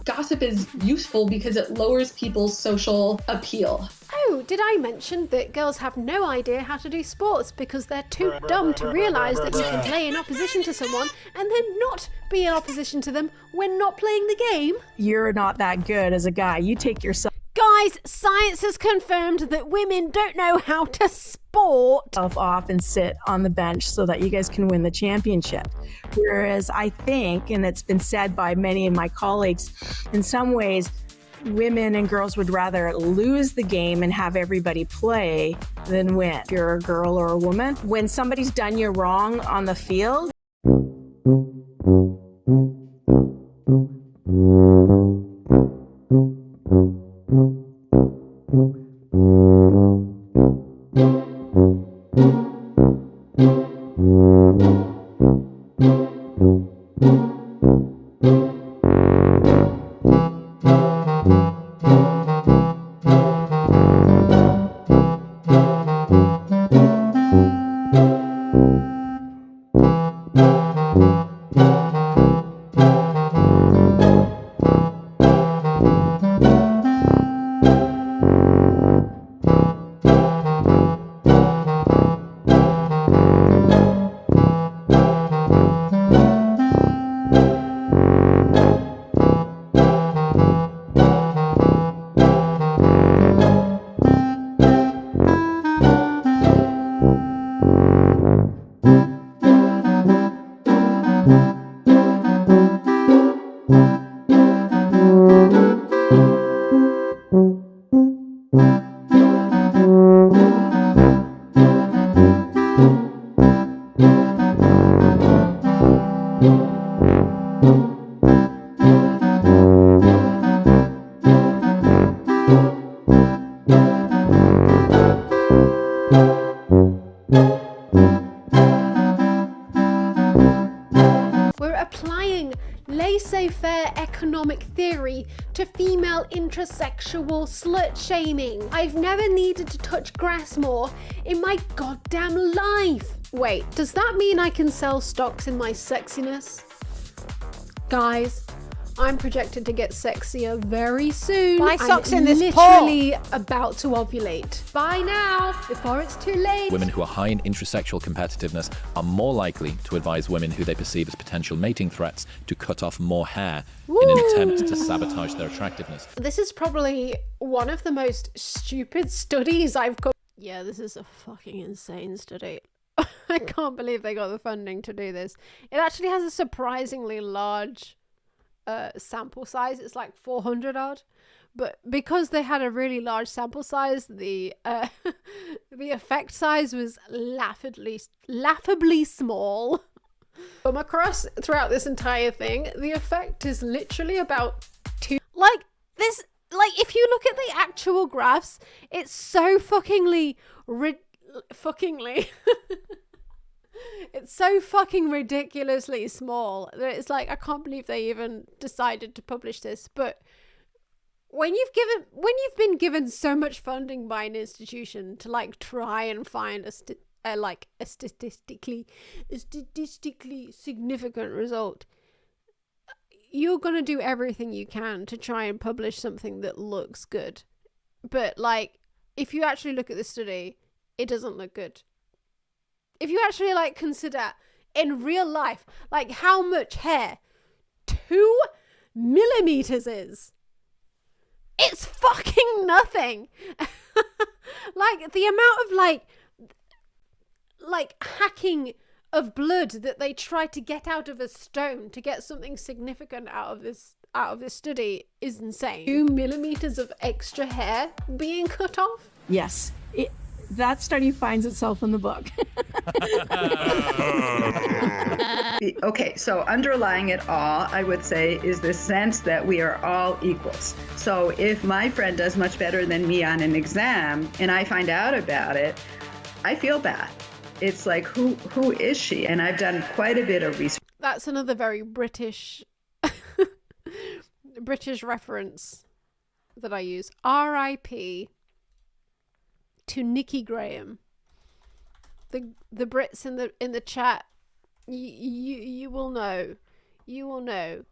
[SPEAKER 15] gossip is useful because it lowers people's social appeal.
[SPEAKER 1] Oh, did I mention that girls have no idea how to do sports because they're too dumb to realise that you can play in opposition to someone and then not be in opposition to them when not playing the game?
[SPEAKER 18] You're not that good as a guy. You take yourself...
[SPEAKER 1] Guys, science has confirmed that women don't know how to sport.
[SPEAKER 18] ...off and sit on the bench so that you guys can win the championship. Whereas I think, and it's been said by many of my colleagues, in some ways, women and girls would rather lose the game and have everybody play than win. If you're a girl or a woman, when somebody's done you wrong on the field...
[SPEAKER 10] theory to female intersexual slut shaming. I've never needed to touch grass more in my goddamn life. Wait, does that mean I can sell stocks in my sexiness? Guys, I'm projected to get sexier very soon.
[SPEAKER 1] Buy socks in this
[SPEAKER 10] literally about to ovulate. Buy now, before it's too late.
[SPEAKER 16] Women who are high in intrasexual competitiveness are more likely to advise women who they perceive as potential mating threats to cut off more hair in an attempt to sabotage their attractiveness.
[SPEAKER 10] This is probably one of the most stupid studies I've got.
[SPEAKER 1] Yeah, this is a fucking insane study. I can't believe they got the funding to do this. It actually has a surprisingly large sample size. It's like 400 odd, but because they had a really large sample size, the effect size was laughably small. Come across throughout this entire thing, the effect is literally about 2. Like this, like if you look at the actual graphs, it's so it's so fucking ridiculously small that it's like, I can't believe they even decided to publish this. But when you've been given so much funding by an institution to like try and find a statistically significant result, you're gonna do everything you can to try and publish something that looks good. But like, if you actually look at the study, it doesn't look good. If you actually like consider in real life, like how much hair 2 millimeters is, it's fucking nothing. Like the amount of like hacking of blood that they try to get out of a stone to get something significant out of this study is insane. 2 millimeters of extra hair being cut off?
[SPEAKER 18] Yes. That study finds itself in the book.
[SPEAKER 19] Okay, so underlying it all, I would say, is this sense that we are all equals. So if my friend does much better than me on an exam and I find out about it, I feel bad. It's like, who is she? And I've done quite a bit of research.
[SPEAKER 1] That's another very British reference that I use. R.I.P. to Nikki Graham. The Brits in the chat, you will know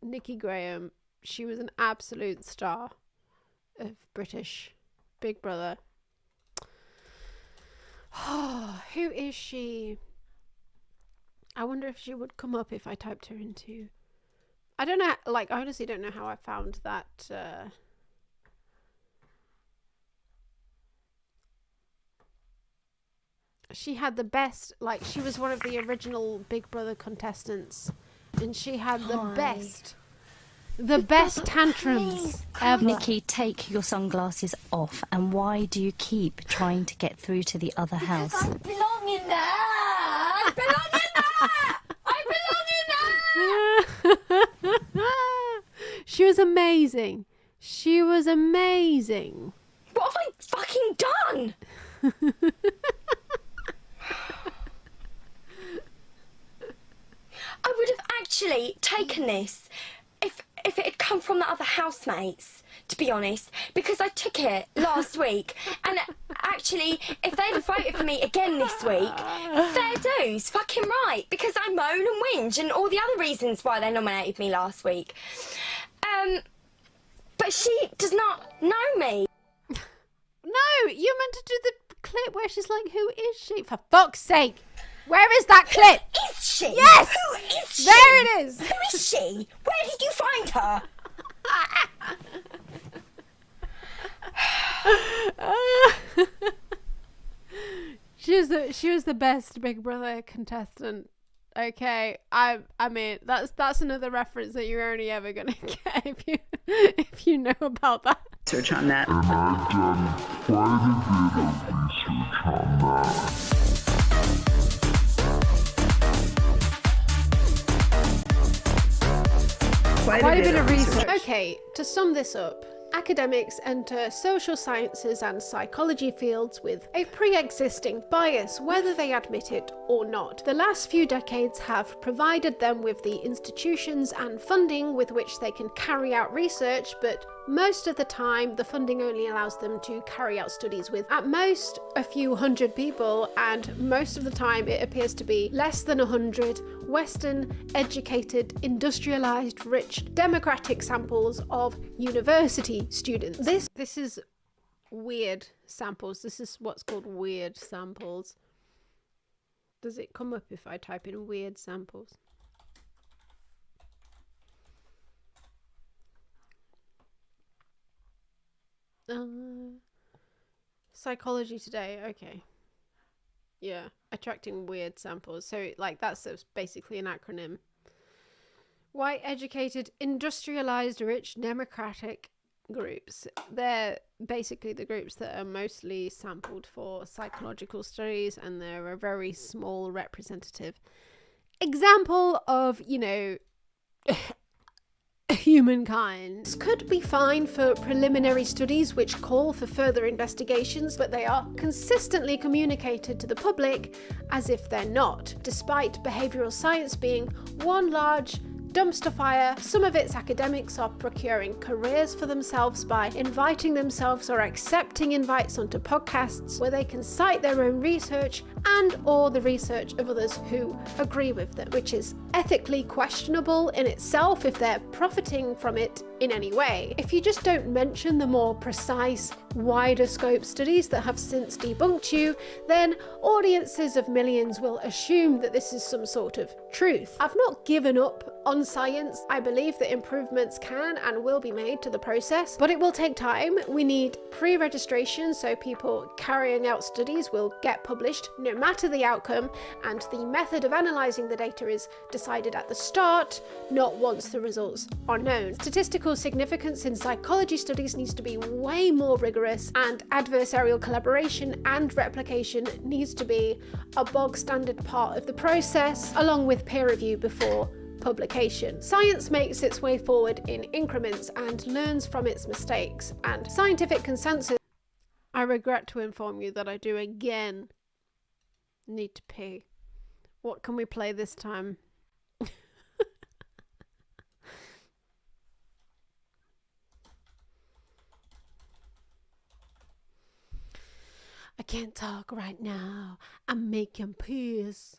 [SPEAKER 1] Nikki Graham. She was an absolute star of British Big Brother. Who is she? I wonder if she would come up if I typed her into. I don't know. Like, I honestly don't know how I found that. She had the best, like, she was one of the original Big Brother contestants, and she had the best tantrums ever.
[SPEAKER 20] Nikki, take your sunglasses off, and why do you keep trying to get through to the other house?
[SPEAKER 10] I belong in there! I belong in there! I belong in there!
[SPEAKER 1] She was amazing. She was amazing.
[SPEAKER 20] What have I fucking done? I would have actually taken this if it had come from the other housemates, to be honest, because I took it last week, and actually, if they'd have voted for me again this week, fair dues, fucking right, because I moan and whinge and all the other reasons why they nominated me last week. But she does not know me.
[SPEAKER 1] No, you meant to do the clip where she's like, who is she? For fuck's sake. Where is that clip?
[SPEAKER 20] Who is she?
[SPEAKER 1] Yes!
[SPEAKER 20] Who is she?
[SPEAKER 1] There it is!
[SPEAKER 20] Who is she? Where did you find her?
[SPEAKER 1] She was the best Big Brother contestant. Okay, I mean that's another reference that you're only ever gonna get if you know about that.
[SPEAKER 19] Research on that.
[SPEAKER 21] And I've done quite a bit of research on that.
[SPEAKER 1] Quite a bit of research. Okay, to sum this up, academics enter social sciences and psychology fields with a pre-existing bias, whether they admit it or not. The last few decades have provided them with the institutions and funding with which they can carry out research, but most of the time the funding only allows them to carry out studies with at most a few hundred people, and most of the time it appears to be less than 100 Western, educated, industrialized, rich, democratic samples of university students. This is weird samples. This is what's called weird samples. Does it come up if I type in weird samples? Psychology Today, okay. Yeah, attracting weird samples. So, like, that's basically an acronym. White, educated, industrialized, rich, democratic groups. They're basically the groups that are mostly sampled for psychological studies, and they're a very small representative example of, you know, humankind. This could be fine for preliminary studies which call for further investigations, but they are consistently communicated to the public as if they're not, despite behavioural science being one large dumpster fire. Some of its academics are procuring careers for themselves by inviting themselves or accepting invites onto podcasts where they can cite their own research and or the research of others who agree with them, which is ethically questionable in itself if they're profiting from it in any way. If you just don't mention the more precise, wider scope studies that have since debunked you, then audiences of millions will assume that this is some sort of truth. I've not given up on science. I believe that improvements can and will be made to the process, but it will take time. We need pre-registration so people carrying out studies will get published no matter the outcome, and the method of analysing the data is decided at the start, not once the results are known. Statistical significance in psychology studies needs to be way more rigorous, and adversarial collaboration and replication needs to be a bog standard part of the process, along with peer review before publication. Science makes its way forward in increments and learns from its mistakes, and scientific consensus. I regret to inform you that I do again need to pee. What can we play this time? I can't talk right now. I'm making peace.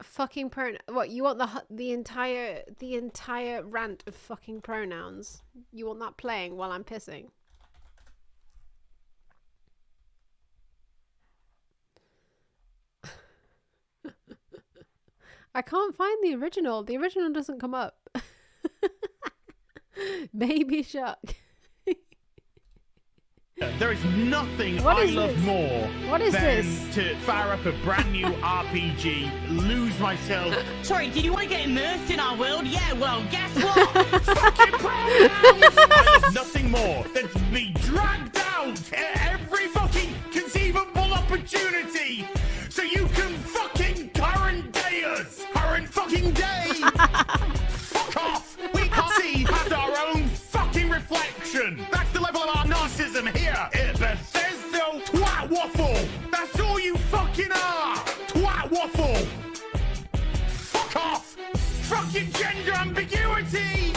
[SPEAKER 1] Fucking What, you want the entire rant of fucking pronouns? You want that playing while I'm pissing? I can't find the original. The original doesn't come up. Baby Shark.
[SPEAKER 3] There is nothing I love more than to fire up a brand new RPG, lose myself.
[SPEAKER 22] Sorry, did you want to get immersed in our world? Yeah, well, guess what?
[SPEAKER 3] Fucking pronouns! I love nothing more than to be dragged out at every fucking conceivable opportunity so you can fucking current day us. Current fucking day! Fuck off! We can't see past our own fucking reflection. That's the level of our narcissism here at Bethesda. Twat waffle! That's all you fucking are! Twat waffle! Fuck off! Fucking gender ambiguity!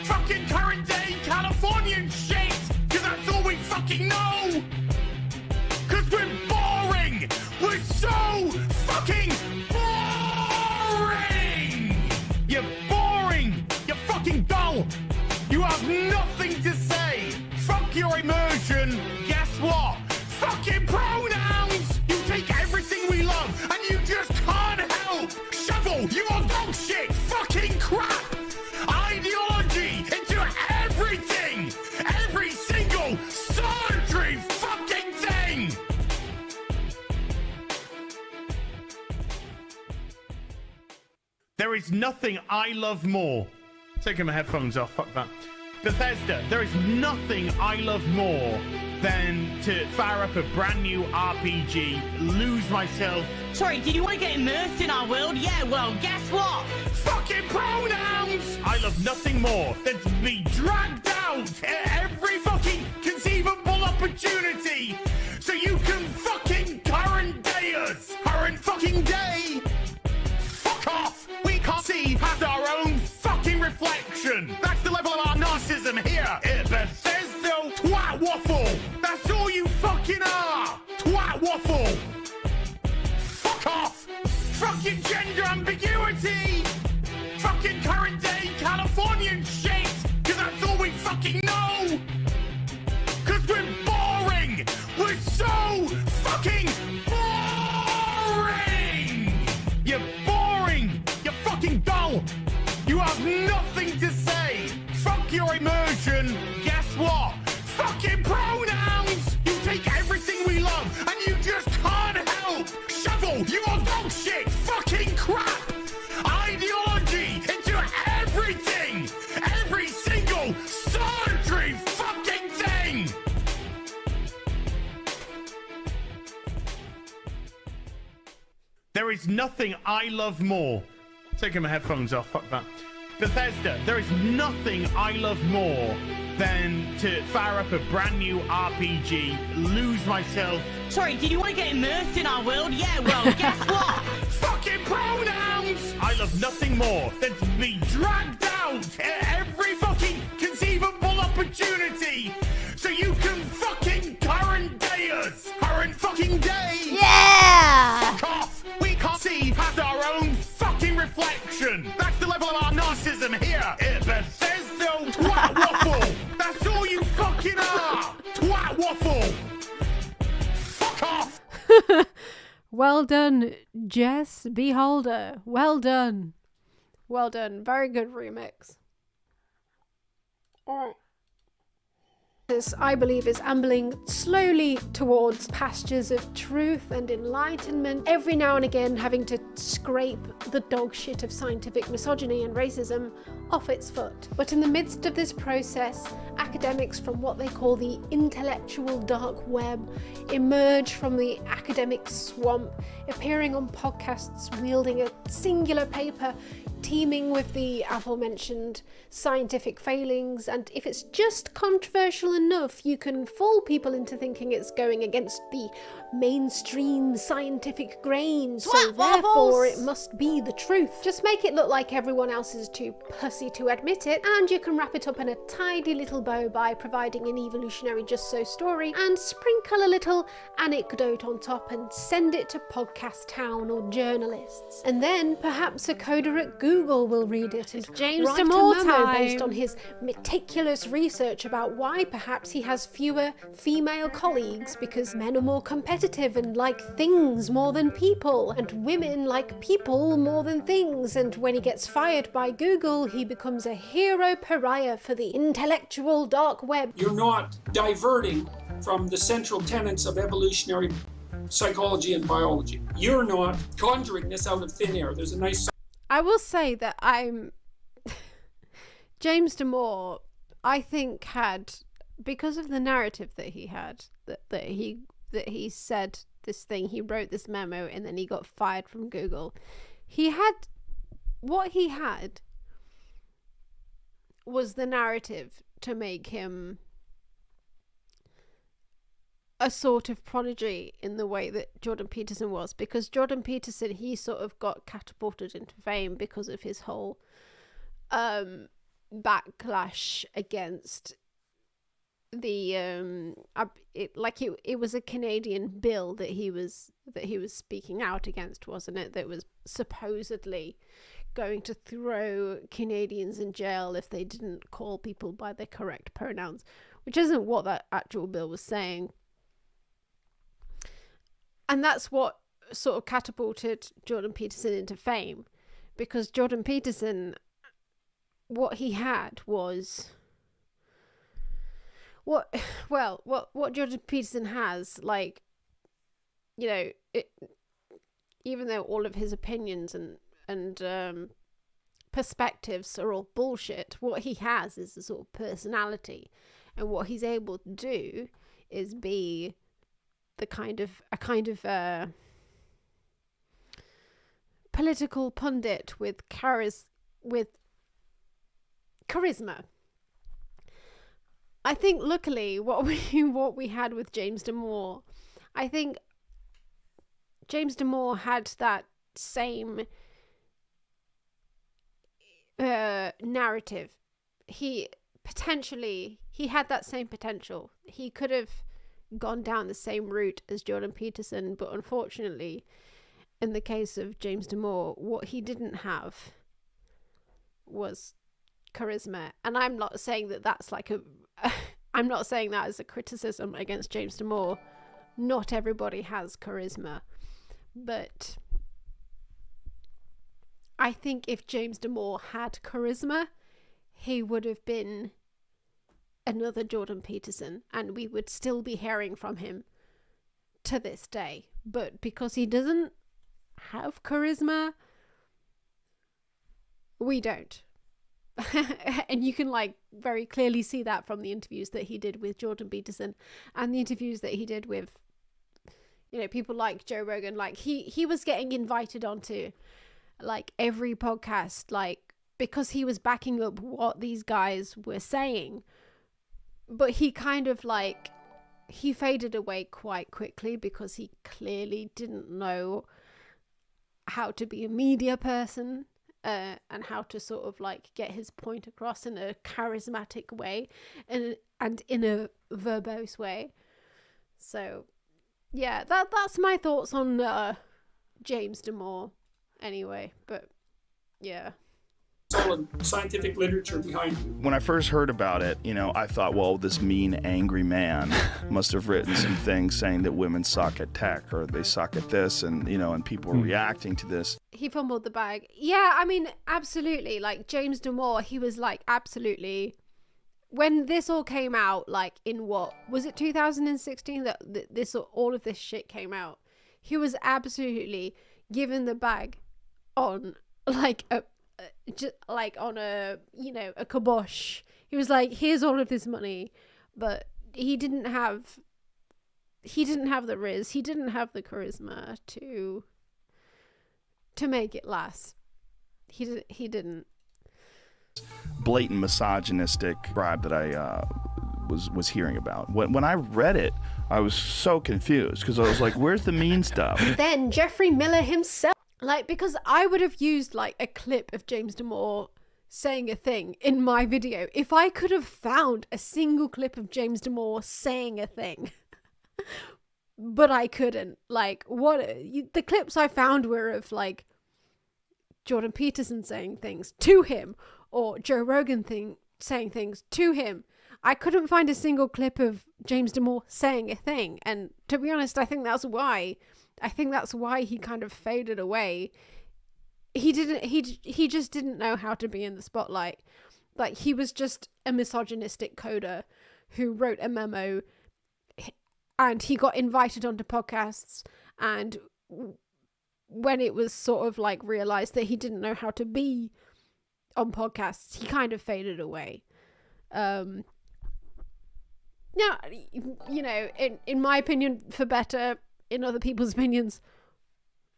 [SPEAKER 3] Fucking current day Californian shit! Cause that's all we fucking know! Cause we're boring! We're so fucking boring! You're boring! You're fucking dull! You have nothing to say! Fuck your immersion! Guess what? Fucking pronouns! You take everything we love and you just can't help! Shovel your dog shit! Fucking crap! Ideology into everything! Every single solitary fucking thing! There is nothing I love more. Taking my headphones off, fuck that. Bethesda, there is nothing I love more than to fire up a brand new RPG, lose myself.
[SPEAKER 22] Sorry, did you want to get immersed in our world? Yeah, well, guess what?
[SPEAKER 3] Fucking pronouns! I love nothing more than to be dragged out at every narcissism here at Bethesda. Twat waffle. That's all you fucking are. Twat waffle. Fuck off. Fucking gender ambiguity. Fucking current day Californian shit. Cause that's all we fucking know. Cause we're boring. We're so fucking boring. You're boring. You're fucking dull. You have nothing to say. Fuck your immersion. Guess what? Fucking pronouns. You take everything we love and you just can't help. Shovel, you are dog shit. Fucking crap. Ideology into everything. Every single solitary fucking thing. There is nothing I love more. Taking my headphones off, fuck that. Bethesda, there is nothing I love more than to fire up a brand new RPG, lose myself.
[SPEAKER 22] Sorry, did you want to get immersed in our world? Yeah, well, guess what?
[SPEAKER 3] Fucking pronouns! I love nothing more than to be dragged out at every fucking conceivable opportunity so you can fucking current day us. Current fucking day!
[SPEAKER 10] Yeah!
[SPEAKER 3] Fuck off! We can't see past our own fucking reflection. That's the level of our narcissism here at Bethesda. Twat waffle! That's all you fucking are! Twat waffle! Fuck off!
[SPEAKER 1] Well done, Jess Beholder. Well done. Well done. Very good remix. Alright. This, I believe, is ambling slowly towards pastures of truth and enlightenment, every now and again having to scrape the dog shit of scientific misogyny and racism off its foot. But in the midst of this process, academics from what they call the intellectual dark web emerge from the academic swamp, appearing on podcasts wielding a singular paper teeming with the aforementioned scientific failings, and if it's just controversial enough, you can fool people into thinking it's going against the mainstream scientific grain, so therefore it must be the truth. Just make it look like everyone else is too pussy to admit it, and you can wrap it up in a tidy little bow by providing an evolutionary just so story and sprinkle a little anecdote on top and send it to Podcast Town or journalists. And then perhaps a coder at Google will read it and
[SPEAKER 10] James
[SPEAKER 1] write a
[SPEAKER 10] Damore
[SPEAKER 1] memo
[SPEAKER 10] time.
[SPEAKER 1] based on his meticulous research about why perhaps he has fewer female colleagues because men are more competitive and like things more than people, and women like people more than things, and when he gets fired by Google he becomes a hero pariah for the intellectual dark web.
[SPEAKER 11] You're not diverting from the central tenets of evolutionary psychology and biology. You're not conjuring this out of thin air. There's a nice...
[SPEAKER 1] I will say that James Damore, I think, had, because of the narrative that he had, that he said this thing, he wrote this memo and then he got fired from Google. What he had was the narrative to make him a sort of prodigy in the way that Jordan Peterson was, because Jordan Peterson, he sort of got catapulted into fame because of his whole backlash against the it was a Canadian bill that he was speaking out against, wasn't it, that was supposedly going to throw Canadians in jail if they didn't call people by their correct pronouns, which isn't what that actual bill was saying. And that's what sort of catapulted Jordan Peterson into fame, because Jordan Peterson, what he had was what Jordan Peterson has, like, you know, even though all of his opinions and perspectives are all bullshit, what he has is a sort of personality, and what he's able to do is be a kind of political pundit with charisma. I think luckily what we had with James Damore, I think James Damore had that same narrative. potentially he had that same potential. He could have gone down the same route as Jordan Peterson, but unfortunately, in the case of James Damore, what he didn't have was charisma. And I'm not saying that that's like I'm not saying that as a criticism against James Damore. Not everybody has charisma, but I think if James Damore had charisma, he would have been another Jordan Peterson, and we would still be hearing from him to this day. But because he doesn't have charisma, we don't. And you can like very clearly see that from the interviews that he did with Jordan Peterson and the interviews that he did with, you know, people like Joe Rogan. Like he was getting invited onto like every podcast, like because he was backing up what these guys were saying. But he kind of like, he faded away quite quickly because he clearly didn't know how to be a media person and how to sort of like get his point across in a charismatic way and in a verbose way. So yeah, that's my thoughts on James Damore anyway. But yeah,
[SPEAKER 11] solid scientific literature behind you.
[SPEAKER 2] When I first heard about it, you know, I thought, well, this mean, angry man must have written some things saying that women suck at tech or they suck at this, and, you know, and people were reacting to this.
[SPEAKER 1] He fumbled the bag. Yeah, I mean, absolutely. Like, James Damore, he was like, absolutely. When this all came out, like, in what? Was it 2016 that all of this shit came out? He was absolutely given the bag on, like, just like on a, you know, a kibosh. He was like, here's all of this money, but he didn't have the riz, he didn't have the charisma to make it last. He didn't.
[SPEAKER 2] Blatant misogynistic bribe that I was hearing about. When I read it, I was so confused because I was like, where's the mean stuff?
[SPEAKER 1] Then Jeffrey Miller himself, like, because I would have used like a clip of James Damore saying a thing in my video if I could have found a single clip of James Damore saying a thing. But I couldn't. Like, the clips I found were of like Jordan Peterson saying things to him or Joe Rogan saying things to him. I couldn't find a single clip of James Damore saying a thing. And to be honest, I think that's why he kind of faded away. He just didn't know how to be in the spotlight. Like, he was just a misogynistic coder who wrote a memo, and he got invited onto podcasts, and when it was sort of like realized that he didn't know how to be on podcasts, he kind of faded away. Now, you know, in my opinion, for better, in other people's opinions,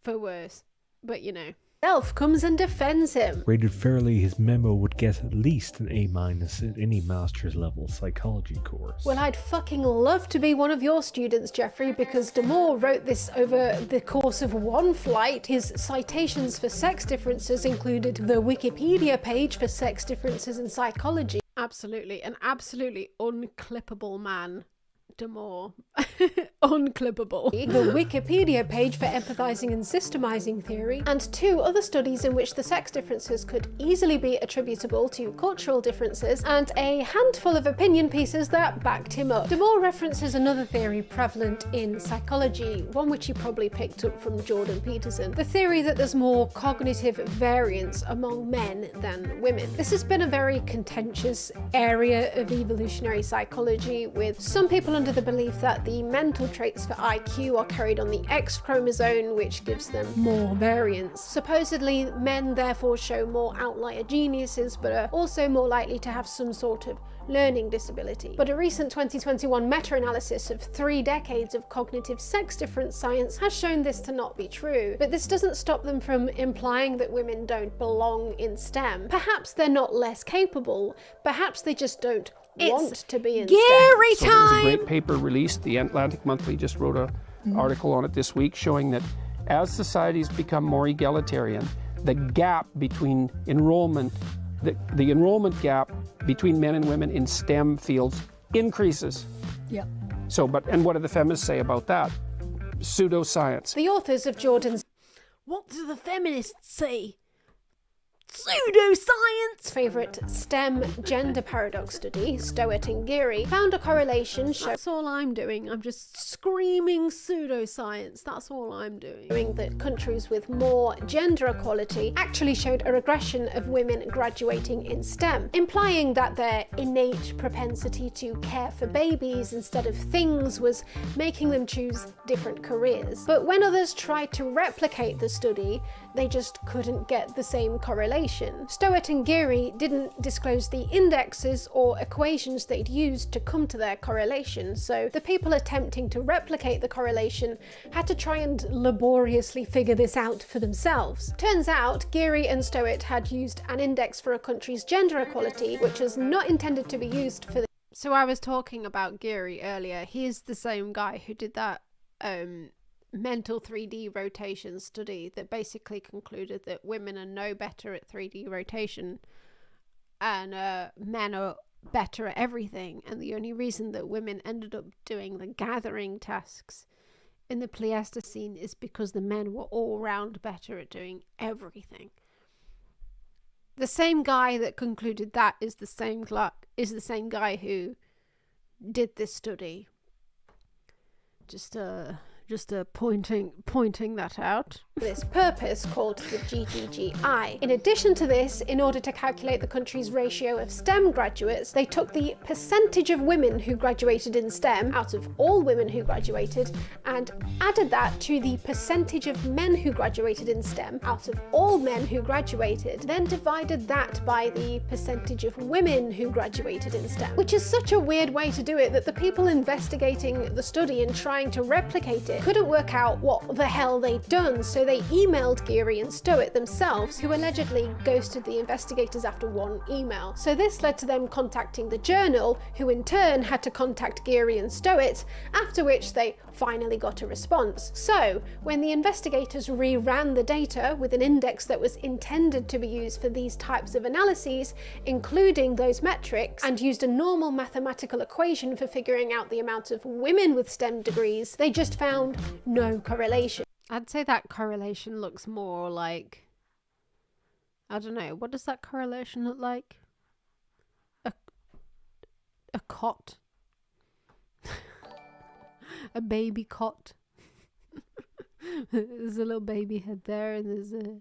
[SPEAKER 1] for worse. But, you know, Elf comes and defends him.
[SPEAKER 4] Rated fairly, his memo would get at least an A- in any master's level psychology course.
[SPEAKER 1] Well, I'd fucking love to be one of your students, Jeffrey, because Damore wrote this over the course of one flight. His citations for sex differences included the Wikipedia page for sex differences in psychology. Absolutely, an absolutely unclippable man, Damore. Unclippable. The Wikipedia page for empathizing and systemizing theory, and 2 other studies in which the sex differences could easily be attributable to cultural differences, and a handful of opinion pieces that backed him up. Damore references another theory prevalent in psychology, one which he probably picked up from Jordan Peterson, the theory that there's more cognitive variance among men than women. This has been a very contentious area of evolutionary psychology, with some people under the belief that the mental traits for IQ are carried on the X chromosome, which gives them more variance. Supposedly, men therefore show more outlier geniuses, but are also more likely to have some sort of learning disability. But a recent 2021 meta-analysis of 3 decades of cognitive sex difference science has shown this to not be true. But this doesn't stop them from implying that women don't belong in STEM. Perhaps they're not less capable, perhaps they just don't want to be in STEM.
[SPEAKER 23] So there was a great paper released. The Atlantic Monthly just wrote an article on it this week showing that as societies become more egalitarian, the gap between enrollment the enrollment gap between men and women in STEM fields increases.
[SPEAKER 18] Yeah.
[SPEAKER 23] So, and what do the feminists say about that? Pseudoscience.
[SPEAKER 1] The authors of Jordan's
[SPEAKER 10] What do the feminists say? Pseudoscience!
[SPEAKER 1] favourite STEM gender paradox study, Stowett and Geary, found a correlation
[SPEAKER 10] That's all I'm doing. I'm just screaming pseudoscience. That's all I'm doing.
[SPEAKER 1] showing that countries with more gender equality actually showed a regression of women graduating in STEM, implying that their innate propensity to care for babies instead of things was making them choose different careers. But when others tried to replicate the study, they just couldn't get the same correlation. Stowett and Geary didn't disclose the indexes or equations they'd used to come to their correlation, so the people attempting to replicate the correlation had to try and laboriously figure this out for themselves. Turns out, Geary and Stowett had used an index for a country's gender equality, which was not intended to be used for the...
[SPEAKER 10] So I was talking about Geary earlier. He's the same guy who did that mental 3D rotation study that basically concluded that women are no better at 3D rotation and men are better at everything, and the only reason that women ended up doing the gathering tasks in the Pleistocene is because the men were all round better at doing everything. The same guy that concluded that is the same guy who did this study. Just pointing that out.
[SPEAKER 1] This purpose called the GGGI. In addition to this, in order to calculate the country's ratio of STEM graduates, they took the percentage of women who graduated in STEM out of all women who graduated and added that to the percentage of men who graduated in STEM out of all men who graduated, then divided that by the percentage of women who graduated in STEM, which is such a weird way to do it that the people investigating the study and trying to replicate it couldn't work out what the hell they'd done, so they emailed Geary and Stowett themselves, who allegedly ghosted the investigators after one email. So this led to them contacting the journal, who in turn had to contact Geary and Stowett, after which they finally got a response. So when the investigators reran the data with an index that was intended to be used for these types of analyses, including those metrics, and used a normal mathematical equation for figuring out the amount of women with STEM degrees, they just found no correlation.
[SPEAKER 10] I'd say that correlation looks more like, I don't know, what does that correlation look like? A cot. A baby cot. There's a little baby head there, and there's a...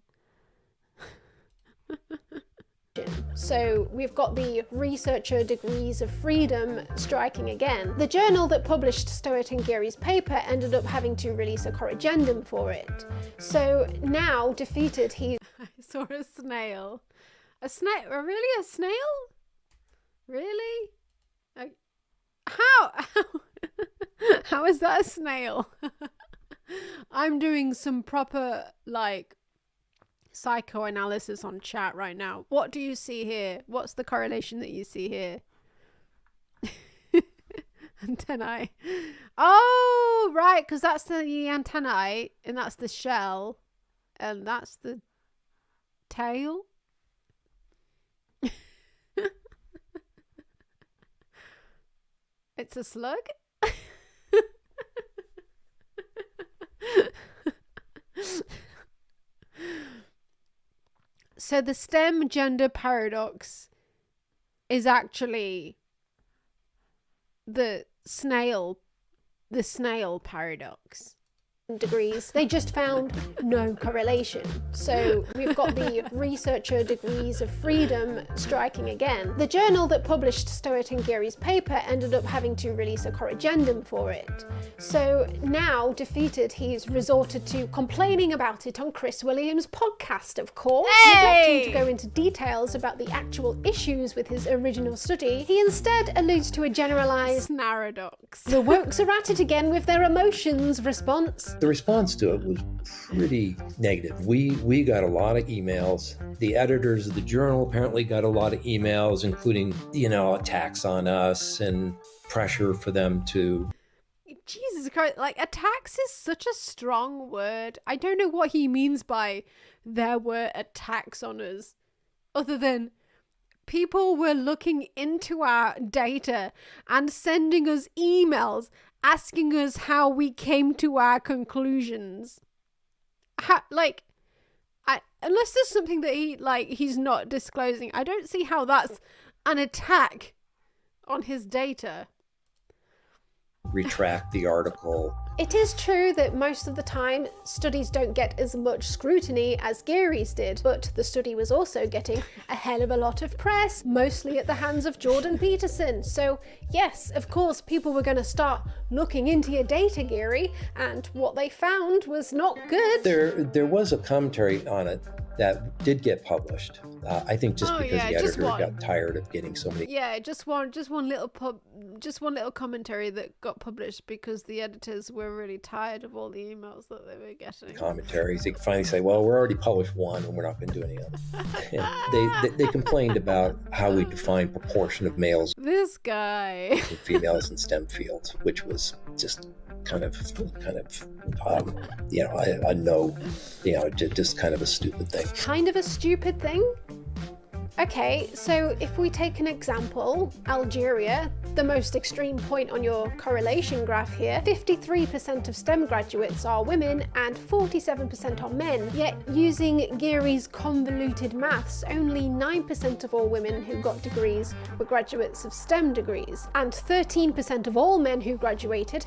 [SPEAKER 1] So we've got the researcher degrees of freedom striking again. The journal that published Stowett and Geary's paper ended up having to release a corrigendum for it. So now defeated, he...
[SPEAKER 10] I saw a snail. A snail? Really? A snail? Really? How? How is that a snail? I'm doing some proper, like, psychoanalysis on chat right now. What do you see here? What's the correlation that you see here? Antennae. Oh, right, because that's the antennae, and that's the shell, and that's the tail. It's a slug? So the STEM gender paradox is actually the snail paradox.
[SPEAKER 1] Degrees, they just found no correlation. So we've got the researcher degrees of freedom striking again. The journal that published Stowett and Geary's paper ended up having to release a corrigendum for it. So now defeated, he's resorted to complaining about it on Chris Williams' podcast, of course. Neglecting to go into details about the actual issues with his original study, he instead alludes to a generalized
[SPEAKER 10] paradox.
[SPEAKER 1] The wokes are at it again with their emotions response.
[SPEAKER 5] The response to it was pretty negative. We got a lot of emails. The editors of the journal apparently got a lot of emails, including, attacks on us and pressure for them to...
[SPEAKER 10] Jesus Christ, like, attacks is such a strong word. I don't know what he means by there were attacks on us, other than
[SPEAKER 1] people were looking into our data and sending us emails asking us how we came to our conclusions. Unless there's something that he's not disclosing, I don't see how that's an attack on his data.
[SPEAKER 5] Retract the article.
[SPEAKER 1] It is true that most of the time studies don't get as much scrutiny as Geary's did, but the study was also getting a hell of a lot of press, mostly at the hands of Jordan Peterson. So yes, of course, people were going to start looking into your data, Geary, and what they found was not good.
[SPEAKER 5] There was a commentary on it that did get published. I think just because the editor got tired of getting so many.
[SPEAKER 1] Yeah, just one little commentary that got published because the editors were really tired of all the emails that they were getting.
[SPEAKER 5] Commentaries. They finally say, "Well, we're already published one, and we're not going to do any other." They complained about how we define proportion of males.
[SPEAKER 1] This guy.
[SPEAKER 5] And females in STEM fields, which was just kind of just kind of a stupid thing.
[SPEAKER 1] Kind of a stupid thing? Okay, so if we take an example, Algeria, the most extreme point on your correlation graph here, 53% of STEM graduates are women and 47% are men. Yet, using Geary's convoluted maths, only 9% of all women who got degrees were graduates of STEM degrees, and 13% of all men who graduated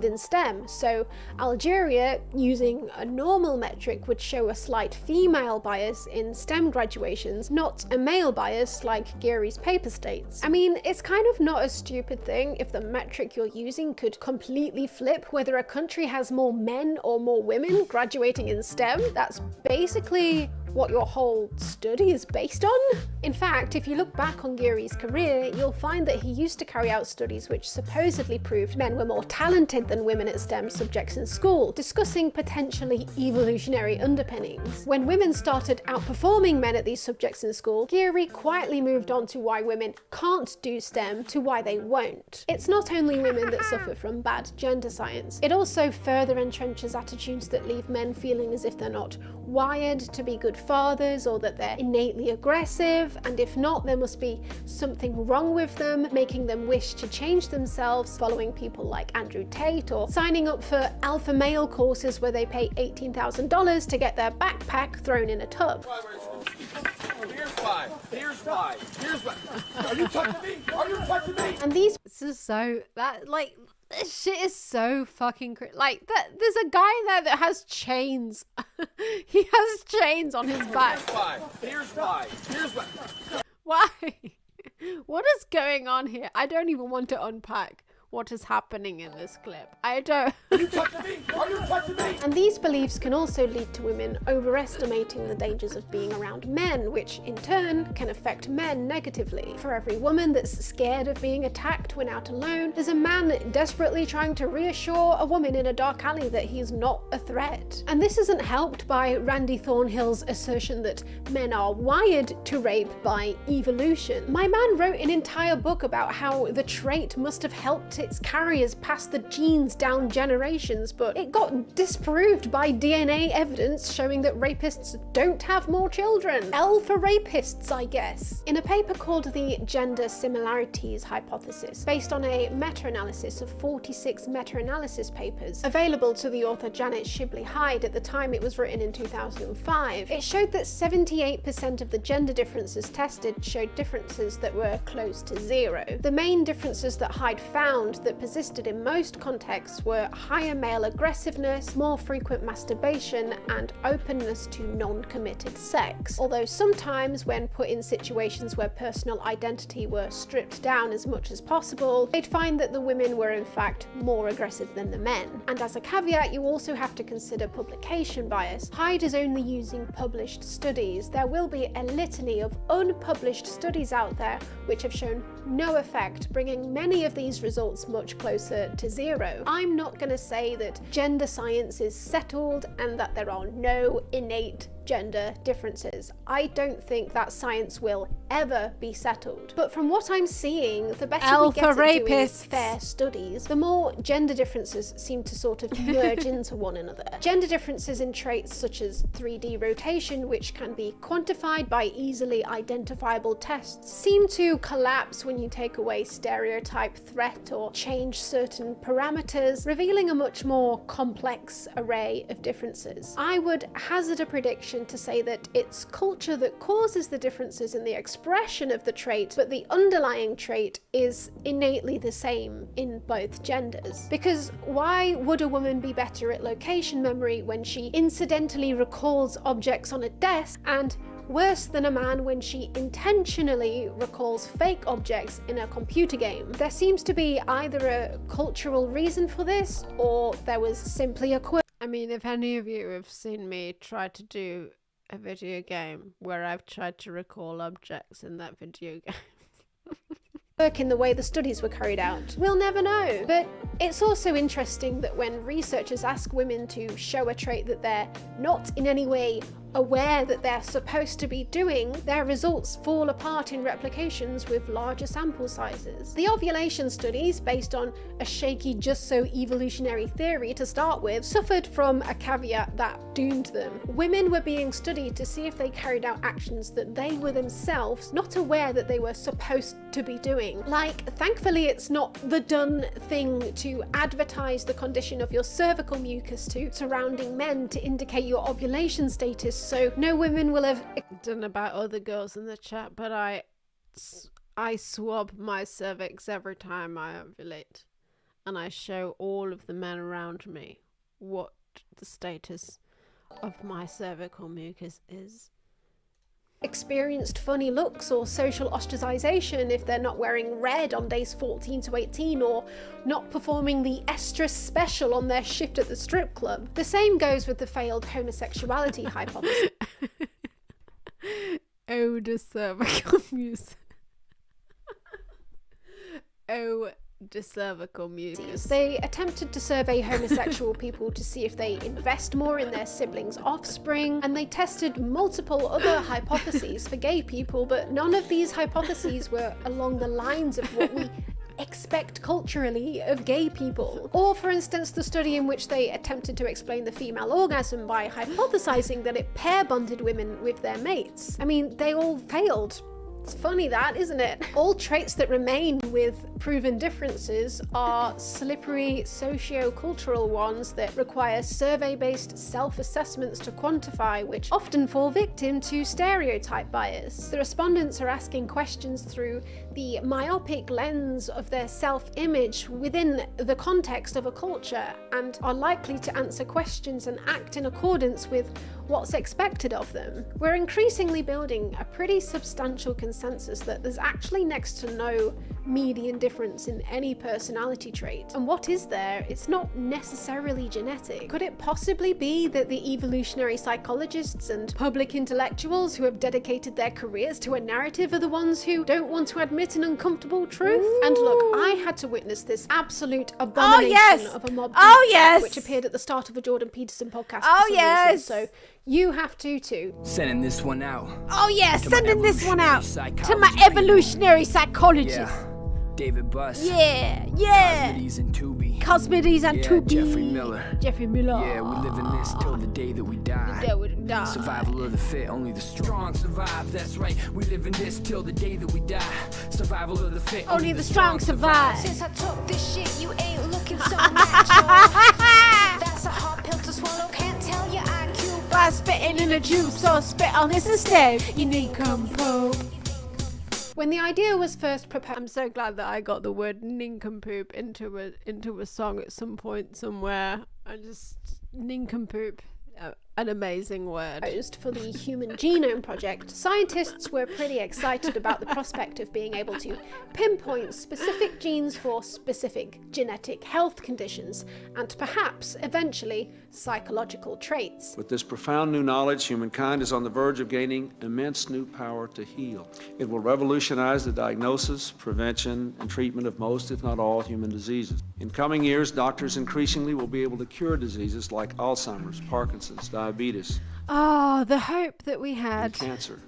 [SPEAKER 1] in STEM. So Algeria, using a normal metric, would show a slight female bias in STEM graduations, not a male bias like Geary's paper states. I mean, it's kind of not a stupid thing if the metric you're using could completely flip whether a country has more men or more women graduating in STEM. That's basically what your whole study is based on. In fact, if you look back on Geary's career, you'll find that he used to carry out studies which supposedly proved men were more talented than women at STEM subjects in school, discussing potentially evolutionary underpinnings. When women started outperforming men at these subjects in school, Geary quietly moved on to why women can't do STEM to why they won't. It's not only women that suffer from bad gender science, it also further entrenches attitudes that leave men feeling as if they're not wired to be good fathers or that they're innately aggressive, and if not, there must be something wrong with them, making them wish to change themselves, following people like Andrew Tate or signing up for alpha male courses where they pay $18,000 to get their backpack thrown in a tub.
[SPEAKER 3] Here's five. Here's five. Here's five. Are you touching me? Are you touching me?
[SPEAKER 1] And this is so this shit is so fucking there's a guy there that has chains. He has chains on his back.
[SPEAKER 3] Here's five. Here's five. Here's five.
[SPEAKER 1] Why? What is going on here? I don't even want to unpack what is happening in this clip. I don't.
[SPEAKER 3] Are you touching me? Are you touching me?
[SPEAKER 1] And these beliefs can also lead to women overestimating the dangers of being around men, which in turn can affect men negatively. For every woman that's scared of being attacked when out alone, there's a man desperately trying to reassure a woman in a dark alley that he's not a threat. And this isn't helped by Randy Thornhill's assertion that men are wired to rape by evolution. My man wrote an entire book about how the trait must have helped its carriers pass the genes down generations, but it got disproved by DNA evidence showing that rapists don't have more children. L for rapists, I guess. In a paper called the Gender Similarities Hypothesis, based on a meta-analysis of 46 meta-analysis papers, available to the author Janet Shibley Hyde at the time it was written in 2005, it showed that 78% of the gender differences tested showed differences that were close to zero. The main differences that Hyde found that persisted in most contexts were higher male aggressiveness, more frequent masturbation, and openness to non-committed sex. Although sometimes, when put in situations where personal identity were stripped down as much as possible, they'd find that the women were in fact more aggressive than the men. And as a caveat, you also have to consider publication bias. Hyde is only using published studies. There will be a litany of unpublished studies out there which have shown no effect, bringing many of these results much closer to zero. I'm not going to say that gender science is settled and that there are no innate gender differences. I don't think that science will ever be settled. But from what I'm seeing, the better we get at doing fair studies, the more gender differences seem to sort of merge into one another. Gender differences in traits such as 3D rotation, which can be quantified by easily identifiable tests, seem to collapse when you take away stereotype, threat, or change certain parameters, revealing a much more complex array of differences. I would hazard a prediction to say that it's culture that causes the differences in the expression of the trait, but the underlying trait is innately the same in both genders. Because why would a woman be better at location memory when she incidentally recalls objects on a desk, and worse than a man when she intentionally recalls fake objects in a computer game? There seems to be either a cultural reason for this, or there was simply a quirk.
[SPEAKER 10] I mean, if any of you have seen me try to do a video game where I've tried to recall objects in that video game,
[SPEAKER 1] in the way the studies were carried out, we'll never know. But it's also interesting that when researchers ask women to show a trait that they're not in any way aware that they're supposed to be doing, their results fall apart in replications with larger sample sizes. The ovulation studies, based on a shaky just so evolutionary theory to start with, suffered from a caveat that doomed them. Women were being studied to see if they carried out actions that they were themselves not aware that they were supposed to be doing. Like, thankfully it's not the done thing to advertise the condition of your cervical mucus to surrounding men to indicate your ovulation status, so no women will have...
[SPEAKER 10] I don't know about other girls in the chat, but I swab my cervix every time I ovulate, and I show all of the men around me what the status of my cervical mucus is.
[SPEAKER 1] Experienced funny looks or social ostracization if they're not wearing red on days 14 to 18 or not performing the estrus special on their shift at the strip club. The same goes with the failed homosexuality hypothesis.
[SPEAKER 10] Oh, the cervical mucus. Oh, the cervical mucus.
[SPEAKER 1] They attempted to survey homosexual people to see if they invest more in their siblings' offspring, and they tested multiple other hypotheses for gay people, but none of these hypotheses were along the lines of what we expect culturally of gay people. Or, for instance, the study in which they attempted to explain the female orgasm by hypothesizing that it pair-bonded women with their mates. I mean, they all failed. It's funny that, isn't it? All traits that remain with proven differences are slippery socio-cultural ones that require survey-based self-assessments to quantify, which often fall victim to stereotype bias. The respondents are asking questions through the myopic lens of their self-image within the context of a culture, and are likely to answer questions and act in accordance with what's expected of them. We're increasingly building a pretty substantial consensus that there's actually next to no median difference in any personality trait. And what is there? It's not necessarily genetic. Could it possibly be that the evolutionary psychologists and public intellectuals who have dedicated their careers to a narrative are the ones who don't want to admit an uncomfortable truth? Ooh. And look, I had to witness this absolute abomination of a mob which appeared at the start of a Jordan Peterson podcast for some reason, so you have to too.
[SPEAKER 7] Sending this one out.
[SPEAKER 10] Oh yeah, sending this one out to my evolutionary psychologist.
[SPEAKER 7] Yeah. David Buss.
[SPEAKER 10] Yeah.
[SPEAKER 7] Cosmides and Tubi.
[SPEAKER 10] Cosmides and Tubi.
[SPEAKER 7] Jeffrey Miller.
[SPEAKER 10] Yeah,
[SPEAKER 7] we live in this till the day that we die. Survival of the fit, only the strong survive. That's right, we live in this till the day that we die. Survival of the fit,
[SPEAKER 10] only the strong survive.
[SPEAKER 9] Since I took this shit, you ain't looking so natural. That's a hard pill to swallow, can't tell your IQ
[SPEAKER 10] by spitting in the juice, so spit on this instead. You need nincompoop.
[SPEAKER 1] When the idea was first proposed,
[SPEAKER 10] I'm so glad that I got the word nincompoop into a song at some point somewhere. I just nincompoop. An amazing word.
[SPEAKER 1] For the Human Genome Project, scientists were pretty excited about the prospect of being able to pinpoint specific genes for specific genetic health conditions, and perhaps, eventually, psychological traits.
[SPEAKER 13] With this profound new knowledge, humankind is on the verge of gaining immense new power to heal. It will revolutionize the diagnosis, prevention, and treatment of most, if not all, human diseases. In coming years, doctors increasingly will be able to cure diseases like Alzheimer's, Parkinson's, diabetes.
[SPEAKER 1] Oh, the hope that we
[SPEAKER 13] in
[SPEAKER 1] had.
[SPEAKER 13] cancer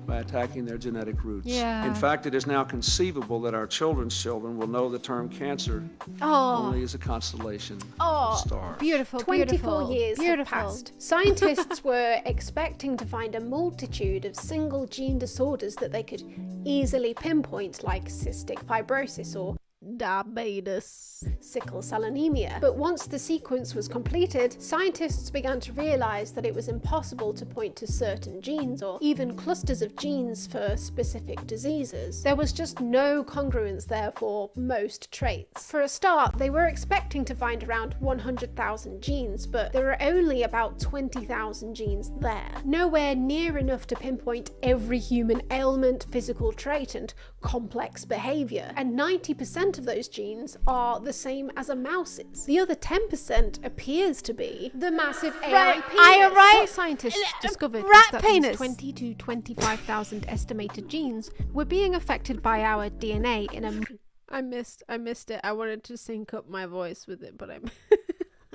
[SPEAKER 13] by attacking their genetic roots.
[SPEAKER 1] Yeah.
[SPEAKER 13] In fact, it is now conceivable that our children's children will know the term cancer only as a constellation of stars.
[SPEAKER 1] Beautiful,
[SPEAKER 10] 24 years had
[SPEAKER 1] beautiful.
[SPEAKER 10] passed. Scientists were expecting to find a multitude of single gene disorders that they could easily pinpoint, like cystic fibrosis or
[SPEAKER 1] diabetes,
[SPEAKER 10] sickle cell anemia. But once the sequence was completed, scientists began to realize that it was impossible to point to certain genes or even clusters of genes for specific diseases. There was just no congruence there for most traits. For a start, they were expecting to find around 100,000 genes, but there were only about 20,000 genes there. Nowhere near enough to pinpoint every human ailment, physical trait, and complex behavior. And 90% of those genes are the same as a mouse's. The other 10% appears to be the massive AI penis. What scientists discovered was that these 20 to 25,000 estimated genes were being affected by our DNA in a
[SPEAKER 1] I missed it. I wanted to sync up my voice with it, but I'm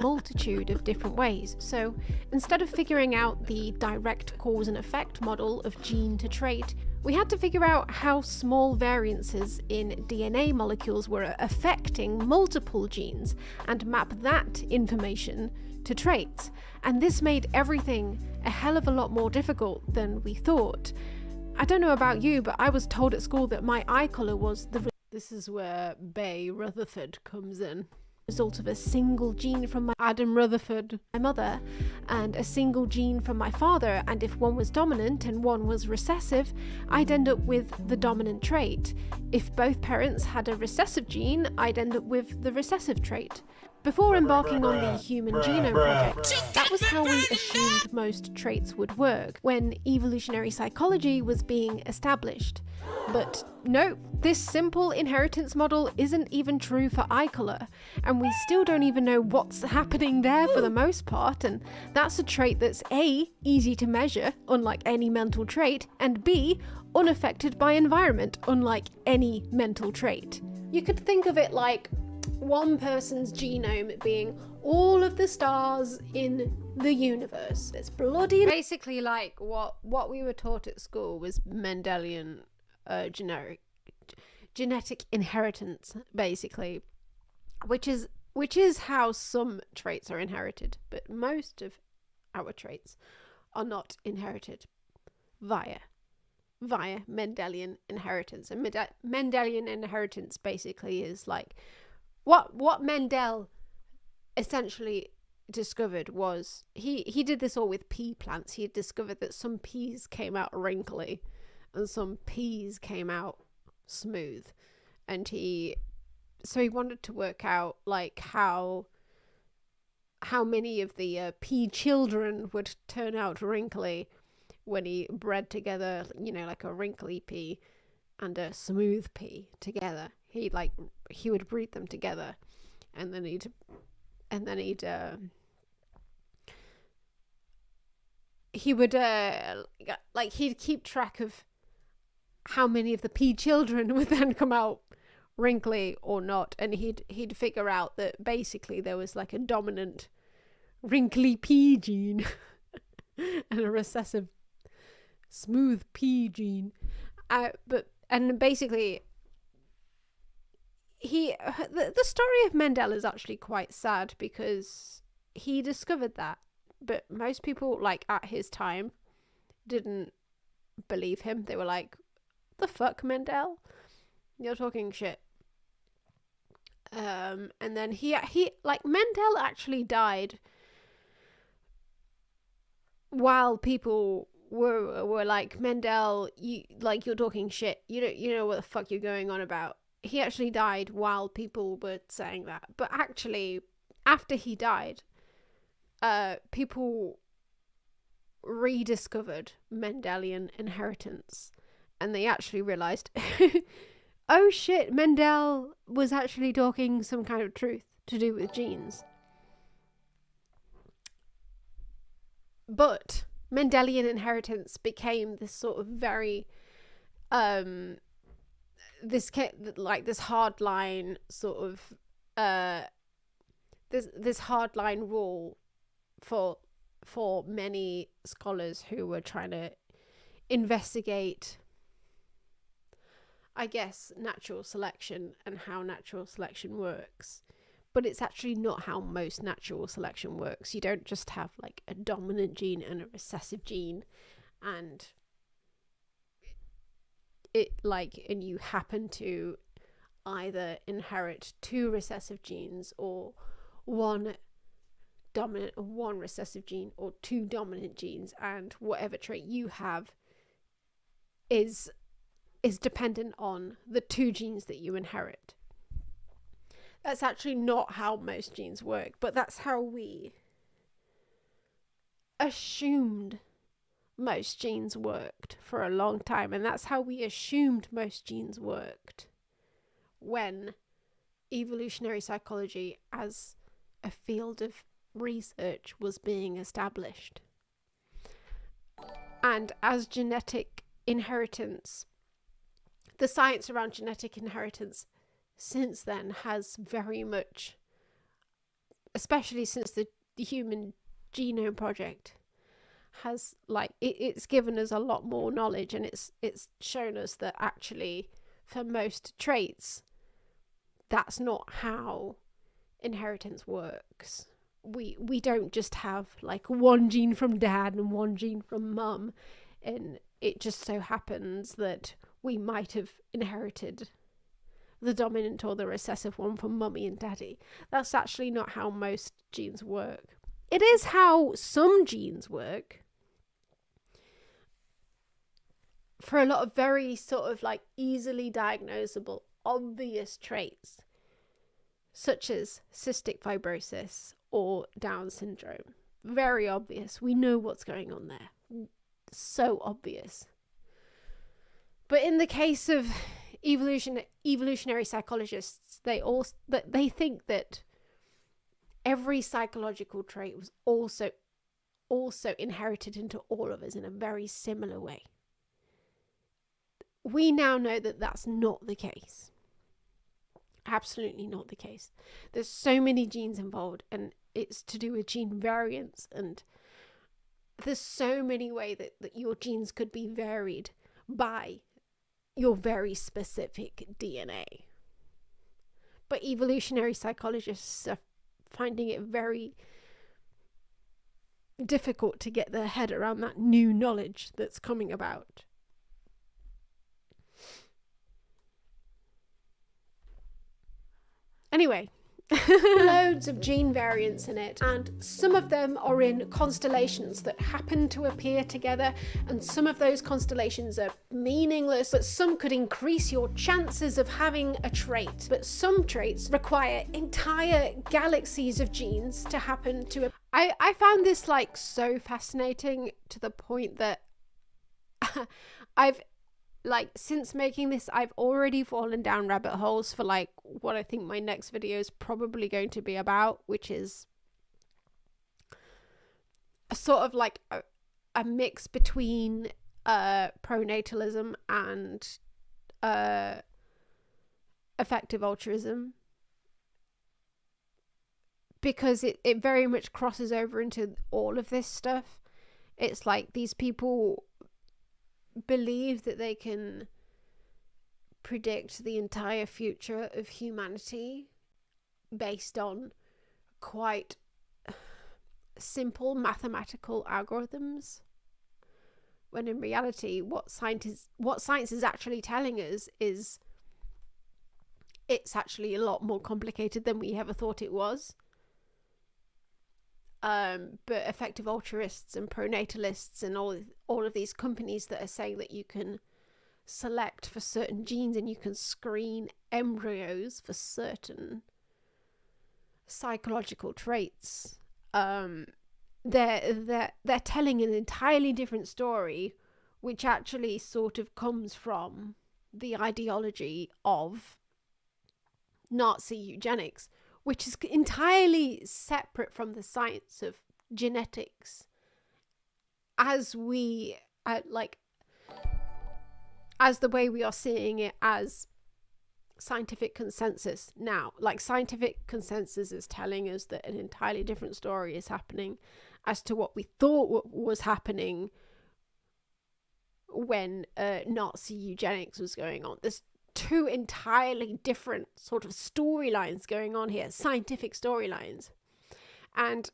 [SPEAKER 10] multitude of different ways. So instead of figuring out the direct cause and effect model of gene to trait, we had to figure out how small variances in DNA molecules were affecting multiple genes and map that information to traits. And this made everything a hell of a lot more difficult than we thought. I don't know about you, but I was told at school that my eye colour was the
[SPEAKER 1] This is where Bay Rutherford comes in.
[SPEAKER 10] result of a single gene from my
[SPEAKER 1] Adam Rutherford,
[SPEAKER 10] my mother, and a single gene from my father, and if one was dominant and one was recessive, I'd end up with the dominant trait. If both parents had a recessive gene, I'd end up with the recessive trait. Before embarking on the Human Genome Project, that was how we assumed most traits would work when evolutionary psychology was being established. But no, this simple inheritance model isn't even true for eye colour, and we still don't even know what's happening there for the most part, and that's a trait that's A, easy to measure, unlike any mental trait, and B, unaffected by environment, unlike any mental trait. You could think of it like one person's genome being all of the stars in the universe. It's bloody...
[SPEAKER 1] Basically, like, what we were taught at school was Mendelian genetic inheritance, basically, which is how some traits are inherited, but most of our traits are not inherited via Mendelian inheritance. And Mendelian inheritance basically is like what Mendel essentially discovered was he did this all with pea plants. He had discovered that some peas came out wrinkly and some peas came out smooth, and he wanted to work out like how many of the pea children would turn out wrinkly when he bred together, you know, like a wrinkly pea and a smooth pea together. He would breed them together, and then he'd keep track of how many of the pea children would then come out wrinkly or not, and he'd figure out that basically there was like a dominant wrinkly pea gene and a recessive smooth pea gene, and basically the story of Mendel is actually quite sad because he discovered that, but most people like at his time didn't believe him. They were like, the fuck, Mendel, you're talking shit. And then he Mendel actually died while people were like, Mendel, you're talking shit, you know what the fuck you're going on about. He actually died while people were saying that, but actually after he died, people rediscovered Mendelian inheritance, and they actually realized, oh shit, Mendel was actually talking some kind of truth to do with genes. But Mendelian inheritance became this sort of very this hardline sort of this hardline rule for for many scholars who were trying to investigate, I guess, natural selection and how natural selection works. But it's actually not how most natural selection works. You don't just have like a dominant gene and a recessive gene and and you happen to either inherit 2 recessive genes or 1 dominant or 1 recessive gene or 2 dominant genes, and whatever trait you have is dependent on the 2 genes that you inherit. That's actually not how most genes work, but that's how we assumed most genes worked for a long time, and that's how we assumed most genes worked when evolutionary psychology as a field of research was being established. And as genetic inheritance, the science around genetic inheritance since then has very much, especially since the Human Genome Project, has it's given us a lot more knowledge, and it's shown us that actually for most traits that's not how inheritance works. We don't just have like 1 gene from dad and 1 gene from mum, and it just so happens that we might have inherited the dominant or the recessive one from mummy and daddy. That's actually not how most genes work. It is how some genes work for a lot of very sort of like easily diagnosable, obvious traits, such as cystic fibrosis or Down syndrome. Very obvious. We know what's going on there. So obvious. But in the case of evolutionary psychologists, they think that every psychological trait was also inherited into all of us in a very similar way. We now know that that's not the case. Absolutely not the case. There's so many genes involved, and it's to do with gene variants, and there's so many ways that your genes could be varied by your very specific DNA. But evolutionary psychologists are finding it very difficult to get their head around that new knowledge that's coming about. Anyway, loads of gene variants in it, and some of them are in constellations that happen to appear together, and some of those constellations are meaningless, but some could increase your chances of having a trait. But some traits require entire galaxies of genes to happen to I found this like so fascinating, to the point that I've since making this, I've already fallen down rabbit holes for like what I think my next video is probably going to be about, which is a sort of like a mix between pronatalism and effective altruism, because it very much crosses over into all of this stuff. It's like these people believe that they can predict the entire future of humanity based on quite simple mathematical algorithms, when in reality what science is actually telling us is it's actually a lot more complicated than we ever thought it was. But effective altruists and pronatalists and all of these companies that are saying that you can select for certain genes and you can screen embryos for certain psychological traits, they're telling an entirely different story, which actually sort of comes from the ideology of Nazi eugenics, which is entirely separate from the science of genetics as we as the way we are seeing it as scientific consensus now. Like, scientific consensus is telling us that an entirely different story is happening, as to what we thought was happening when Nazi eugenics was going on. There's two entirely different sort of storylines going on here, scientific storylines. And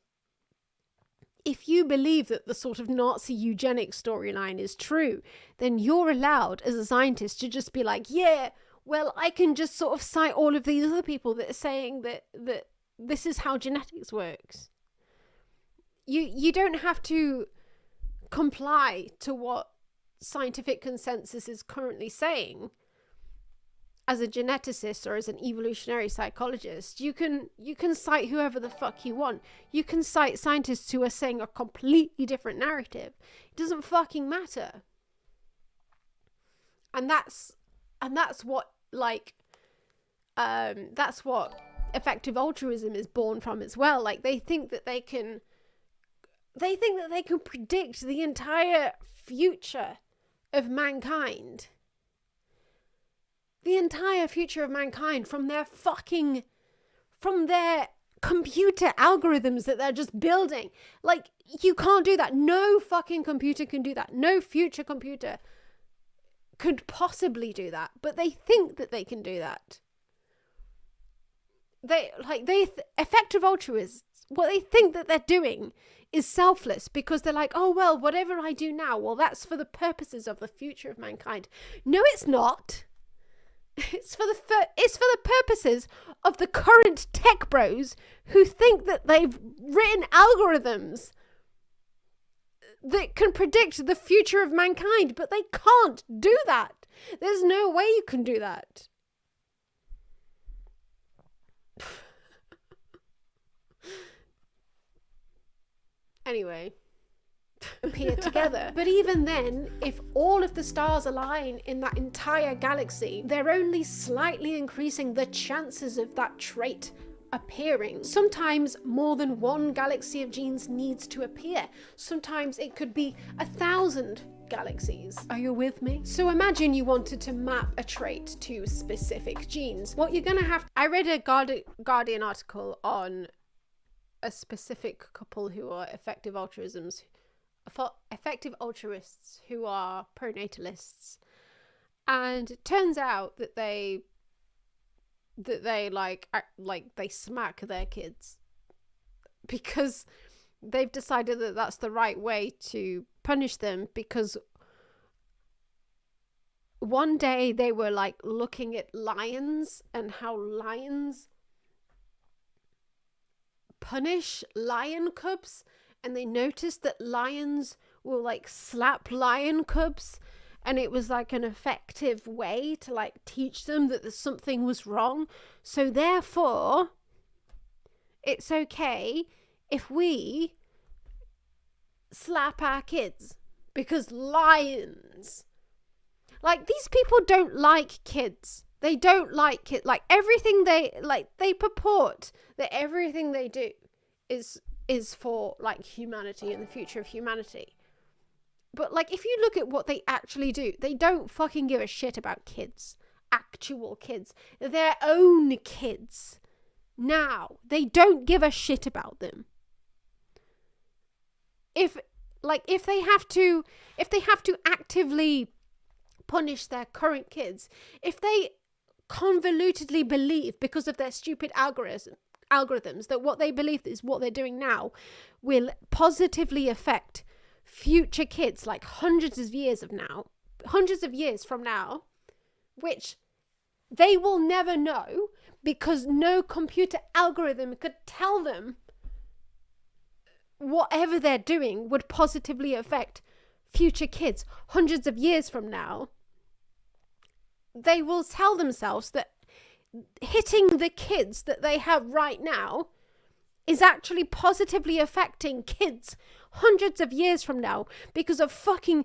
[SPEAKER 1] if you believe that the sort of Nazi eugenics storyline is true, then you're allowed as a scientist to just be like, yeah, well, I can just sort of cite all of these other people that are saying that this is how genetics works. You don't have to comply to what scientific consensus is currently saying as a geneticist or as an evolutionary psychologist. You can cite whoever the fuck you want. You can cite scientists who are saying a completely different narrative. It doesn't fucking matter. And that's what that's what effective altruism is born from as well. Like, they think that they can predict the entire future of mankind. The entire future of mankind from their computer algorithms that they're just building. Like, you can't do that. No fucking computer can do that. No future computer could possibly do that. But they think that they can do that. Effective altruists, what they think that they're doing is selfless, because they're like, oh, well, whatever I do now, well, that's for the purposes of the future of mankind. No, it's not. It's for the purposes of the current tech bros who think that they've written algorithms that can predict the future of mankind, but they can't do that. There's no way you can do that. Anyway, appear together. But even then, if all of the stars align in that entire galaxy, they're only slightly increasing the chances of that trait appearing. Sometimes more than one galaxy of genes needs to appear. Sometimes it could be 1,000 galaxies. Are you with me? So imagine you wanted to map a trait to specific genes. What you're gonna have... I read a Guardian article on a specific couple who are effective altruists who are pronatalists, and it turns out that they smack their kids because they've decided that that's the right way to punish them, because one day they were like looking at lions and how lions punish lion cubs, and they noticed that lions will like slap lion cubs, and it was like an effective way to like teach them that something was wrong. So therefore it's okay if we slap our kids, because lions, like, these people don't like kids. They don't like it. Like, everything they purport that everything they do is for like humanity and the future of humanity. But like, if you look at what they actually do, they don't fucking give a shit about kids. Actual kids. Their own kids. Now, they don't give a shit about them. If they have to actively punish their current kids, if they convolutedly believe, because of their stupid algorithms, that what they believe is what they're doing now will positively affect future kids, like hundreds of years from now, which they will never know, because no computer algorithm could tell them whatever they're doing would positively affect future kids hundreds of years from now. They will tell themselves that hitting the kids that they have right now is actually positively affecting kids hundreds of years from now, because of fucking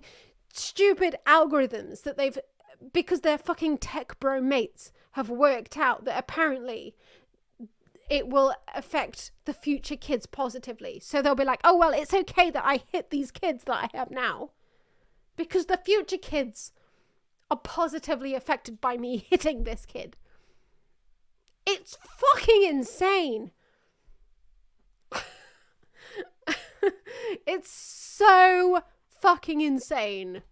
[SPEAKER 1] stupid algorithms that because their fucking tech bro mates have worked out that apparently it will affect the future kids positively. So they'll be like, oh, well, it's okay that I hit these kids that I have now, because the future kids are positively affected by me hitting this kid. It's fucking insane. It's so fucking insane.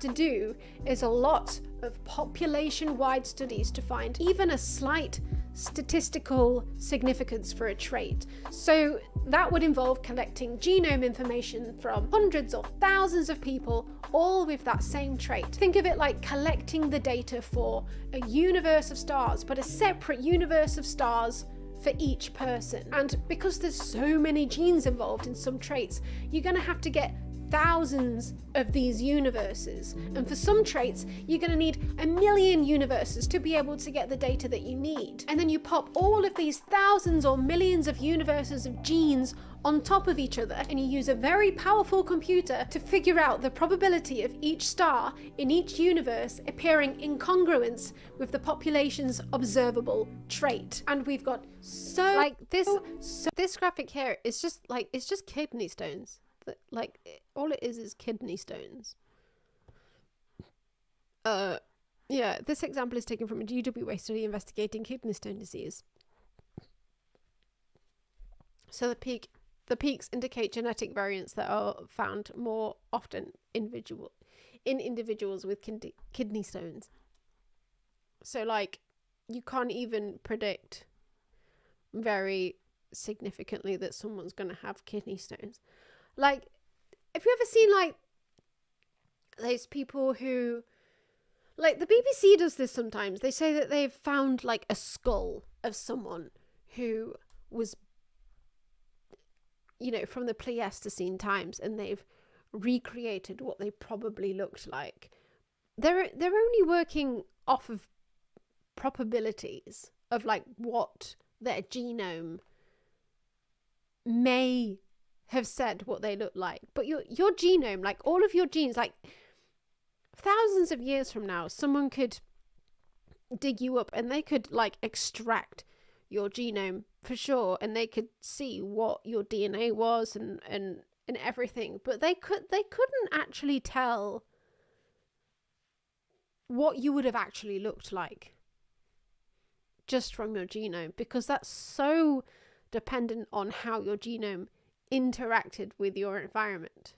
[SPEAKER 1] To do is a lot of population-wide studies to find even a slight statistical significance for a trait. So that would involve collecting genome information from hundreds or thousands of people, all with that same trait. Think of it like collecting the data for a universe of stars, but a separate universe of stars for each person. And because there's so many genes involved in some traits, you're going to have to get thousands of these universes, and for some traits you're going to need 1 million universes to be able to get the data that you need. And then you pop all of these thousands or millions of universes of genes on top of each other, and you use a very powerful computer to figure out the probability of each star in each universe appearing in congruence with the population's observable trait. And we've got
[SPEAKER 10] this graphic here is just like, it's just kidney stones. Like, all it is kidney stones. Yeah, this example is taken from a GWA study investigating kidney stone disease. So the peaks indicate genetic variants that are found more often in individuals with kidney stones. So, like, you can't even predict very significantly that someone's going to have kidney stones. Like, have you ever seen, like, those people who, like, the BBC does this sometimes. They say that they've found, like, a skull of someone who was, you know, from the Pleistocene times, and they've recreated what they probably looked like. They're only working off of probabilities of, like, what their genome may have said what they look like. But your genome, like all of your genes, like thousands of years from now, someone could dig you up and they could, like, extract your genome for sure, and they could see what your DNA was and everything, but they couldn't actually tell what you would have actually looked like just from your genome, because that's so dependent on how your genome interacted with your environment.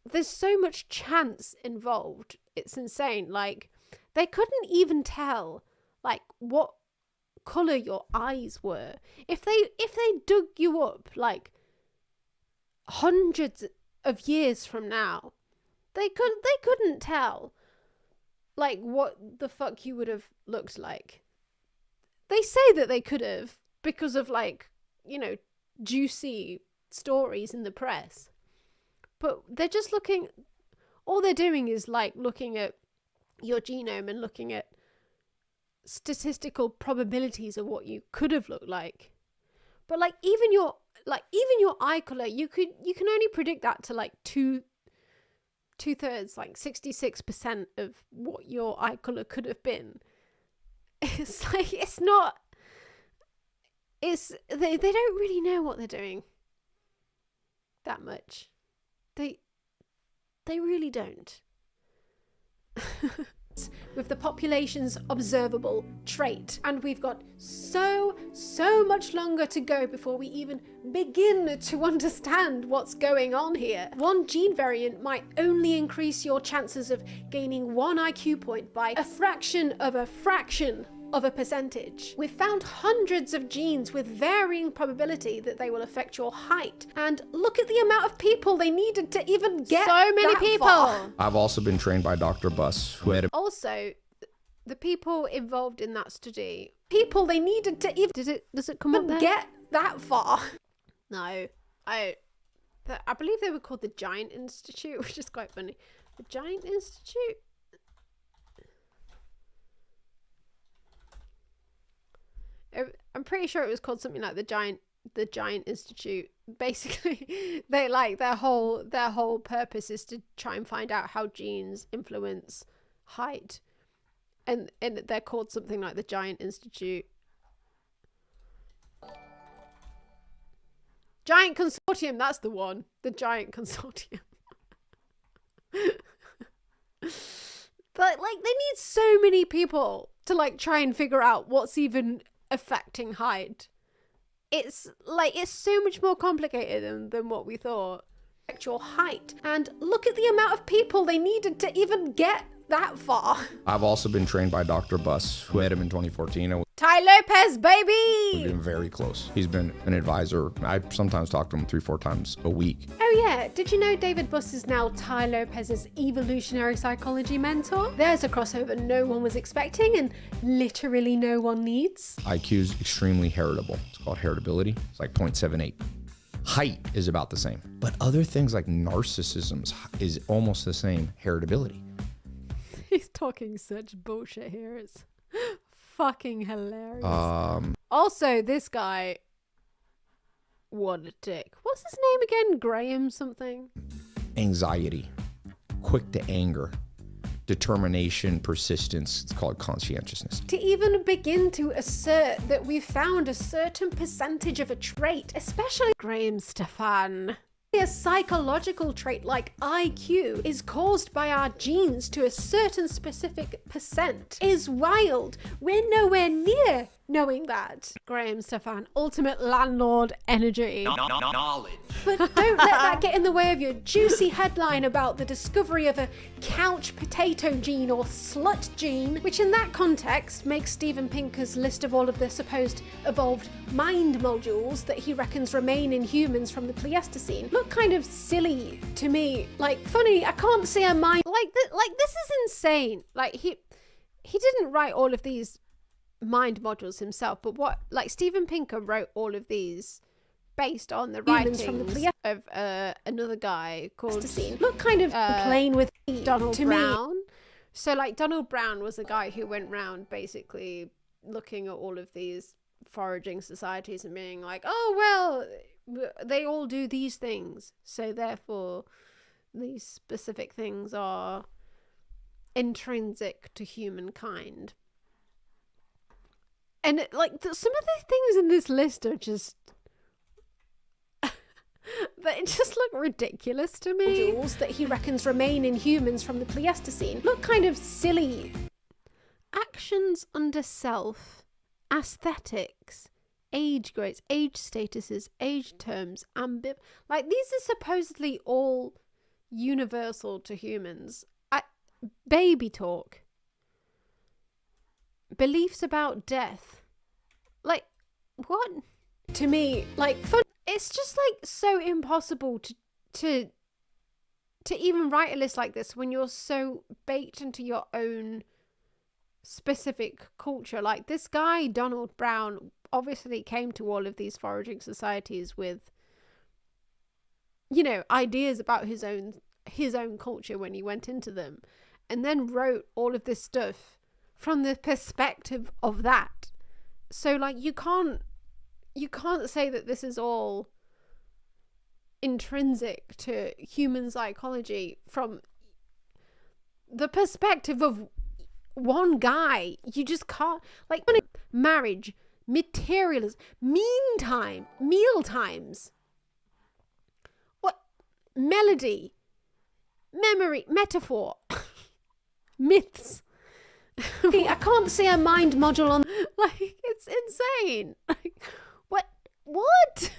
[SPEAKER 10] There's so much chance involved, it's insane. Like, they couldn't even tell, like, what color your eyes were if they dug you up, like, hundreds of years from now. They couldn't tell, like, what the fuck you would have looked like. They say that they could have because of, like, you know, juicy stories in the press, but they're just looking, all they're doing is, like, looking at your genome and looking at statistical probabilities of what you could have looked like. But, like, even your eye color, you can only predict that to, like, two-thirds, like 66% of what your eye color could have been. It's like, it's not, they don't really know what they're doing that much. They really don't. With the population's observable trait. And we've got so much longer to go before we even begin to understand what's going on here. One gene variant might only increase your chances of gaining 1 IQ point by a fraction of a percentage. We've found hundreds of genes with varying probability that they will affect your height. And look at the amount of people they needed to even get so many people. Far.
[SPEAKER 6] I've also been trained by Dr. Buss, who had
[SPEAKER 10] also, the people involved in that study, they needed to even does it come up there?
[SPEAKER 1] Get that far.
[SPEAKER 10] No, I believe they were called the Giant Institute, which is quite funny. The Giant Institute. I'm pretty sure it was called something like the Giant Institute. Basically, they, like, their whole purpose is to try and find out how genes influence height, and they're called something like the Giant Institute. Giant Consortium, that's the one. The Giant Consortium. But, like, they need so many people to, like, try and figure out what's even affecting height.
[SPEAKER 1] it's so much more complicated than what we thought. Actual height. And look at the amount of people they needed to even get that far.
[SPEAKER 6] I've also been trained by Dr. Buss, who met him in 2014. And
[SPEAKER 1] Ty Lopez,
[SPEAKER 6] we've
[SPEAKER 1] baby!
[SPEAKER 6] been very close. He's been an advisor. I sometimes talk to him 3-4 times a week.
[SPEAKER 1] Oh yeah, did you know David Buss is now Ty Lopez's evolutionary psychology mentor? There's a crossover no one was expecting and literally no one needs.
[SPEAKER 6] IQ is extremely heritable. It's called heritability. It's like 0.78. Height is about the same. But other things like narcissism is almost the same heritability.
[SPEAKER 1] He's talking such bullshit here. It's fucking hilarious.
[SPEAKER 6] Um,
[SPEAKER 1] Also, this guy, what a dick. What's his name again? Graham something?
[SPEAKER 6] Anxiety, quick to anger, determination, persistence. It's called conscientiousness.
[SPEAKER 1] To even begin to assert that we found a certain percentage of a trait, especially Graham Stefan. A psychological trait like IQ is caused by our genes to a certain specific percent is wild. We're nowhere near knowing that. Graham Stefan, ultimate landlord energy.
[SPEAKER 3] Knowledge.
[SPEAKER 1] But don't let that get in the way of your juicy headline about the discovery of a couch potato gene or slut gene, which in that context makes Steven Pinker's list of all of the supposed evolved mind modules that he reckons remain in humans from the Pleistocene look kind of silly to me. Like, funny, I can't see a mind like this is insane. Like he didn't write all of these mind modules himself, but Steven Pinker wrote all of these based on the writings from the Pleistocene of another guy called look kind of playing with Donald Brown. So like Donald Brown was a guy who went round basically looking at all of these foraging societies and being like, oh well, they all do these things, so therefore these specific things are intrinsic to humankind. And some of the things in this list are just they just look ridiculous to me. Modules that he reckons remain in humans from the Pleistocene look kind of silly. Actions under self, aesthetics, age grades, age statuses, age terms, these are supposedly all universal to humans. Baby talk, beliefs about death, what? To me, fun. It's just so impossible to even write a list like this when you're so baked into your own specific culture. Like this guy Donald Brown obviously came to all of these foraging societies with, ideas about his own culture when he went into them, and then wrote all of this stuff from the perspective of that. So you can't say that this is all intrinsic to human psychology from the perspective of one guy. You just can't. Marriage, materialism, meal times, what, melody, memory, metaphor, myths. I can't see a mind module on. It's insane. What?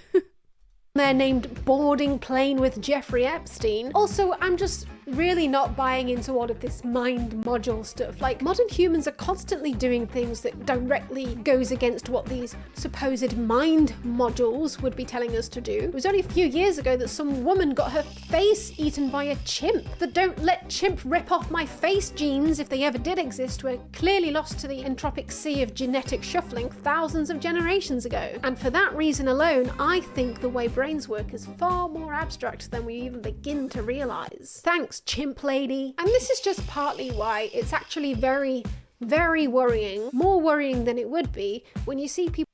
[SPEAKER 1] They're named Boarding Plane with Jeffrey Epstein. Also, I'm just really not buying into all of this mind module stuff. Modern humans are constantly doing things that directly goes against what these supposed mind modules would be telling us to do. It was only a few years ago that some woman got her face eaten by a chimp. The don't let chimp rip off my face genes, if they ever did exist, were clearly lost to the entropic sea of genetic shuffling thousands of generations ago. And for that reason alone, I think the way brains work is far more abstract than we even begin to realize. Thanks, chimp lady. And this is just partly why it's actually very, very worrying, more worrying than it would be when you see people.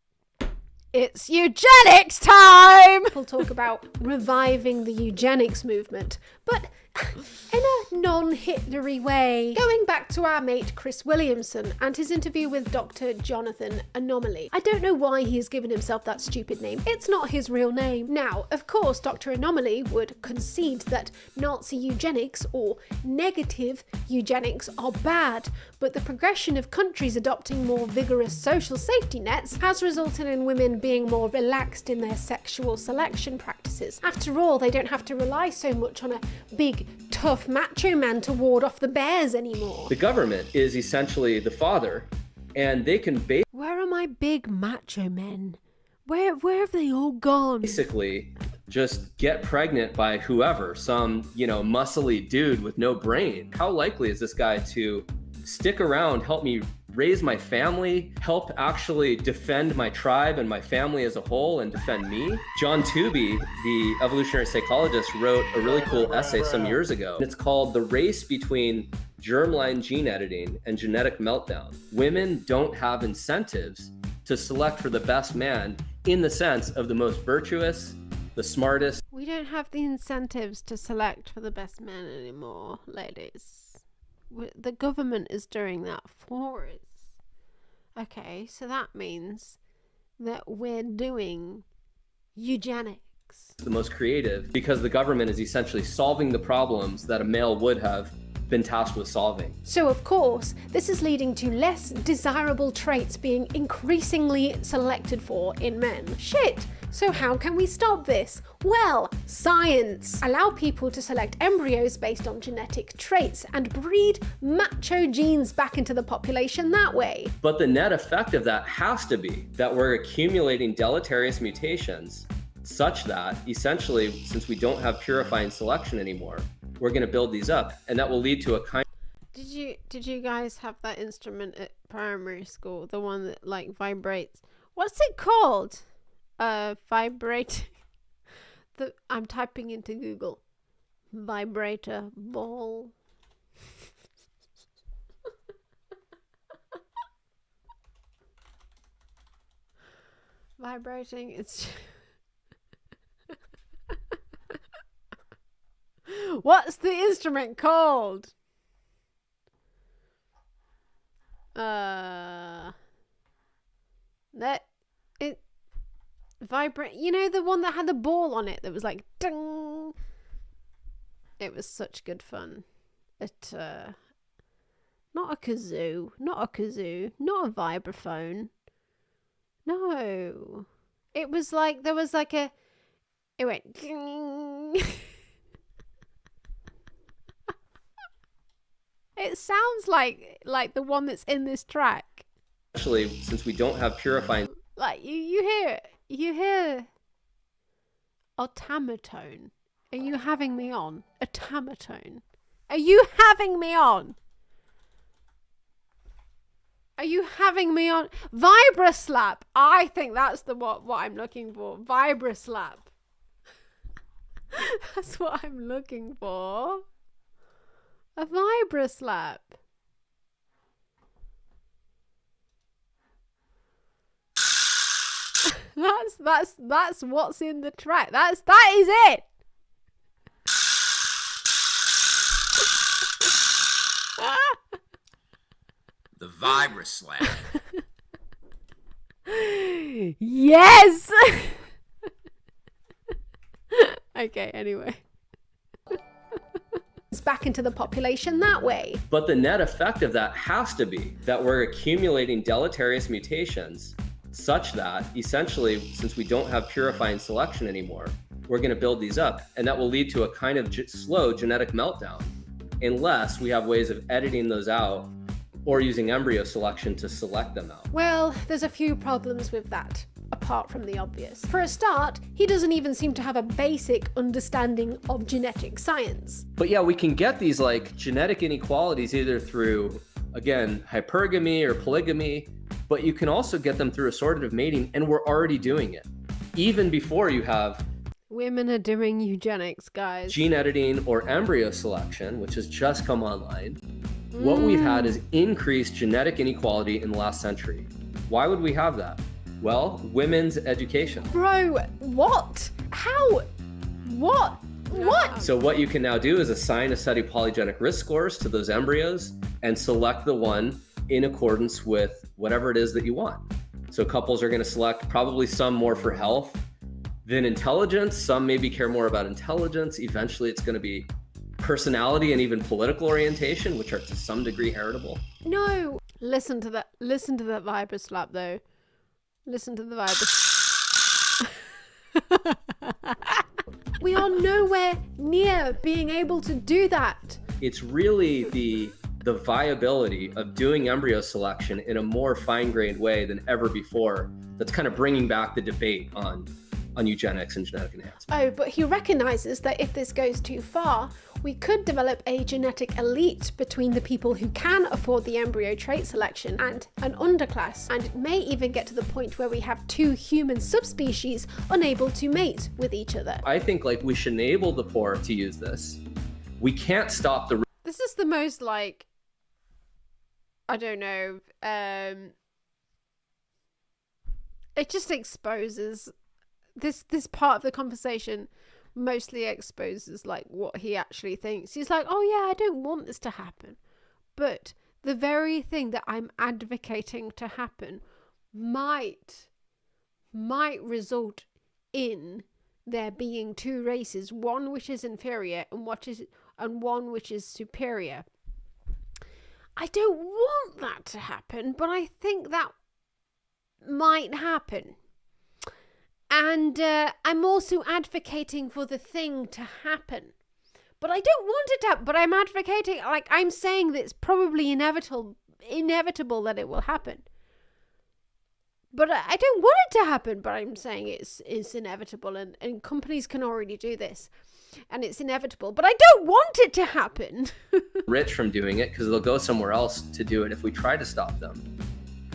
[SPEAKER 1] It's eugenics time! People talk about reviving the eugenics movement, but In a non-Hitlery way. Going back to our mate Chris Williamson and his interview with Dr. Jonathan Anomaly. I don't know why he has given himself that stupid name. It's not his real name. Now, of course, Dr. Anomaly would concede that Nazi eugenics or negative eugenics are bad, but the progression of countries adopting more vigorous social safety nets has resulted in women being more relaxed in their sexual selection practices. After all, they don't have to rely so much on a big, tough macho man to ward off the bears anymore.
[SPEAKER 8] The government is essentially the father, and they can
[SPEAKER 1] Where are my big macho men? Where have they all gone?
[SPEAKER 8] basically just get pregnant by whoever, some, muscly dude with no brain. How likely is this guy to stick around, help me raise my family, help actually defend my tribe and my family as a whole and defend me? John Tooby, the evolutionary psychologist, wrote a really cool essay some years ago. It's called The Race Between Germline Gene Editing and Genetic Meltdown. Women don't have incentives to select for the best man in the sense of the most virtuous, the smartest.
[SPEAKER 1] We don't have the incentives to select for the best men anymore, ladies. The government is doing that for us. Okay, so that means that we're doing eugenics.
[SPEAKER 8] The most creative, because the government is essentially solving the problems that a male would have been tasked with solving.
[SPEAKER 1] So of course, this is leading to less desirable traits being increasingly selected for in men. Shit! So how can we stop this? Well, science! Allow people to select embryos based on genetic traits and breed macho genes back into the population that way.
[SPEAKER 8] But the net effect of that has to be that we're accumulating deleterious mutations such that essentially, since we don't have purifying selection anymore, we're going to build these up, and that will lead to a kind.
[SPEAKER 1] Did you guys have that instrument at primary school? The one that like vibrates. What's it called? Vibrate. I'm typing into Google. Vibrator ball. Vibrating. It's. What's the instrument called? Vibrate. You know, the one that had the ball on it that was like ding. It was such good fun. Not a kazoo, not a vibraphone. No, it was like there was like a. It went ding. It sounds like the one that's in this track.
[SPEAKER 8] Actually, since we don't have purifying.
[SPEAKER 1] Like you hear automaton. Are you having me on? Automaton. Are you having me on? Are you having me on? Vibraslap. I think that's what I'm looking for. Vibraslap. That's what I'm looking for. A vibraslap. That's what's in the track. That is it.
[SPEAKER 6] The vibraslap.
[SPEAKER 1] Yes. Okay, anyway. It's back into the population that way.
[SPEAKER 8] But the net effect of that has to be that we're accumulating deleterious mutations such that essentially, since we don't have purifying selection anymore, we're going to build these up, and that will lead to a kind of slow genetic meltdown unless we have ways of editing those out or using embryo selection to select them out.
[SPEAKER 1] Well, there's a few problems with that, apart from the obvious. For a start, he doesn't even seem to have a basic understanding of genetic science.
[SPEAKER 8] But yeah, we can get these like genetic inequalities either through, again, hypergamy or polygamy, but you can also get them through assortative mating, and we're already doing it. Even before you have
[SPEAKER 1] women are doing eugenics, guys.
[SPEAKER 8] Gene editing or embryo selection, which has just come online. What we've had is increased genetic inequality in the last century. Why would we have that? Well, women's education.
[SPEAKER 1] Bro, what? How? What? What?
[SPEAKER 8] So what you can now do is assign a set of polygenic risk scores to those embryos and select the one in accordance with whatever it is that you want. So couples are going to select probably some more for health than intelligence. Some maybe care more about intelligence. Eventually it's going to be personality and even political orientation, which are to some degree heritable.
[SPEAKER 1] No. Listen to that vibra slap though. Listen to the vibra. We are nowhere near being able to do that.
[SPEAKER 8] It's really the viability of doing embryo selection in a more fine-grained way than ever before that's kind of bringing back the debate on eugenics and genetic enhancement.
[SPEAKER 1] Oh, but he recognizes that if this goes too far, we could develop a genetic elite between the people who can afford the embryo trait selection and an underclass, and it may even get to the point where we have two human subspecies unable to mate with each other.
[SPEAKER 8] I think like we should enable the poor to use this. We can't stop the...
[SPEAKER 1] This is the most like, I don't know, it just exposes this part of the conversation mostly exposes like what he actually thinks. He's like, oh yeah, I don't want this to happen, but the very thing that I'm advocating to happen might result in there being two races, one which is inferior and one which is superior. I don't want that to happen, but I think that might happen. And I'm also advocating for the thing to happen. But I don't want it to happen. But I'm advocating, like, I'm saying that it's probably inevitable that it will happen. But I don't want it to happen, but I'm saying it's inevitable. And companies can already do this. And it's inevitable. But I don't want it to happen.
[SPEAKER 8] rich from doing it because they'll go somewhere else to do it if we try to stop them.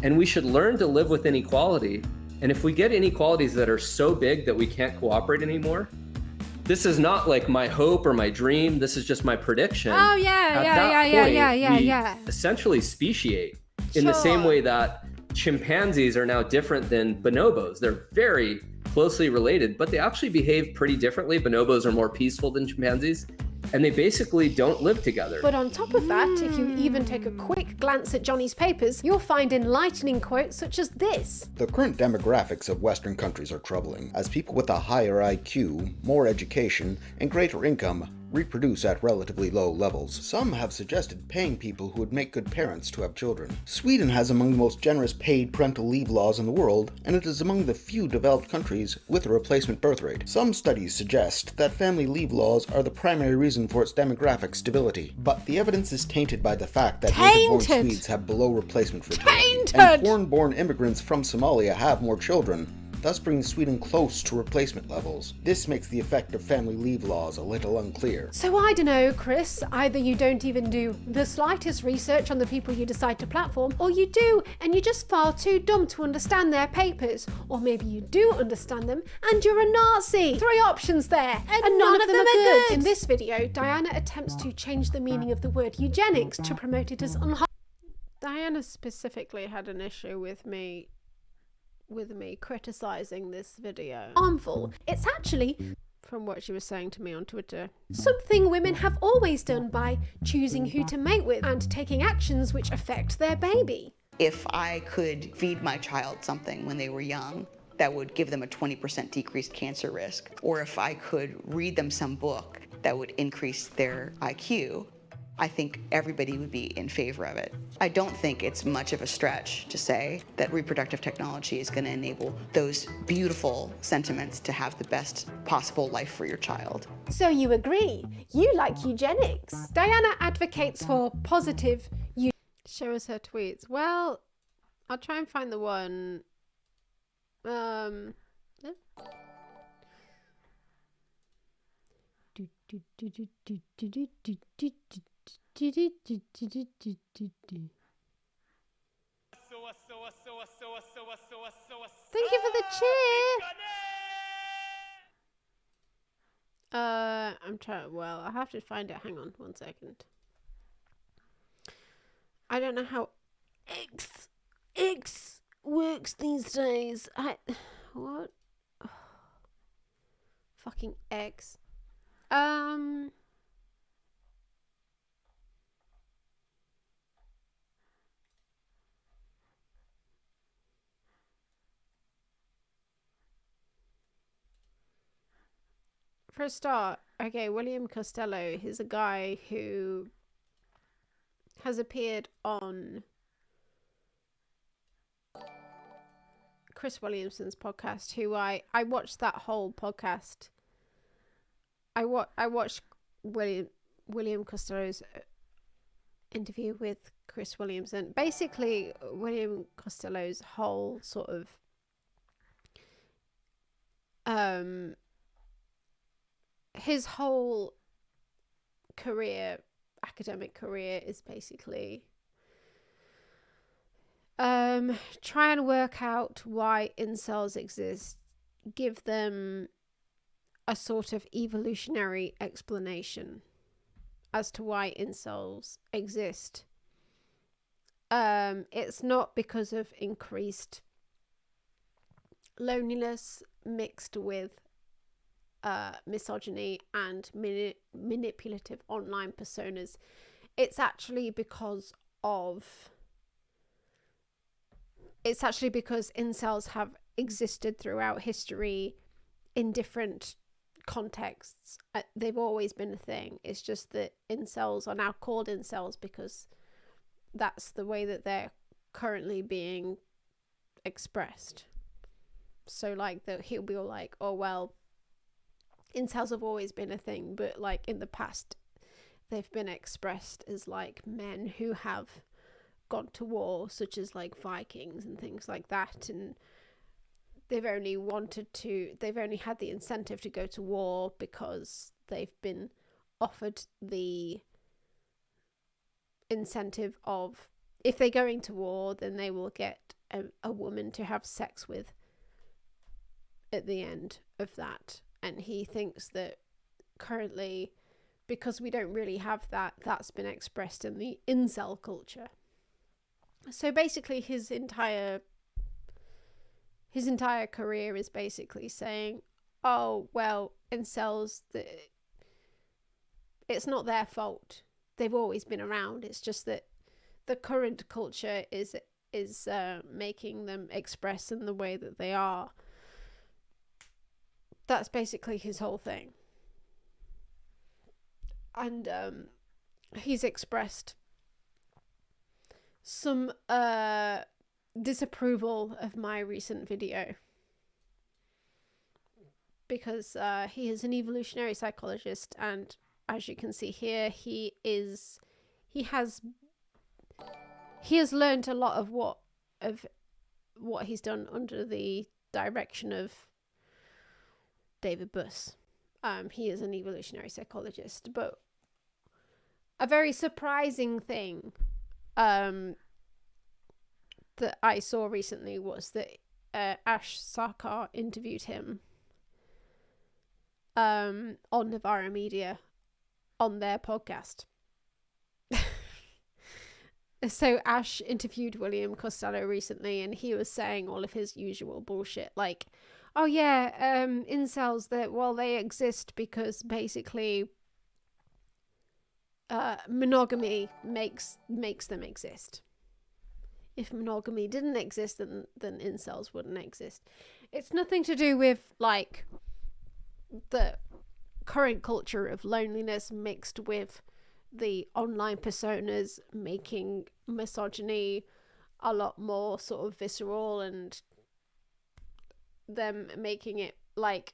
[SPEAKER 8] And we should learn to live with inequality. And if we get inequalities that are so big that we can't cooperate anymore, this is not like my hope or my dream. This is just my prediction.
[SPEAKER 1] Oh, yeah.
[SPEAKER 8] Essentially speciate in the same way that chimpanzees are now different than bonobos. They're very closely related, but they actually behave pretty differently. Bonobos are more peaceful than chimpanzees, and they basically don't live together.
[SPEAKER 1] But on top of that, if you even take a quick glance at Johnny's papers, you'll find enlightening quotes such as this.
[SPEAKER 12] The current demographics of Western countries are troubling, as people with a higher IQ, more education, and greater income reproduce at relatively low levels. Some have suggested paying people who would make good parents to have children. Sweden has among the most generous paid parental leave laws in the world, and it is among the few developed countries with a replacement birth rate. Some studies suggest that family leave laws are the primary reason for its demographic stability, but the evidence is tainted by the fact that native-born Swedes have below replacement fertility, and foreign-born immigrants from Somalia have more children, thus bringing Sweden close to replacement levels. This makes the effect of family leave laws a little unclear.
[SPEAKER 1] So I don't know, Chris, either you don't even do the slightest research on the people you decide to platform, or you do and you're just far too dumb to understand their papers, or maybe you do understand them and you're a Nazi. 3 options there, and none of them are good. In this video, Diana attempts to change the meaning of the word eugenics to promote it as unharmful. Diana specifically had an issue with me criticizing this video. Harmful. It's actually, from what she was saying to me on Twitter, something women have always done by choosing who to mate with and taking actions which affect their baby.
[SPEAKER 14] If I could feed my child something when they were young that would give them a 20% decreased cancer risk, or if I could read them some book that would increase their IQ, I think everybody would be in favor of it. I don't think it's much of a stretch to say that reproductive technology is going to enable those beautiful sentiments to have the best possible life for your child.
[SPEAKER 1] So you agree? You like eugenics? Diana advocates for positive Show us her tweets. Well, I'll try and find the one. Yeah. Thank you for the cheer. I'm trying. Well, I have to find it. Hang on 1 second. I don't know how X works these days. What? Oh, fucking X. For a start, okay, William Costello, he's a guy who has appeared on Chris Williamson's podcast, who I watched that whole podcast. I watched William Costello's interview with Chris Williamson. Basically, William Costello's whole sort of his whole academic career is basically try and work out why incels exist, give them a sort of evolutionary explanation as to why incels exist. It's not because of increased loneliness mixed with misogyny and manipulative online personas. It's actually because incels have existed throughout history in different contexts. They've always been a thing. It's just that incels are now called incels because that's the way that they're currently being expressed. So like he'll be all like, oh well, incels have always been a thing, but like in the past they've been expressed as like men who have gone to war, such as like Vikings and things like that, and they've only had the incentive to go to war because they've been offered the incentive of, if they're going to war, then they will get a woman to have sex with at the end of that. And he thinks that currently, because we don't really have that, that's been expressed in the incel culture. So basically his entire career is basically saying, oh well, incels, it's not their fault, they've always been around, it's just that the current culture is making them express in the way that they are. That's basically his whole thing. And he's expressed some disapproval of my recent video because he is an evolutionary psychologist, and as you can see here, he has learned a lot of what he's done under the direction of David Buss. He is an evolutionary psychologist, but a very surprising thing that I saw recently was that Ash Sarkar interviewed him on Navarra Media on their podcast. So Ash interviewed William Costello recently, and he was saying all of his usual bullshit, like, oh yeah, incels, that, well, they exist because basically monogamy makes them exist. If monogamy didn't exist, then incels wouldn't exist. It's nothing to do with like the current culture of loneliness mixed with the online personas making misogyny a lot more sort of visceral, and them making it like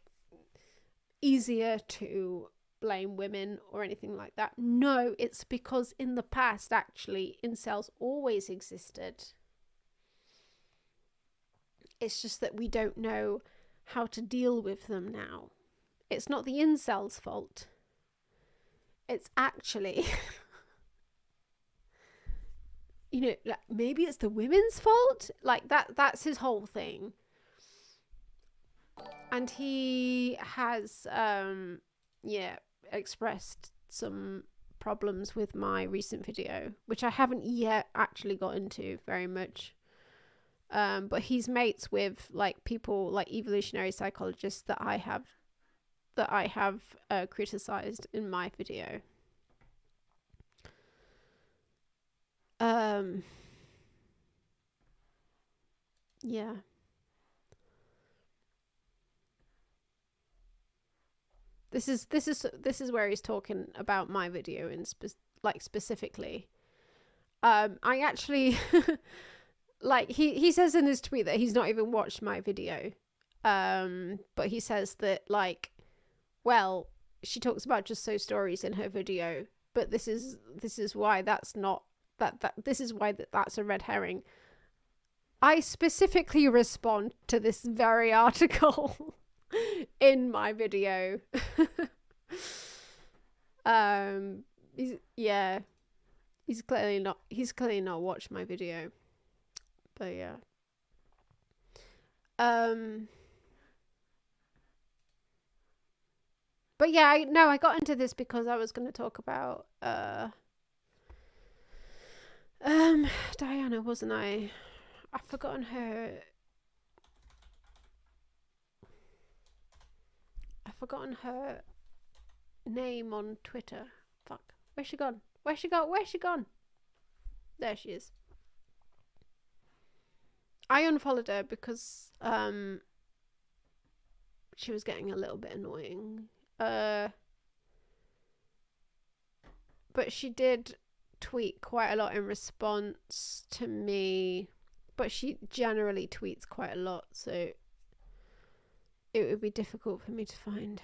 [SPEAKER 1] easier to blame women or anything like that. No, it's because in the past, actually, incels always existed. It's just that we don't know how to deal with them now. It's not the incels' fault. It's actually you know, like, maybe it's the women's fault. Like that's his whole thing. And he has expressed some problems with my recent video, which I haven't yet actually got into very much. But he's mates with like people like evolutionary psychologists that I have that I have criticized in my video. Yeah. This is where he's talking about my video in specifically. I actually like he says in his tweet that he's not even watched my video. But he says that, like, well, she talks about just so stories in her video, but this is why that's not this is why that's a red herring. I specifically respond to this very article in my video. He's clearly not watched my video, but yeah. But yeah, I got into this because I was going to talk about Diana, wasn't I? I've forgotten her name on Twitter. Fuck. Where's she gone? Where's she gone? There she is. I unfollowed her because she was getting a little bit annoying. But she did tweet quite a lot in response to me. But she generally tweets quite a lot, so it would be difficult for me to find.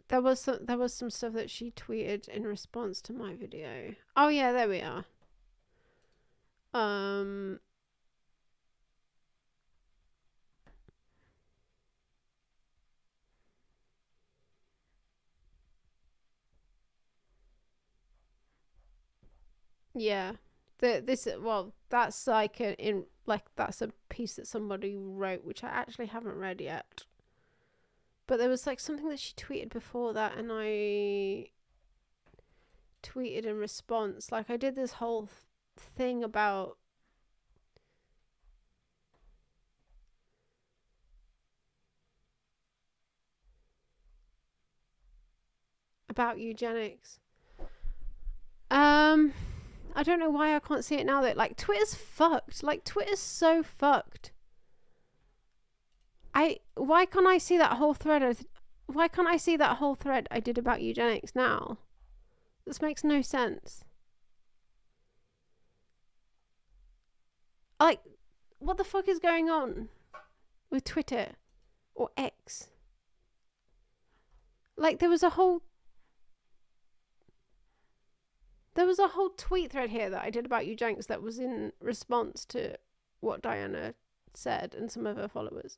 [SPEAKER 1] There was some stuff that she tweeted in response to my video. Oh yeah, there we are. Yeah, that's like that's a piece that somebody wrote, which I actually haven't read yet. But there was like something that she tweeted before that, and I tweeted in response. Like I did this whole thing about eugenics. I don't know why I can't see it now. That like Twitter's fucked. Like Twitter's so fucked. Why can't I see that whole thread? Why can't I see that whole thread I did about eugenics now? This makes no sense. Like, what the fuck is going on with Twitter or X? Like, there was a whole tweet thread here that I did about eugenics that was in response to what Diana said and some of her followers.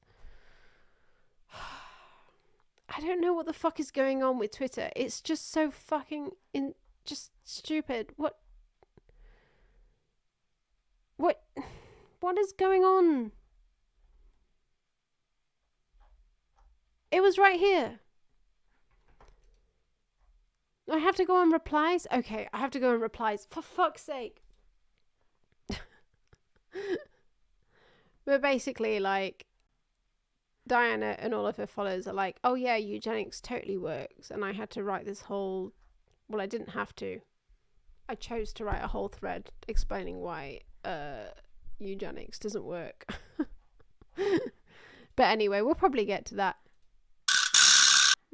[SPEAKER 1] I don't know what the fuck is going on with Twitter. It's just so fucking just stupid. What is going on? It was right here. I have to go on replies? Okay, I have to go on replies. For fuck's sake. But basically, like, Diana and all of her followers are like, oh yeah, eugenics totally works. And I had to write this whole... Well, I didn't have to. I chose to write a whole thread explaining why eugenics doesn't work. But anyway, we'll probably get to that.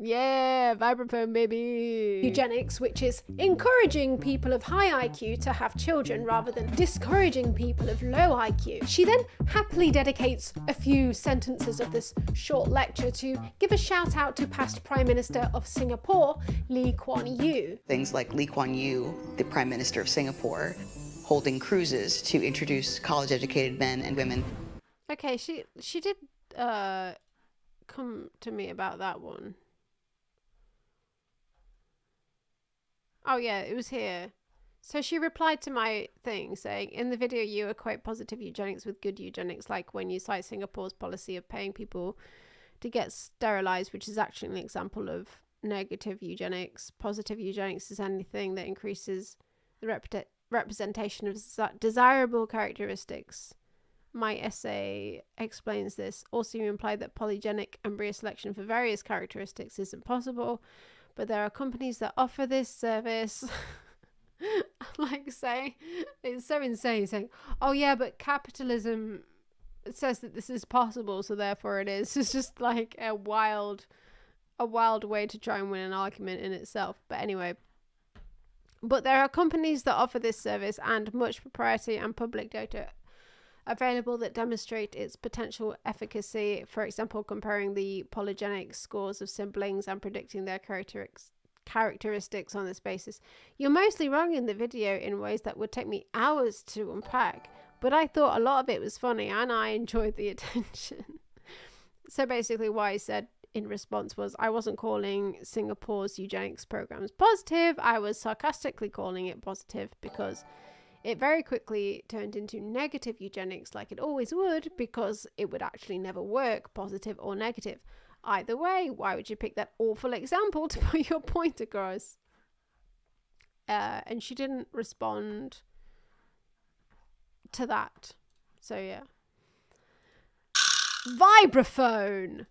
[SPEAKER 1] Yeah, vibraphone baby. Eugenics, which is encouraging people of high IQ to have children rather than discouraging people of low IQ. She then happily dedicates a few sentences of this short lecture to give a shout out to past Prime Minister of Singapore, Lee Kuan Yew.
[SPEAKER 14] Things like Lee Kuan Yew, the Prime Minister of Singapore, holding cruises to introduce college-educated men and women.
[SPEAKER 1] Okay, she did come to me about that one. Oh yeah, it was here. So she replied to my thing saying, in the video you equate positive eugenics with good eugenics, like when you cite Singapore's policy of paying people to get sterilized, which is actually an example of negative eugenics. Positive eugenics is anything that increases the representation of desirable characteristics. My essay explains this. Also, you imply that polygenic embryo selection for various characteristics isn't possible, but there are companies that offer this service. Like, say, it's so insane saying, oh yeah, but capitalism says that this is possible, so therefore it is. It's just like a wild way to try and win an argument in itself. But anyway, but there are companies that offer this service and much proprietary and public data available that demonstrate its potential efficacy. For example, comparing the polygenic scores of siblings and predicting their characteristics on this basis. You're mostly wrong in the video in ways that would take me hours to unpack, but I thought a lot of it was funny and I enjoyed the attention. So basically what I said in response was, I wasn't calling Singapore's eugenics programs positive, I was sarcastically calling it positive because it very quickly turned into negative eugenics, like it always would, because it would actually never work, positive or negative. Either way, why would you pick that awful example to put your point across? And she didn't respond to that. So yeah. Vibraphone!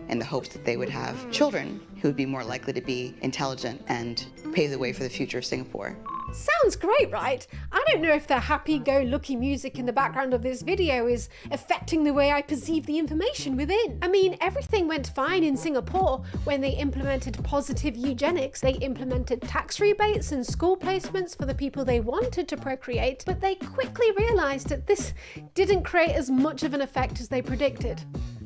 [SPEAKER 14] In the hopes that they would have children who would be more likely to be intelligent and pave the way for the future of Singapore.
[SPEAKER 10] Sounds great, right? I don't know if the happy-go-lucky music in the background of this video is affecting the way I perceive the information within. I mean, everything went fine in Singapore when they implemented positive eugenics. They implemented tax rebates and school placements for the people they wanted to procreate, but they quickly realized that this didn't create as much of an effect as they predicted.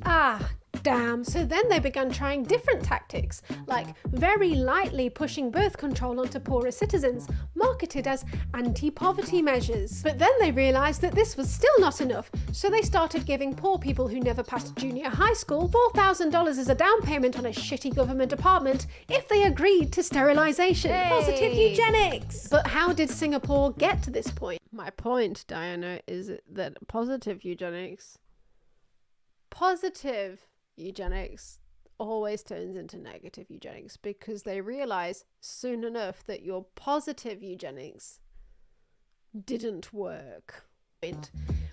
[SPEAKER 10] Ah, damn. So then they began trying different tactics, like very lightly pushing birth control onto poorer citizens, marketed as anti-poverty measures. But then they realised that this was still not enough, so they started giving poor people who never passed junior high school $4,000 as a down payment on a shitty government apartment if they agreed to sterilisation.
[SPEAKER 1] Hey.
[SPEAKER 10] Positive eugenics!
[SPEAKER 1] But how did Singapore get to this point? My point, Diana, is that positive eugenics always turns into negative eugenics because they realize soon enough that your positive eugenics didn't work.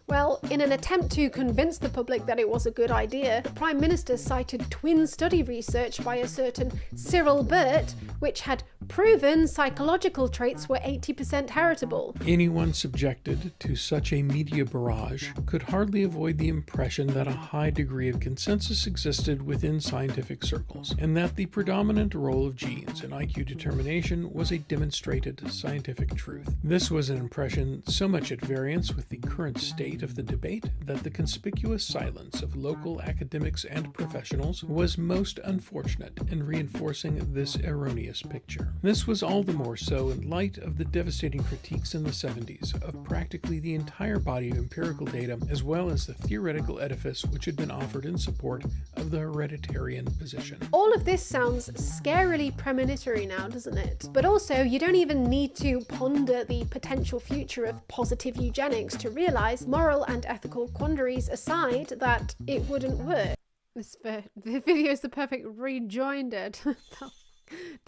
[SPEAKER 1] Well, in an attempt to convince the public that it was a good idea, the Prime Minister cited twin study research by a certain Cyril Burt, which had proven psychological traits were 80% heritable.
[SPEAKER 11] Anyone subjected to such a media barrage could hardly avoid the impression that a high degree of consensus existed within scientific circles, and that the predominant role of genes in IQ determination was a demonstrated scientific truth. This was an impression so much at variance with the current state of the debate that the conspicuous silence of local academics and professionals was most unfortunate in reinforcing this erroneous picture. This was all the more so in light of the devastating critiques in the 70s of practically the entire body of empirical data, as well as the theoretical edifice which had been offered in support of the hereditarian position.
[SPEAKER 10] All of this sounds scarily premonitory now, doesn't it? But also, you don't even need to ponder the potential future of positive eugenics to realise, moral and ethical quandaries aside, that it wouldn't work.
[SPEAKER 1] The video is the perfect rejoinder to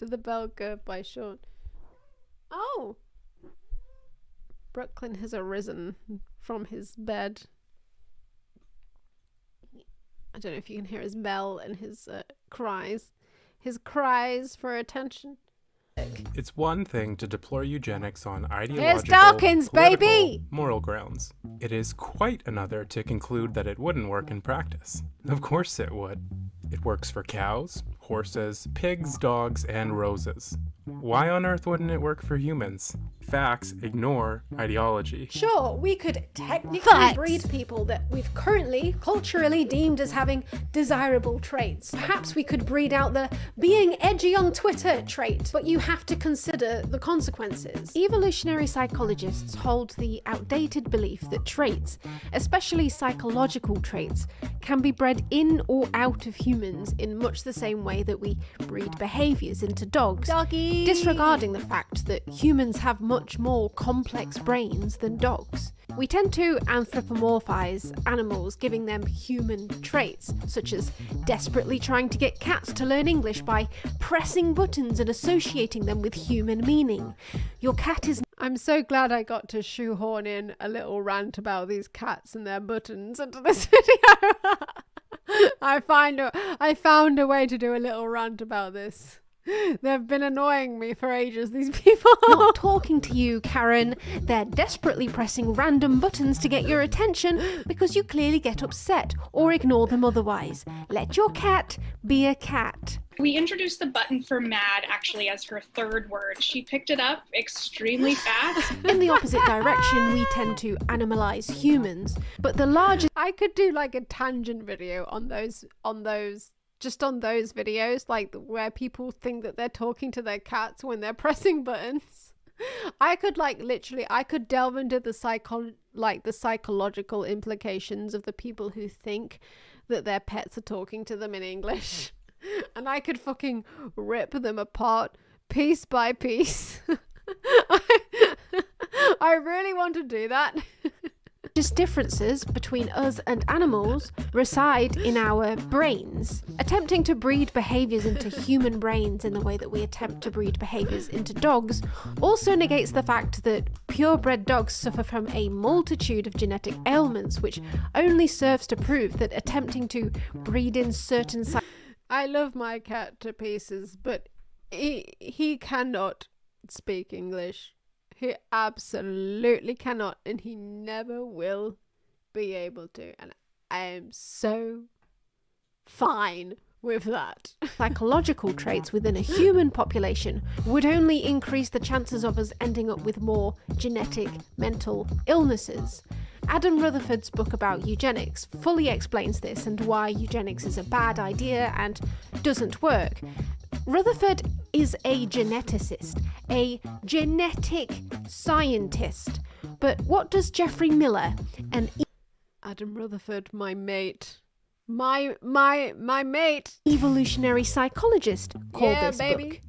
[SPEAKER 1] the bell curve by Sean. Oh! Brooklyn has arisen from his bed. I don't know if you can hear his bell and his cries. His cries for attention.
[SPEAKER 15] It's one thing to deplore eugenics on
[SPEAKER 1] Here's
[SPEAKER 15] ideological,
[SPEAKER 1] Dawkins,
[SPEAKER 15] political,
[SPEAKER 1] baby!
[SPEAKER 15] moral grounds. It is quite another to conclude that it wouldn't work in practice. Of course it would. It works for cows, horses, pigs, dogs, and roses. Why on earth wouldn't it work for humans? Facts ignore ideology.
[SPEAKER 10] Sure, we could technically breed people that we've currently culturally deemed as having desirable traits. Perhaps we could breed out the being edgy on Twitter trait, but you have to consider the consequences.
[SPEAKER 1] Evolutionary psychologists hold the outdated belief that traits, especially psychological traits, can be bred in or out of humans in much the same way that we breed behaviours into dogs, disregarding the fact that humans have much more complex brains than dogs. We tend to anthropomorphize animals, giving them human traits, such as desperately trying to get cats to learn English by pressing buttons and associating them with human meaning. Your cat is... I'm so glad I got to shoehorn in a little rant about these cats and their buttons into this video. I found a way to do a little rant about this. They've been annoying me for ages, these people.
[SPEAKER 10] Not talking to you, Karen. They're desperately pressing random buttons to get your attention because you clearly get upset or ignore them otherwise. Let your cat be a cat.
[SPEAKER 16] We introduced the button for mad actually as her third word. She picked it up extremely fast.
[SPEAKER 10] In the opposite direction, we tend to animalize humans, but the larger...
[SPEAKER 1] I could do like a tangent video on those videos, like where people think that they're talking to their cats when they're pressing buttons. I could delve into the psychological implications of the people who think that their pets are talking to them in English. And I could fucking rip them apart piece by piece. I really want to do that.
[SPEAKER 10] Just differences between us and animals reside in our brains. Attempting to breed behaviours into human brains in the way that we attempt to breed behaviours into dogs also negates the fact that purebred dogs suffer from a multitude of genetic ailments, which only serves to prove that attempting to breed in certain...
[SPEAKER 1] I love my cat to pieces, but he cannot speak English. He absolutely cannot, and he never will be able to. And I am so fine with that.
[SPEAKER 10] Psychological traits within a human population would only increase the chances of us ending up with more genetic mental illnesses. Adam Rutherford's book about eugenics fully explains this and why eugenics is a bad idea and doesn't work. Rutherford is a geneticist, a genetic scientist. But what does Geoffrey Miller,
[SPEAKER 1] Adam Rutherford, my mate, my mate,
[SPEAKER 10] evolutionary psychologist, call this book?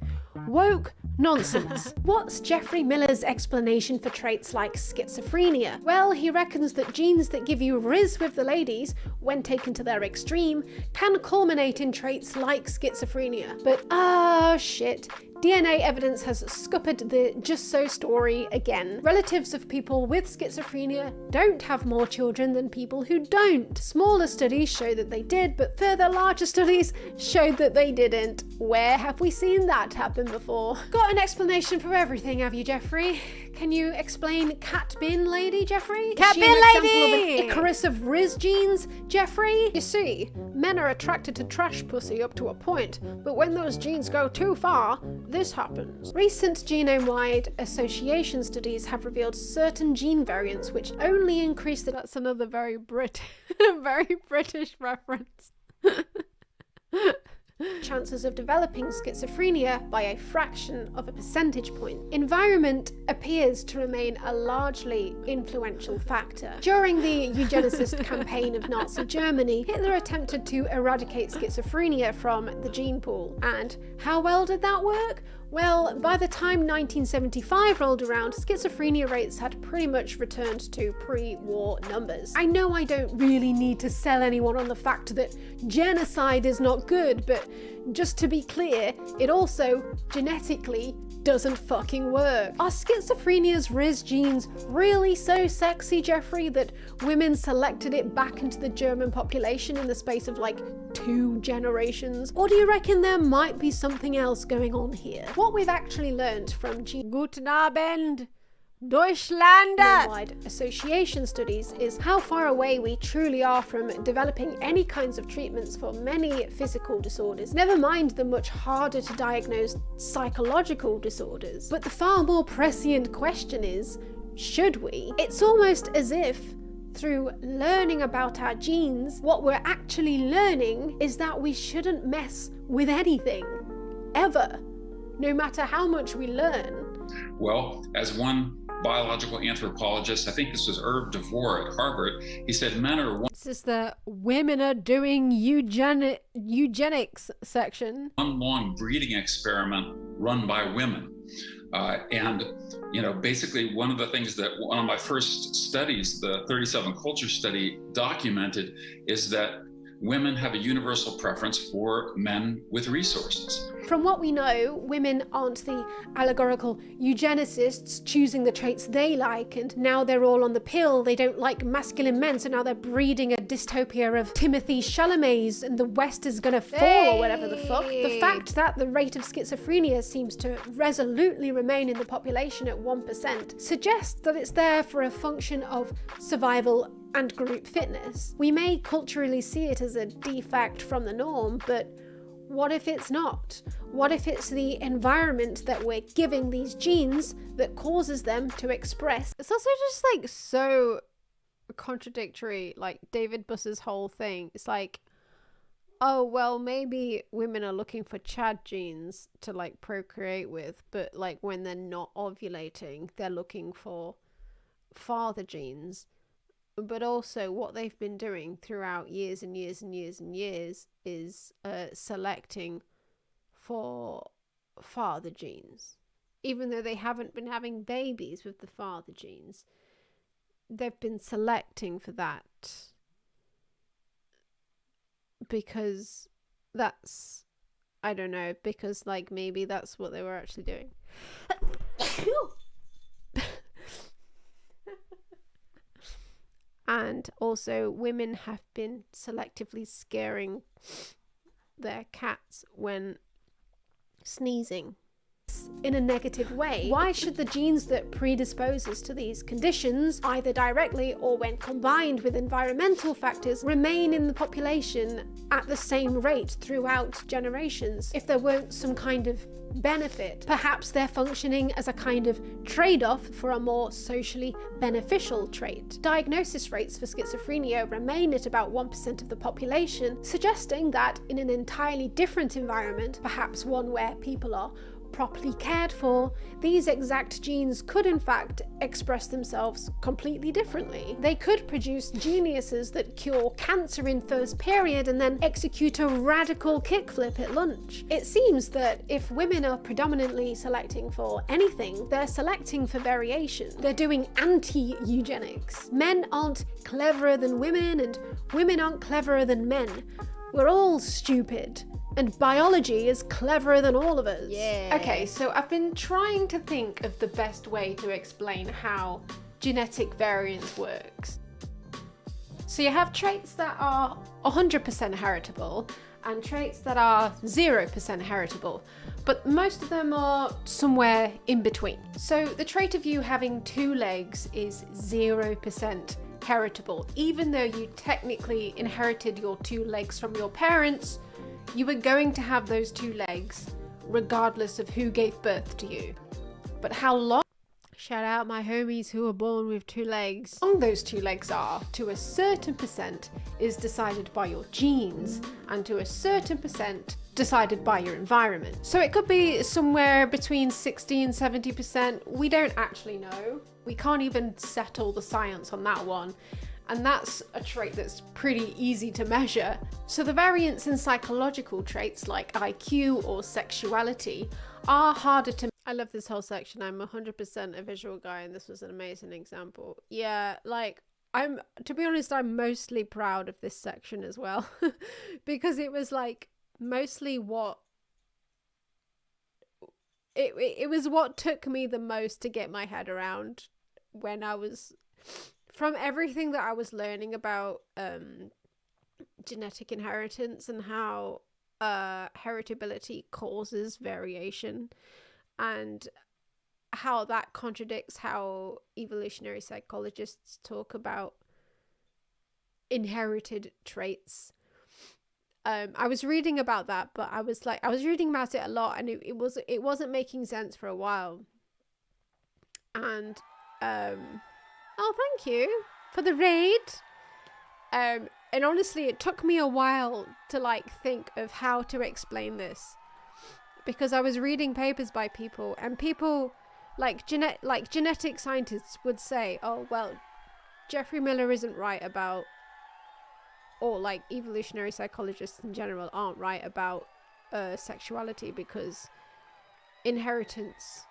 [SPEAKER 10] Woke nonsense. What's Geoffrey Miller's explanation for traits like schizophrenia? Well, he reckons that genes that give you rizz with the ladies, when taken to their extreme, can culminate in traits like schizophrenia. But shit. DNA evidence has scuppered the just so story again. Relatives of people with schizophrenia don't have more children than people who don't. Smaller studies show that they did, but further larger studies showed that they didn't. Where have we seen that happen before? Got an explanation for everything, have you, Geoffrey? Can you explain cat bin lady, Geoffrey?
[SPEAKER 1] Cat bin lady!
[SPEAKER 10] Of an Icarus of Riz genes, Geoffrey? You see, men are attracted to trash pussy up to a point, but when those genes go too far, this happens. Recent genome-wide association studies have revealed certain gene variants which only increase the...
[SPEAKER 1] That's another very British reference.
[SPEAKER 10] chances of developing schizophrenia by a fraction of a percentage point. Environment appears to remain a largely influential factor. During the eugenicist campaign of Nazi Germany, Hitler attempted to eradicate schizophrenia from the gene pool. And how well did that work? Well, by the time 1975 rolled around, schizophrenia rates had pretty much returned to pre-war numbers. I know I don't really need to sell anyone on the fact that genocide is not good, but just to be clear, it also genetically doesn't fucking work. Are schizophrenia's Riz genes really so sexy, Geoffrey, that women selected it back into the German population in the space of like 2 generations? Or do you reckon there might be something else going on here? What we've actually learned from
[SPEAKER 1] Guten Abend, Deutschland!
[SPEAKER 10] Worldwide association studies is how far away we truly are from developing any kinds of treatments for many physical disorders, never mind the much harder to diagnose psychological disorders. But the far more prescient question is, should we? It's almost as if through learning about our genes, what we're actually learning is that we shouldn't mess with anything, ever, no matter how much we learn.
[SPEAKER 17] Well, as one biological anthropologist, I think this was Irv DeVore at Harvard, he said men are
[SPEAKER 1] This is the women are doing eugenics section.
[SPEAKER 17] one long breeding experiment run by women. And, you know, basically one of the things that one of my first studies, the 37 culture study, documented is that women have a universal preference for men with resources.
[SPEAKER 10] From what we know, women aren't the allegorical eugenicists choosing the traits they like, and now they're all on the pill. They don't like masculine men, so now they're breeding a dystopia of Timothy Chalamet's and the West is gonna fall or whatever the fuck. The fact that the rate of schizophrenia seems to resolutely remain in the population at 1% suggests that it's there for a function of survival and group fitness. We may culturally see it as a defect from the norm, but what if it's not? What if it's the environment that we're giving these genes that causes them to express?
[SPEAKER 1] It's also just like so contradictory, like David Buss's whole thing. It's like, oh, well, maybe women are looking for Chad genes to like procreate with, but like when they're not ovulating, they're looking for father genes. But also what they've been doing throughout years and years and years and years is selecting for father genes. Even though they haven't been having babies with the father genes, they've been selecting for that. Because that's, I don't know, because like maybe that's what they were actually doing. And also women have been selectively scaring their cats when sneezing in a negative way. Why should the genes that predispose us to these conditions, either directly or when combined with environmental factors, remain in the population at the same rate throughout generations? If there weren't some kind of benefit, perhaps they're functioning as a kind of trade-off for a more socially beneficial trait. Diagnosis rates for schizophrenia remain at about 1% of the population, suggesting that in an entirely different environment, perhaps one where people are properly cared for, these exact genes could in fact express themselves completely differently. They could produce geniuses that cure cancer in first period and then execute a radical kickflip at lunch. It seems that if women are predominantly selecting for anything, they're selecting for variation. They're doing anti-eugenics. Men aren't cleverer than women and women aren't cleverer than men. We're all stupid. And biology is cleverer than all of us. Yeah. Okay, so I've been trying to think of the best way to explain how genetic variance works. So you have traits that are 100% heritable and traits that are 0% heritable, but most of them are somewhere in between. So the trait of you having 2 legs is 0% heritable. Even though you technically inherited your 2 legs from your parents, you were going to have those 2 legs regardless of who gave birth to you. But how long? Shout out my homies who were born with 2 legs. How long those 2 legs are to a certain percent is decided by your genes, and to a certain percent decided by your environment. So it could be somewhere between 60 and 70%. We don't actually know. We can't even settle the science on that one. And that's a trait that's pretty easy to measure. So the variance in psychological traits like IQ or sexuality are harder to... I love this whole section. I'm 100% a visual guy and this was an amazing example. Yeah, like, to be honest, I'm mostly proud of this section as well. Because it was like mostly what... It was what took me the most to get my head around when I was... From everything that I was learning about genetic inheritance and how heritability causes variation and how that contradicts how evolutionary psychologists talk about inherited traits. I was reading about that, but I was reading about it a lot and it wasn't making sense for a while. And oh, thank you for the raid. And honestly, it took me a while to like think of how to explain this, because I was reading papers by people, and people like genetic scientists would say, "Oh, well, Jeffrey Miller isn't right about," or like evolutionary psychologists in general aren't right about sexuality because inheritance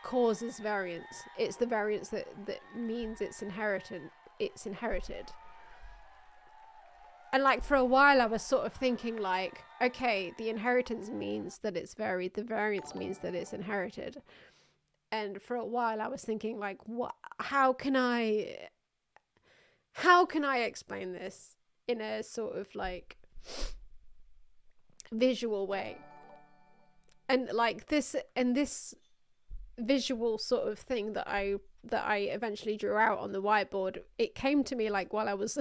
[SPEAKER 1] causes variance. It's the variance that means it's inherited. And like for a while I was sort of thinking like, okay, the inheritance means that it's varied, the variance means that it's inherited. And for a while I was thinking like, how can I explain this in a sort of like visual way? And like this visual sort of thing that I eventually drew out on the whiteboard, it came to me like while I was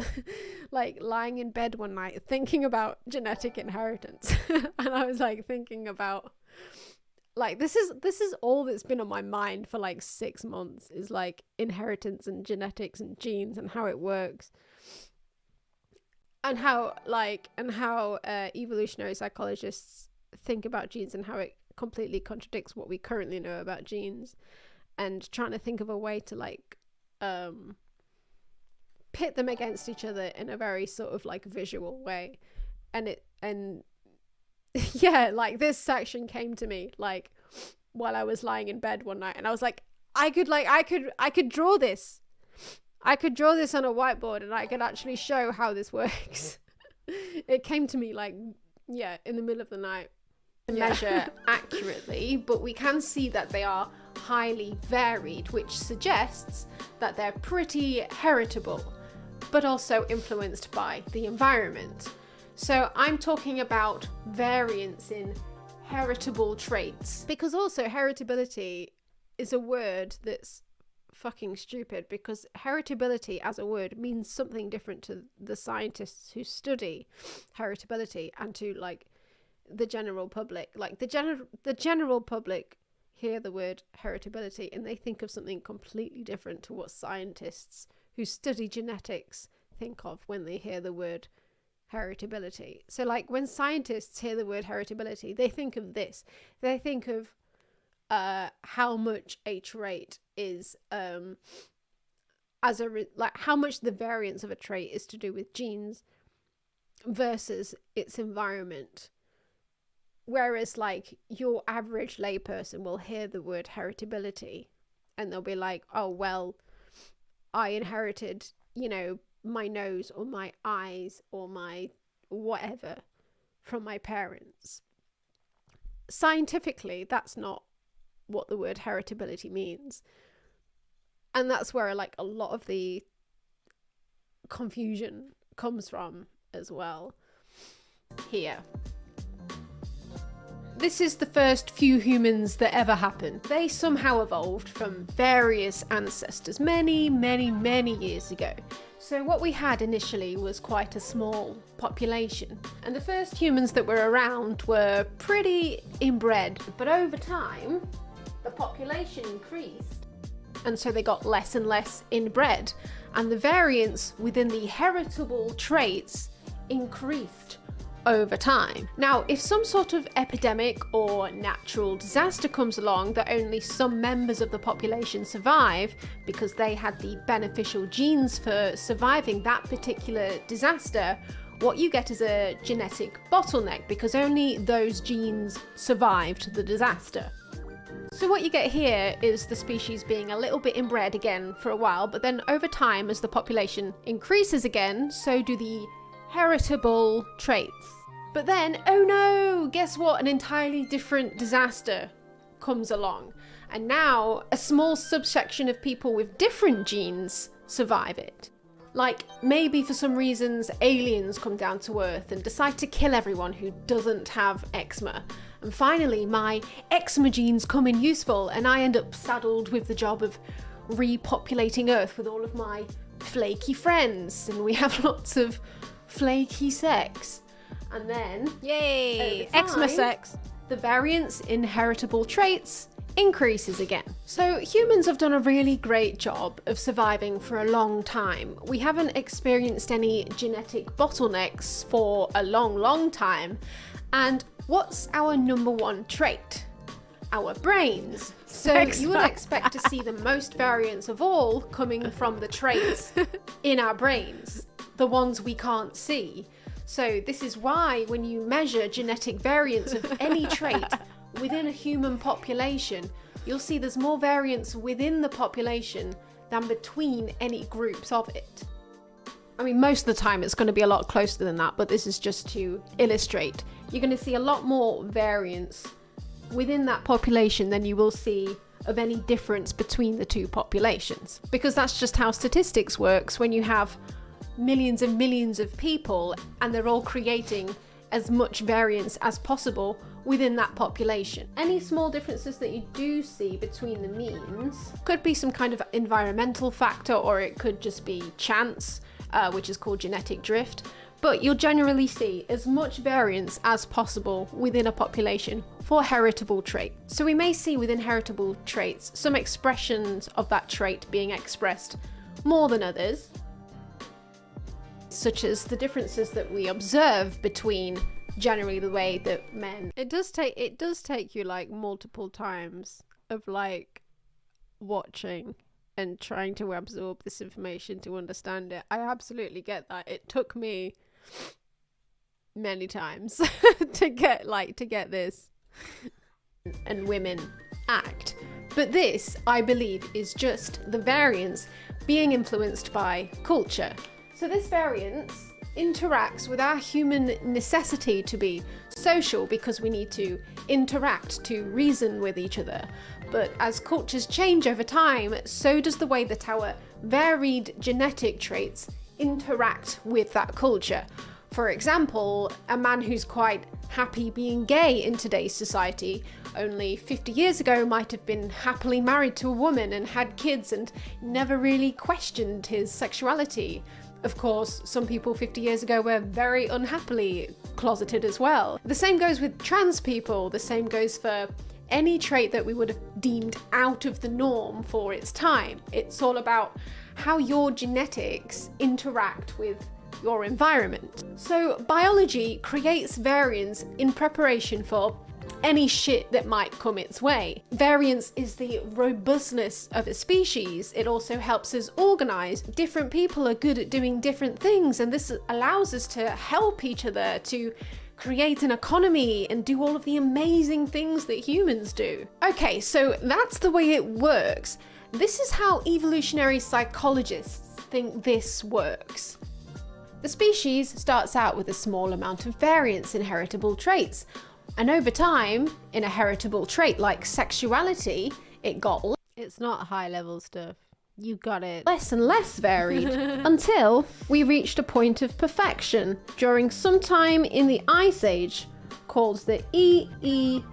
[SPEAKER 1] like lying in bed one night thinking about genetic inheritance. And I was like thinking about like this is all that's been on my mind for like 6 months, is like inheritance and genetics and genes and how it works, and how evolutionary psychologists think about genes and how it completely contradicts what we currently know about genes, and trying to think of a way to like pit them against each other in a very sort of like visual way. And yeah, like this section came to me like while I was lying in bed one night, and I was like, I could draw this. I could draw this on a whiteboard and I could actually show how this works. It came to me like, yeah, in the middle of the night. Measure accurately, but we can see that they are highly varied, which suggests that they're pretty heritable, but also influenced by the environment. So I'm talking about variance in heritable traits, because also heritability is a word that's fucking stupid, because heritability as a word means something different to the scientists who study heritability and to like the general public. Like the general public hear the word heritability and they think of something completely different to what scientists who study genetics think of when they hear the word heritability. So like when scientists hear the word heritability, they think of this. They think of how much a trait is how much the variance of a trait is to do with genes versus its environment. Whereas like your average layperson will hear the word heritability and they'll be like, oh, well, I inherited, you know, my nose or my eyes or my whatever from my parents. Scientifically, that's not what the word heritability means. And that's where like a lot of the confusion comes from as well here. This is the first few humans that ever happened. They somehow evolved from various ancestors many, many, many years ago. So what we had initially was quite a small population. And the first humans that were around were pretty inbred. But over time, the population increased. And so they got less and less inbred. And the variance within the heritable traits increased over time. Now, if some sort of epidemic or natural disaster comes along that only some members of the population survive because they had the beneficial genes for surviving that particular disaster, what you get is a genetic bottleneck because only those genes survived the disaster. So what you get here is the species being a little bit inbred again for a while, but then over time, as the population increases again, so do the heritable traits. But then, oh no, guess what? An entirely different disaster comes along. And now a small subsection of people with different genes survive it. Like maybe for some reasons aliens come down to Earth and decide to kill everyone who doesn't have eczema. And finally my eczema genes come in useful and I end up saddled with the job of repopulating Earth with all of my flaky friends, and we have lots of flaky sex. And then, yay, eczema sex, the variance in heritable traits increases again. So humans have done a really great job of surviving for a long time. We haven't experienced any genetic bottlenecks for a long, long time. And what's our number one trait? Our brains. So you would expect to see the most variance of all coming from the traits in our brains, the ones we can't see. So this is why when you measure genetic variance of any trait within a human population, you'll see there's more variance within the population than between any groups of it. I mean, most of the time it's going to be a lot closer than that, but this is just to illustrate. You're going to see a lot more variance within that population than you will see of any difference between the two populations. Because that's just how statistics works when you have millions and millions of people and they're all creating as much variance as possible within that population. Any small differences that you do see between the means could be some kind of environmental factor, or it could just be chance, which is called genetic drift. But you'll generally see as much variance as possible within a population for heritable trait. So we may see within heritable traits some expressions of that trait being expressed more than others, such as the differences that we observe between generally the way that men. It does take you like multiple times of like watching and trying to absorb this information to understand it. I absolutely get that. It took me many times to get this. And women act. But this, I believe, is just the variance being influenced by culture. So this variance interacts with our human necessity to be social, because we need to interact to reason with each other. But as cultures change over time, so does the way that our varied genetic traits interact with that culture. For example, a man who's quite happy being gay in today's society only 50 years ago might have been happily married to a woman and had kids and never really questioned his sexuality. Of course, some people 50 years ago were very unhappily closeted as well. The same goes with trans people. The same goes for any trait that we would have deemed out of the norm for its time. It's all about how your genetics interact with your environment. So biology creates variance in preparation for any shit that might come its way. Variance is the robustness of a species. It also helps us organize. Different people are good at doing different things, and this allows us to help each other to create an economy and do all of the amazing things that humans do. Okay, so that's the way it works. This is how evolutionary psychologists think this works. The species starts out with a small amount of variance in heritable traits, and over time, in a heritable trait like sexuality, it got it's not high level stuff. You got it. Less and less varied until we reached a point of perfection during some time in the Ice Age called the EEA,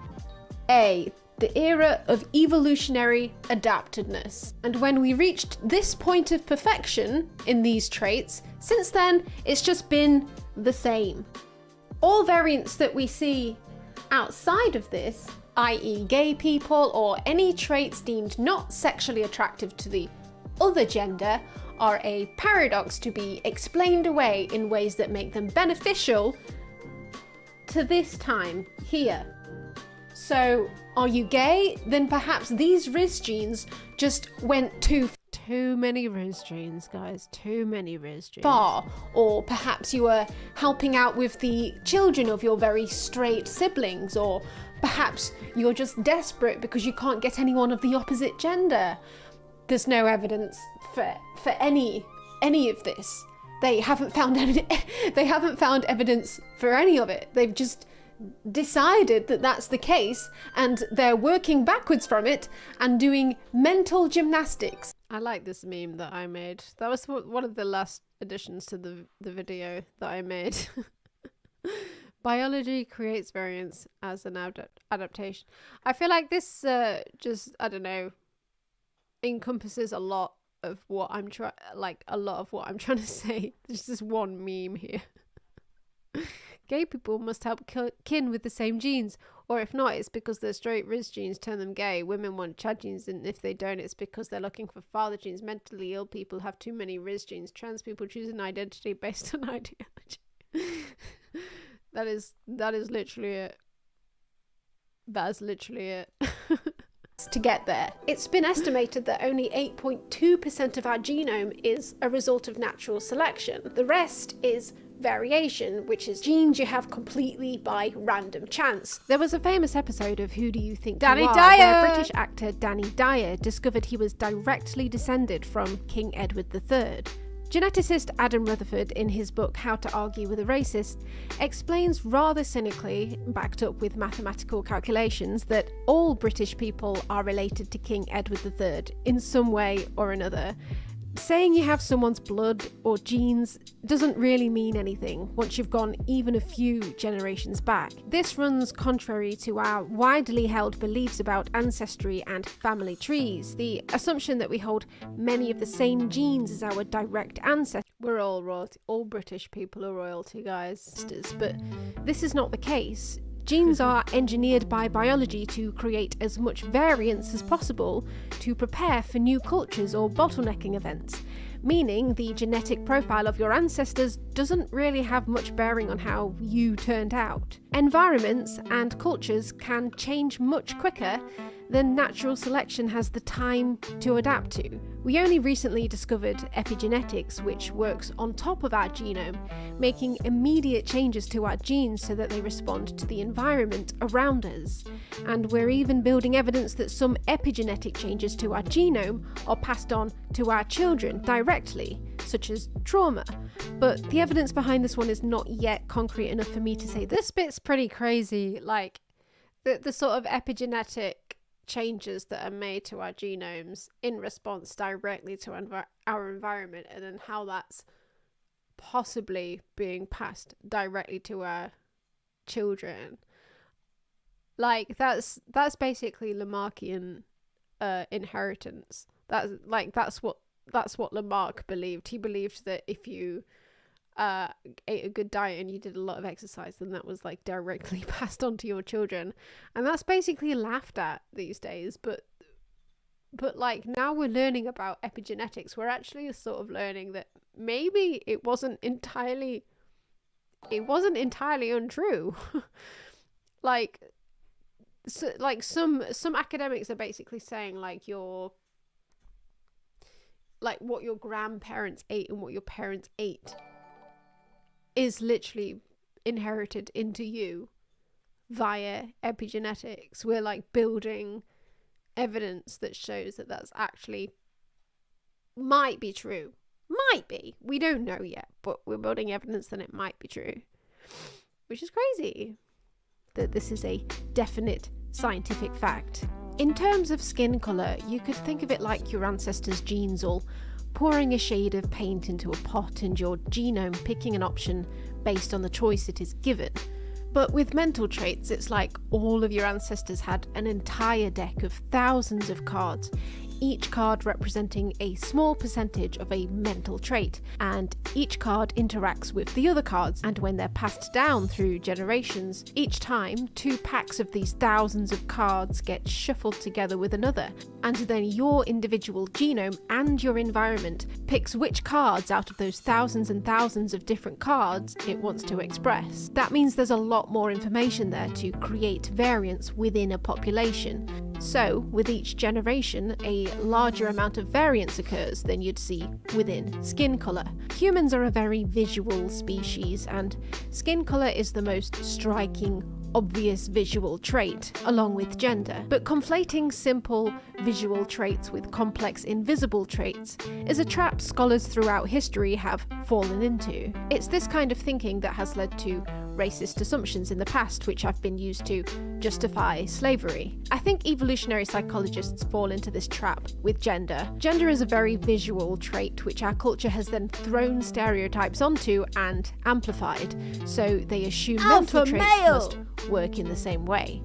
[SPEAKER 1] the era of evolutionary adaptedness. And when we reached this point of perfection in these traits, since then, it's just been the same. All variants that we see outside of this, i.e. gay people or any traits deemed not sexually attractive to the other gender, are a paradox to be explained away in ways that make them beneficial to this time here. So, are you gay? Then perhaps these Riz genes just went too many Riz genes, guys. Too many Riz genes. Far. Or perhaps you were helping out with the children of your very straight siblings, or perhaps you're just desperate because you can't get anyone of the opposite gender. There's no evidence for any of this. They haven't found evidence for any of it. They've just decided that that's the case, and they're working backwards from it and doing mental gymnastics. I like this meme that I made. That was one of the last additions to the video that I made. Biology creates variance as an adaptation. I feel like this just, I don't know, encompasses a lot of what I'm trying to say. There's just one meme here. Gay people must help kin with the same genes, or if not, it's because their straight Riz genes turn them gay. Women want Chad genes, and if they don't, it's because they're looking for father genes. Mentally ill people have too many Riz genes. Trans people choose an identity based on ideology. That is literally it. That's literally it. To get there, it's been estimated that only 8.2% of our genome is a result of natural selection. The rest is variation, which is genes you have completely by random chance. There was a famous episode of Who Do You Think You Are, where British actor Danny Dyer discovered he was directly descended from King Edward III. Geneticist Adam Rutherford, in his book How to Argue with a Racist, explains rather cynically, backed up with mathematical calculations, that all British people are related to King Edward III in some way or another. Saying you have someone's blood or genes doesn't really mean anything once you've gone even a few generations back. This runs contrary to our widely held beliefs about ancestry and family trees, the assumption that we hold many of the same genes as our direct ancestors. We're all royalty, all British people are royalty, guys, but this is not the case. Genes are engineered by biology to create as much variance as possible to prepare for new cultures or bottlenecking events, meaning the genetic profile of your ancestors doesn't really have much bearing on how you turned out. Environments and cultures can change much quicker than natural selection has the time to adapt to. We only recently discovered epigenetics, which works on top of our genome, making immediate changes to our genes so that they respond to the environment around us. And we're even building evidence that some epigenetic changes to our genome are passed on to our children directly, such as trauma. But the evidence behind this one is not yet concrete enough for me to say this bit's pretty crazy. Like, the sort of epigenetic changes that are made to our genomes in response directly to our environment, and then how that's possibly being passed directly to our children. Like, that's basically Lamarckian inheritance. That's what Lamarck believed. He believed that if you ate a good diet and you did a lot of exercise, then that was like directly passed on to your children, and that's basically laughed at these days. But like, now we're learning about epigenetics, we're actually sort of learning that maybe it wasn't entirely untrue. like some academics are basically saying like what your grandparents ate and what your parents ate is literally inherited into you via epigenetics. We're like building evidence that shows that that's actually might be true. Might be. We don't know yet, but we're building evidence that it might be true. Which is crazy. That this is a definite scientific fact. In terms of skin colour, you could think of it like your ancestors' genes all pouring a shade of paint into a pot and your genome picking an option based on the choice it is given. But with mental traits, it's like all of your ancestors had an entire deck of thousands of cards, each card representing a small percentage of a mental trait, and each card interacts with the other cards, and when they're passed down through generations, each time 2 packs of these thousands of cards get shuffled together with another, and then your individual genome and your environment picks which cards out of those thousands and thousands of different cards it wants to express. That means there's a lot more information there to create variance within a population. So, with each generation, a larger amount of variance occurs than you'd see within skin colour. Humans are a very visual species, and skin colour is the most striking, obvious visual trait, along with gender. But conflating simple visual traits with complex invisible traits is a trap scholars throughout history have fallen into. It's this kind of thinking that has led to racist assumptions in the past, which have been used to justify slavery. I think evolutionary psychologists fall into this trap with gender. Gender is a very visual trait which our culture has then thrown stereotypes onto and amplified, so they assume mental traits must work in the same way.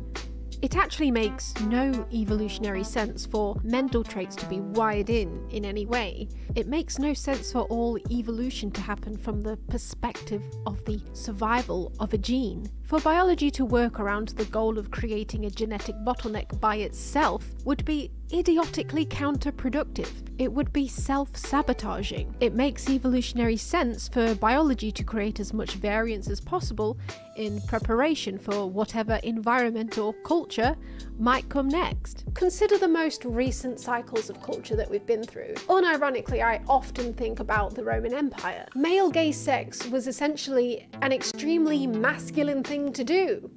[SPEAKER 1] It actually makes no evolutionary sense for mental traits to be wired in any way. It makes no sense for all evolution to happen from the perspective of the survival of a gene. For biology to work around the goal of creating a genetic bottleneck by itself would be idiotically counterproductive. It would be self-sabotaging. It makes evolutionary sense for biology to create as much variance as possible in preparation for whatever environment or culture might come next. Consider the most recent cycles of culture that we've been through. Unironically, I often think about the Roman Empire. Male gay sex was essentially an extremely masculine thing to do.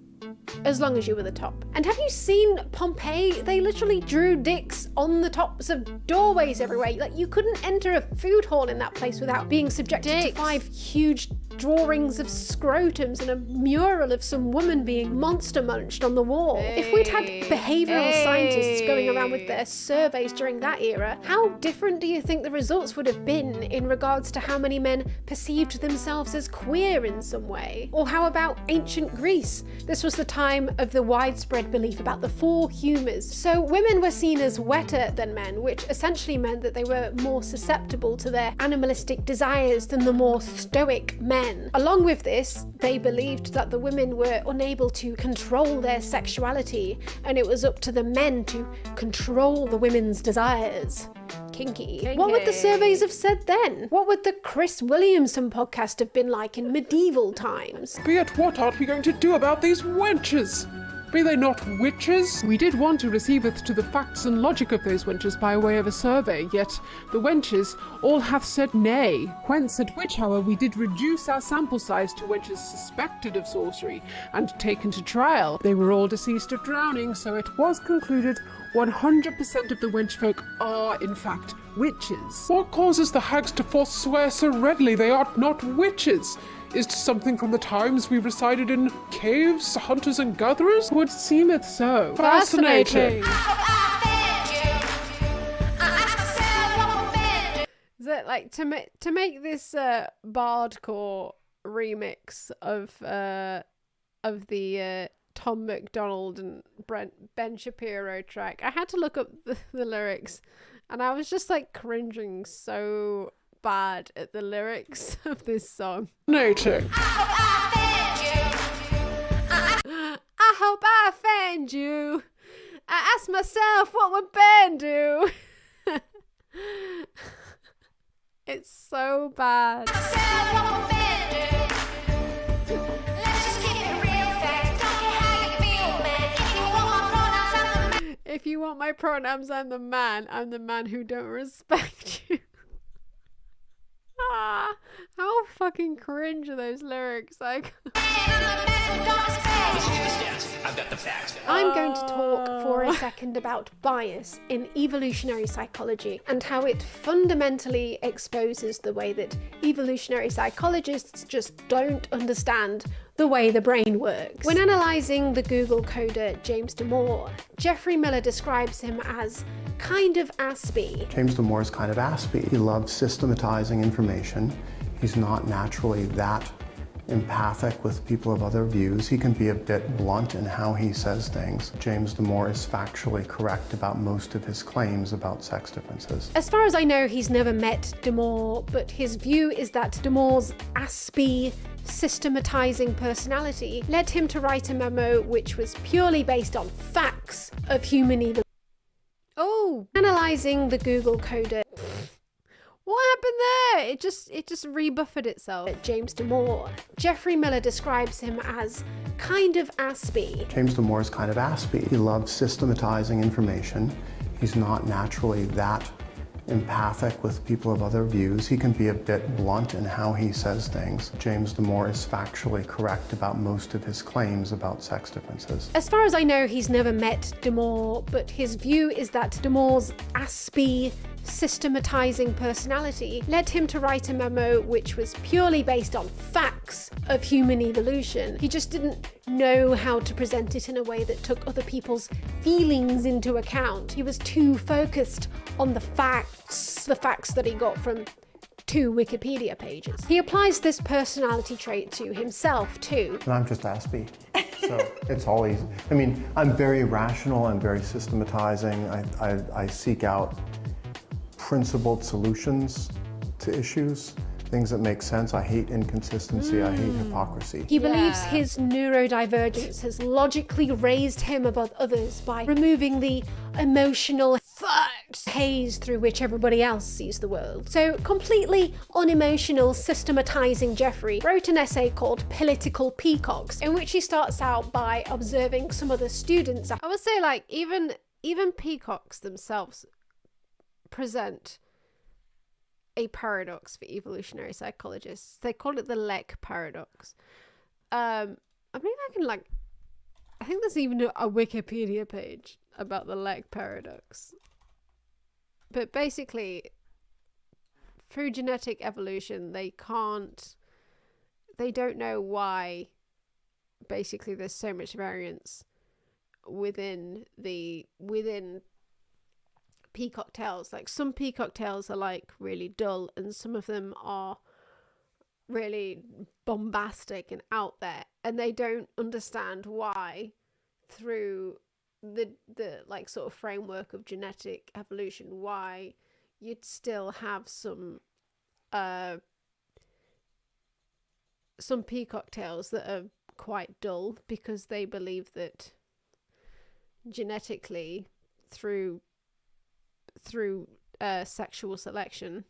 [SPEAKER 1] as long as you were the top. And have you seen Pompeii? They literally drew dicks on the tops of doorways everywhere. Like, you couldn't enter a food hall in that place without being subjected to 5 huge drawings of scrotums and a mural of some woman being monster munched on the wall. If we'd had behavioural scientists going around with their surveys during that era, how different do you think the results would have been in regards to how many men perceived themselves as queer in some way? Or how about ancient Greece? This was the time of the widespread belief about the 4 humours. So women were seen as wetter than men, which essentially meant that they were more susceptible to their animalistic desires than the more stoic men. Along with this, they believed that the women were unable to control their sexuality, and it was up to the men to control the women's desires. Kinky. What would the surveys have said then? What would the Chris Williamson podcast have been like in medieval times?
[SPEAKER 19] But yet what art we going to do about these wenches? Be they not witches? We did want to receiveth to the facts and logic of those wenches by way of a survey, yet the wenches all hath said nay. Whence at which, however, we did reduce our sample size to wenches suspected of sorcery and taken to trial. They were all deceased of drowning, so it was concluded 100% of the wench folk are, in fact, witches. What causes the hags to forswear so readily they are not witches? Is 't something from the times we resided in caves, hunters and gatherers? Would seem it so. Fascinating.
[SPEAKER 1] Is it like to make this bardcore remix of the Tom McDonald and Ben Shapiro track? I had to look up the lyrics, and I was just like cringing so bad at the lyrics of this song.
[SPEAKER 19] Fascinating.
[SPEAKER 1] I hope I offend you. I ask myself, what would Ben do? It's so bad. If you want my pronouns, I'm the man. I'm the man who don't respect you. How fucking cringe are those lyrics? Like,
[SPEAKER 20] I've got the facts.
[SPEAKER 1] I'm going to talk for a second about bias in evolutionary psychology and how it fundamentally exposes the way that evolutionary psychologists just don't understand the way the brain works. When analysing the Google coder James Damore, Jeffrey Miller describes him as kind of aspy.
[SPEAKER 21] James Damore is kind of aspy. He loves systematizing information. He's not naturally that empathic with people of other views. He can be a bit blunt in how he says things. James Damore is factually correct about most of his claims about sex differences.
[SPEAKER 1] As far as I know, he's never met Damore, but his view is that Damore's aspy, systematizing personality led him to write a memo which was purely based on facts of human evolution. Oh, analysing the Google coder. What happened there? It just rebuffered itself. James Damore. Jeffrey Miller describes him as kind of aspy.
[SPEAKER 21] James Damore is kind of aspy. He loves systematizing information. He's not naturally that empathic with people of other views. He can be a bit blunt in how he says things. James Damore is factually correct about most of his claims about sex differences.
[SPEAKER 1] As far as I know, he's never met Damore, but his view is that Damore's aspy, systematizing personality led him to write a memo which was purely based on facts of human evolution. He just didn't know how to present it in a way that took other people's feelings into account. He was too focused on the facts that he got from 2 Wikipedia pages. He applies this personality trait to himself too.
[SPEAKER 21] And I'm just aspy. So it's all easy. I mean, I'm very rational, I'm very systematizing. I seek out principled solutions to issues, things that make sense. I hate inconsistency, I hate hypocrisy.
[SPEAKER 1] He believes his neurodivergence has logically raised him above others by removing the emotional haze through which everybody else sees the world. So completely unemotional, systematizing Jeffrey wrote an essay called Political Peacocks, in which he starts out by observing some other students. I would say, like, even peacocks themselves present a paradox for evolutionary psychologists. They call it the Leck paradox. I believe I can I think there's even a Wikipedia page about the leg paradox. But basically, through genetic evolution, they don't know why basically there's so much variance within peacock tails. Like, some peacock tails are like really dull, and some of them are really bombastic and out there, and they don't understand why through the like sort of framework of genetic evolution why you'd still have some peacock tails that are quite dull, because they believe that genetically through sexual selection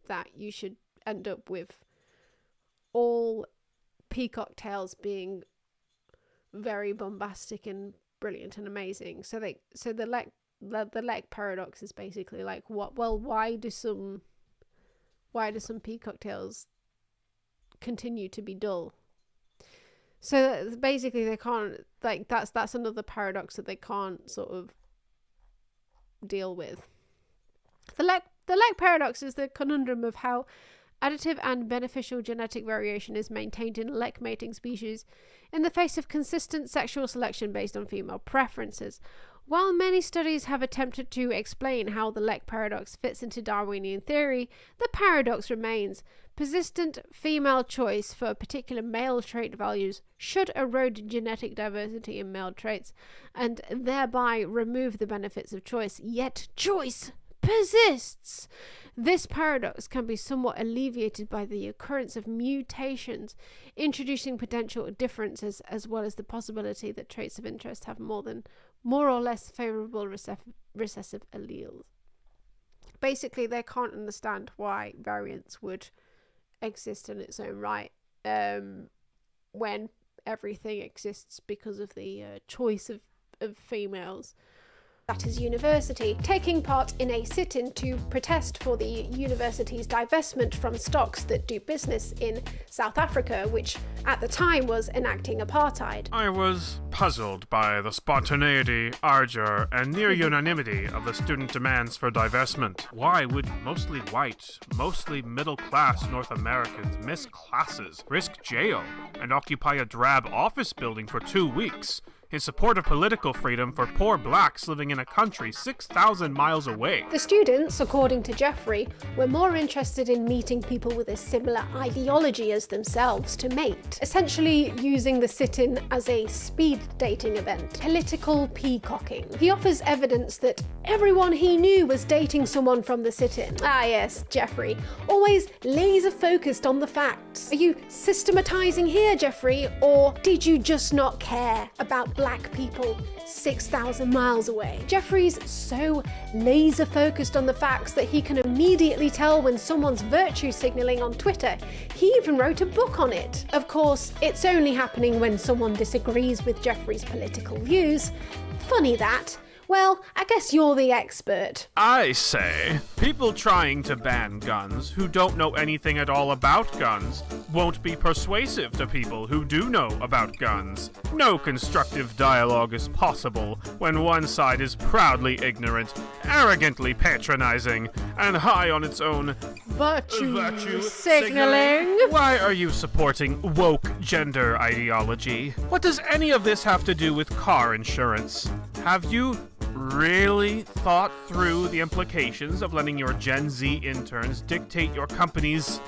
[SPEAKER 1] that you should end up with all peacock tails being very bombastic and brilliant and amazing. So the leg paradox is basically like, why do some peacock tails continue to be dull? So basically they can't, like, that's another paradox that they can't sort of deal with. The leg paradox is the conundrum of how additive and beneficial genetic variation is maintained in leg mating species in the face of consistent sexual selection based on female preferences. While many studies have attempted to explain how the leg paradox fits into Darwinian theory, the paradox remains. Persistent female choice for particular male trait values should erode genetic diversity in male traits and thereby remove the benefits of choice, yet choice persists. This paradox can be somewhat alleviated by the occurrence of mutations, introducing potential differences as well as the possibility that traits of interest have more or less favourable recessive alleles. Basically, they can't understand why variance would exist in its own right when everything exists because of the choice of females. That is university, taking part in a sit-in to protest for the university's divestment from stocks that do business in South Africa, which at the time was enacting apartheid.
[SPEAKER 2] I was puzzled by the spontaneity, ardor, and near unanimity of the student demands for divestment. Why would mostly white, mostly middle-class North Americans miss classes, risk jail, and occupy a drab office building for 2 weeks in support of political freedom for poor blacks living in a country 6,000 miles away?
[SPEAKER 1] The students, according to Jeffrey, were more interested in meeting people with a similar ideology as themselves to mate, essentially using the sit-in as a speed dating event. Political peacocking. He offers evidence that everyone he knew was dating someone from the sit-in. Ah yes, Jeffrey, always laser focused on the facts. Are you systematizing here, Jeffrey, or did you just not care about black people 6,000 miles away? Jeffrey's so laser focused on the facts that he can immediately tell when someone's virtue signaling on Twitter. He even wrote a book on it. Of course, it's only happening when someone disagrees with Jeffrey's political views. Funny that. Well, I guess you're the expert.
[SPEAKER 2] I say, people trying to ban guns who don't know anything at all about guns won't be persuasive to people who do know about guns. No constructive dialogue is possible when one side is proudly ignorant, arrogantly patronizing, and high on its own virtue signaling. Why are you supporting woke gender ideology? What does any of this have to do with car insurance? Have you really thought through the implications of letting your Gen Z interns dictate your company's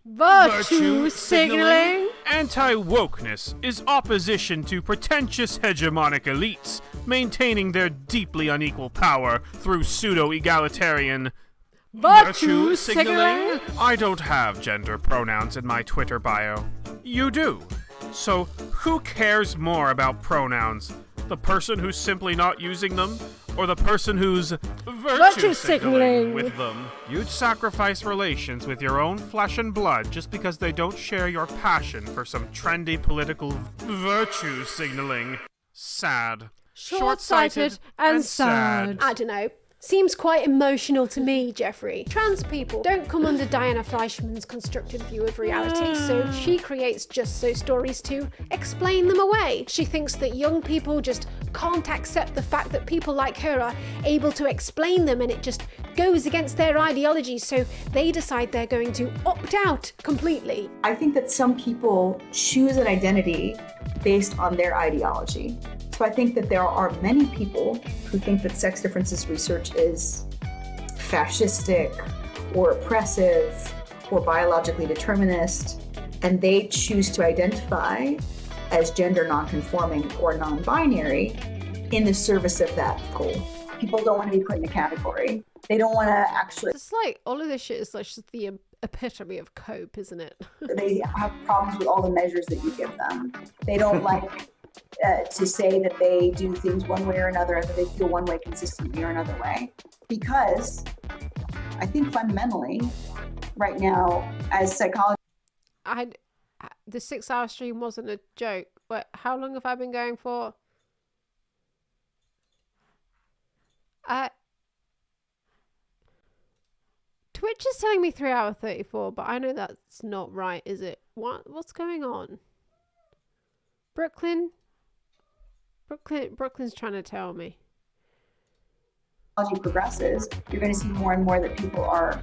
[SPEAKER 2] virtue signaling? Anti-wokeness is opposition to pretentious hegemonic elites maintaining their deeply unequal power through pseudo-egalitarian virtue signaling. I don't have gender pronouns in my Twitter bio. You do. So who cares more about pronouns? The person who's simply not using them, or the person who's virtue signaling with them? You'd sacrifice relations with your own flesh and blood just because they don't share your passion for some trendy political virtue signaling. Sad.
[SPEAKER 1] Short-sighted and sad. I don't know.
[SPEAKER 10] seems quite emotional to me, Jeffrey. Trans people don't come under Diana Fleischman's constructed view of reality, so she creates just so stories to explain them away. She thinks that young people just can't accept the fact that people like her are able to explain them, and it just goes against their ideology, so they decide they're going to opt out completely.
[SPEAKER 4] I think that some people choose an identity based on their ideology. So I think that there are many people who think that sex differences research is fascistic or oppressive or biologically determinist, and they choose to identify as gender nonconforming or non-binary in the service of that goal. People don't want to be put in a category. They don't want to actually...
[SPEAKER 10] It's like, all of this shit is like just the epitome of cope, isn't it?
[SPEAKER 4] They have problems with all the measures that you give them. They don't like to say that they do things one way or another, and that they feel one way consistently or another way. Because I think fundamentally, right now, as psychologists...
[SPEAKER 10] The 6-hour stream wasn't a joke. But how long have I been going for? Twitch is telling me 3 hour 34, but I know that's not right, is it? What's going on? Brooklyn's trying to tell me.
[SPEAKER 4] Technology progresses, you're going to see more and more that people are...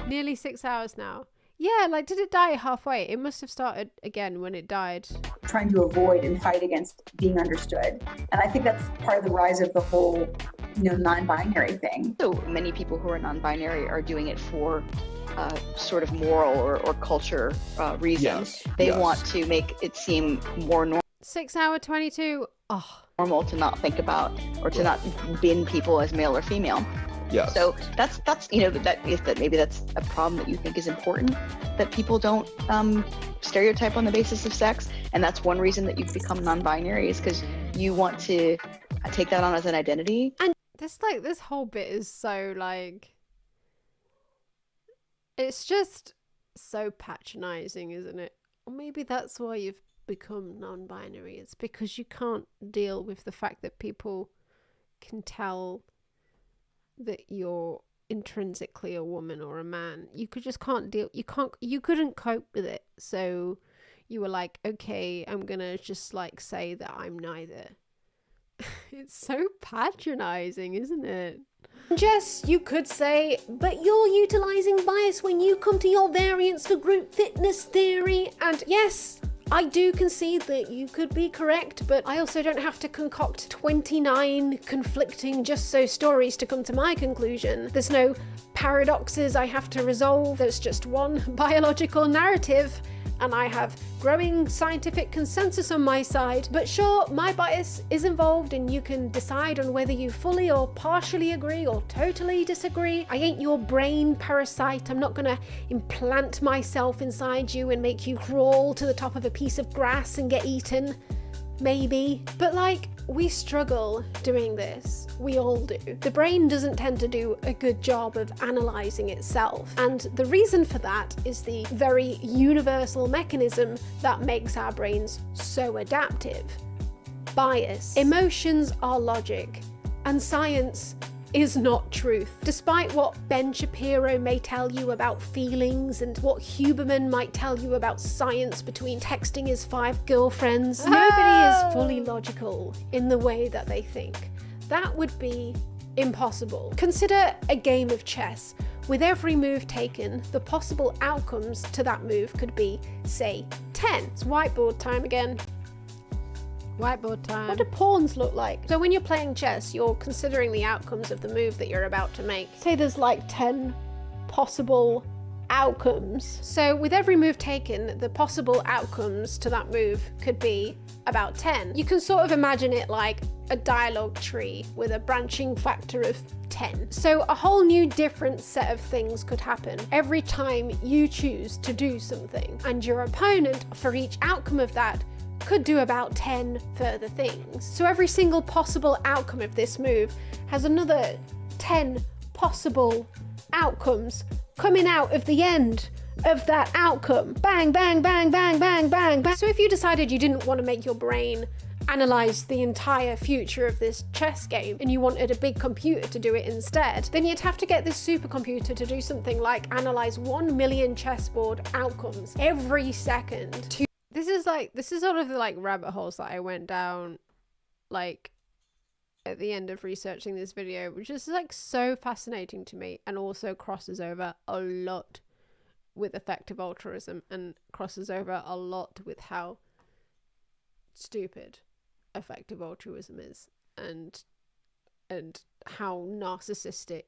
[SPEAKER 10] Nearly 6 hours now. Yeah, like, did it die halfway? It must have started again when it died.
[SPEAKER 4] Trying to avoid and fight against being understood. And I think that's part of the rise of the whole, non-binary thing.
[SPEAKER 14] So many people who are non-binary are doing it for sort of moral or culture reasons.
[SPEAKER 12] Yes,
[SPEAKER 14] They
[SPEAKER 12] yes.
[SPEAKER 14] want to make it seem more normal.
[SPEAKER 10] 6 hour 22. Oh.
[SPEAKER 14] Normal to not think about or to not bin people as male or female.
[SPEAKER 12] Yes.
[SPEAKER 14] So that's maybe that's a problem that you think is important, that people don't stereotype on the basis of sex, and that's one reason that you've become non-binary, is because you want to take that on as an identity.
[SPEAKER 10] And this whole bit is so it's just so patronizing, isn't it? Or maybe that's why you've become non-binary. It's because you can't deal with the fact that people can tell that you're intrinsically a woman or a man. You couldn't cope with it, so you were like, okay, I'm gonna just say that I'm neither. It's so patronizing, isn't it? Jess, you could say, but you're utilizing bias when you come to your variance for group fitness theory. And yes, I do concede that you could be correct, but I also don't have to concoct 29 conflicting just so stories to come to my conclusion. There's no paradoxes I have to resolve. There's just one biological narrative, and I have growing scientific consensus on my side. But sure, my bias is involved, and you can decide on whether you fully or partially agree or totally disagree. I ain't your brain parasite. I'm not gonna implant myself inside you and make you crawl to the top of a piece of grass and get eaten. Maybe. But we struggle doing this. We all do. The brain doesn't tend to do a good job of analysing itself. And the reason for that is the very universal mechanism that makes our brains so adaptive. Bias. Emotions are logic, and science is not truth. Despite what Ben Shapiro may tell you about feelings and what Huberman might tell you about science between texting his 5 girlfriends, nobody is fully logical in the way that they think. That would be impossible. Consider a game of chess. With every move taken, the possible outcomes to that move could be, say, 10. It's whiteboard time again. Whiteboard time. What do pawns look like? So when you're playing chess, you're considering the outcomes of the move that you're about to make. Say there's 10 possible outcomes. So with every move taken, the possible outcomes to that move could be about 10. You can sort of imagine it like a dialogue tree with a branching factor of 10. So a whole new different set of things could happen every time you choose to do something. And your opponent, for each outcome of that, could do about 10 further things. So every single possible outcome of this move has another 10 possible outcomes coming out of the end of that outcome. Bang, bang, bang, bang, bang, bang, bang. So if you decided you didn't want to make your brain analyze the entire future of this chess game and you wanted a big computer to do it instead, then you'd have to get this supercomputer to do something like analyze 1 million chessboard outcomes every second. This is sort of the like rabbit holes that I went down like at the end of researching this video, which is like so fascinating to me and also crosses over a lot with effective altruism and crosses over a lot with how stupid effective altruism is and how narcissistic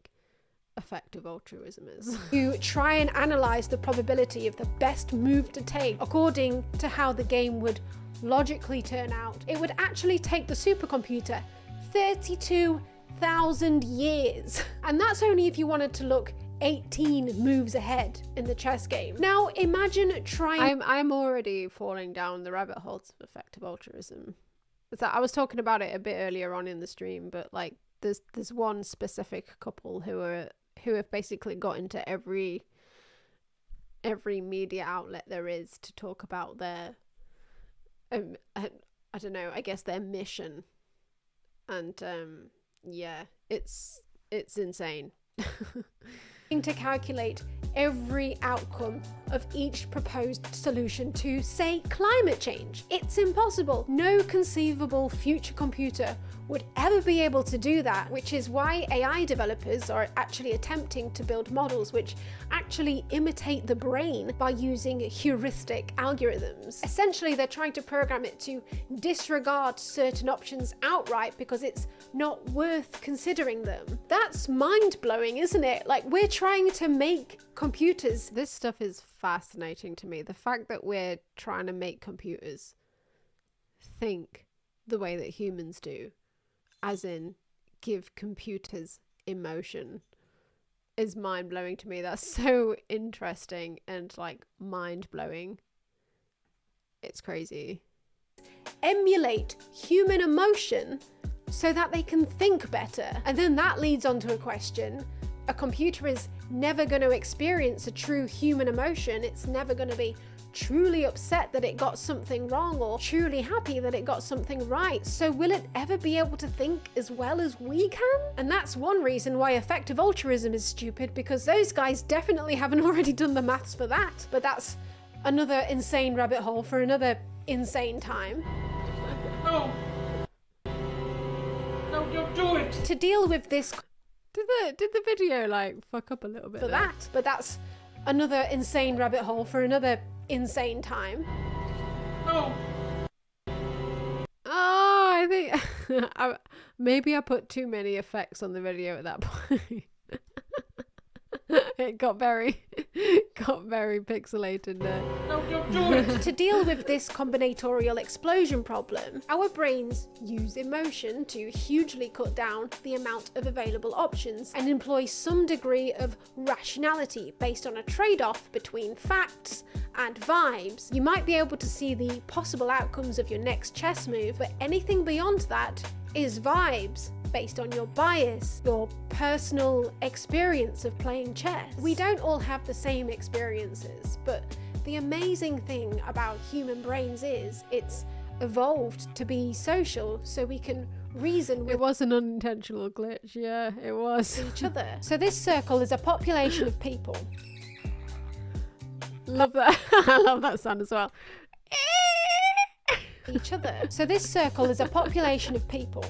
[SPEAKER 10] effective altruism is. You try and analyze the probability of the best move to take according to how the game would logically turn out. It would actually take the supercomputer 32,000 years. And that's only if you wanted to look 18 moves ahead in the chess game. Now imagine trying... I'm already falling down the rabbit holes of effective altruism. I was talking about it a bit earlier on in the stream, but like there's one specific couple who have basically got into every media outlet there is to talk about their I don't know, I guess their mission. And yeah, it's insane. To calculate every outcome of each proposed solution to, say, climate change. It's impossible. No conceivable future computer would ever be able to do that, which is why AI developers are actually attempting to build models which actually imitate the brain by using heuristic algorithms. Essentially, they're trying to program it to disregard certain options outright because it's not worth considering them. That's mind-blowing, isn't it? Like, we're trying to make computers. This stuff is fascinating to me. The fact that we're trying to make computers think the way that humans do, as in give computers emotion, is mind-blowing to me. That's so interesting and like mind-blowing. It's crazy. Emulate human emotion so that they can think better. And then that leads on to a question. A computer is never going to experience a true human emotion. It's never going to be truly upset that it got something wrong or truly happy that it got something right. So will it ever be able to think as well as we can? And that's one reason why effective altruism is stupid, because those guys definitely haven't already done the maths for that. But that's another insane rabbit hole for another insane time.
[SPEAKER 11] No! No, don't do it!
[SPEAKER 10] To deal with this...
[SPEAKER 1] Did the video like fuck up a little bit
[SPEAKER 10] for
[SPEAKER 1] there?
[SPEAKER 10] that? But that's another insane rabbit hole for another insane time.
[SPEAKER 11] No!
[SPEAKER 1] Oh, I think maybe I put too many effects on the video at that point. It got very pixelated there.
[SPEAKER 11] No, don't do it!
[SPEAKER 10] To deal with this combinatorial explosion problem, our brains use emotion to hugely cut down the amount of available options and employ some degree of rationality based on a trade-off between facts and vibes. You might be able to see the possible outcomes of your next chess move, but anything beyond that is vibes, based on your bias, your personal experience of playing chess. We don't all have the same experiences, but the amazing thing about human brains is it's evolved to be social, so we can reason with...
[SPEAKER 1] It was an unintentional glitch, yeah, it was.
[SPEAKER 10] ...each other. So this circle is a population of people.
[SPEAKER 1] Love that. I love that sound as well.
[SPEAKER 10] Each other. So this circle is a population of people.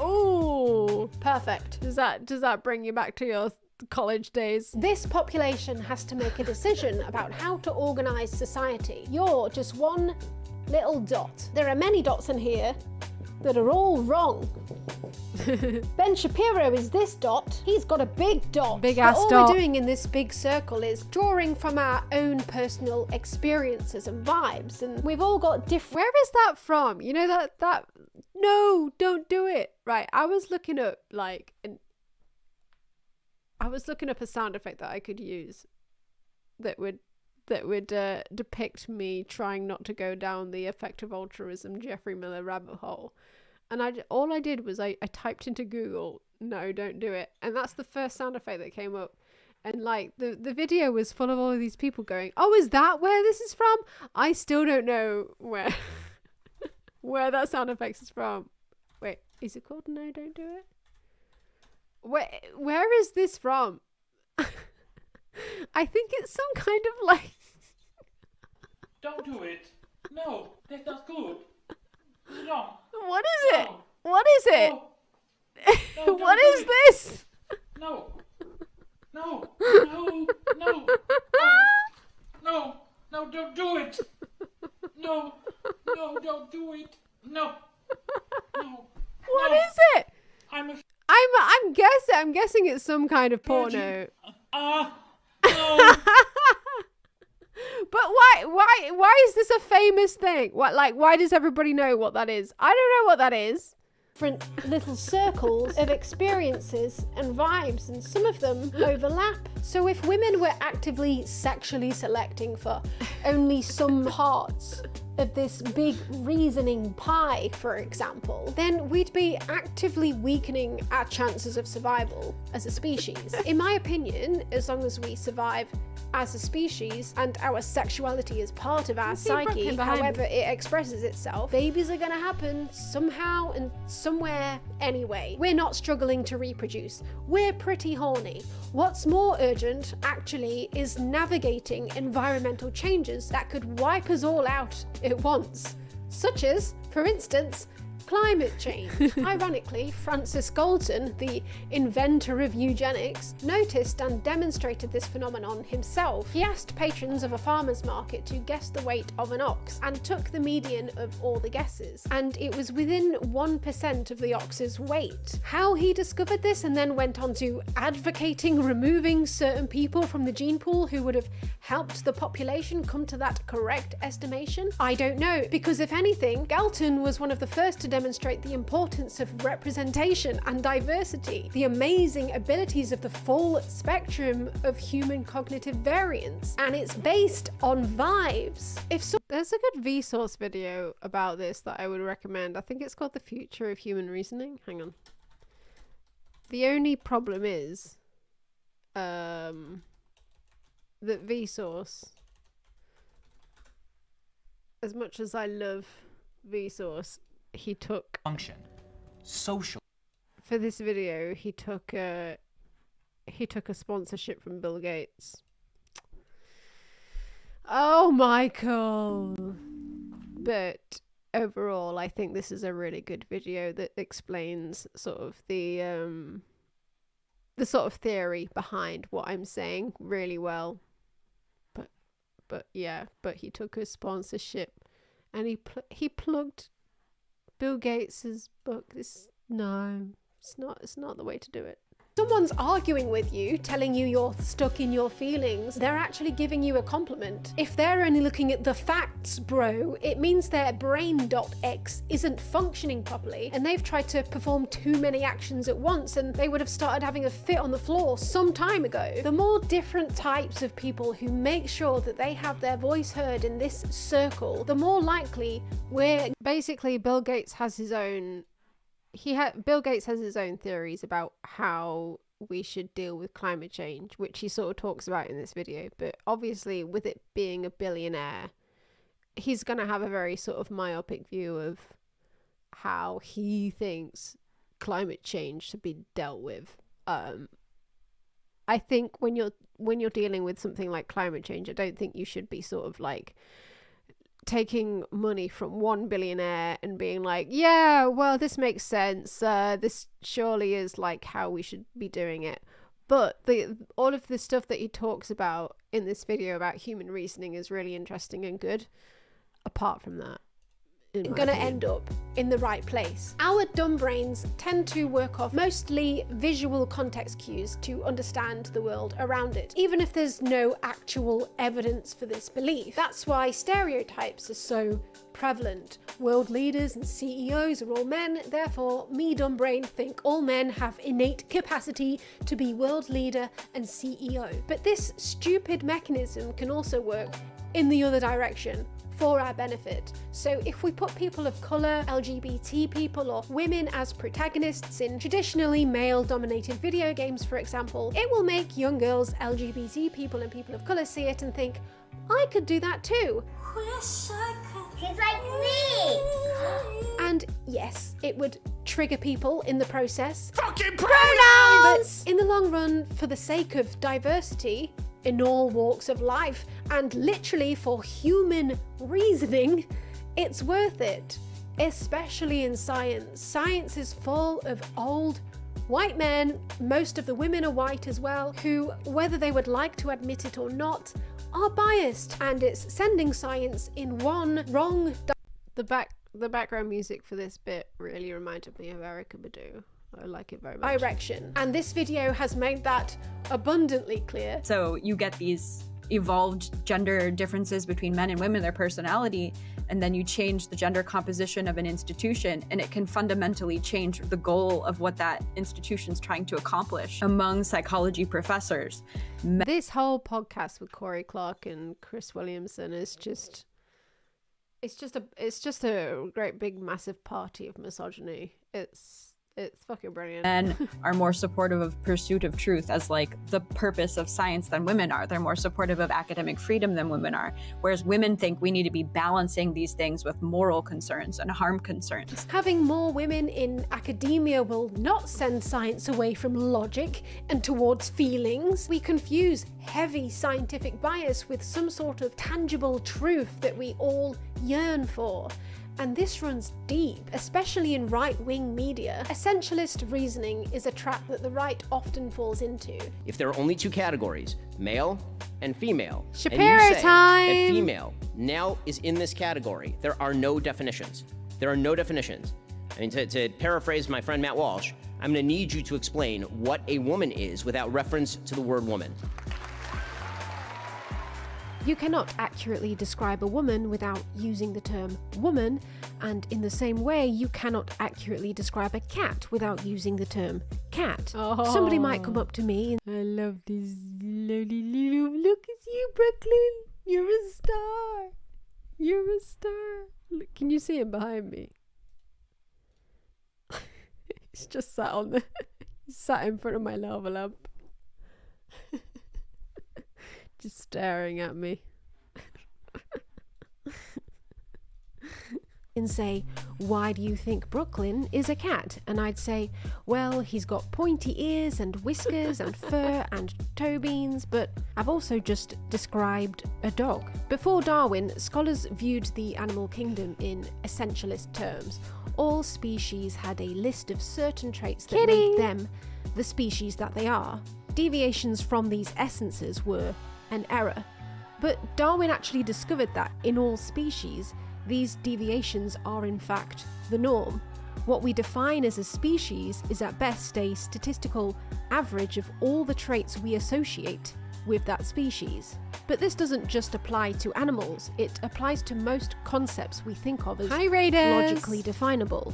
[SPEAKER 1] Oh,
[SPEAKER 10] perfect.
[SPEAKER 1] Does that bring you back to your college days?
[SPEAKER 10] This population has to make a decision about how to organize society. You're just one little dot. There are many dots in here that are all wrong. Ben Shapiro is this dot. He's got a big dot.
[SPEAKER 1] Big ass
[SPEAKER 10] all
[SPEAKER 1] dot.
[SPEAKER 10] We're doing in this big circle is drawing from our own personal experiences and vibes, and we've all got different...
[SPEAKER 1] Where is that from? You know that no, don't do it. Right, I was looking up a sound effect that I could use that would depict me trying not to go down the effective altruism Jeffrey Miller rabbit hole. And all I did was I typed into Google, no, don't do it. And that's the first sound effect that came up. And like the video was full of all of these people going, oh, is that where this is from? I still don't know where where that sound effects is from. Wait, is it called No Don't Do It? Where is this from? I think it's some kind of like...
[SPEAKER 3] Don't do it. No, that's not good. No.
[SPEAKER 1] What is it?
[SPEAKER 3] No.
[SPEAKER 1] What is it?
[SPEAKER 3] No,
[SPEAKER 1] what
[SPEAKER 3] don't
[SPEAKER 1] is
[SPEAKER 3] do
[SPEAKER 1] this?
[SPEAKER 3] No. No. No. No. No. No, don't do it. No. No, don't do it. No. No.
[SPEAKER 1] What
[SPEAKER 3] No.
[SPEAKER 1] is it? I'm guessing it's some kind of porno.
[SPEAKER 3] No.
[SPEAKER 1] But why is this a famous thing? Why does everybody know what that is? I don't know what that is. Different little circles of experiences and vibes, and some of them overlap. So if women were actively sexually selecting for only some parts of this big reasoning pie, for example, then we'd be actively weakening our chances of survival as a species. In my opinion, as long as we survive as a species and our sexuality is part of our psyche, however it expresses itself, babies are gonna happen somehow and somewhere anyway. We're not struggling to reproduce. We're pretty horny. What's more urgent, actually, is navigating environmental changes that could wipe us all out at once. Such as, for instance, climate change. Ironically, Francis Galton, the inventor of eugenics, noticed and demonstrated this phenomenon himself. He asked patrons of a farmer's market to guess the weight of an ox and took the median of all the guesses, and it was within 1% of the ox's weight. How he discovered this and then went on to advocating removing certain people from the gene pool who would have helped the population come to that correct estimation, I don't know, because if anything, Galton was one of the first to demonstrate the importance of representation and diversity, the amazing abilities of the full spectrum of human cognitive variance, and it's based on vibes. There's a good Vsauce video about this that I would recommend. I think it's called The Future of Human Reasoning. Hang on. The only problem is that Vsauce, as much as I love Vsauce, he took social for this video. He took a sponsorship from Bill Gates. Oh, Michael. But overall, I think this is a really good video that explains sort of the sort of theory behind what I'm saying really well. But he took a sponsorship and he plugged Bill Gates's book. It's not the way to do it. Someone's arguing with you, telling you you're stuck in your feelings, they're actually giving you a compliment. If they're only looking at the facts, bro, it means their brain.x isn't functioning properly, and they've tried to perform too many actions at once, and they would have started having a fit on the floor some time ago. The more different types of people who make sure that they have their voice heard in this circle, the more likely we're... Basically, Bill Gates has his own theories about how we should deal with climate change, which he sort of talks about in this video. But obviously, with it being a billionaire, he's going to have a very sort of myopic view of how he thinks climate change should be dealt with. I think when you're dealing with something like climate change, I don't think you should be sort of like taking money from one billionaire and being like, yeah, well, this makes sense. This surely is like how we should be doing it. But all of the stuff that he talks about in this video about human reasoning is really interesting and good. Apart from that, it's going to end up in the right place. Our dumb brains tend to work off mostly visual context cues to understand the world around it, even if there's no actual evidence for this belief. That's why stereotypes are so prevalent. World leaders and CEOs are all men, therefore me dumb brain think all men have innate capacity to be world leader and CEO. But this stupid mechanism can also work in the other direction, for our benefit. So if we put people of colour, LGBT people, or women as protagonists in traditionally male-dominated video games, for example, it will make young girls, LGBT people, and people of colour see it and think,
[SPEAKER 10] I could do that too.
[SPEAKER 9] She's like me.
[SPEAKER 10] And yes, it would trigger people in the process.
[SPEAKER 3] Fucking pronouns!
[SPEAKER 10] But in the long run, for the sake of diversity in all walks of life, and literally for human reasoning, it's worth it. Especially in science. Science is full of old white men, most of the women are white as well, who, whether they would like to admit it or not, are biased, and it's sending science in one wrong
[SPEAKER 1] The background music for this bit really reminded me of Erykah Badu. I like it very much.
[SPEAKER 10] direction. And this video has made that abundantly clear.
[SPEAKER 18] So you get these evolved gender differences between men and women, their personality, and then you change the gender composition of an institution, and it can fundamentally change the goal of what that institution's trying to accomplish among psychology professors.
[SPEAKER 1] This whole podcast with Corey Clark and Chris Williamson is just a great big massive party of misogyny. It's fucking brilliant.
[SPEAKER 18] Men are more supportive of pursuit of truth as like the purpose of science than women are. They're more supportive of academic freedom than women are. Whereas women think we need to be balancing these things with moral concerns and harm concerns.
[SPEAKER 10] Having more women in academia will not send science away from logic and towards feelings. We confuse heavy scientific bias with some sort of tangible truth that we all yearn for. And this runs deep, especially in right-wing media. Essentialist reasoning is a trap that the right often falls into.
[SPEAKER 22] If there are only two categories, male and female,
[SPEAKER 10] Shapiro
[SPEAKER 22] and you say
[SPEAKER 10] time!
[SPEAKER 22] that female now is in this category, there are no definitions. There are no definitions. I mean, to paraphrase my friend Matt Walsh, I'm gonna need you to explain what a woman is without reference to the word woman.
[SPEAKER 10] You cannot accurately describe a woman without using the term woman, and in the same way, you cannot accurately describe a cat without using the term cat.
[SPEAKER 1] Oh.
[SPEAKER 10] Somebody might come up to me and
[SPEAKER 1] I love this lovely little. Look at you, Brooklyn. You're a star. You're a star. Look, can you see him behind me? He's just sat on the. Sat in front of my lava lamp. Just staring at me.
[SPEAKER 10] and say, why do you think Brooklyn is a cat? And I'd say, well, he's got pointy ears and whiskers and fur and toe beans, but I've also just described a dog. Before Darwin, scholars viewed the animal kingdom in essentialist terms. All species had a list of certain traits that made them the species that they are. Deviations from these essences were an error. But Darwin actually discovered that in all species, these deviations are in fact the norm. What we define as a species is at best a statistical average of all the traits we associate with that species. But this doesn't just apply to animals, it applies to most concepts we think of as logically definable.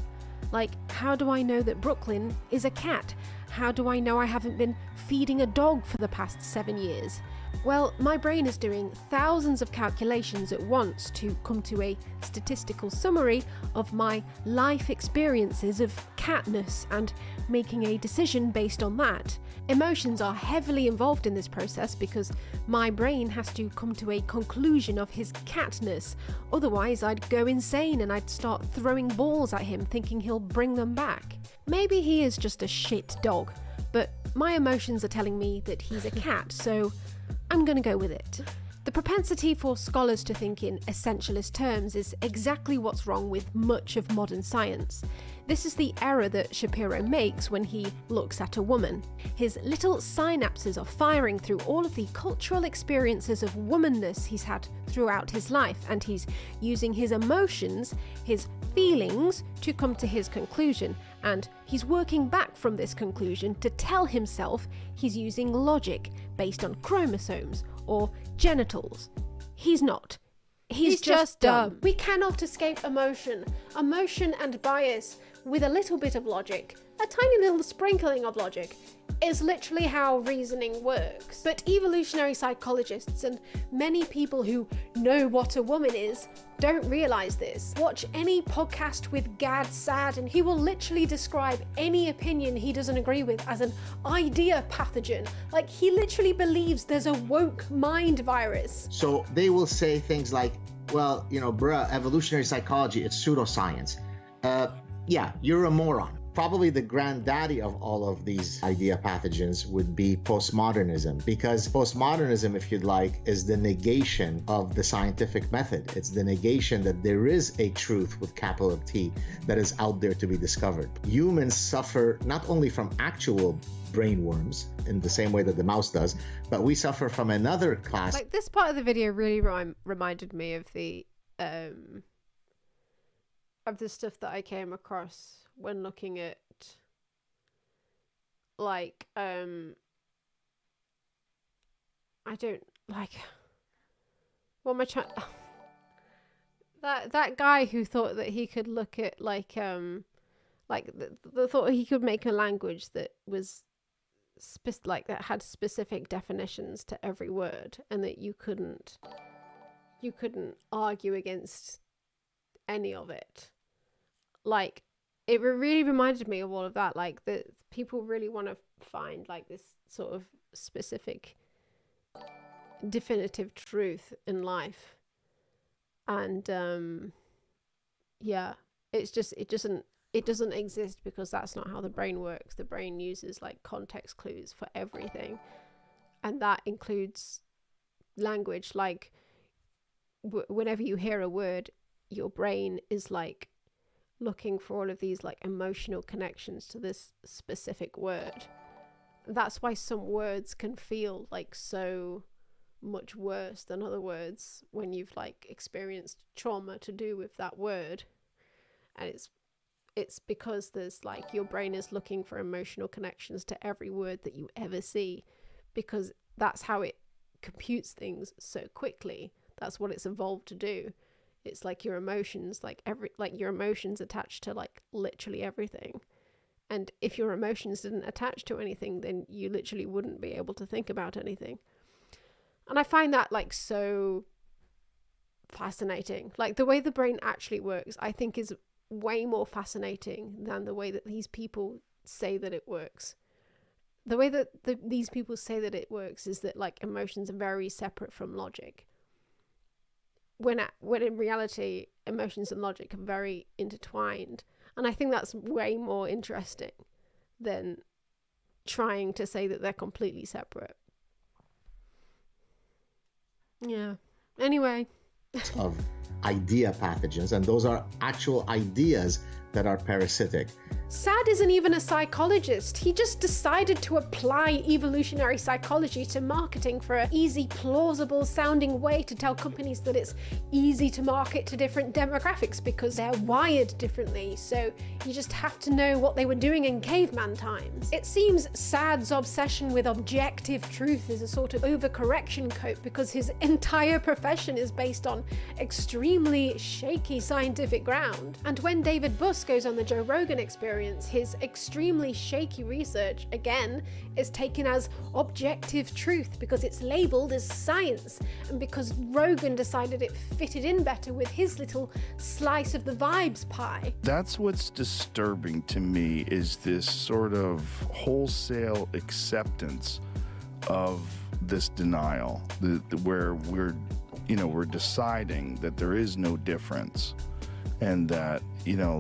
[SPEAKER 10] Like, how do I know that Brooklyn is a cat? How do I know I haven't been feeding a dog for the past 7 years? Well, my brain is doing thousands of calculations at once to come to a statistical summary of my life experiences of catness and making a decision based on that. Emotions are heavily involved in this process because my brain has to come to a conclusion of his catness. Otherwise, I'd go insane and I'd start throwing balls at him thinking he'll bring them back. Maybe he is just a shit dog, but my emotions are telling me that he's a cat, so I'm gonna go with it. The propensity for scholars to think in essentialist terms is exactly what's wrong with much of modern science. This is the error that Shapiro makes when he looks at a woman. His little synapses are firing through all of the cultural experiences of womanness he's had throughout his life, and he's using his emotions, his feelings, to come to his conclusion, and he's working back from this conclusion to tell himself he's using logic based on chromosomes or genitals. He's not. He's just dumb. We cannot escape emotion. Emotion and bias with a little bit of logic, a tiny little sprinkling of logic,
[SPEAKER 1] is literally how reasoning works. But evolutionary psychologists and many people who know what a woman is don't realize this. Watch any podcast with Gad Saad and he will literally describe any opinion he doesn't agree with as an idea pathogen. Like, he literally believes there's a woke mind virus.
[SPEAKER 5] So they will say things like, well, you know, bruh, evolutionary psychology, it's pseudoscience. Yeah, you're a moron. Probably the granddaddy of all of these idea pathogens would be postmodernism, because postmodernism, if you'd like, is the negation of the scientific method. It's the negation that there is a truth with capital T that is out there to be discovered. Humans suffer not only from actual brain worms in the same way that the mouse does, but we suffer from another class.
[SPEAKER 1] Like, this part of the video really reminded me of the stuff that I came across when looking at, like, I don't, like, what am I trying, that guy who thought that he could look at, like the thought he could make a language that was that had specific definitions to every word, and that you couldn't argue against any of it. Like, it really reminded me of all of that. Like, the people really want to find, like, this sort of specific definitive truth in life, and yeah, it's just, it doesn't exist, because that's not how the brain works. The brain uses, like, context clues for everything, and that includes language. Like, whenever you hear a word, your brain is, like, looking for all of these, like, emotional connections to this specific word. That's why some words can feel, like, so much worse than other words when you've, like, experienced trauma to do with that word. And it's because there's, like, your brain is looking for emotional connections to every word that you ever see, because that's how it computes things so quickly. That's what it's evolved to do. It's like your emotions, like your emotions attached to, like, literally everything. And if your emotions didn't attach to anything, then you literally wouldn't be able to think about anything. And I find that, like, so fascinating. Like, the way the brain actually works, I think, is way more fascinating than the way that these people say that it works. The way that these people say that it works is that, like, emotions are very separate from logic. When in reality, emotions and logic are very intertwined. And I think that's way more interesting than trying to say that they're completely separate. Yeah. Anyway.
[SPEAKER 5] Of idea pathogens, and those are actual ideas that are parasitic.
[SPEAKER 1] Saad isn't even a psychologist. He just decided to apply evolutionary psychology to marketing for an easy, plausible sounding way to tell companies that it's easy to market to different demographics because they're wired differently. So you just have to know what they were doing in caveman times. It seems Saad's obsession with objective truth is a sort of overcorrection coat, because his entire profession is based on extremely shaky scientific ground. And when David Buss goes on the Joe Rogan Experience, his extremely shaky research, again, is taken as objective truth because it's labelled as science, and because Rogan decided it fitted in better with his little slice of the vibes pie.
[SPEAKER 7] That's what's disturbing to me, is this sort of wholesale acceptance of this denial, where we're deciding that there is no difference, and that,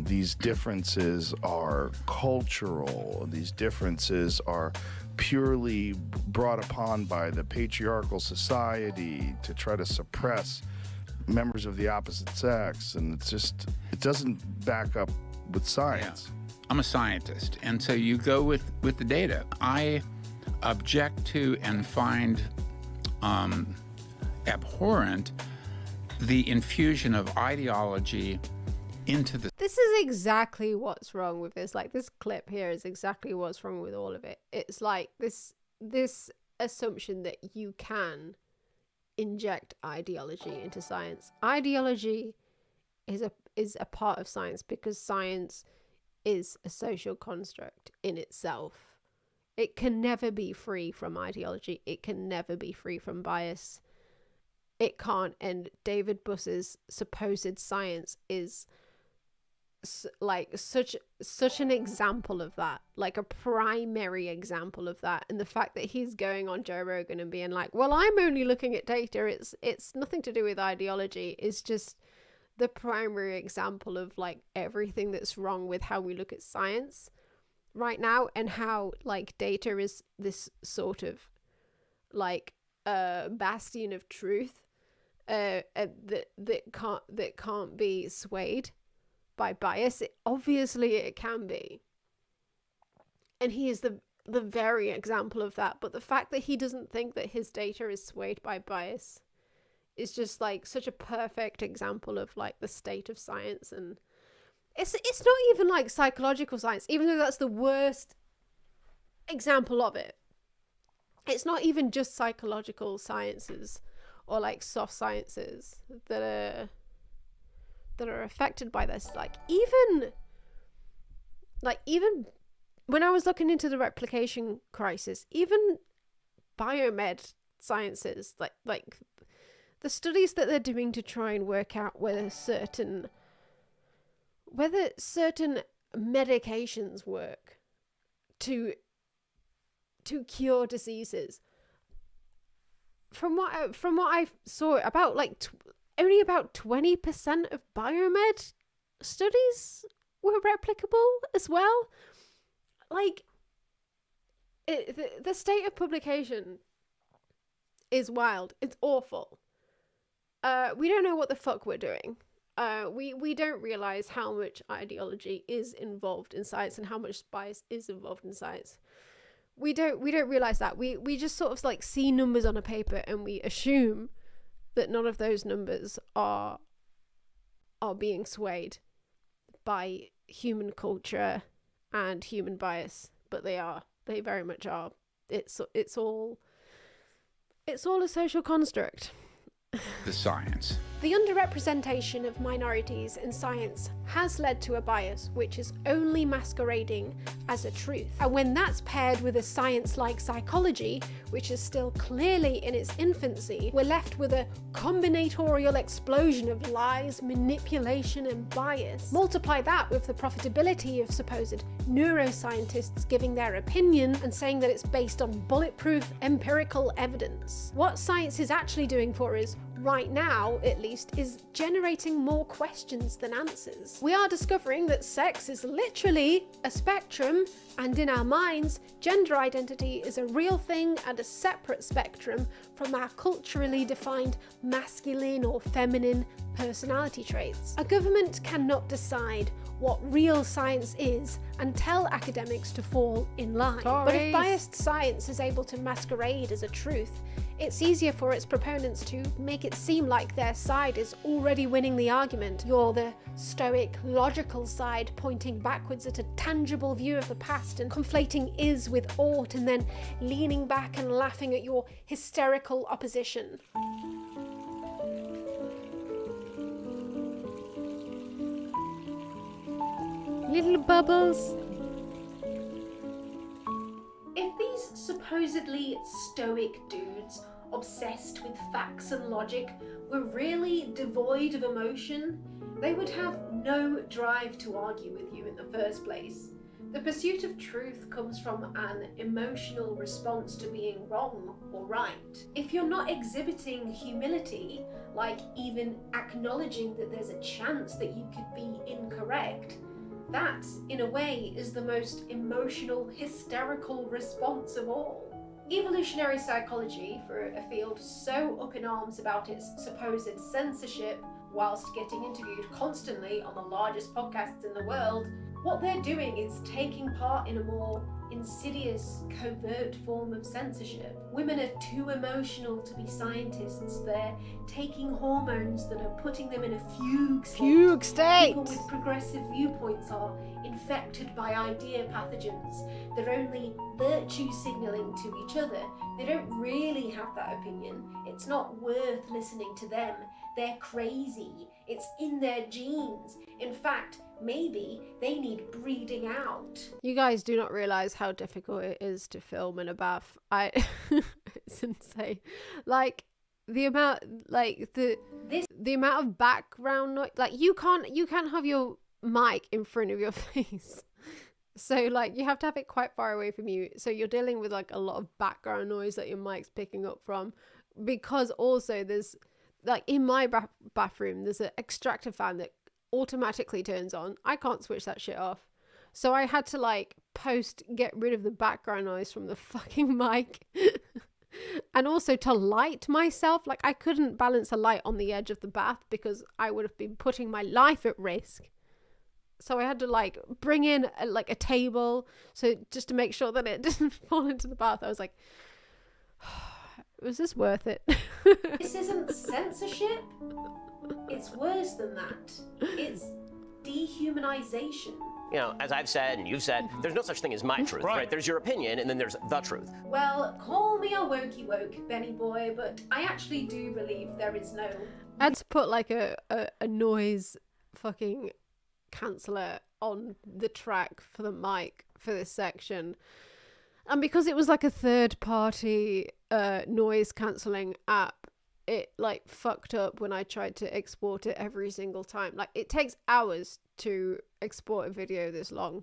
[SPEAKER 7] these differences are cultural, these differences are purely brought upon by the patriarchal society to try to suppress members of the opposite sex, and it doesn't back up with science.
[SPEAKER 23] Yeah. I'm a scientist, and so you go with the data. I object to and find abhorrent the infusion of ideology into the...
[SPEAKER 1] This is exactly what's wrong with this. Like, this clip here is exactly what's wrong with all of it. It's like this assumption that you can inject ideology into science. Ideology is a part of science because science is a social construct in itself. It can never be free from ideology. It can never be free from bias. It can't. And David Buss's supposed science is like such an example of that, like a primary example of that. And the fact that he's going on Joe Rogan and being like, well, I'm only looking at data, it's nothing to do with ideology, is just the primary example of like everything that's wrong with how we look at science right now, and how like data is this sort of like bastion of truth that can't be swayed by bias. Obviously it can be, and he is the very example of that. But the fact that he doesn't think that his data is swayed by bias is just like such a perfect example of like the state of science. And it's not even like psychological science, even though that's the worst example of it. It's not even just psychological sciences or like soft sciences that are affected by this. Like even when I was looking into the replication crisis, even biomed sciences, like the studies that they're doing to try and work out whether certain medications work to cure diseases. From what I saw, about like only about 20% of biomed studies were replicable as well. Like the state of publication is wild. It's awful. We don't know what the fuck we're doing. We don't realize how much ideology is involved in science and how much bias is involved in science. We don't realize that. We just sort of like see numbers on a paper and we assume that none of those numbers are being swayed by human culture and human bias, but they are. They very much are. It's all a social construct.
[SPEAKER 23] The science.
[SPEAKER 1] The underrepresentation of minorities in science has led to a bias which is only masquerading as a truth. And when that's paired with a science like psychology, which is still clearly in its infancy, we're left with a combinatorial explosion of lies, manipulation, and bias. Multiply that with the profitability of supposed neuroscientists giving their opinion and saying that it's based on bulletproof empirical evidence. What science is actually doing for us right now, at least, is generating more questions than answers. We are discovering that sex is literally a spectrum, and in our minds, gender identity is a real thing and a separate spectrum from our culturally defined masculine or feminine personality traits. A government cannot decide what real science is and tell academics to fall in line. But if biased science is able to masquerade as a truth, it's easier for its proponents to make it seem like their side is already winning the argument. You're the stoic, logical side pointing backwards at a tangible view of the past and conflating is with ought and then leaning back and laughing at your hysterical opposition. Little bubbles. If these supposedly stoic dudes obsessed with facts and logic were really devoid of emotion, they would have no drive to argue with you in the first place. The pursuit of truth comes from an emotional response to being wrong or right. If you're not exhibiting humility, like even acknowledging that there's a chance that you could be incorrect, that, in a way, is the most emotional, hysterical response of all. Evolutionary psychology, for a field so up in arms about its supposed censorship, whilst getting interviewed constantly on the largest podcasts in the world, what they're doing is taking part in a more insidious, covert form of censorship. Women are too emotional to be scientists. They're taking hormones that are putting them in a fugue state. People with progressive viewpoints are infected by idea pathogens. They're only virtue signaling to each other. They don't really have that opinion. It's not worth listening to them. They're crazy. It's in their genes. In fact, maybe they need breeding out. You guys do not realize how difficult it is to film in a bath. It's insane. Like the amount, like the amount of background noise. Like you can't have your mic in front of your face. So like you have to have it quite far away from you. So you're dealing with like a lot of background noise that your mic's picking up from. Because also there's like in my bathroom there's an extractor fan that automatically turns on. I can't switch that shit off. So I had to like get rid of the background noise from the fucking mic. And also to light myself, like I couldn't balance a light on the edge of the bath because I would have been putting my life at risk. So I had to like bring in a table, so just to make sure that it didn't fall into the bath. I was like, was this worth it?
[SPEAKER 10] This isn't censorship. It's worse than that. It's dehumanization.
[SPEAKER 22] You know, as I've said and you've said, there's no such thing as my truth, right? There's your opinion and then there's the truth.
[SPEAKER 10] Well, call me a wokey woke, Benny boy, but I actually do believe there is no...
[SPEAKER 1] I had to put like a noise fucking canceller on the track for the mic for this section. And because it was like a third party noise cancelling app, it like fucked up when I tried to export it every single time. Like it takes hours to export a video this long,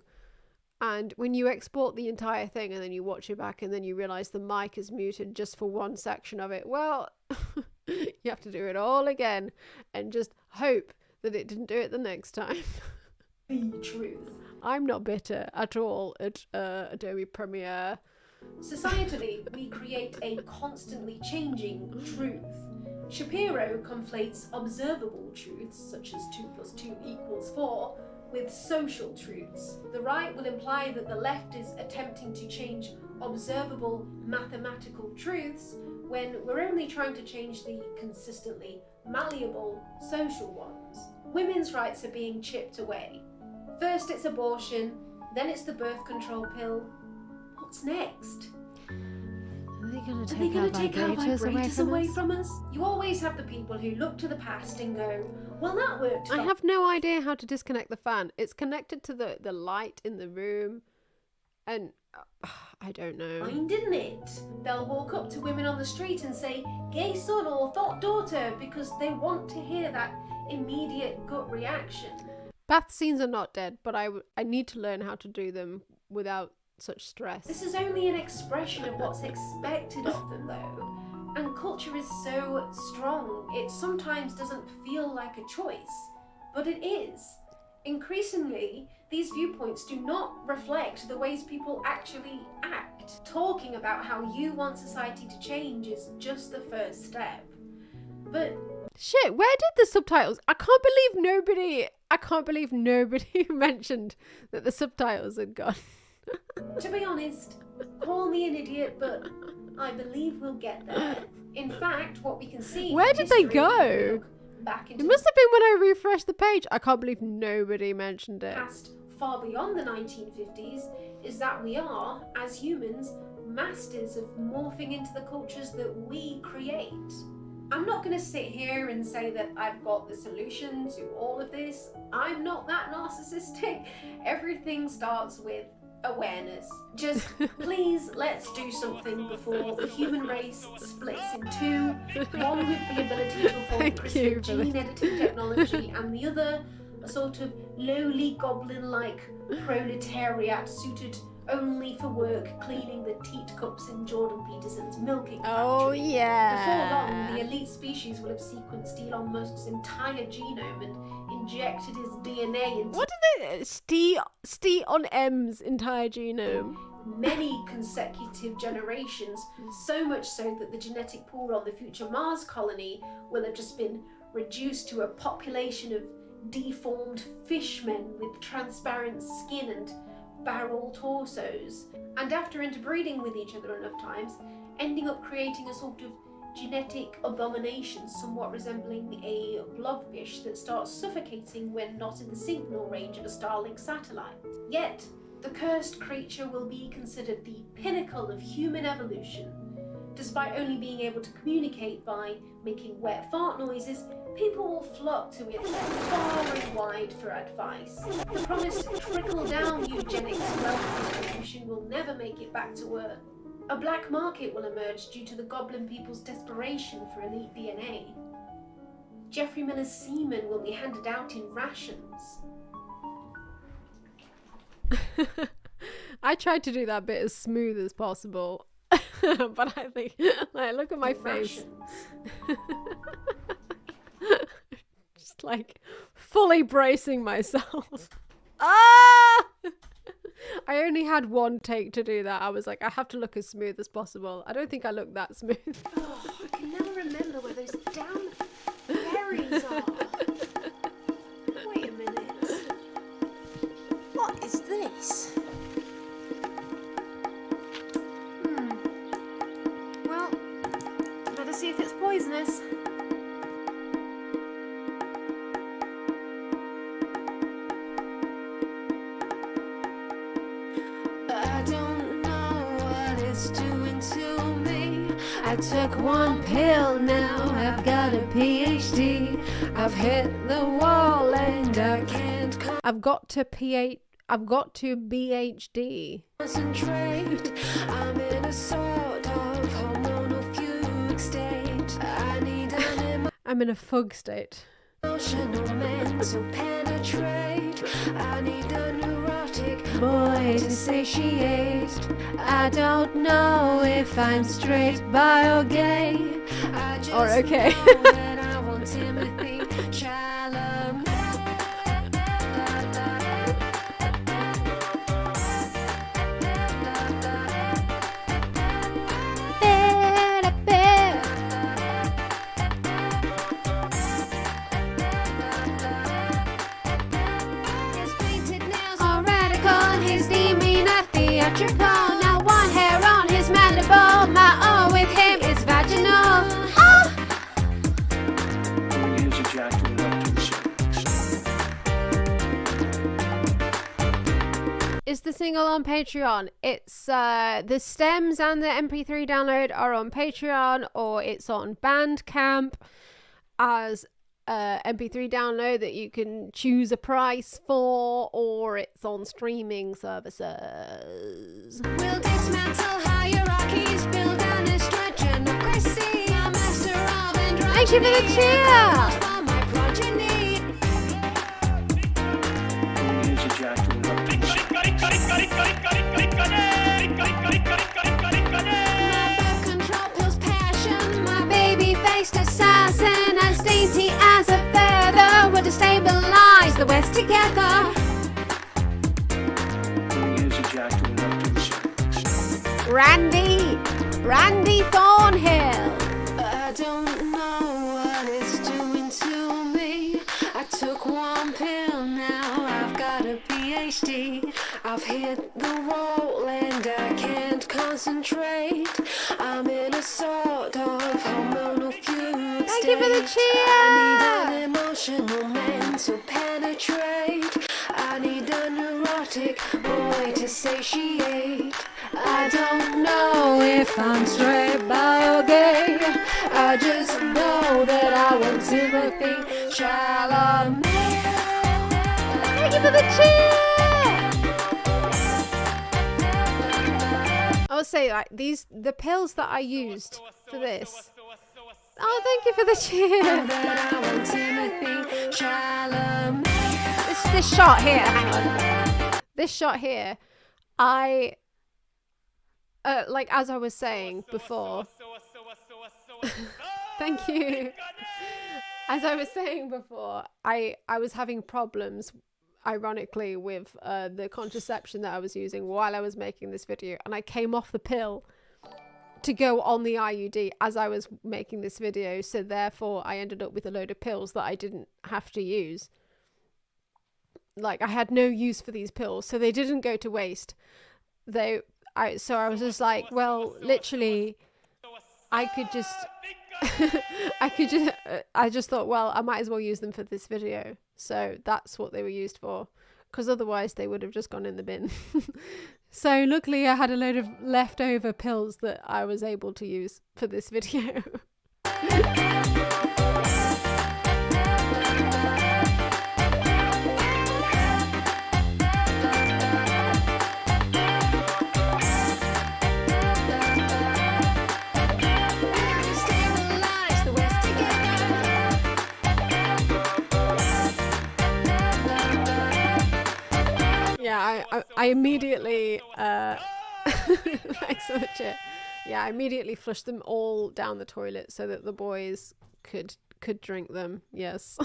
[SPEAKER 1] and when you export the entire thing and then you watch it back and then you realize the mic is muted just for one section of it, well, you have to do it all again and just hope that it didn't do it the next time.
[SPEAKER 10] The truth.
[SPEAKER 1] I'm not bitter at all at Adobe Premiere.
[SPEAKER 10] Societally, we create a constantly changing truth. Shapiro conflates observable truths, such as 2 + 2 = 4, with social truths. The right will imply that the left is attempting to change observable mathematical truths when we're only trying to change the consistently malleable social ones. Women's rights are being chipped away. First it's abortion, then it's the birth control pill. What's next?
[SPEAKER 1] Are they going to
[SPEAKER 10] take our vibrators away from us? You always have the people who look to the past and go, well, that worked.
[SPEAKER 1] I have no idea how to disconnect the fan. It's connected to the light in the room, and I don't know.
[SPEAKER 10] Fine, didn't it? They'll walk up to women on the street and say, gay son or thought daughter, because they want to hear that immediate gut reaction.
[SPEAKER 1] Bath scenes are not dead, but I need to learn how to do them without such stress.
[SPEAKER 10] This is only an expression of what's expected of them, though. And culture is so strong, it sometimes doesn't feel like a choice, but it is. Increasingly, these viewpoints do not reflect the ways people actually act. Talking about how you want society to change is just the first step. But
[SPEAKER 1] shit, where did the subtitles? I can't believe nobody mentioned that the subtitles had gone.
[SPEAKER 10] To be honest, call me an idiot, but I believe we'll get there. In fact, what we can see...
[SPEAKER 1] Where did they go?
[SPEAKER 10] Back into
[SPEAKER 1] it must have been when I refreshed the page. I can't believe nobody mentioned it.
[SPEAKER 10] Past far beyond the 1950s is that we are, as humans, masters of morphing into the cultures that we create. I'm not going to sit here and say that I've got the solution to all of this. I'm not that narcissistic. Everything starts with awareness. Just please, let's do something before the human race splits in two. One with the ability to afford CRISPR gene editing technology, and the other a sort of lowly goblin-like proletariat suited only for work cleaning the teat cups in Jordan Peterson's milking factory.
[SPEAKER 1] Oh yeah.
[SPEAKER 10] Before long, the elite species will have sequenced Elon Musk's entire genome and injected his DNA into...
[SPEAKER 1] What did they... Steve on M's entire genome?
[SPEAKER 10] Many consecutive generations, so much so that the genetic pool on the future Mars colony will have just been reduced to a population of deformed fishmen with transparent skin and barrel torsos, and after interbreeding with each other enough times, ending up creating a sort of genetic abomination somewhat resembling a blobfish that starts suffocating when not in the signal range of a Starlink satellite. Yet, the cursed creature will be considered the pinnacle of human evolution, Despite only being able to communicate by making wet fart noises, people will flock to it far and wide for advice. The promised trickle-down eugenics wealth distribution will never make it back to Earth. A black market will emerge due to the goblin people's desperation for elite DNA. Geoffrey Miller's semen will be handed out in rations.
[SPEAKER 1] I tried to do that bit as smooth as possible, but I think, like, look at my face. Just like fully bracing myself. Ah! I only had one take to do that. I was like, I have to look as smooth as possible. I don't think I look that smooth.
[SPEAKER 10] Oh, I can never remember where those damn berries are. Wait a minute. What is this? Well, better see if it's poisonous.
[SPEAKER 1] I don't know what it's doing to me. I took one pill, now I've got a PhD. I've hit the wall and I can't I've got to BHD. Concentrate. I'm in a sort of hormonal fugue state. I'm in a fug state. Emotional mental penetrate. I need a neurotic boy to satiate. I don't know if I'm straight, bi or gay. I just know that I want Timothy Chalamet. Now one hair on his mandible. My O with him is vaginal. Oh! Is the single on Patreon? It's the stems and the MP3 download are on Patreon, or it's on Bandcamp as MP3 download that you can choose a price for, or it's on streaming services. We'll dismantle hierarchies, build an estrogenocy. A master of androgyny. Thank you for the cheer! For my progeny. My birth control pills passion, my baby-faced assassin, as dainty as a feather, would destabilize the West together. Randy Thornhill. I don't know what it's doing to me. I took one pill, now I've got a PhD. I've hit the wall and I can't concentrate. I'm in a sort of hormonal fugue state. Thank you for the cheer! I need an emotional man to penetrate. I need a neurotic boy to satiate. I don't know if I'm straight, bi or gay. I just know that I want Timothy Chalamet. Thank you for the cheer! I'll say, like, the pills that I used for this. Oh, thank you for the cheer. This shot here, hang on. This shot here, like, as I was saying before. Thank you. As I was saying before, I was having problems, ironically, with the contraception that I was using while I was making this video, and I came off the pill to go on the IUD as I was making this video, so therefore I ended up with a load of pills that I didn't have to use. Like, I had no use for these pills, so they didn't go to waste. So I was just like, well, literally, I just thought, well, I might as well use them for this video. So that's what they were used for, because otherwise they would have just gone in the bin. So luckily I had a load of leftover pills that I was able to use for this video. Yeah, I immediately thanks so much. Yeah, I immediately flushed them all down the toilet so that the boys could drink them. Yes.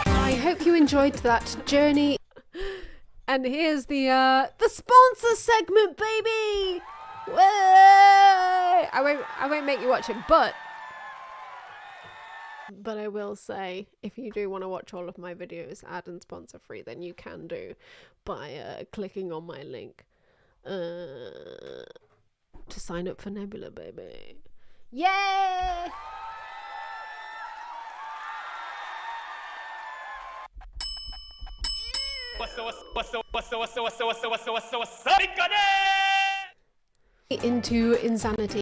[SPEAKER 1] I hope you enjoyed that journey. And here's the sponsor segment, baby. Way! I won't make you watch it, but I will say, if you do want to watch all of my videos ad and sponsor free, then you can do by clicking on my link to sign up for Nebula, baby. Yay! Into insanity.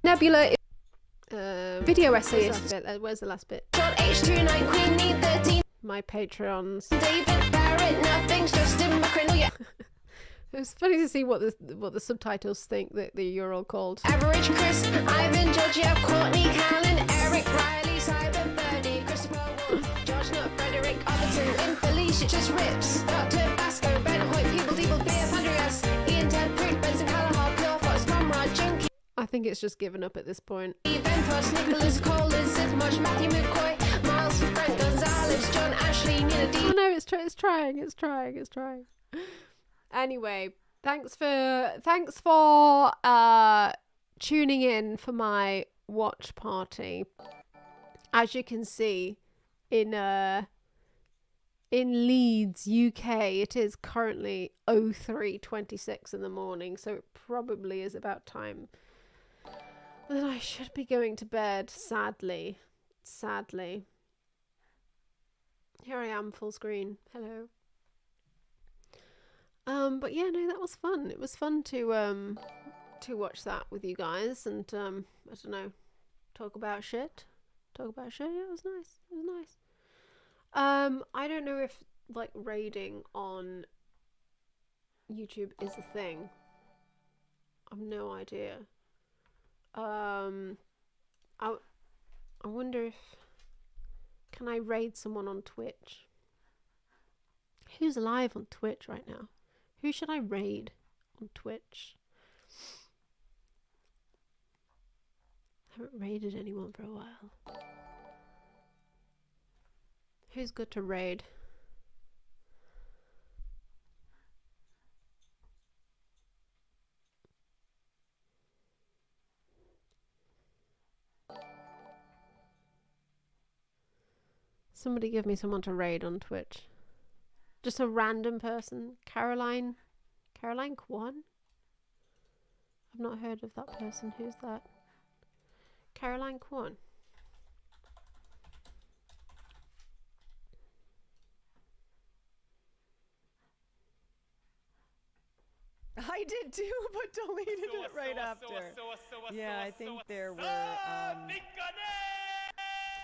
[SPEAKER 1] Nebula video essayist. Where's the last bit? My Patreons. It's funny to see what the subtitles think that you're all called.
[SPEAKER 9] Average Chris, Ivan, Georgia, Courtney, Callan, Eric, Riley, Simon, Bernie, Christopher Wolf, George, not Frederick, Otterton, and Felicia just rips. Dr. Basco, Ben Hoyt, People, Deeble, B.F. Andreas, Ian, Ted, Prick, Benson, Callahar, Pure Fox, Comrade, Junkie.
[SPEAKER 1] I think it's just given up at this point.
[SPEAKER 9] Ventos, Nicholas, Cole, Lizard, Mosh, Matthew McCoy, Miles, Brent Gonzalez, John Ashley, Nina D.
[SPEAKER 1] Oh no, it's trying. Anyway, thanks for tuning in for my watch party. As you can see, in Leeds, UK, it is currently 03:26 in the morning, so it probably is about time that I should be going to bed, sadly. Here I am, full screen. Hello. But yeah, no, that was fun. It was fun to watch that with you guys and I don't know, talk about shit. Yeah, it was nice. I don't know if like raiding on YouTube is a thing. I've no idea. I wonder if can I raid someone on Twitch? Who's live on Twitch right now? Who should I raid on Twitch? Haven't raided anyone for a while. Who's good to raid? Somebody give me someone to raid on Twitch. Just a random person. Caroline Kwan? I've not heard of that person. Who's that? Caroline Kwan.
[SPEAKER 6] I did too, but deleted it right after. Yeah, I think there were.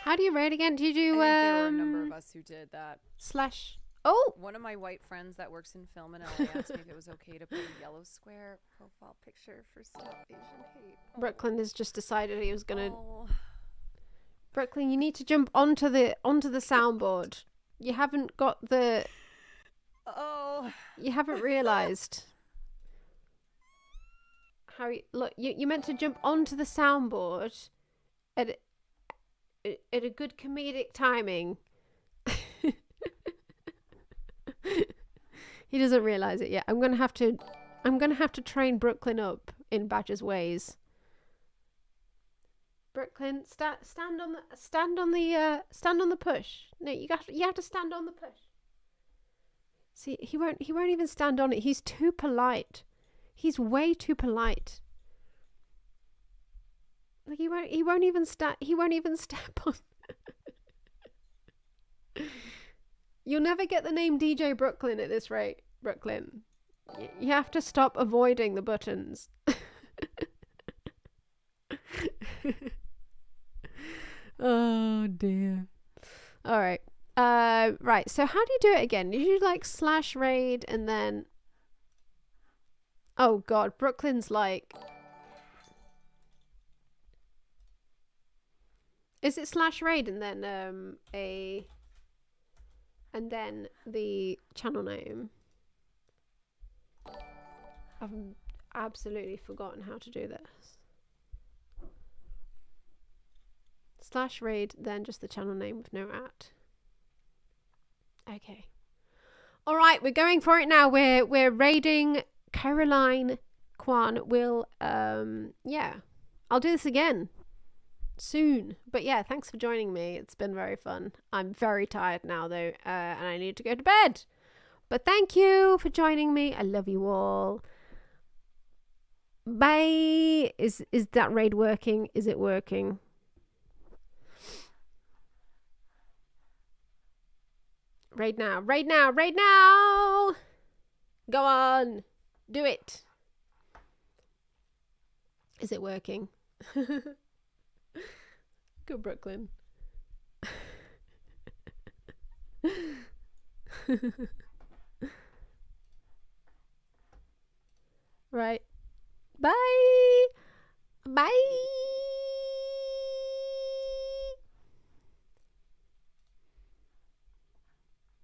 [SPEAKER 1] How do you raid again? Do you do?
[SPEAKER 6] I think there were a number of us who did that.
[SPEAKER 1] / Oh!
[SPEAKER 6] One of my white friends that works in film in LA asked me if it was okay to put a yellow square profile picture for Stop Asian Hate.
[SPEAKER 1] Brooklyn has just decided he was gonna. Oh. Brooklyn, you need to jump onto the soundboard. You haven't got the.
[SPEAKER 6] Oh.
[SPEAKER 1] You haven't realised. Look, you meant to jump onto the soundboard at a good comedic timing. He doesn't realise it yet. I'm gonna have to train Brooklyn up in Badger's ways. Brooklyn, stand on the push. No, you have to stand on the push. See, he won't even stand on it. He's too polite. He's way too polite. Like he won't even step on. You'll never get the name DJ Brooklyn at this rate, Brooklyn. You have to stop avoiding the buttons. Oh dear. All right. Right. So how do you do it again? You do like /raid and then. Oh God, Brooklyn's like. Is it /raid and then and then the channel name? I've absolutely forgotten how to do this. /raid, then just the channel name with no @ Okay. All right, we're going for it now. We're raiding Caroline Kwan. Will yeah, I'll do this again soon. But yeah, thanks for joining me. It's been very fun. I'm very tired now though, and I need to go to bed. But thank you for joining me. I love you all. Bye. Is that raid working? Is it working? Raid now, raid now, raid now! Go on, do it. Is it working? Go Brooklyn. Right. Bye. Bye.